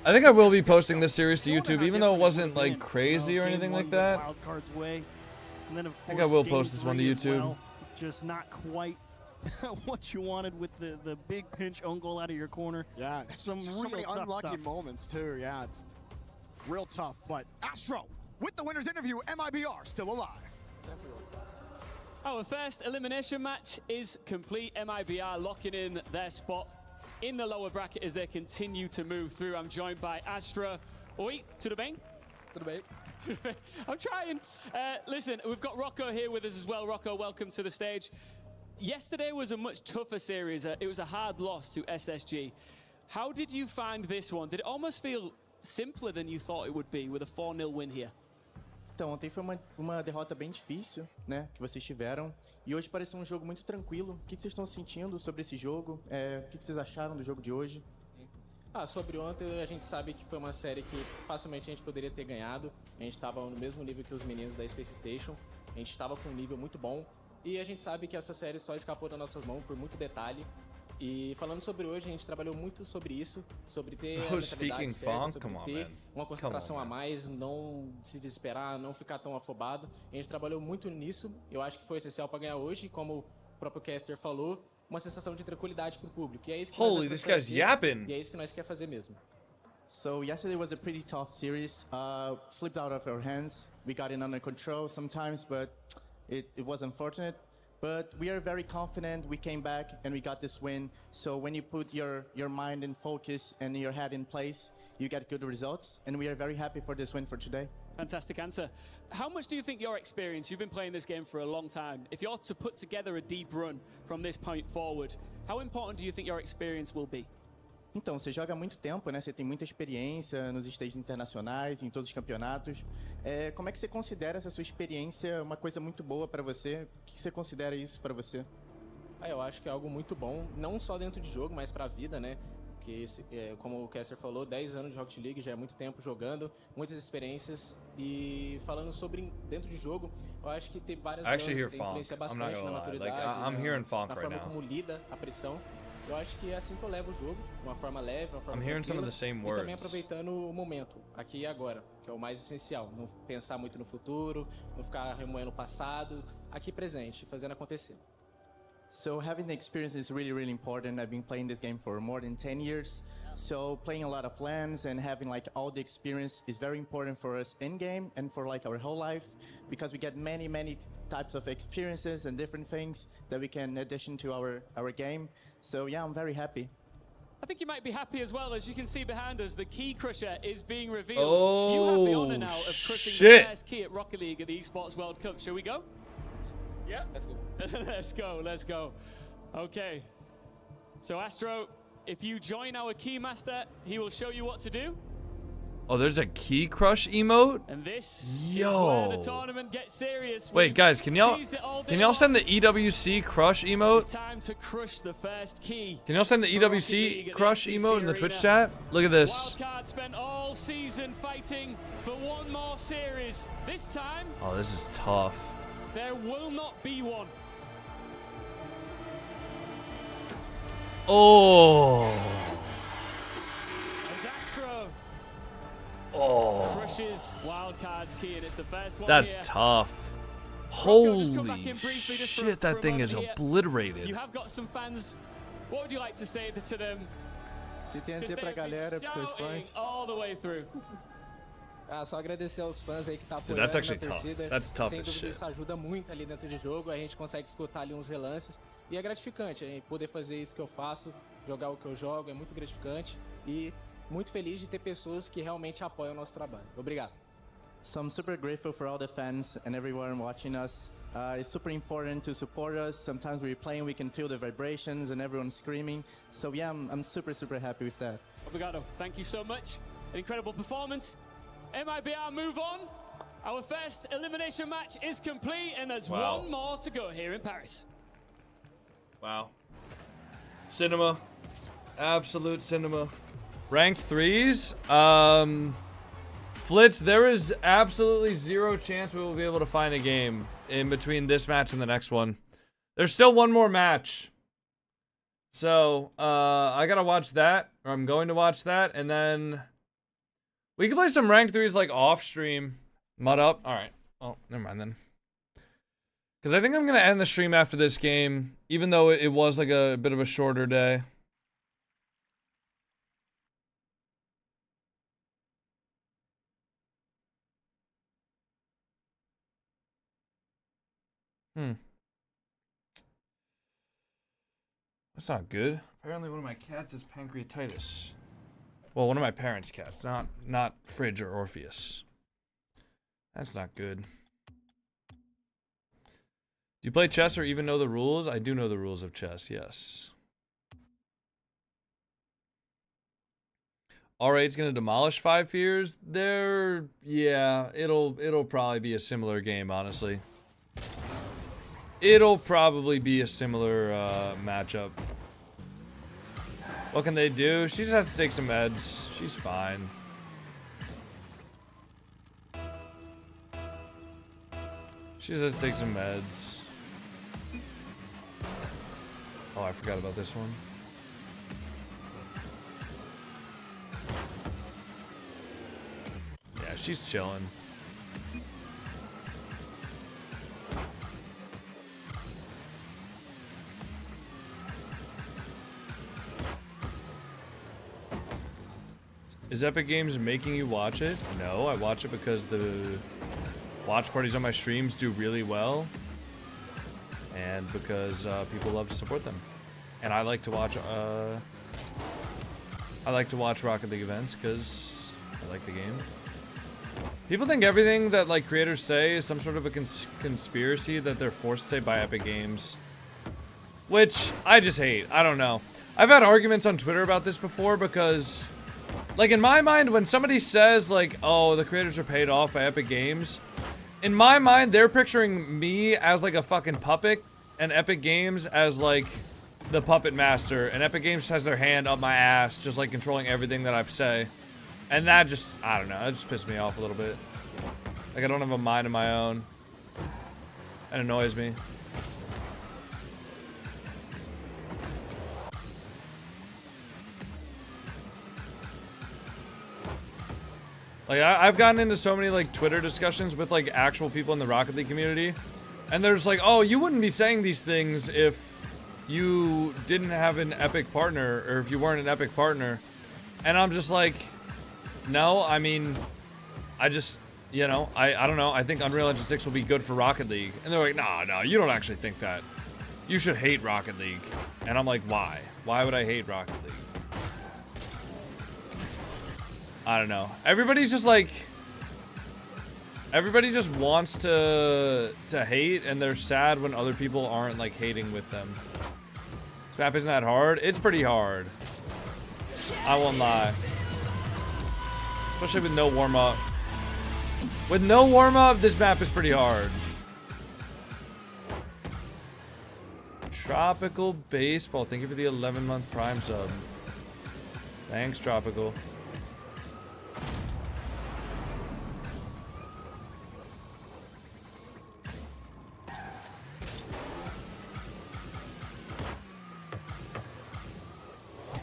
I think I will be posting this series to YouTube, even though it wasn't like crazy or anything like that. I think I will post this one to YouTube. Just not quite what you wanted with the big pinch own goal out of your corner. Yeah, so many unlucky moments too. Yeah, it's real tough. But Astro, with the winner's interview, MIBR still alive. Our first elimination match is complete. MIBR locking in their spot in the lower bracket as they continue to move through. I'm joined by Astra. Oi, to the bang. To the bang. I'm trying. Listen, we've got Rocco here with us as well. Rocco, welcome to the stage. Yesterday was a much tougher series. It was a hard loss to SSG. How did you find this one? Did it almost feel simpler than you thought it would be with a 4-0 win here? Então, ontem foi uma derrota bem difícil, né, que vocês tiveram. E hoje pareceu um jogo muito tranquilo. O que vocês estão sentindo sobre esse jogo? O que vocês acharam do jogo de hoje? Sobre ontem, a gente sabe que foi uma série que facilmente a gente poderia ter ganhado. A gente estava no mesmo nível que os meninos da Space Station. A gente estava com um nível muito bom. E a gente sabe que essa série só escapou das nossas mãos por muito detalhe. E falando sobre hoje, a gente trabalhou muito sobre isso, sobre ter a mentalidade certa, sobre ter uma concentração a mais, não se desesperar, não ficar tão afobado. A gente trabalhou muito nisso, eu acho que foi essencial para ganhar hoje, como o próprio caster falou, uma sensação de tranquilidade para o público. E é isso que Holy, this guy's yapping. E é isso que nós quer fazer mesmo. So yesterday was a pretty tough series. Slipped out of our hands. We got it under control sometimes, but it was unfortunate. But we are very confident. We came back and we got this win. So when you put your mind in focus and your head in place, you get good results. And we are very happy for this win for today. Fantastic answer. How much do you think your experience, you've been playing this game for a long time, if you're to put together a deep run from this point forward, how important do you think your experience will be? Então, você joga há muito tempo, né? Você tem muita experiência nos stages internacionais, em todos os campeonatos. Como é que você considera essa sua experiência uma coisa muito boa para você? O que você considera isso para você? Eu acho que é algo muito bom, não só dentro de jogo, mas para a vida, né? Porque, como o Kester falou, 10 anos de Rocket League, já é muito tempo jogando, muitas experiências. E falando sobre dentro de jogo, eu acho que tem várias lances que influencia bastante na maturidade, na forma como lida a pressão. Eu acho que é assim que eu levo o jogo, de uma forma leve, uma forma tranquila, e também aproveitando o momento, aqui e agora, que é o mais essencial. Não pensar muito no futuro, não ficar remoendo o passado, aqui presente, fazendo acontecer. So having the experience is really, really important. I've been playing this game for more than 10 years. So playing a lot of LANs and having like all the experience is very important for us in game and for like our whole life, because we get many, many types of experiences and different things that we can addition to our game. So yeah, I'm very happy. I think you might be happy as well. As you can see behind us, the key crusher is being revealed. You have the honor now of crushing the first key at Rocket League at the Esports World Cup. Shall we go? Yeah, let's go. let's go. Okay. So Astro, if you join our Keymaster, he will show you what to do. Oh, there's a key crush emote? And this is where the tournament gets serious. Wait, guys, can y'all send the EWC crush emote? It's time to crush the first key. Can y'all send the EWC crush emote in the Twitch chat? Look at this. Wildcard spent all season fighting for one more series. This time, oh, this is tough. There will not be one. Oh. Astro. Oh. Crushes Wildcard's key, and it's the first one. That's here. tough. Holy shit, that thing is obliterated. You have got some fans. What would you like to say to them? Se tem a dizer pra galera, pros seus fãs. All the way through. Só agradecer aos fãs aí que tá apoiando Dude, that's actually na torcida. That's tough Sem as dúvida shit. isso ajuda muito ali dentro de jogo, a gente consegue escutar ali uns relances e é gratificante, a gente poder fazer isso que eu faço, jogar o que eu jogo, é muito gratificante e muito feliz de ter pessoas que realmente apoiam o nosso trabalho. Obrigado. So I'm super grateful for all the fans and everyone watching us. It's super important to support us. Sometimes we're playing, we can feel the vibrations and everyone screaming. So yeah, I'm super, super happy with that. Obrigado. Thank you so much. An incredible performance. MIBR move on. Our first elimination match is complete, and there's one more to go here in Paris. Wow. Cinema. Absolute cinema. Ranked 3s. Flitz, there is absolutely zero chance we will be able to find a game in between this match and the next one. There's still one more match. So, I gotta watch that, or I'm going to watch that, and then we can play some ranked 3s like off stream. Mud up. All right. Oh, never mind then. Because I think I'm going to end the stream after this game, even though it was like a bit of a shorter day. That's not good. Apparently one of my cats has pancreatitis. Well, one of my parents' cats, not Fridge or Orpheus. That's not good. Do you play chess or even know the rules? I do know the rules of chess, yes. R8's gonna demolish 5 Fears. Yeah, it'll probably be a similar game, honestly. It'll probably be a similar matchup. What can they do? She just has to take some meds. She's fine. She just has to take some meds. Oh, I forgot about this one. Yeah, she's chilling. Is Epic Games making you watch it? No, I watch it because the watch parties on my streams do really well. And because people love to support them. And I like to watch Rocket League events because I like the game. People think everything that like creators say is some sort of a conspiracy that they're forced to say by Epic Games. Which I just hate. I don't know. I've had arguments on Twitter about this before because, like, in my mind, when somebody says, like, oh, the creators are paid off by Epic Games, in my mind, they're picturing me as, like, a fucking puppet, and Epic Games as, like, the puppet master, and Epic Games has their hand up my ass, just, like, controlling everything that I say. And that just, I don't know, that just pissed me off a little bit. Like, I don't have a mind of my own. That annoys me. Like, I've gotten into so many, like, Twitter discussions with, like, actual people in the Rocket League community. And there's like, oh, you wouldn't be saying these things if you didn't have an Epic partner, or if you weren't an Epic partner. And I'm just like, no, I mean, I just, you know, I don't know. I think Unreal Engine 6 will be good for Rocket League. And they're like, no, you don't actually think that. You should hate Rocket League. And I'm like, why? Why would I hate Rocket League? I don't know. Everybody's just like, everybody just wants to hate, and they're sad when other people aren't like hating with them. This map isn't that hard. It's pretty hard. I won't lie. Especially with no warm-up. With no warm-up, this map is pretty hard. Tropical Baseball. Thank you for the 11-month Prime sub. Thanks, Tropical.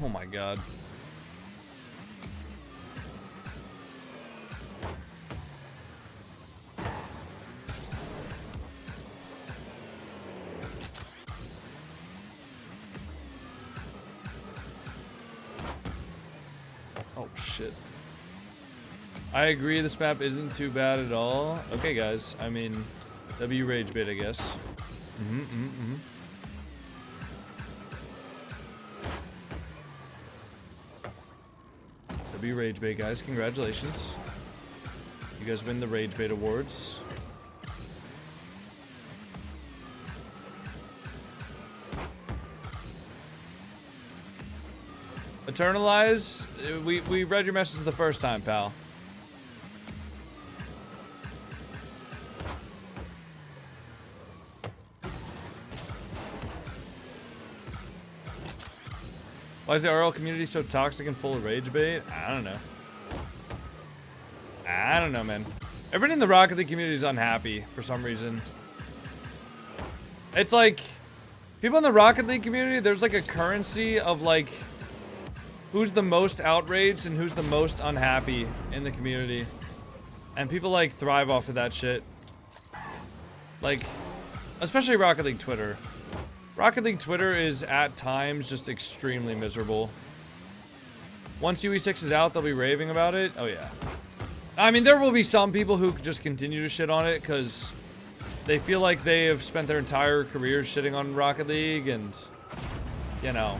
Oh my god. Oh shit. I agree, this map isn't too bad at all. Okay guys, I mean, W rage bait, I guess. W Rage Bait, guys. Congratulations. You guys win the Rage Bait Awards. Eternalize, we read your message the first time, pal. Why is the RL community so toxic and full of rage bait? I don't know. I don't know, man. Everybody in the Rocket League community is unhappy for some reason. It's like, people in the Rocket League community, there's like a currency of like, who's the most outraged and who's the most unhappy in the community. And people like thrive off of that shit. Like, especially Rocket League Twitter. Rocket League Twitter is, at times, just extremely miserable. Once UE6 is out, they'll be raving about it. Oh, yeah. I mean, there will be some people who just continue to shit on it because they feel like they have spent their entire career shitting on Rocket League and, you know,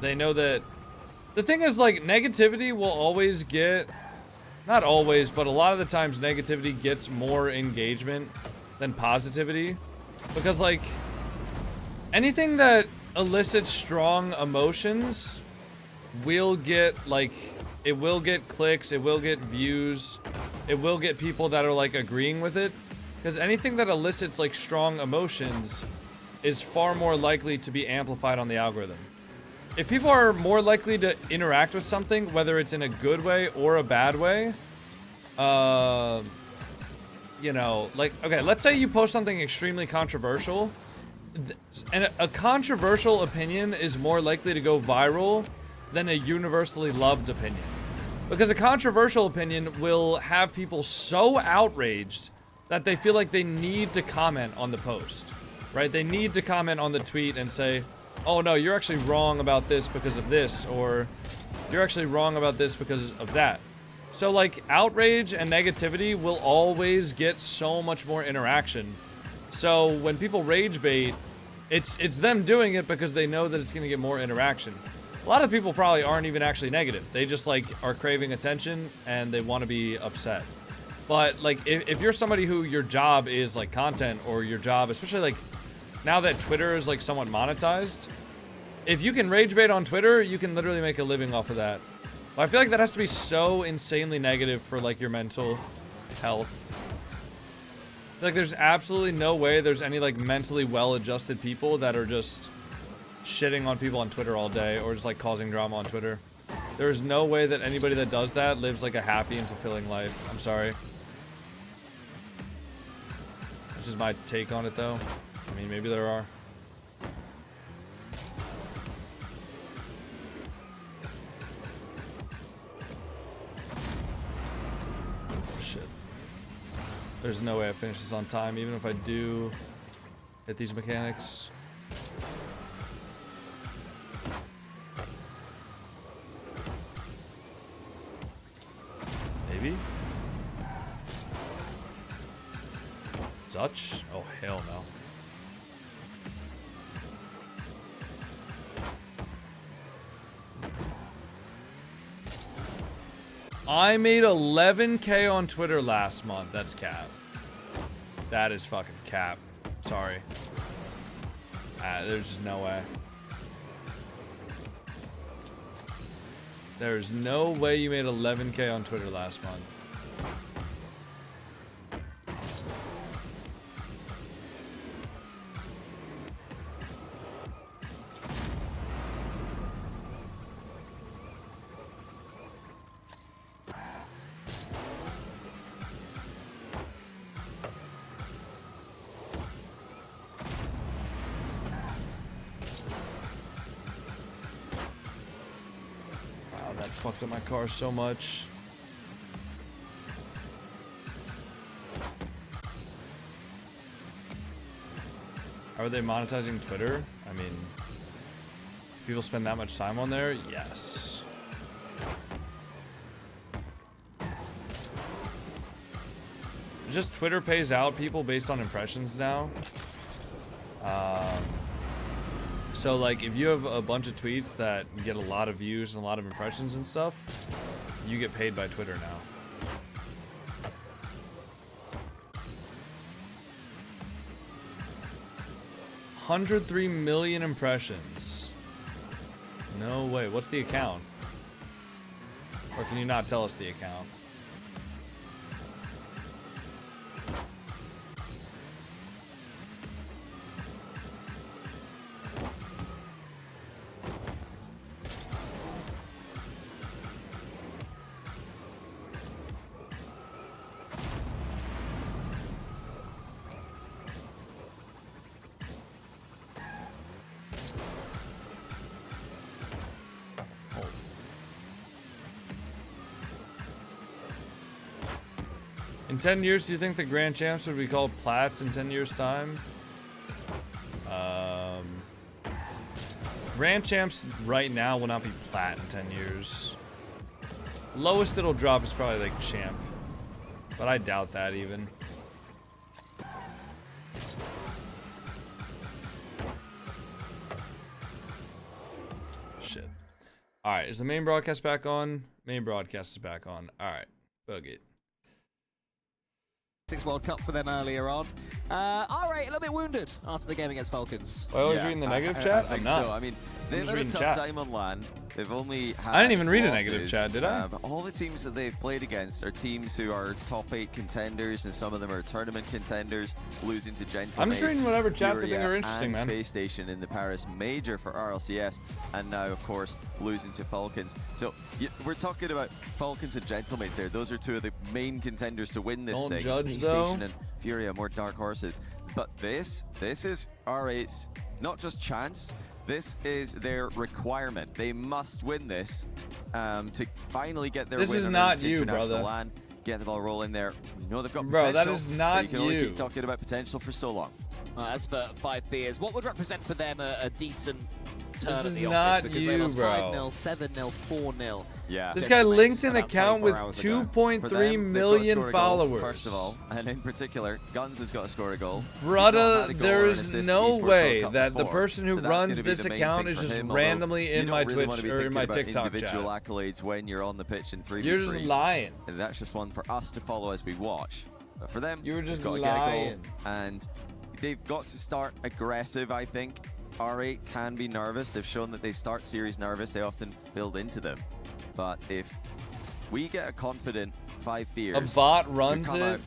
they know that... The thing is, like, negativity will always get... Not always, but a lot of the times negativity gets more engagement than positivity. Because, like... Anything that elicits strong emotions will get, like, it will get clicks, it will get views, it will get people that are, like, agreeing with it. Because anything that elicits, like, strong emotions is far more likely to be amplified on the algorithm. If people are more likely to interact with something, whether it's in a good way or a bad way, you know, like, okay, let's say you post something extremely controversial. And a controversial opinion is more likely to go viral than a universally loved opinion. Because a controversial opinion will have people so outraged that they feel like they need to comment on the post, right? They need to comment on the tweet and say, oh no, you're actually wrong about this because of this, or you're actually wrong about this because of that. So like outrage and negativity will always get so much more interaction. So when people rage bait, it's them doing it because they know that it's going to get more interaction. A lot of people probably aren't even actually negative. They just like are craving attention and they want to be upset. But like if you're somebody who your job is like content, or your job, especially like now that Twitter is like somewhat monetized, If you can rage bait on Twitter, you can literally make a living off of that. But I feel like that has to be so insanely negative for like your mental health. Like there's absolutely no way there's any like mentally well-adjusted people that are just shitting on people on Twitter all day or just like causing drama on Twitter. There's no way that anybody that does that lives like a happy and fulfilling life. I'm sorry. That's just my take on it though. I mean, maybe there are. There's no way I finish this on time, even if I do hit these mechanics. Maybe? Such? Oh, hell no. I made 11K on Twitter last month. That's cap. That is fucking cap. Sorry. There's just no way. There's no way you made 11K on Twitter last month. Fucked up my car so much. How are they monetizing Twitter? I mean, people spend that much time on there? Yes. Just Twitter pays out people based on impressions now. So like if you have a bunch of tweets that get a lot of views and a lot of impressions and stuff, you get paid by Twitter now. $103 million impressions. No way. What's the account? Or can you not tell us the account? In 10 years, do you think the Grand Champs would be called Plats in 10 years' time? Grand Champs right now will not be Plat in 10 years. Lowest it'll drop is probably like Champ. But I doubt that even. Shit. Alright, is the main broadcast back on? Main broadcast is back on. Alright, bug it. World Cup for them earlier on. Alright, a little bit wounded after the game against Falcons. Well, I was reading the negative chat? I I'm not. So. I mean, they've had a tough time on LAN. They've only had I didn't even read a losses. negative chat, did I? All the teams that they've played against are teams who are top 8 contenders, and some of them are tournament contenders, losing to Gentle I'm just reading whatever chats I think are interesting, and man. Space Station in the Paris Major for RLCS, and now, of course, losing to Falcons. So we're talking about Falcons and Gentlemates there. Those are two of the main contenders to win this Don't thing. judge, Space though. Station and Furia, more dark horses. But this is R8's not just chance. This is their requirement. They must win this to finally get their This win is on not the you, international brother. LAN, get the ball rolling there. We know they've got Bro, potential. that is but not you can only you. keep talking about potential for so long. As for 5 Fears, what would represent for them a decent turn This at the is office? not Because you, they lost bro. 5-0, 7-0, 4-0. Yeah. This guy linked an account with For 2.3 them, they've got to million score a goal, followers. First of all, and in particular, Guns has got to score a goal. Brother, there is no way Cup that the before, person who so that's runs gonna be this the main account thing is for just him, although randomly you in don't my really wanna Twitch be or in thinking my about TikTok individual chat. accolades when you're on the pitch in 3v3. You're just lying. And that's just one for us to follow as we watch. But for them, You were just they've got to get a lying. goal, and they've got to start aggressive, I think. R8 can be nervous. They've shown that they start series nervous. They often build into them. But if we get a confident 5 fears, A bot runs who come it? out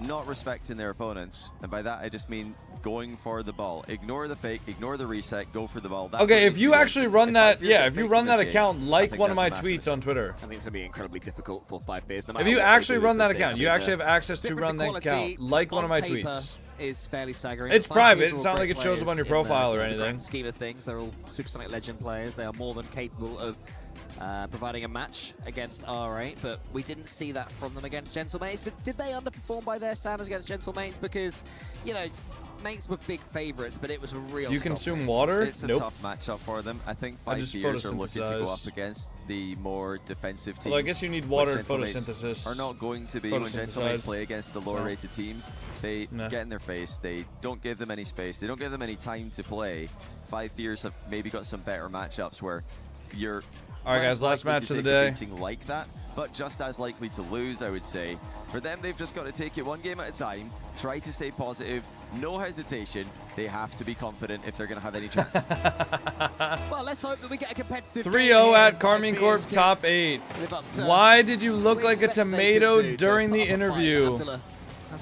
No. not respecting their opponents, and by that I just mean going for the ball. Ignore the fake, ignore the reset, go for the ball. That's Okay, what if needs you to be actually done. run If that, 5 fears yeah, get if you faked run in that this game, account, I like think one of my that's a massive tweets on Twitter. I think it's going to be incredibly difficult for 5 fears. No If matter you what they actually do, run is that that they- account, you actually have access to run that quality account, like one of my on paper tweets. is fairly staggering. It's 5 private, fears it's are not all like it great shows up on your players in profile or the anything. grand scheme of things, they're all Supersonic Legend players. They are more than capable of providing a match against R8, but we didn't see that from them against Gentlemates. Did they underperform by their standards against Gentlemates? Because, you know, Mates were big favourites, but it was a real Do you stop. consume water? It's a Nope. tough matchup for them. I think I 5 just fears are looking to go photosynthesize. up against the more defensive teams. Well, I guess you need water which and Gentlemates photosynthesis. Are not going to be when Photosynthesize. Gentlemates play against the lower No. rated teams. They get in their face. They don't give them any space. They don't give them any time to play. 5 fears have maybe got some better matchups where you're All right, guys, last likely match to of the take a day. beating like that, but just as likely to lose, I would say. For them, they've just got to take it one game at a time, try to stay positive, no hesitation. They have to be confident if they're going to have any chance. Well, let's hope that we get a competitive 3-0 at Carmine Corp top 8. Why did you look like a tomato during the interview?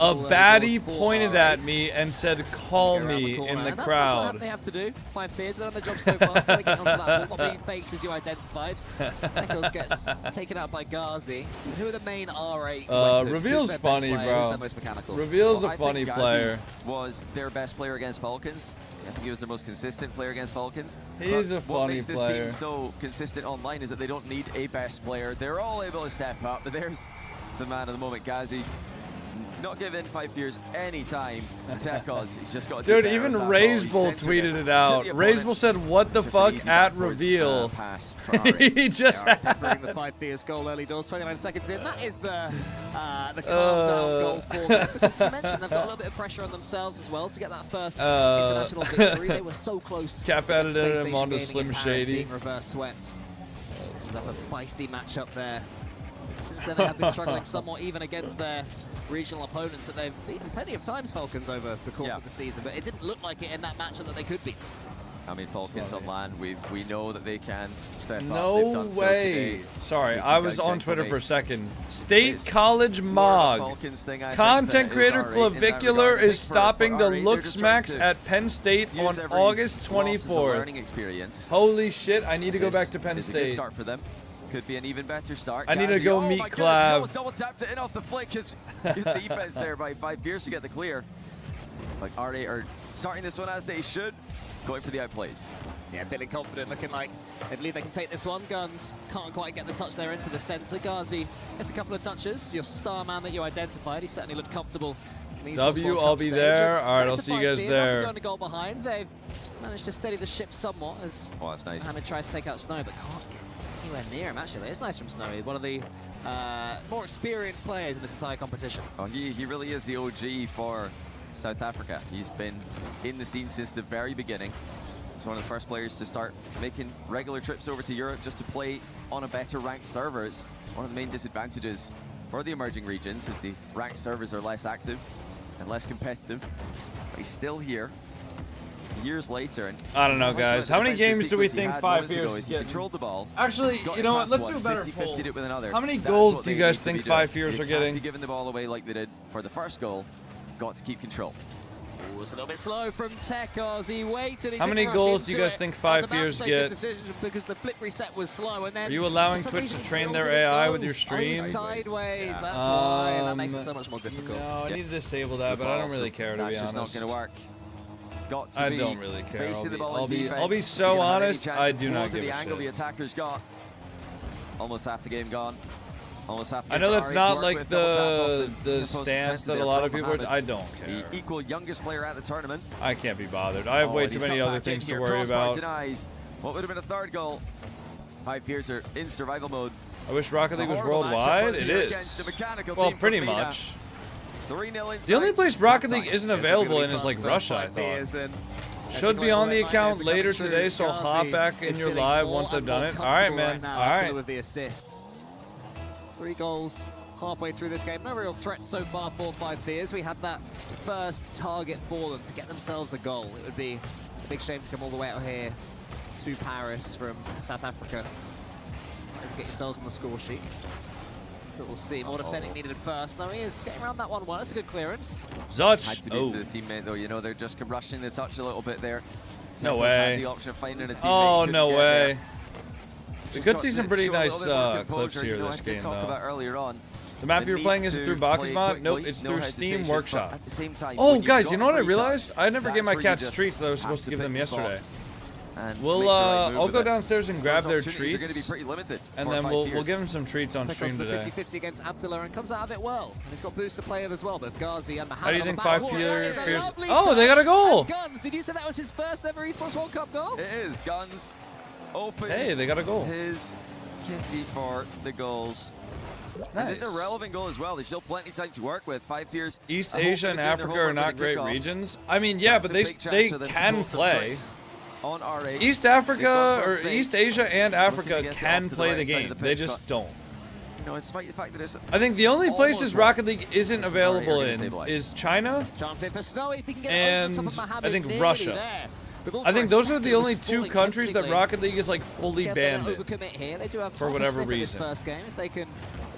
A baddie pointed at me and said, call me in the That's what crowd. they have to do. 5 fears, they've done their job so far, so they get onto that ball, not being faked as you identified. Echoes gets taken out by Ghazi. Who are the main R8 weapons? Reveal's Who's their best funny, player? bro. Who's their most mechanical? Reveal's Well, a I think funny Ghazi player. was their best player against Falcons. I think he was their most consistent player against Falcons. He's But a what funny makes this player. team so consistent online is that they don't need a best player. They're all able to step up. But there's the man of the moment, Ghazi. Not giving 5 fears any time. Tekos, he's just got to do Dude, better even with that ball. Razebull He censored tweeted it out. to the opponents. Razebull said, what the It's just an fuck easy at backwards, reveal? pass for R8. He just They are peppering the 5 fears goal early doors, 29 seconds in. That is the calm down goal for them. Because as you mentioned, they've got a little bit of pressure on themselves as well to get that first international victory. They were so close. Cap against edited Space him Station onto Gaming Slim in Paris Shady. being reverse swept. So they have a feisty matchup there. Since then, they have been struggling somewhat even against their regional opponents that they've beaten plenty of times, Falcons, over the course of the season, but it didn't look like it in that matchup that they could be. I mean, Falcons on land, we know that they can step up. They've No done so way. today. Sorry, Taking I was down on Twitter for a Gentlemates. second. State It's College more of a Mog. Falcons thing, I think, Content than it is creator R8 in that Clavicular regard. I is think for stopping the R8, they're look just trying smacks to at Penn State use on every August loss as a 24th. learning experience. Holy shit, I need to go This back to Penn is a good State. start for them. Could be an even better start. I need to Ghazi, go oh meet my goodness, Clav. he's almost double tapped it in off the flick. His good defense there by 5 fears to get the clear. Like R8 are starting this one as they should, going for the outplays. Yeah, feeling confident, looking like they believe they can take this one. Guns can't quite get the touch there into the centre. Ghazi gets a couple of touches. Your star man that you identified, he certainly looked comfortable. in these W, World I'll Cup be stage. there. And All right, back I'll to see you 5 guys fears. After there. going a goal behind, they've managed to steady the ship somewhat as Oh, that's nice. Mohamed tries to take out Snow, but can't get anywhere near him, actually. It's nice from Snowy, one of the more experienced players in this entire competition. Oh, he really is the OG for South Africa. He's been in the scene since the very beginning. He's one of the first players to start making regular trips over to Europe just to play on a better ranked server. It's one of the main disadvantages for the emerging regions is the ranked servers are less active and less competitive. But he's still here. Years later, and I don't know, guys. How many games do we think 5 He years get? controlled the ball. Actually, got you it know what? past Let's one, do a better 50-50'd poll. it with another. How many That's goals what do you they guys need to think be doing. 5 years You are can't getting? be giving the ball away like they did for the first goal. Got to keep control. Ooh, it's a little bit slow from Tekos. He waited. He How didn't many rush goals do you into guys it. think I was 5 about to years say get? good decision because the flip reset was slow, and then Are you allowing for some Twitch reason to train still their didn't AI go. with your Oh, he's stream? sideways. That's why. That makes it so much more You difficult. know, I Yeah. need to disable that, The but I ball, don't really so care, to be that's honest. just not going to work. Got to I be don't really care. facing the ball in I'll be defense. so You don't have any honest, chance I of do not closing give the a angle shit. the attackers got. Almost half the game gone. Almost half the I game know for that's R8 to not work like with. Double tap off the post stance attempted that there a lot from of people Mohamed. are. I don't care. The equal youngest player at the tournament. I can't be bothered. I have way and too he's many cut other back in things to here. worry Crossbar about. denies. What would have been a third goal? 5 fears are in survival mode. I wish Rocket It's a League was horrible matchup worldwide. right It here is. against the mechanical Well, team pretty from MENA. much. 3-0 inside. The only place Rocket League isn't It's available gonna in be is fun like for Russia, I 5 fears thought. and Should be on the account later true. today, so I'll hop Ghazi back in is your feeling live more once I've and done more it. All right, comfortable man. right now All after right. with the assist. 3 goals halfway through this game. No real threat so far for 5 fears. We had that first target for them to get themselves a goal. It would be Big shame to come all the way out here to Paris from South Africa. Get yourselves on the score sheet. But we'll see. More defending needed first. No, he is getting around that 1-1. That's a good clearance. Zuch. Had to be to the teammate, though. You know, they're just rushing the touch a little bit there. No Temple's way. Had the option of finding a teammate. Oh, no Couldn't get way. there. We could see some pretty Show a nice little bit more clips composure. here You know, this I did game, talk though. about earlier on. The map The you're need playing is to through Bacchus play mod? Nope, quickly, it's no through Steam hesitation, but Workshop. At the same time, Oh, when you've guys, got you know what I free time, realized? I never gave that's my where you cats just treats that I was have supposed to give them pick the spot yesterday. and We'll, make the right move I'll with go it. downstairs and So grab those their opportunities are going to be treats, pretty limited and for then 5 we'll years. give them some treats on Takes stream the today. 50-50 against Abdullah and comes out of it well. And he's got boost to play with as well, but Ghazi and Mohammed. How do you on think the 5 back. fears? Oh, they got a goal! And Guns, did you say that was his first ever Esports World Cup goal? It is. Guns opens Hey, they got a goal. his kitty for the goals. And this is a relevant goal as well. There's still plenty of time to work with. 5 years. East Asia and Africa are not great regions. I mean, yeah, but they can play. On R8. East Africa or East Asia and Africa can play the game. They just don't. You know, despite the fact that it's I think the only places almost Rocket League isn't It's already available gonna in stabilize. is China Chance in for Snowy if he can get and it over the top of Mohammed. I think Nearly Russia. there. The ball I for think a those are second the only was 2 falling countries that temptingly. Rocket League is like fully Get banned them in. to overcommit here. They do have For half a whatever sniff of reason. This first game. If they can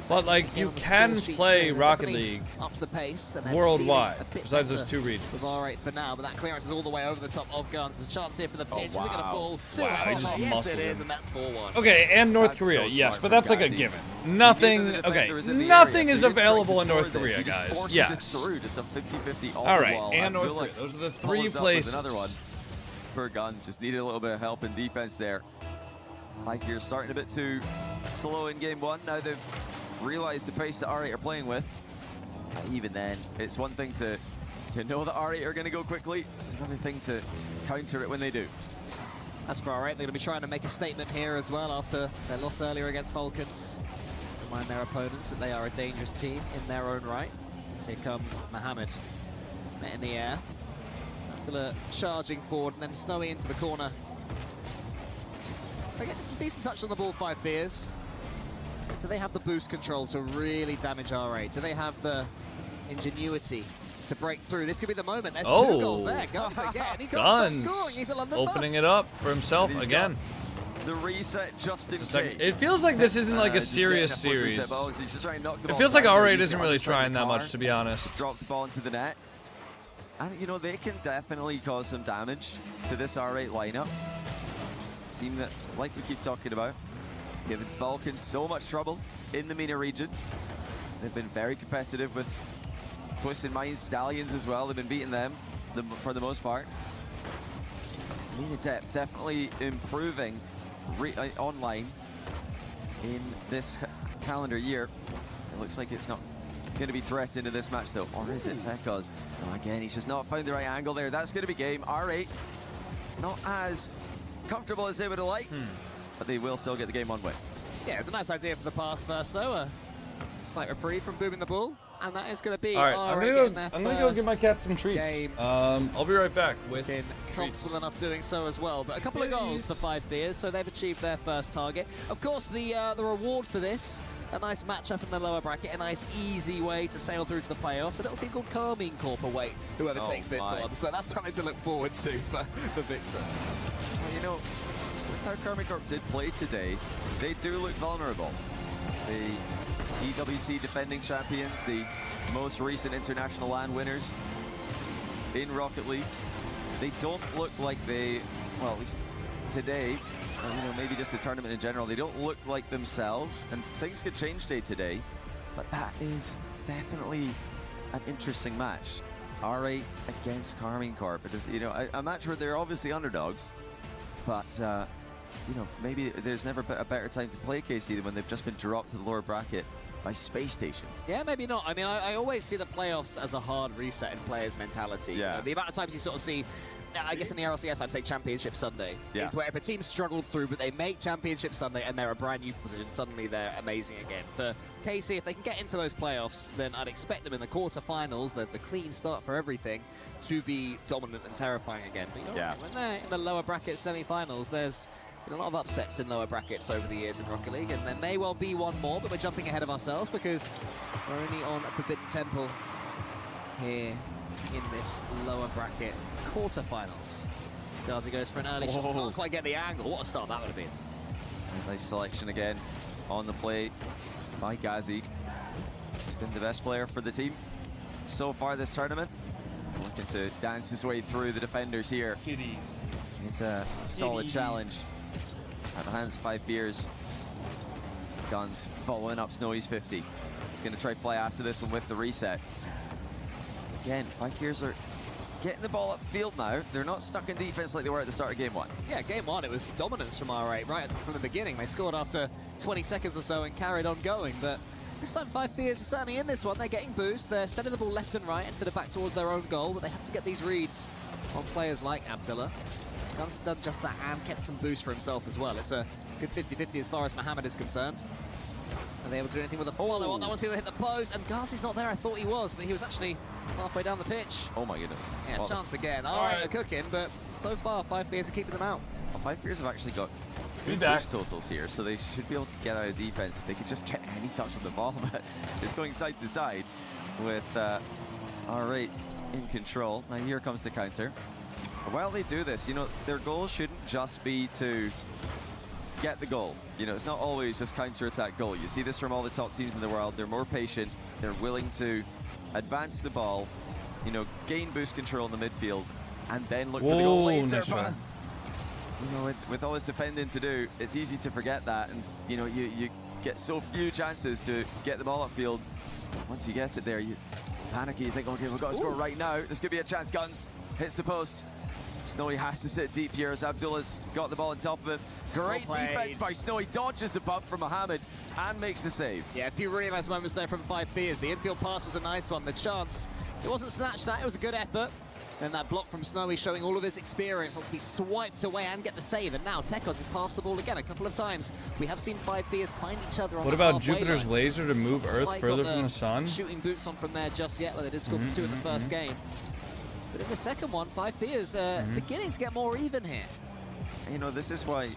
But like you on the can score sheet play soon, Rocket definitely League up the pace and then worldwide, dealing a bit besides those better 2 regions. with R8 for now, but that clearance is all the way over the top of Guns. There's a chance here for the pitch. Is it going to wow. fall? Wow, he just yes, muscles it is, him. and that's 4-1. Okay, and North That's Korea, so yes, smart but from that's like a Ghazi. given. He Nothing, gave the okay, defenders in the nothing area, is so he didn't try to available in score North this, Korea, he just guys. forces Yes. it through, just a 50-50 on All the right, wall. and North Abdullah Korea. Those are the 3 follows up with places. Another one. For Guns, just needed a little bit of help in defense there. 5 years starting a bit too slow in game 1. Now they've realized the pace that R8 are playing with. Even then, it's one thing to know that R8 are going to go quickly. It's another thing to counter it when they do. That's for R8. They're going to be trying to make a statement here as well after their loss earlier against Falcons. Remind their opponents that they are a dangerous team in their own right. So here comes Mohammed. Met in the air. Abdullah charging forward and then Snowy into the corner. They get some decent touch on the ball, 5 fears. Do they have the boost control to really damage R8? Do they have the ingenuity to break through? This could be the moment. There's 2 goals there. Guns again. He can't stop scoring. He's a London opening bus. it up for himself again. The reset just in case. It feels like this isn't like a Just serious getting a foot series. reset balls. He's just trying to knock the It ball feels like down. R8 He's isn't got really underside the trying that car. much, to be honest. Drop the ball into the net. And, you know, they can definitely cause some damage to this R8 lineup. Team that, like we keep talking about, giving Falcons so much trouble in the MENA region. They've been very competitive with Twisted Minds, Stallions as well. They've been beating them for the most part. MENA depth definitely improving online in this calendar year. It looks like it's not going to be threatened in this match though. Or is it Tekos? No, again, he's just not found the right angle there. That's going to be game. R8 not as comfortable as they would have liked, but they will still get the game one way. Yeah, it's a nice idea for the pass first though. A slight reprieve from booming the ball. And that is going to be All right, R8 I'm gonna go give my cat some treats. Game. I'll be right back with Been comfortable enough doing so as well. But a couple of goals for 5 fears, so they've achieved their first target. Of course, the reward for this, a nice matchup in the lower bracket, a nice easy way to sail through to the playoffs. A little team called Carmine Corp await whoever takes this one. So that's something to look forward to for the victor. Well, you know, with how Carmine Corp did play today, they do look vulnerable. The EWC defending champions, the most recent international LAN winners in Rocket League. They don't look like they, well, at least today, you know, maybe just the tournament in general, they don't look like themselves, and things could change day to day, but that is definitely an interesting match. R8 against Carmine Corp. It is, you know, a match where they're obviously underdogs, but you know, maybe there's never a better time to play KC than when they've just been dropped to the lower bracket by Space Station. Yeah, maybe not. I mean, I always see the playoffs as a hard reset in players' mentality. Yeah. You know, the amount of times you sort of see, I guess in the RLCS I'd say Championship Sunday. Yeah. Is where if a team struggled through, but they make Championship Sunday and they're a brand new position, suddenly they're amazing again. For KC, if they can get into those playoffs, then I'd expect them in the quarterfinals, the clean start for everything, to be dominant and terrifying again. But you know, Yeah. when they're in the lower bracket semi-finals, there's been a lot of upsets in lower brackets over the years in Rocket League, and there may well be one more, but we're jumping ahead of ourselves because we're only on Forbidden Temple here in this lower bracket quarterfinals. Scarzi goes for an early shot. Can't quite get the angle. What a start that would have been. Nice selection again on the play by Ghazi. He's been the best player for the team so far this tournament. Looking to dance his way through the defenders here. Kitties. It's a solid challenge at the hands of 5 Beers. Guns following up Snowy's 50. He's going to try to fly after this one with the reset. Again, 5 Beers are getting the ball upfield now. They're not stuck in defense like they were at the start of game 1. Yeah, game 1, it was dominance from R8 right from the beginning. They scored after 20 seconds or so and carried on going, but this time 5 Beers are certainly in this one. They're getting boost. They're sending the ball left and right instead of back towards their own goal, but they have to get these reads on players like Abdullah. Guns has done just that and kept some boost for himself as well. It's a good 50-50 as far as Mohammed is concerned. Are they able to do anything with the follow on? That one's going to hit the post, and Ghazi's not there. I thought he was, but he was actually halfway down the pitch. Oh my goodness. Yeah, chance again. All right, they're cooking, but so far 5 Beers are keeping them out. Well, 5 Beers have actually got good boost totals here, so they should be able to get out of defense if they could just get any touch on the ball. But it's going side to side with R8 in control. Now here comes the counter. But while they do this, you know, their goal shouldn't just be to get the goal. You know, it's not always just counter-attack goal. You see this from all the top teams in the world. They're more patient. They're willing to advance the ball, you know, gain boost control in the midfield, and then look for the goal later. Nice But, you know, with all this defending to do, it's easy to forget that. And, you know, you get so few chances to get the ball upfield. Once you get it there, you panic. You think, okay, we've got to score right now. This could be a chance. Guns hits the post. Snowy has to sit deep here as Abdullah's got the ball on top of it. Great defense by Snowy, dodges the bump from Mohammed and makes the save. Yeah, a few really nice moments there from 5 Beers. The infield pass was a nice one. The chance, it wasn't snatched at, it was a good effort. And that block from Snowy showing all of his experience, not to be swiped away and get the save. And now Tekos has passed the ball again a couple of times. We have seen 5 Beers find each other on What the about halfway Jupiter's line. laser to move Earth further from the sun? Shooting boots on from there just yet, like they did score 2 in the first game. But in the second one, 5 Beers beginning to get more even here. You know, this is why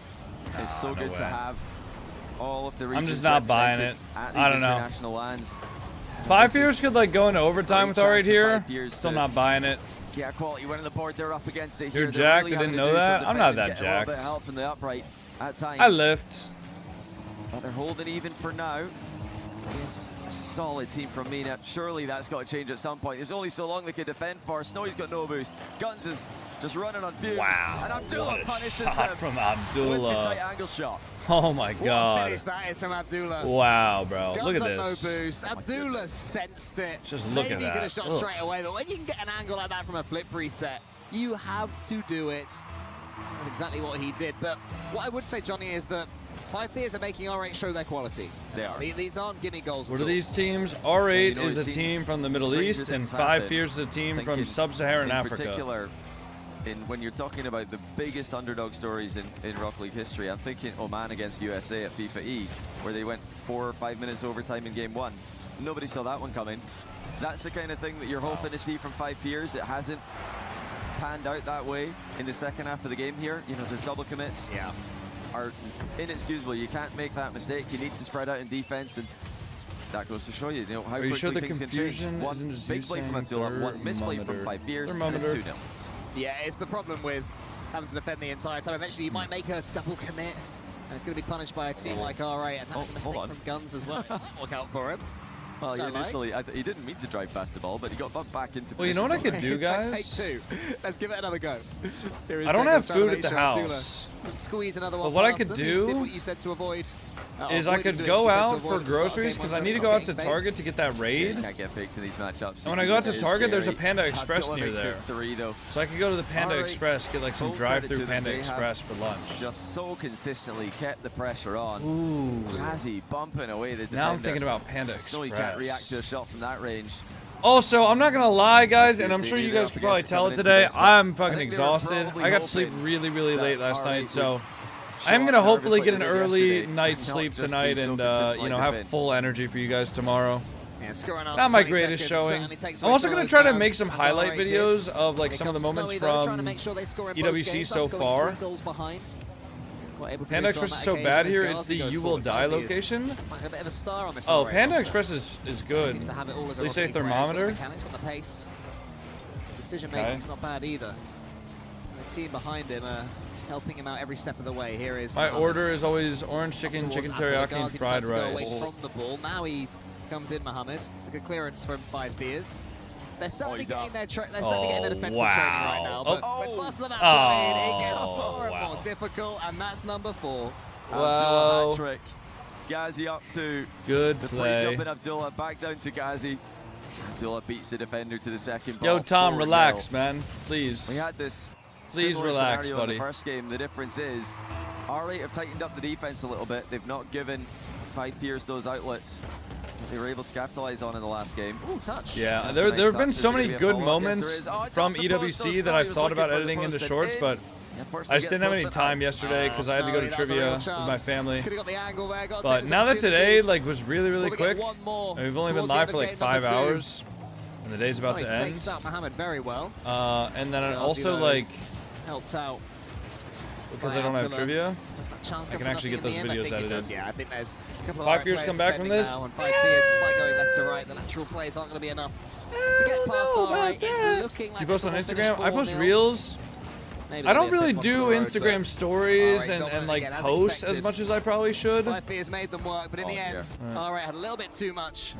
it's so good to have all of the regions I'm just not buying it. at I these don't know. international lands. 5 Beers could like go into overtime with R8 here. Still to not buying it. Yeah, quality win on the board. They're up against it You're here. jacked. Really I didn't having to know do that. some I'm not defending, that get a little jacked. bit of help from the upright at times. I lift. But they're holding even for now. It's a solid team from Mina. Surely that's got to change at some point. There's only so long they can defend for. Snowy's got no boost. Guns is just running on fumes. Wow. And Abdullah What a punishes shot him from with Abdullah. the tight angle shot. Oh my What a god. finish that is from Abdullah. Wow, bro. Guns Look at had this. no boost. Abdullah sensed it. Just look Maybe at he could that. have shot Ugh. straight away, but when you can get an angle like that from a flip reset, you have to do it. That's exactly what he did. But what I would say, Johnny, is that 5 Beers are making R8 show their quality. They are. These aren't gimme goals. What at are all. these teams? R8 you know, is a we've team seen from the Middle stranger East, and things 5 happen. Beers is a team I from think Sub-Saharan in Africa. particular, when you're talking about the biggest underdog stories in Rock League history, I'm thinking Oman against USA at FIFA E, where they went 4 or 5 minutes overtime in game 1. Nobody saw that one coming. That's the kind of thing that you're hoping to see from 5 Beers. It hasn't panned out that way in the second half of the game here. You know, there's double commits. Yeah. Are inexcusable. You can't make that mistake. You need to spread out in defense, and that goes to show you, you know, how Are you quickly sure the things can change. confusion One isn't just big you play from saying Abdullah, one misplay from thermometer? 5 Beers, and it's Thermometer. 2-0. Yeah, it's the problem with having to defend the entire time. Eventually, you might make a double commit, and it's going to be punished by a team like R8, and that's a mistake from Guns as well. Look out for him. Well, Sound initially, he didn't mean to drive past the ball, but he got bumped back into position. Well, you know what I could do, It's like guys? take 2. Let's give it another go. Here is I don't Tekos have trying to food at make the sure Abdullah house. Squeeze another one. But what I past could them. He do did what you said to avoid. Is I could go out for groceries because I need to go out to Target to get that raid. Can't get faked in these matchups. And when I go out to Target, there's a Panda Express near there. 3, though. So I could go to the Panda Alright. Express, get like some Full credit to drive-through them. Panda They have Express for lunch. Just so consistently kept the pressure on. Ooh. Kazi bumping away the defender. Now I'm thinking about Panda Snowy Express. can't react to a shot from that range. Also, I'm not gonna lie, guys, and I'm Seriously, sure you they're guys up could probably against it tell it coming into today. this, but I'm I fucking think they were exhausted. probably I got to sleep hoping really, really late that last night, R8 so would I am show gonna up hopefully nervous get like an they did early yesterday, night's not sleep just be tonight, so and consistent you know, like have they've been. full energy for you guys tomorrow. Yeah, scoring after Not my 20 greatest seconds showing. certainly takes I'm away also some gonna of try to those make some as highlight R8 did. videos of like Here some of the comes moments Snowy, though, trying to from make sure they score in both EWC games. so After going far. 3 goals behind. Quite able to Panda do so on Express is that so occasion bad as here. Ghazi It's the goes You forward. Will Die Ghazi is location. like a bit of a star on this Oh, R8 Panda roster. Express is good. Seems to have it all as a They say roster player. He's got the thermometer. mechanics, got the pace. Decision making is not bad either. The team behind him helping him out every step of the way. Here is My order is always orange chicken, chicken teriyaki, and fried rice. Away from the ball. Now he comes in, Mohammed. It's a good clearance from 5 Beers. They're certainly getting their defensive training right now, but with Buster that point, it gets more and more difficult, and that's number 4. Abdullah hat-trick. Ghazi up to good the play. Jumping Abdullah back down to Ghazi. Abdullah beats the defender to the second ball. Yo, Tom, relax, man. Please. We had this Please relax, scenario buddy. in the first game. The difference is R8 have tightened up the defense a little bit. They've not given 5 Fears those outlets they were able to capitalize on in the last game. Ooh, touch. Yeah, there have been so many good moments from EWC that I've thought about editing into shorts, but I just didn't have any time yesterday because I had to go to trivia with my family. But now that today was really quick, and we've only been live for like 5 hours, and the day's about to end. Mohammed very well. And then also like helped out because I don't have trivia, I can actually get those videos edited. Yeah, I think there's a couple of 5 Fears come back from this. And 5 Fears, despite going left to right, the lateral plays aren't going to be enough to get past R8. It's looking like do you post on Instagram? I post reels. I don't really do Instagram stories and like posts as much as I probably should. 5 Fears made them work, but in the end, R8 had a little bit too much.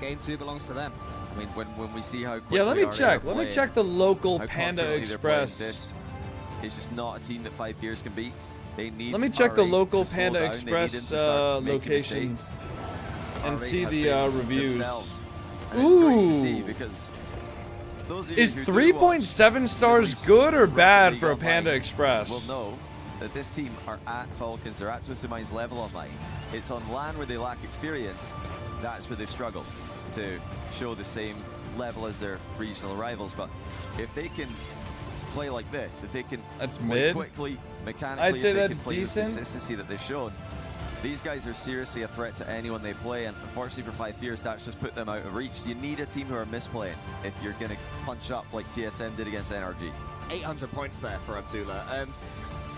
Game 2 belongs to them. I mean, when we see how quickly let me check. Let me check the local Panda Express. It's just not a team that 5 Fears can beat. They need. Let me check the local to Panda down. Express location and see the reviews. And it's great to see because those of is you who 3.7 stars good or bad for a Panda Express? will know that this team are at Falcons, they're at Twisted Minds level online. It's on LAN where they lack experience. That's where they've struggled to show the same level as their regional rivals. But if they can play like this, if they can play mid. quickly, mechanically, I'd say if they that's can play decent. with consistency that they've shown, these guys are seriously a threat to anyone they play, and unfortunately for 5 Fears, that's just put them out of reach. You need a team who are misplaying if you're going to punch up like TSM did against NRG. 800 points there for Abdullah, and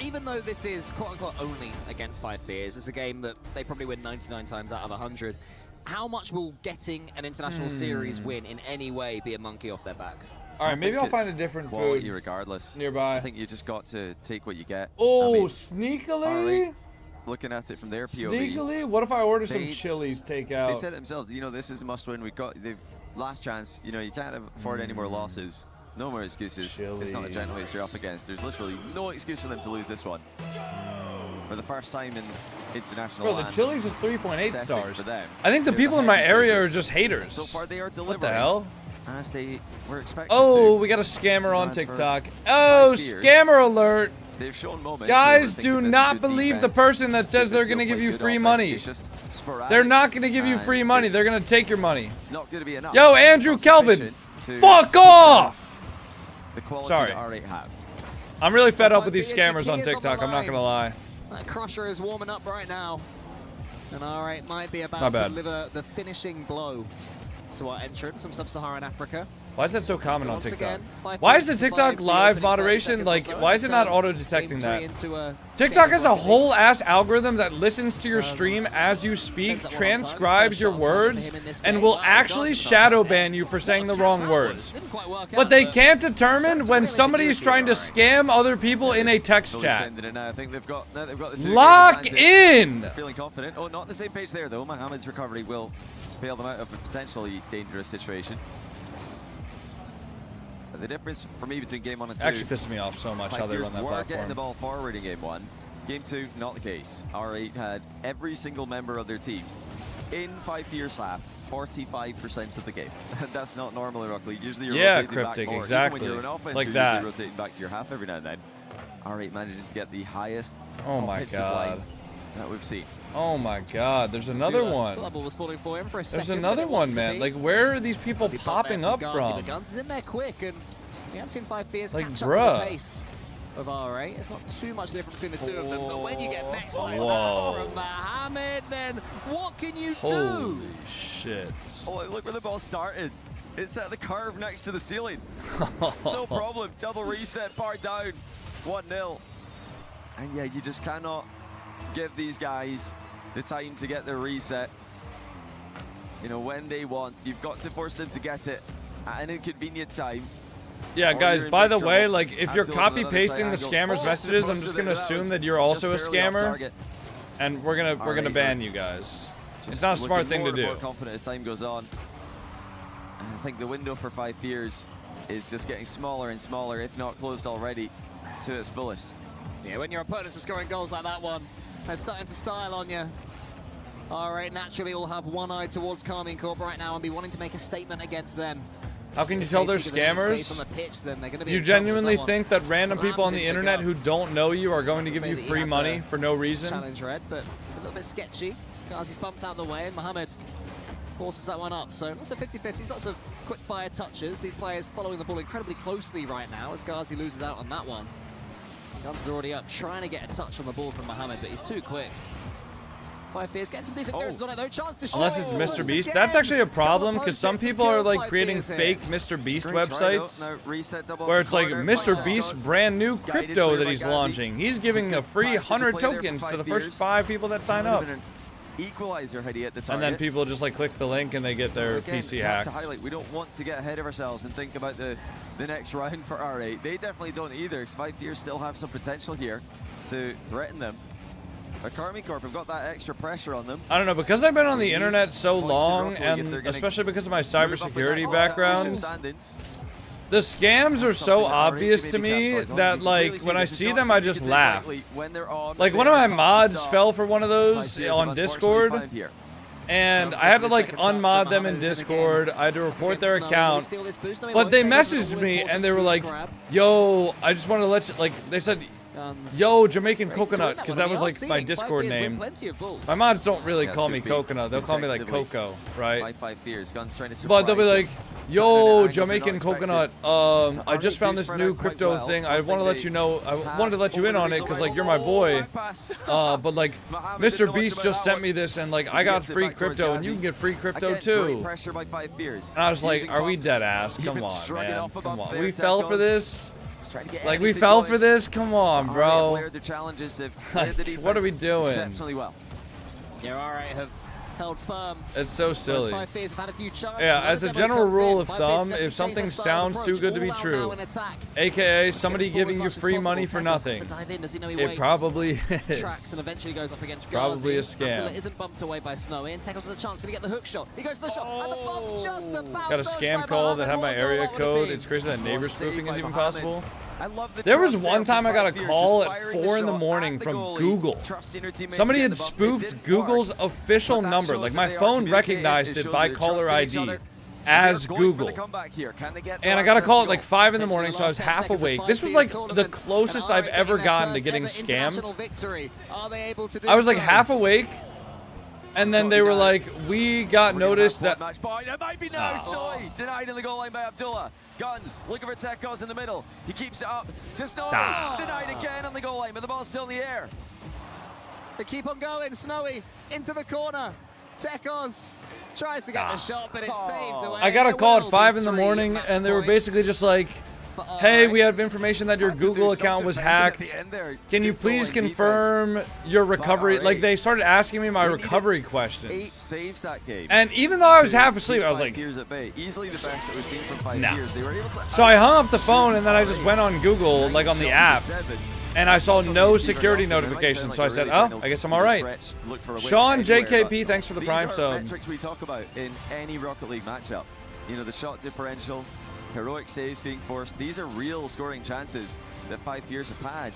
even though this is quote-unquote only against 5 Fears, it's a game that they probably win 99 times out of 100. How much will getting an international series win in any way be a monkey off their back? All right, maybe I'll find a different food regardless. Nearby. I think you just got to take what you get. Oh, I mean, sneakily? Looking at it from their POV. Sneakily? What if I order some chilies takeout? They said it themselves, this is a must-win. We've got the last chance. You can't afford any more losses. No more excuses. It's not a gentle race you're up against. There's literally no excuse for them to lose this one. For the first time in international Bro, the chilies is 3.8 stars. For them. I think the people in my area are just haters. So far, they are delivering. What the hell? As they were expected Oh, we got a scammer on TikTok. Oh, scammer alert. They've shown moments. Guys, do not believe the person that says they're going to give you free money. They're not going to give you free money. They're going to take your money. Not going to be enough. Yo, Andrew Kelvin, fuck off! The quality Sorry. that R8 have. I'm really fed up with these scammers on TikTok. I'm not going to lie. That Crusher is warming up right now. And R8 might be My about to bad. deliver the finishing blow to our entrance from Sub-Saharan Africa. Why is that so common on Once TikTok? again, 5 Why is the Fears TikTok survived the live opening 30 moderation, like, seconds or so. why is it not So, auto-detecting game 3 that? into a TikTok game has a of whole ass algorithm that listens to your stream as you speak, transcribes your words, and will actually shadow ban you for saying the wrong words. But they can't determine when somebody is trying to scam other people in a text chat. Sending it now. I think they've got the two Lock games in! They're feeling confident. Oh, not on the same page there though. Mohammed's recovery will bail them out of a potentially dangerous situation. But the difference for me between game 1 and 2 Actually pisses me off so much how they run that were getting platform. the ball forward in game 1. Game 2, not the case. R8 had every single member of their team in 5 Fears half 45% of the game. That's not normal in Rocket League. Usually you're rotating Cryptic, back more. exactly. Even when you're in offense, It's like you're that. usually rotating back to your half every now and then. R8 managing to get the highest Oh my offensive god. line that we've seen. Oh my god, there's another one. Bubble was falling for him for a There's second, another but it one, wasn't to man. be. Like, where are these people popping up But from? Guns is in there quick, and we haven't seen 5 Fears Like, catch up bruh. with the pace of R8. It's not too much difference between the two of them, but when you get next like Whoa. that from Mohammed, then what can you Holy do? shit. Oh, look where the ball started. It's at the curve next to the ceiling. No problem. Double reset, bar down. 1-0. And yeah, you just cannot give these guys the time to get their reset. When they want. You've got to force them to get it at an inconvenient time. Yeah, guys, by the way, like, if you're copy-pasting the scammer's messages, I'm just gonna assume that you're also a scammer, and we're gonna ban you guys. It's not a smart thing to do. More confident as time goes on. I think the window for 5 Fears is just getting smaller and smaller, if not closed already, to its fullest. Yeah, when your opponents are scoring goals like that one, they're starting to style on you. All right, naturally we'll have one eye towards Carmine Corp right now and be wanting to make a statement against them. How can you tell they're scammers? Do you genuinely think that random people on the internet who don't know you are going to give you free money for no reason? Challenge red, but it's a little bit sketchy. Ghazi's bumped out of the way and Mohamed forces that one up. So lots of 50-50s, lots of quick fire touches. These players following the ball incredibly closely right now as Ghazi loses out on that one. Guns are already up, trying to get a touch on the ball from Mohamed, but he's too quick. 5 Fears, getting some decent clearances on it though. Chance to shoot. Unless it's Mr. Beast. That's actually a problem because some people are like creating fake Mr. Beast websites where it's like Mr. Beast's brand new crypto that he's launching. He's giving a free 100 tokens to the first 5 people that sign up. Equalizer heady at the target. And then people just like click the link and they get their PC hacked. To highlight, we don't want to get ahead of ourselves and think about the next round for R8. They definitely don't either. 5 Fears still have some potential here to threaten them. Carmine Corp have got that extra pressure on them. I don't know, because I've been on the internet so long, and especially because of my cybersecurity background, the scams are so obvious to me that, like, when I see them, I just laugh. Like, one of my mods fell for one of those on Discord, and I had to, like, unmod them in Discord. I had to report their account, but they messaged me, and they were like, yo, I just wanted to let you, like, they said, yo, Jamaican Coconut, because that was like my Discord name. My mods don't really call me Coconut, they'll call me like Coco, right? But they'll be like, yo, Jamaican Coconut, I just found this new crypto thing. I want to let you know, I wanted to let you in on it because like you're my boy. But like Mr. Beast just sent me this and like I got free crypto and you can get free crypto too. And I was like, are we dead ass? Come on, man. Come on. We fell for this? Like we fell for this? Come on, bro. What are we doing? Exceptionally well. Yeah, alright, have held firm. It's so silly. 5 Fears have had a few chances. Yeah, as a general rule of thumb, if something sounds too good to be true, aka somebody giving you free money for nothing, it probably is. Tracks and eventually goes up against probably a Until scam. it isn't bumped away by Snowy and tackles the chance, gonna get the hook shot. He goes for the shot, and the bump's just about Got a scam call that had my area code. It's crazy that neighbor spoofing is even possible. There was one time I got a call at 4 in the morning from Google. Somebody had spoofed Google's official number. Like my phone recognized it by caller ID as Google. And I got a call at like 5 in the morning, so I was half awake. This was like the closest I've ever gotten to getting scammed. I was like half awake. And then they were like, we got notice that... Denied in the goal line by Abdullah. Guns, looking for Tekos in the middle. He keeps it up to Snowy. Denied again on the goal line, but the ball's still in the air. They keep on going. Snowy into the corner. Tekos tries to get the shot, but it's saved away. I got a call at 5 in the morning, and they were basically just like, hey, we have information that your Google account was hacked. Can you please confirm your recovery? Like, they started asking me my recovery questions. 8 saves that game. And even though I was half asleep, I was like, easily the best that we've seen from 5 nah. years. They were able to So I hung up the phone, and then I just went on Google, like on the app, and I saw no security notifications. So I said, oh, I guess I'm all right. Sean JKP, thanks for the Prime sub. These are metrics we talk about in any Rocket League matchup. You know, the shot differential, heroic saves being forced. These are real scoring chances that 5 Fears have had.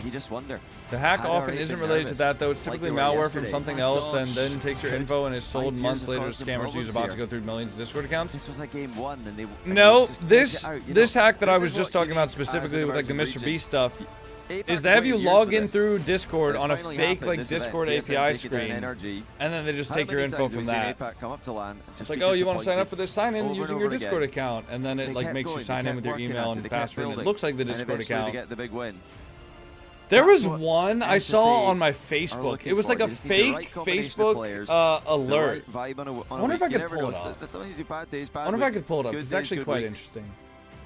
You just wonder. The hack often isn't related to that, though. It's typically malware from something else, then takes your info and is sold months later to scammers who's about to go through millions of Discord accounts. This was like game 1, and they no, this hack that I was just talking about specifically with like the Mr. Beast stuff is they have you log in through Discord on a fake like Discord API screen, and then they just take your info from that. It's like, oh, you want to sign up for this? Sign in using your Discord account, and then it like makes you sign in with your email and password, and it looks like the Discord account. There was one I saw on my Facebook. It was like a fake Facebook alert. I wonder if I could pull it up. I wonder if I could pull it up. It's actually quite interesting.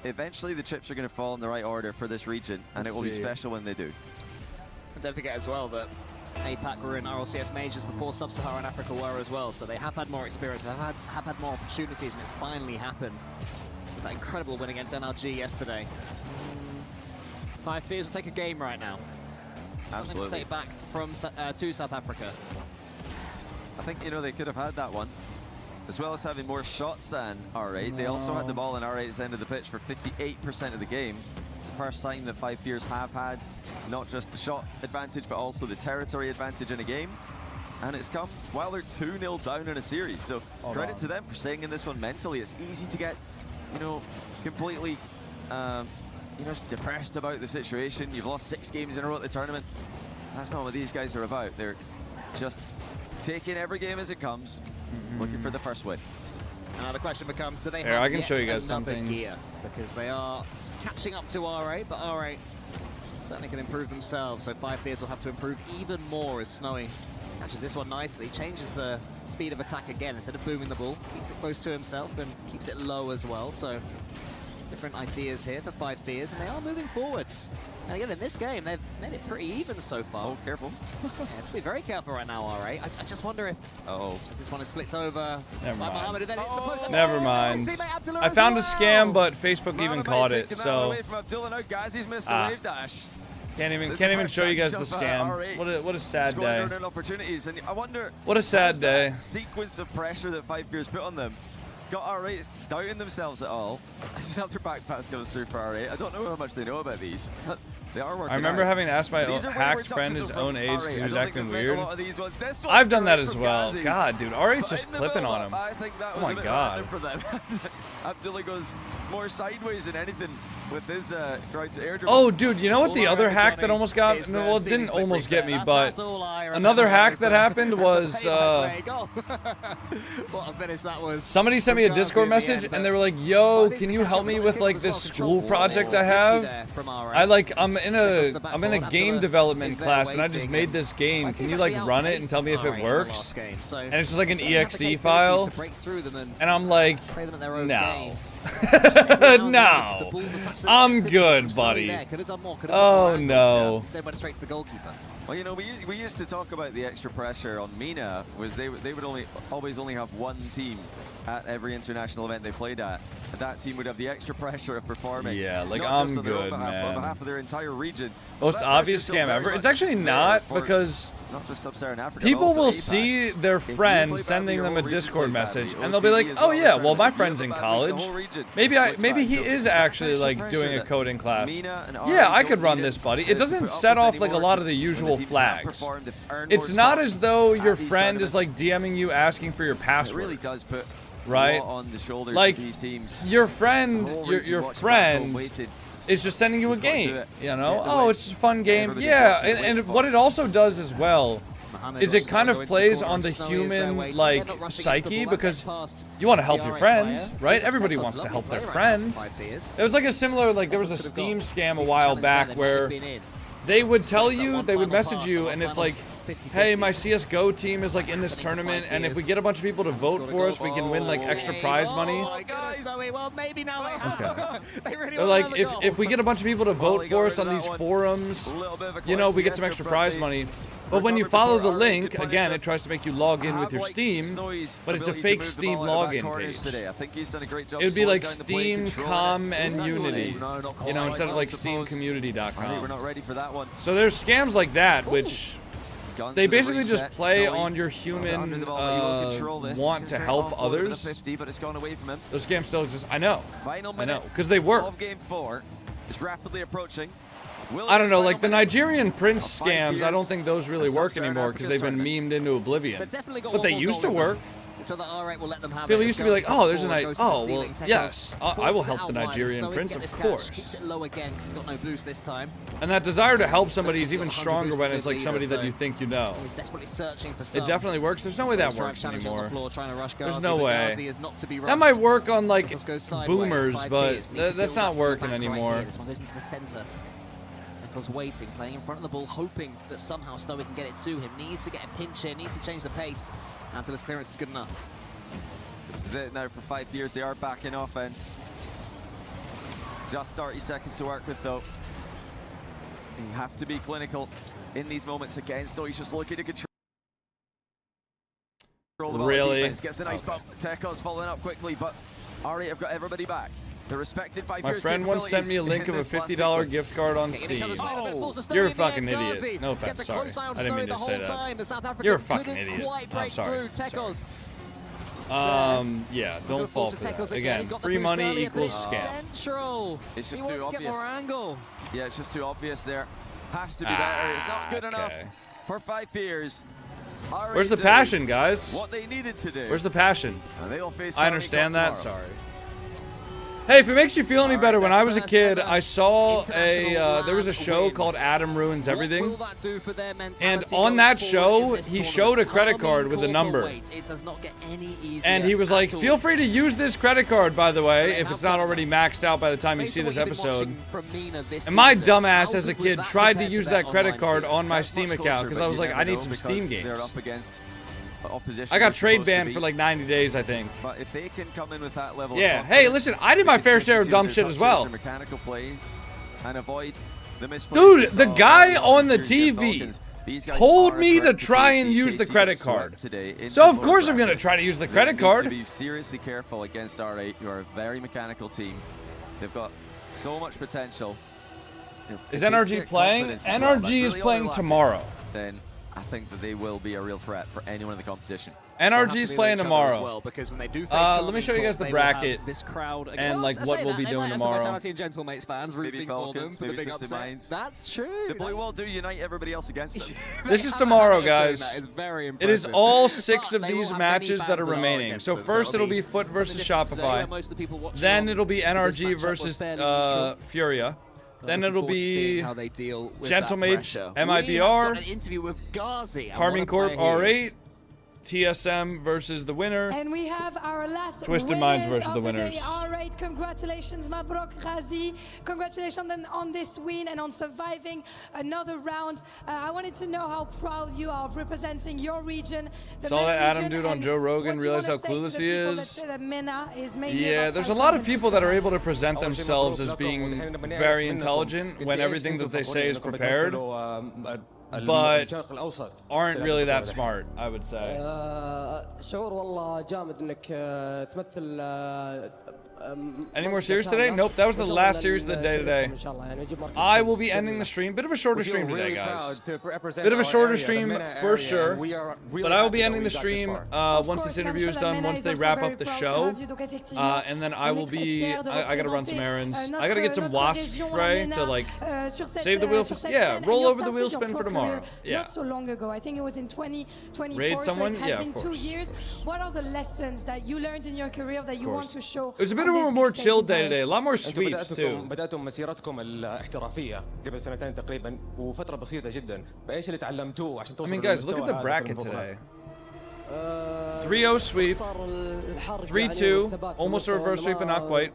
Eventually, the chips are going to fall in the right order for this region, and it will be special when they do. And don't forget as well that APAC were in RLCS majors before Sub-Saharan Africa were as well, so they have had more experience, they have had more opportunities, and it's finally happened. That incredible win against NRG yesterday. 5 Fears will take a game right now. Absolutely. Take it back from to South Africa. I think, you know, they could have had that one. As well as having more shots than R8, they also had the ball in R8's end of the pitch for 58% of the game. It's the first time that 5 Fears have had not just the shot advantage, but also the territory advantage in a game. And it's come while they're 2-0 down in a series. So credit to them for staying in this one mentally. It's easy to get, you know, completely, you know, depressed about the situation. You've lost 6 games in a row at the tournament. That's not what these guys are about. They're just taking every game as it comes, looking for the first win. Now the question becomes, do they Here, have I can yet show you guys another something. gear? Because they are catching up to R8, but R8 certainly can improve themselves, so 5 Fears will have to improve even more as Snowy catches this one nicely, changes the speed of attack again. Instead of booming the ball, keeps it close to himself and keeps it low as well, so different ideas here for 5 Fears, and they are moving forwards. And again, in this game, they've made it pretty even so far. Oh, careful. Yeah, have to be very careful right now, R8. I just wonder if... As this one is split over Never by mind. Mohammed, and then it's the post. Never mind. I found a scam, but Facebook even caught it, so Away from Abdullah. Now Gazi's missed Ah. a wave dash. can't even This show you is guys the the first time scam. R8 What a sad scoring day. earning opportunities, and I wonder What a sad has that day. sequence of pressure that 5 Fears put on them got R8 doubting themselves at all. As another back pass goes through for R8. I don't know how much they know about these. They are working I remember out. having asked my These are hacked wayward friend touches his from own age because R8. he I was don't think acting they've made a weird. lot of these ones. This one's I've done that great as from well. Gazi. God, dude, R8's But just in the clipping on build-up, him. I think that Oh was my a bit God. random for them. Abdullah goes more sideways than anything with his ground to air dribble. Oh, dude, you know what the other hack that almost got? No, well, it didn't almost get me, but another hack that happened was What a finish that was. somebody sent me a Discord message and they were like, "Yo, can you help me with like this school project I have? I'm in a game development class and I just made this game. Can you like run it and tell me if it works?" And it's just like an exe file, and I'm like, no. No, I'm good, buddy. Oh no. Straight to the goalkeeper. Well, you know, we used to talk about the extra pressure on MENA, was they would always only have one team at every international event they played at. And that team would have the extra pressure of performing. Yeah, like not I'm just on their own good, behalf, but on man. behalf of their entire region. Most That obvious pressure's still scam very ever. much It's actually there not for because not just Sub-Saharan Africa, people but also will APAC. see their If you friend play sending badly, your them a whole region Discord plays message, badly. and they'll be like, OCD as "Oh well yeah, as well my tournament. friend's You in have a bad week, the college. whole region Maybe plays he bad." is So actually that's like pressure doing a that coding class." MENA and Yeah, RA I don't could run need this, it buddy. to It doesn't put up set with off like a anymore lot of the because usual when the teams have flags. performed, they've earned It's more not spots as though at your these friend is tournaments. like DMing you asking for your It password. really does put Right? a lot on the shoulders Like of these teams. your friend, The whole your region watched back friend home, waited. is just sending you a You've got to do game. it. You know, Get the oh, win. it's just a fun game. Everybody's Yeah, watching, and waiting for what it. it also does as well is it kind of plays on the Snowy is their human way. like They're not rushing into the psyche ball. because That gets past you want to help the your R8 friend, player. right? So Everybody Tekos wants to lovely help their play right friend. now, 5 Fears. It was like a similar like there was a Steam scam a while back where they would tell you, they would message you, and it's like, hey, my CSGO team is like in this tournament, and if we get a bunch of people to vote for us, we can win like extra prize money. Well, maybe now they have. Okay. They really They're will like, have a goal. if we get a bunch of people to vote he got for rid us of on that these one. forums, Little bit of a you know, we collective get some extra extra prize friendly. money. But when you Recovered follow before the R8 link, can punish again, them. it tries to make you log in with your Steam, but it's a fake Steam login page. Today. I think he's done a great job It would be slowing like down the play, Steam, controlling Com, it. and Exactly. Unity. No, not You know, quite, instead of I like suppose. I think we're SteamCommunity.com. not ready for that one. So there's scams like that, which Guns they with a basically just reset. play Snowy on your under human the ball, but he will control this. want He's to gonna help turn off over to the others. 50, but it's gone away from him. Those scams still exist. I know. Final I know, minute because they work. of game 4 is rapidly approaching. Will I don't know, final like the minute Nigerian Prince of 5 scams, I years don't think those really of work Sub-Saharan anymore because they've been Africa's memed into oblivion. They've definitely got But one they more used to goal in work. them. So that R8 will let them have People it. used to be like, Goes oh, there's a forward, night. goes to the Oh, well, ceiling. Tekos yes, I will forces it help out the wide. Nigerian Snowy Prince, can of get this catch. course. Keeps it low again because he's got no boost this time. And that desire to help somebody is He's even got 100 stronger boost when with it's like leader, somebody that so you think you know. He's desperately searching for some. It definitely works. There's no way that works challenging on the anymore. floor, trying to rush There's Gazi, no but way. Gazi is not to be That rushed. might work on like Tekos goes sideways. boomers, 5 but Fears need to that's build not up the working back right anymore. here. This one goes into the center. Tekos waiting, playing in front of the ball, hoping that somehow Snowy can get it to him. Needs to get a pinch here, needs to change the pace until his clearance is good enough. This is it now for 5 years. They are back in offense. Just 30 seconds to work with though. You have to be clinical. in these moments again. So he's just looking to control the Really? defense. Gets a nice bump. Teko's following up quickly, but R8 have got everybody back. They're respected by My friend once sent me a link of a $50 gift card on Steam. You're a fucking idiot. No offense, sorry. I didn't mean to say that. You're a fucking idiot. I'm sorry. Yeah, don't fall for that. Again, free money equals scam. It's just too obvious. Yeah, it's just too obvious there. Has to be better. It's not good enough for 5 Fears. Where's the passion, guys? What they needed to do. Where's the passion? They'll face I understand that. Sorry. Hey, if it makes you feel any better, when I was a kid, I saw there was a show called Adam Ruins Everything. And on that show, he showed a credit card with a number. And he was like, feel free to use this credit card, by the way, if it's not already maxed out by the time you see this episode. And my dumbass as a kid tried to use that credit card on my Steam account because I was like, I need some Steam games. I got trade banned for like 90 days, I think. But if they can come in with that level yeah, hey, listen, I did my fair share of dumb shit as well. Mechanical plays and avoid the dude, the guy on the TV told me to try and use the credit card. So of course I'm going to try to use the credit card. To be seriously careful against R8, who are a very mechanical team. They've got so much potential. Is NRG playing? NRG is playing tomorrow. Then I think that they will be a real threat for anyone in the competition. NRG is playing tomorrow. Well, because when they do face let me show you guys the bracket this crowd and like what we'll be doing tomorrow. Vitality and Gentlemates fans rooting for them for the big upset. That's true. The blue wall do unite everybody else against them. This is tomorrow, guys. That is very impressive. It is all 6 of these matches that are remaining. So first it'll be Foot versus Shopify. Then it'll be NRG versus Furia. Then it'll be Gentlemates, MIBR, Carmine Corp R8, TSM versus the winner. And we have our last Twisted Minds versus the winners. All right, congratulations, Mabrok Ghazi. Congratulations on this win and on surviving another round. I wanted to know how proud you are of representing your region. Saw that Adam dude on Joe Rogan, realized how clueless he is. Yeah, there's a lot of people that are able to present themselves as being very intelligent when everything that they say is prepared, but aren't really that smart, I would say. Any more series today? Nope, that was the last series of the day today. I will be ending the stream. Bit of a shorter stream today, guys. Bit of a shorter stream for sure. But I will be ending the stream once this interview is done, once they wrap up the show. And then I will be, I gotta run some errands. I gotta get some wasp spray to like save the wheel. Yeah, roll over the wheel spin for tomorrow. Yeah. Not so long ago. I think it was in 2024. Raid someone? So it has been 2 years. What are the lessons that you learned in your career that you want to show? It was a bit of a more chill day today. A lot more sweeps too. بدأتم مسيرتكم الاحترافية قبل سنتين تقريبا وفترة بسيطة جدا. فايش اللي تعلمتوه عشان توصلوا guys, look at the bracket today. 3-0 sweep, 3-2, almost a reverse sweep but not quite.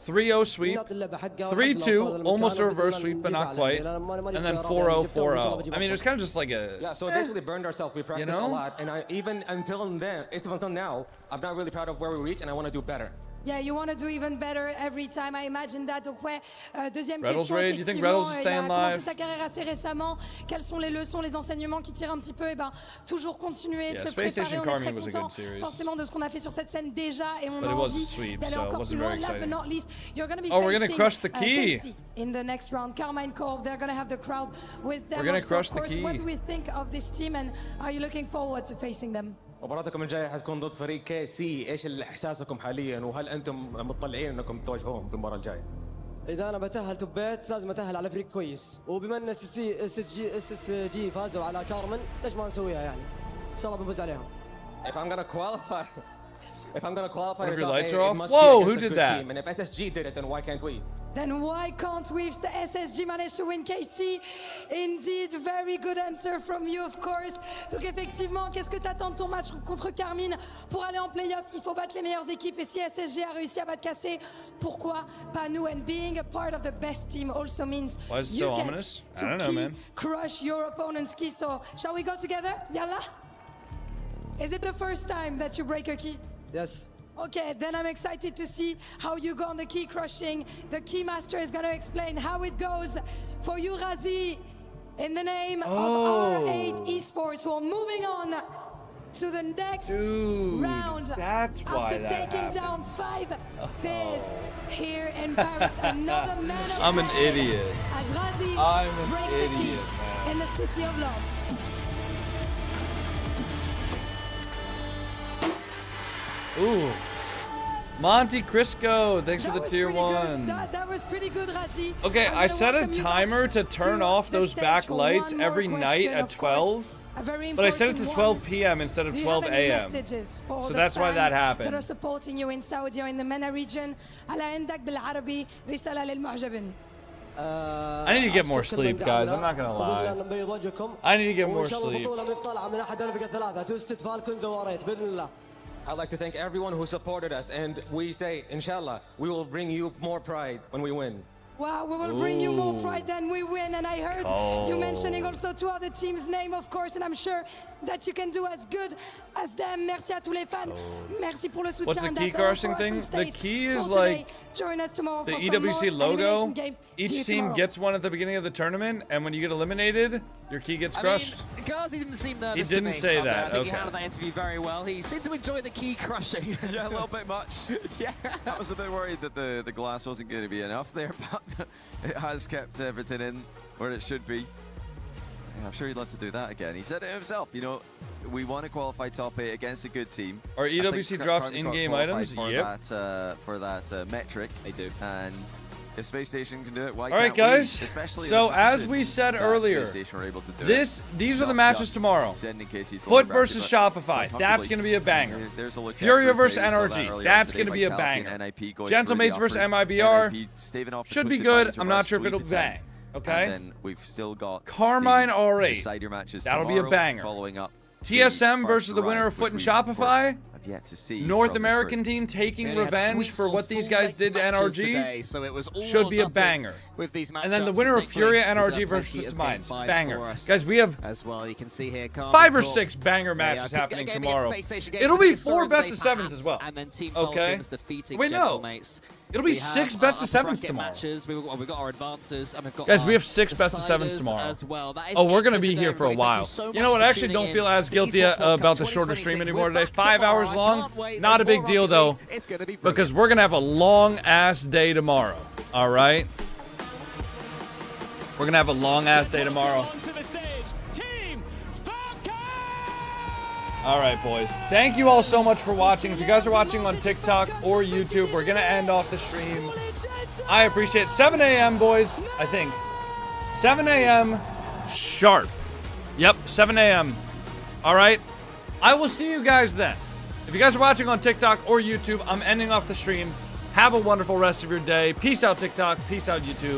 3-0 sweep, 3-2, almost a reverse sweep but not quite, and then 4-0, 4-0. I mean, it was kind of just like a... Yeah, so we basically burned ourselves. We practiced a lot, and even until now, I'm not really proud of where we reached, and I want to do better. Yeah, you want to do even better every time. I imagine that. Donc ouais, deuxième Reddles question. Raid, you think Reddles is staying il a commencé live? sa carrière assez récemment. Quelles sont les leçons, les enseignements qui tirent un petit peu? Et ben, toujours continuer de se préparer. On est très content forcément de ce qu'on a fait sur cette scène déjà, et on a envie d'aller encore plus loin. Last but not least, you're going to be facing crush the key KC in the next round. Carmine Corp, they're going to have the crowd with them. We're going to crush the key. What do we think of this team, and are you looking forward to facing them? مباراتكم الجاية حتكون ضد فريق كي سي، ايش احساسكم حاليا وهل انتم مطلعين انكم تواجهوهم في المباراة الجاية؟ إذا أنا بتأهل توبيت لازم أتأهل على فريق كويس، وبما إن اس جي فازوا على كارمن ليش ما نسويها يعني؟ إن شاء الله بنفوز عليهم. If I'm gonna qualify What if your top lights 8, are it off? must Whoa, be who against a did good that? team. And if SSG did it, then why can't we? Then why can't we? The SSG managed to win KC. Indeed, very good answer from you, of course. Donc effectivement, qu'est-ce que tu attends de ton match contre Carmine? Pour aller en playoff, il faut battre les meilleures équipes. Et si SSG a réussi à battre KC, pourquoi pas nous? And being a part of the best team also means Why is it so ominous? I don't know, man. Crush your opponent's key. So shall we go together? Yalla? Is it the first time that you break a key? Yes. Okay, then I'm excited to see how you go on the key crushing. The key master is going to explain how it goes for you, Razi. in the name of R8 Esports. We're moving on to the next round. That's why after that taking down 5 fears here in Paris. Another man of I'm an today idiot. as Razi I'm an breaks the key idiot, man. in the City of Love. Ooh. Monte Crisco, thanks for the was tier pretty good. 1. That was pretty good, Razi. Okay, I'm I gonna set a welcome you timer back to turn off the those stage back for lights one more every night question, at of course. 12. A very But I set it to important 12 one. p.m. instead of Do you 12 have any a.m. messages for So the that's why that fans happened. that are supporting you in Saudi or in the MENA region. على عندك بالعربي رسالة للمعجبين. I need to get more sleep, guys. I'm not gonna lie. I need to get more sleep. I'd like to thank everyone who supported us, and we say, inshallah, we will bring you more pride when we win. Wow, we will bring you more Ooh. pride than we win. And I heard you mentioning also 2 other teams' name, of course, and I'm sure that you can do as good as them. Merci à tous les fans. Merci pour le soutien. What's the key That's all crushing for us thing? on The stage key is for today. like Join us tomorrow the for some EWC more logo. elimination games. See Each you team tomorrow. gets one at the beginning of the tournament, and when you get eliminated, your key gets crushed. I mean, Ghazi didn't seem nervous He didn't to me. say that, I think he okay. handled that interview very well. He seemed to enjoy the key crushing. Yeah, a little bit much. Yeah. I was a bit worried that the glass wasn't going to be enough there, but it has kept everything in where it should be. Yeah, I'm sure he'd love to do that again. He said it himself, you know, we want to qualify top 8 against a good team. Are I think EWC drops Crown got in-game qualified items? For Yep. that metric. They do. And if Space Station can do it, why All right, can't we? guys. Especially So in the as fashion we said that earlier, Space Station were able to do these are the Not matches just tomorrow. sending Casey Foot forward, versus but Shopify. quite That's going to be a banger. comfortably. There's a look at Furia group versus A, we saw that NRG. earlier That's today. going to be a Vitality banger. and NIP going Gentle through the Mates versus uppers. MIBR. NIP staving off the Should be Twisted good. Minds I'm not sure if sweep it'll attempt. bang. Okay. And then we've still got Carmine the R8. decider matches That'll be a tomorrow, banger. Following up TSM the versus the first winner round, of Foot and which we, of course, Shopify. have yet to see North from this American group. team taking They had revenge sweeps for or what these full guys length did to matches NRG. today, so it was all Should or be a nothing banger. with these And then the matchups, winner of thankfully, Furia we've NRG done versus plenty of Minds. game fives Banger. for us Guys, we have as well. You can see here 5 or 6 banger matches happening tomorrow. It'll be 4 best of 7s as well. And then Team Okay. Falcons defeating Wait, Gentle no. Mates. It'll be We 6 have best our of 7s bracket tomorrow. Matches. We've got our advances and we've got Guys, our we have 6 best of 7s deciders tomorrow. as well. That is Oh, we're it going to for be today, here for a everybody. Thank while. you so You much know what? for I actually tuning don't in feel as to guilty Esports World about Cup the shorter stream 2026. anymore We're today. back 5 tomorrow. hours I long. can't wait. Not a There's big more deal, Rocket though, League. It's gonna be because brilliant. we're going to have a long-ass day tomorrow. All right? We're going to have a long-ass day tomorrow. Onto the stage, Team All right, boys. Thank you all so much for watching. If you guys are watching on TikTok or YouTube, we're going to end off the stream. I appreciate it. 7 a.m., boys, I think. 7 a.m. sharp. Yep, 7 a.m. All right? I will see you guys then. If you guys are watching on TikTok or YouTube, I'm ending off the stream. Have a wonderful rest of your day. Peace out, TikTok. Peace out, YouTube.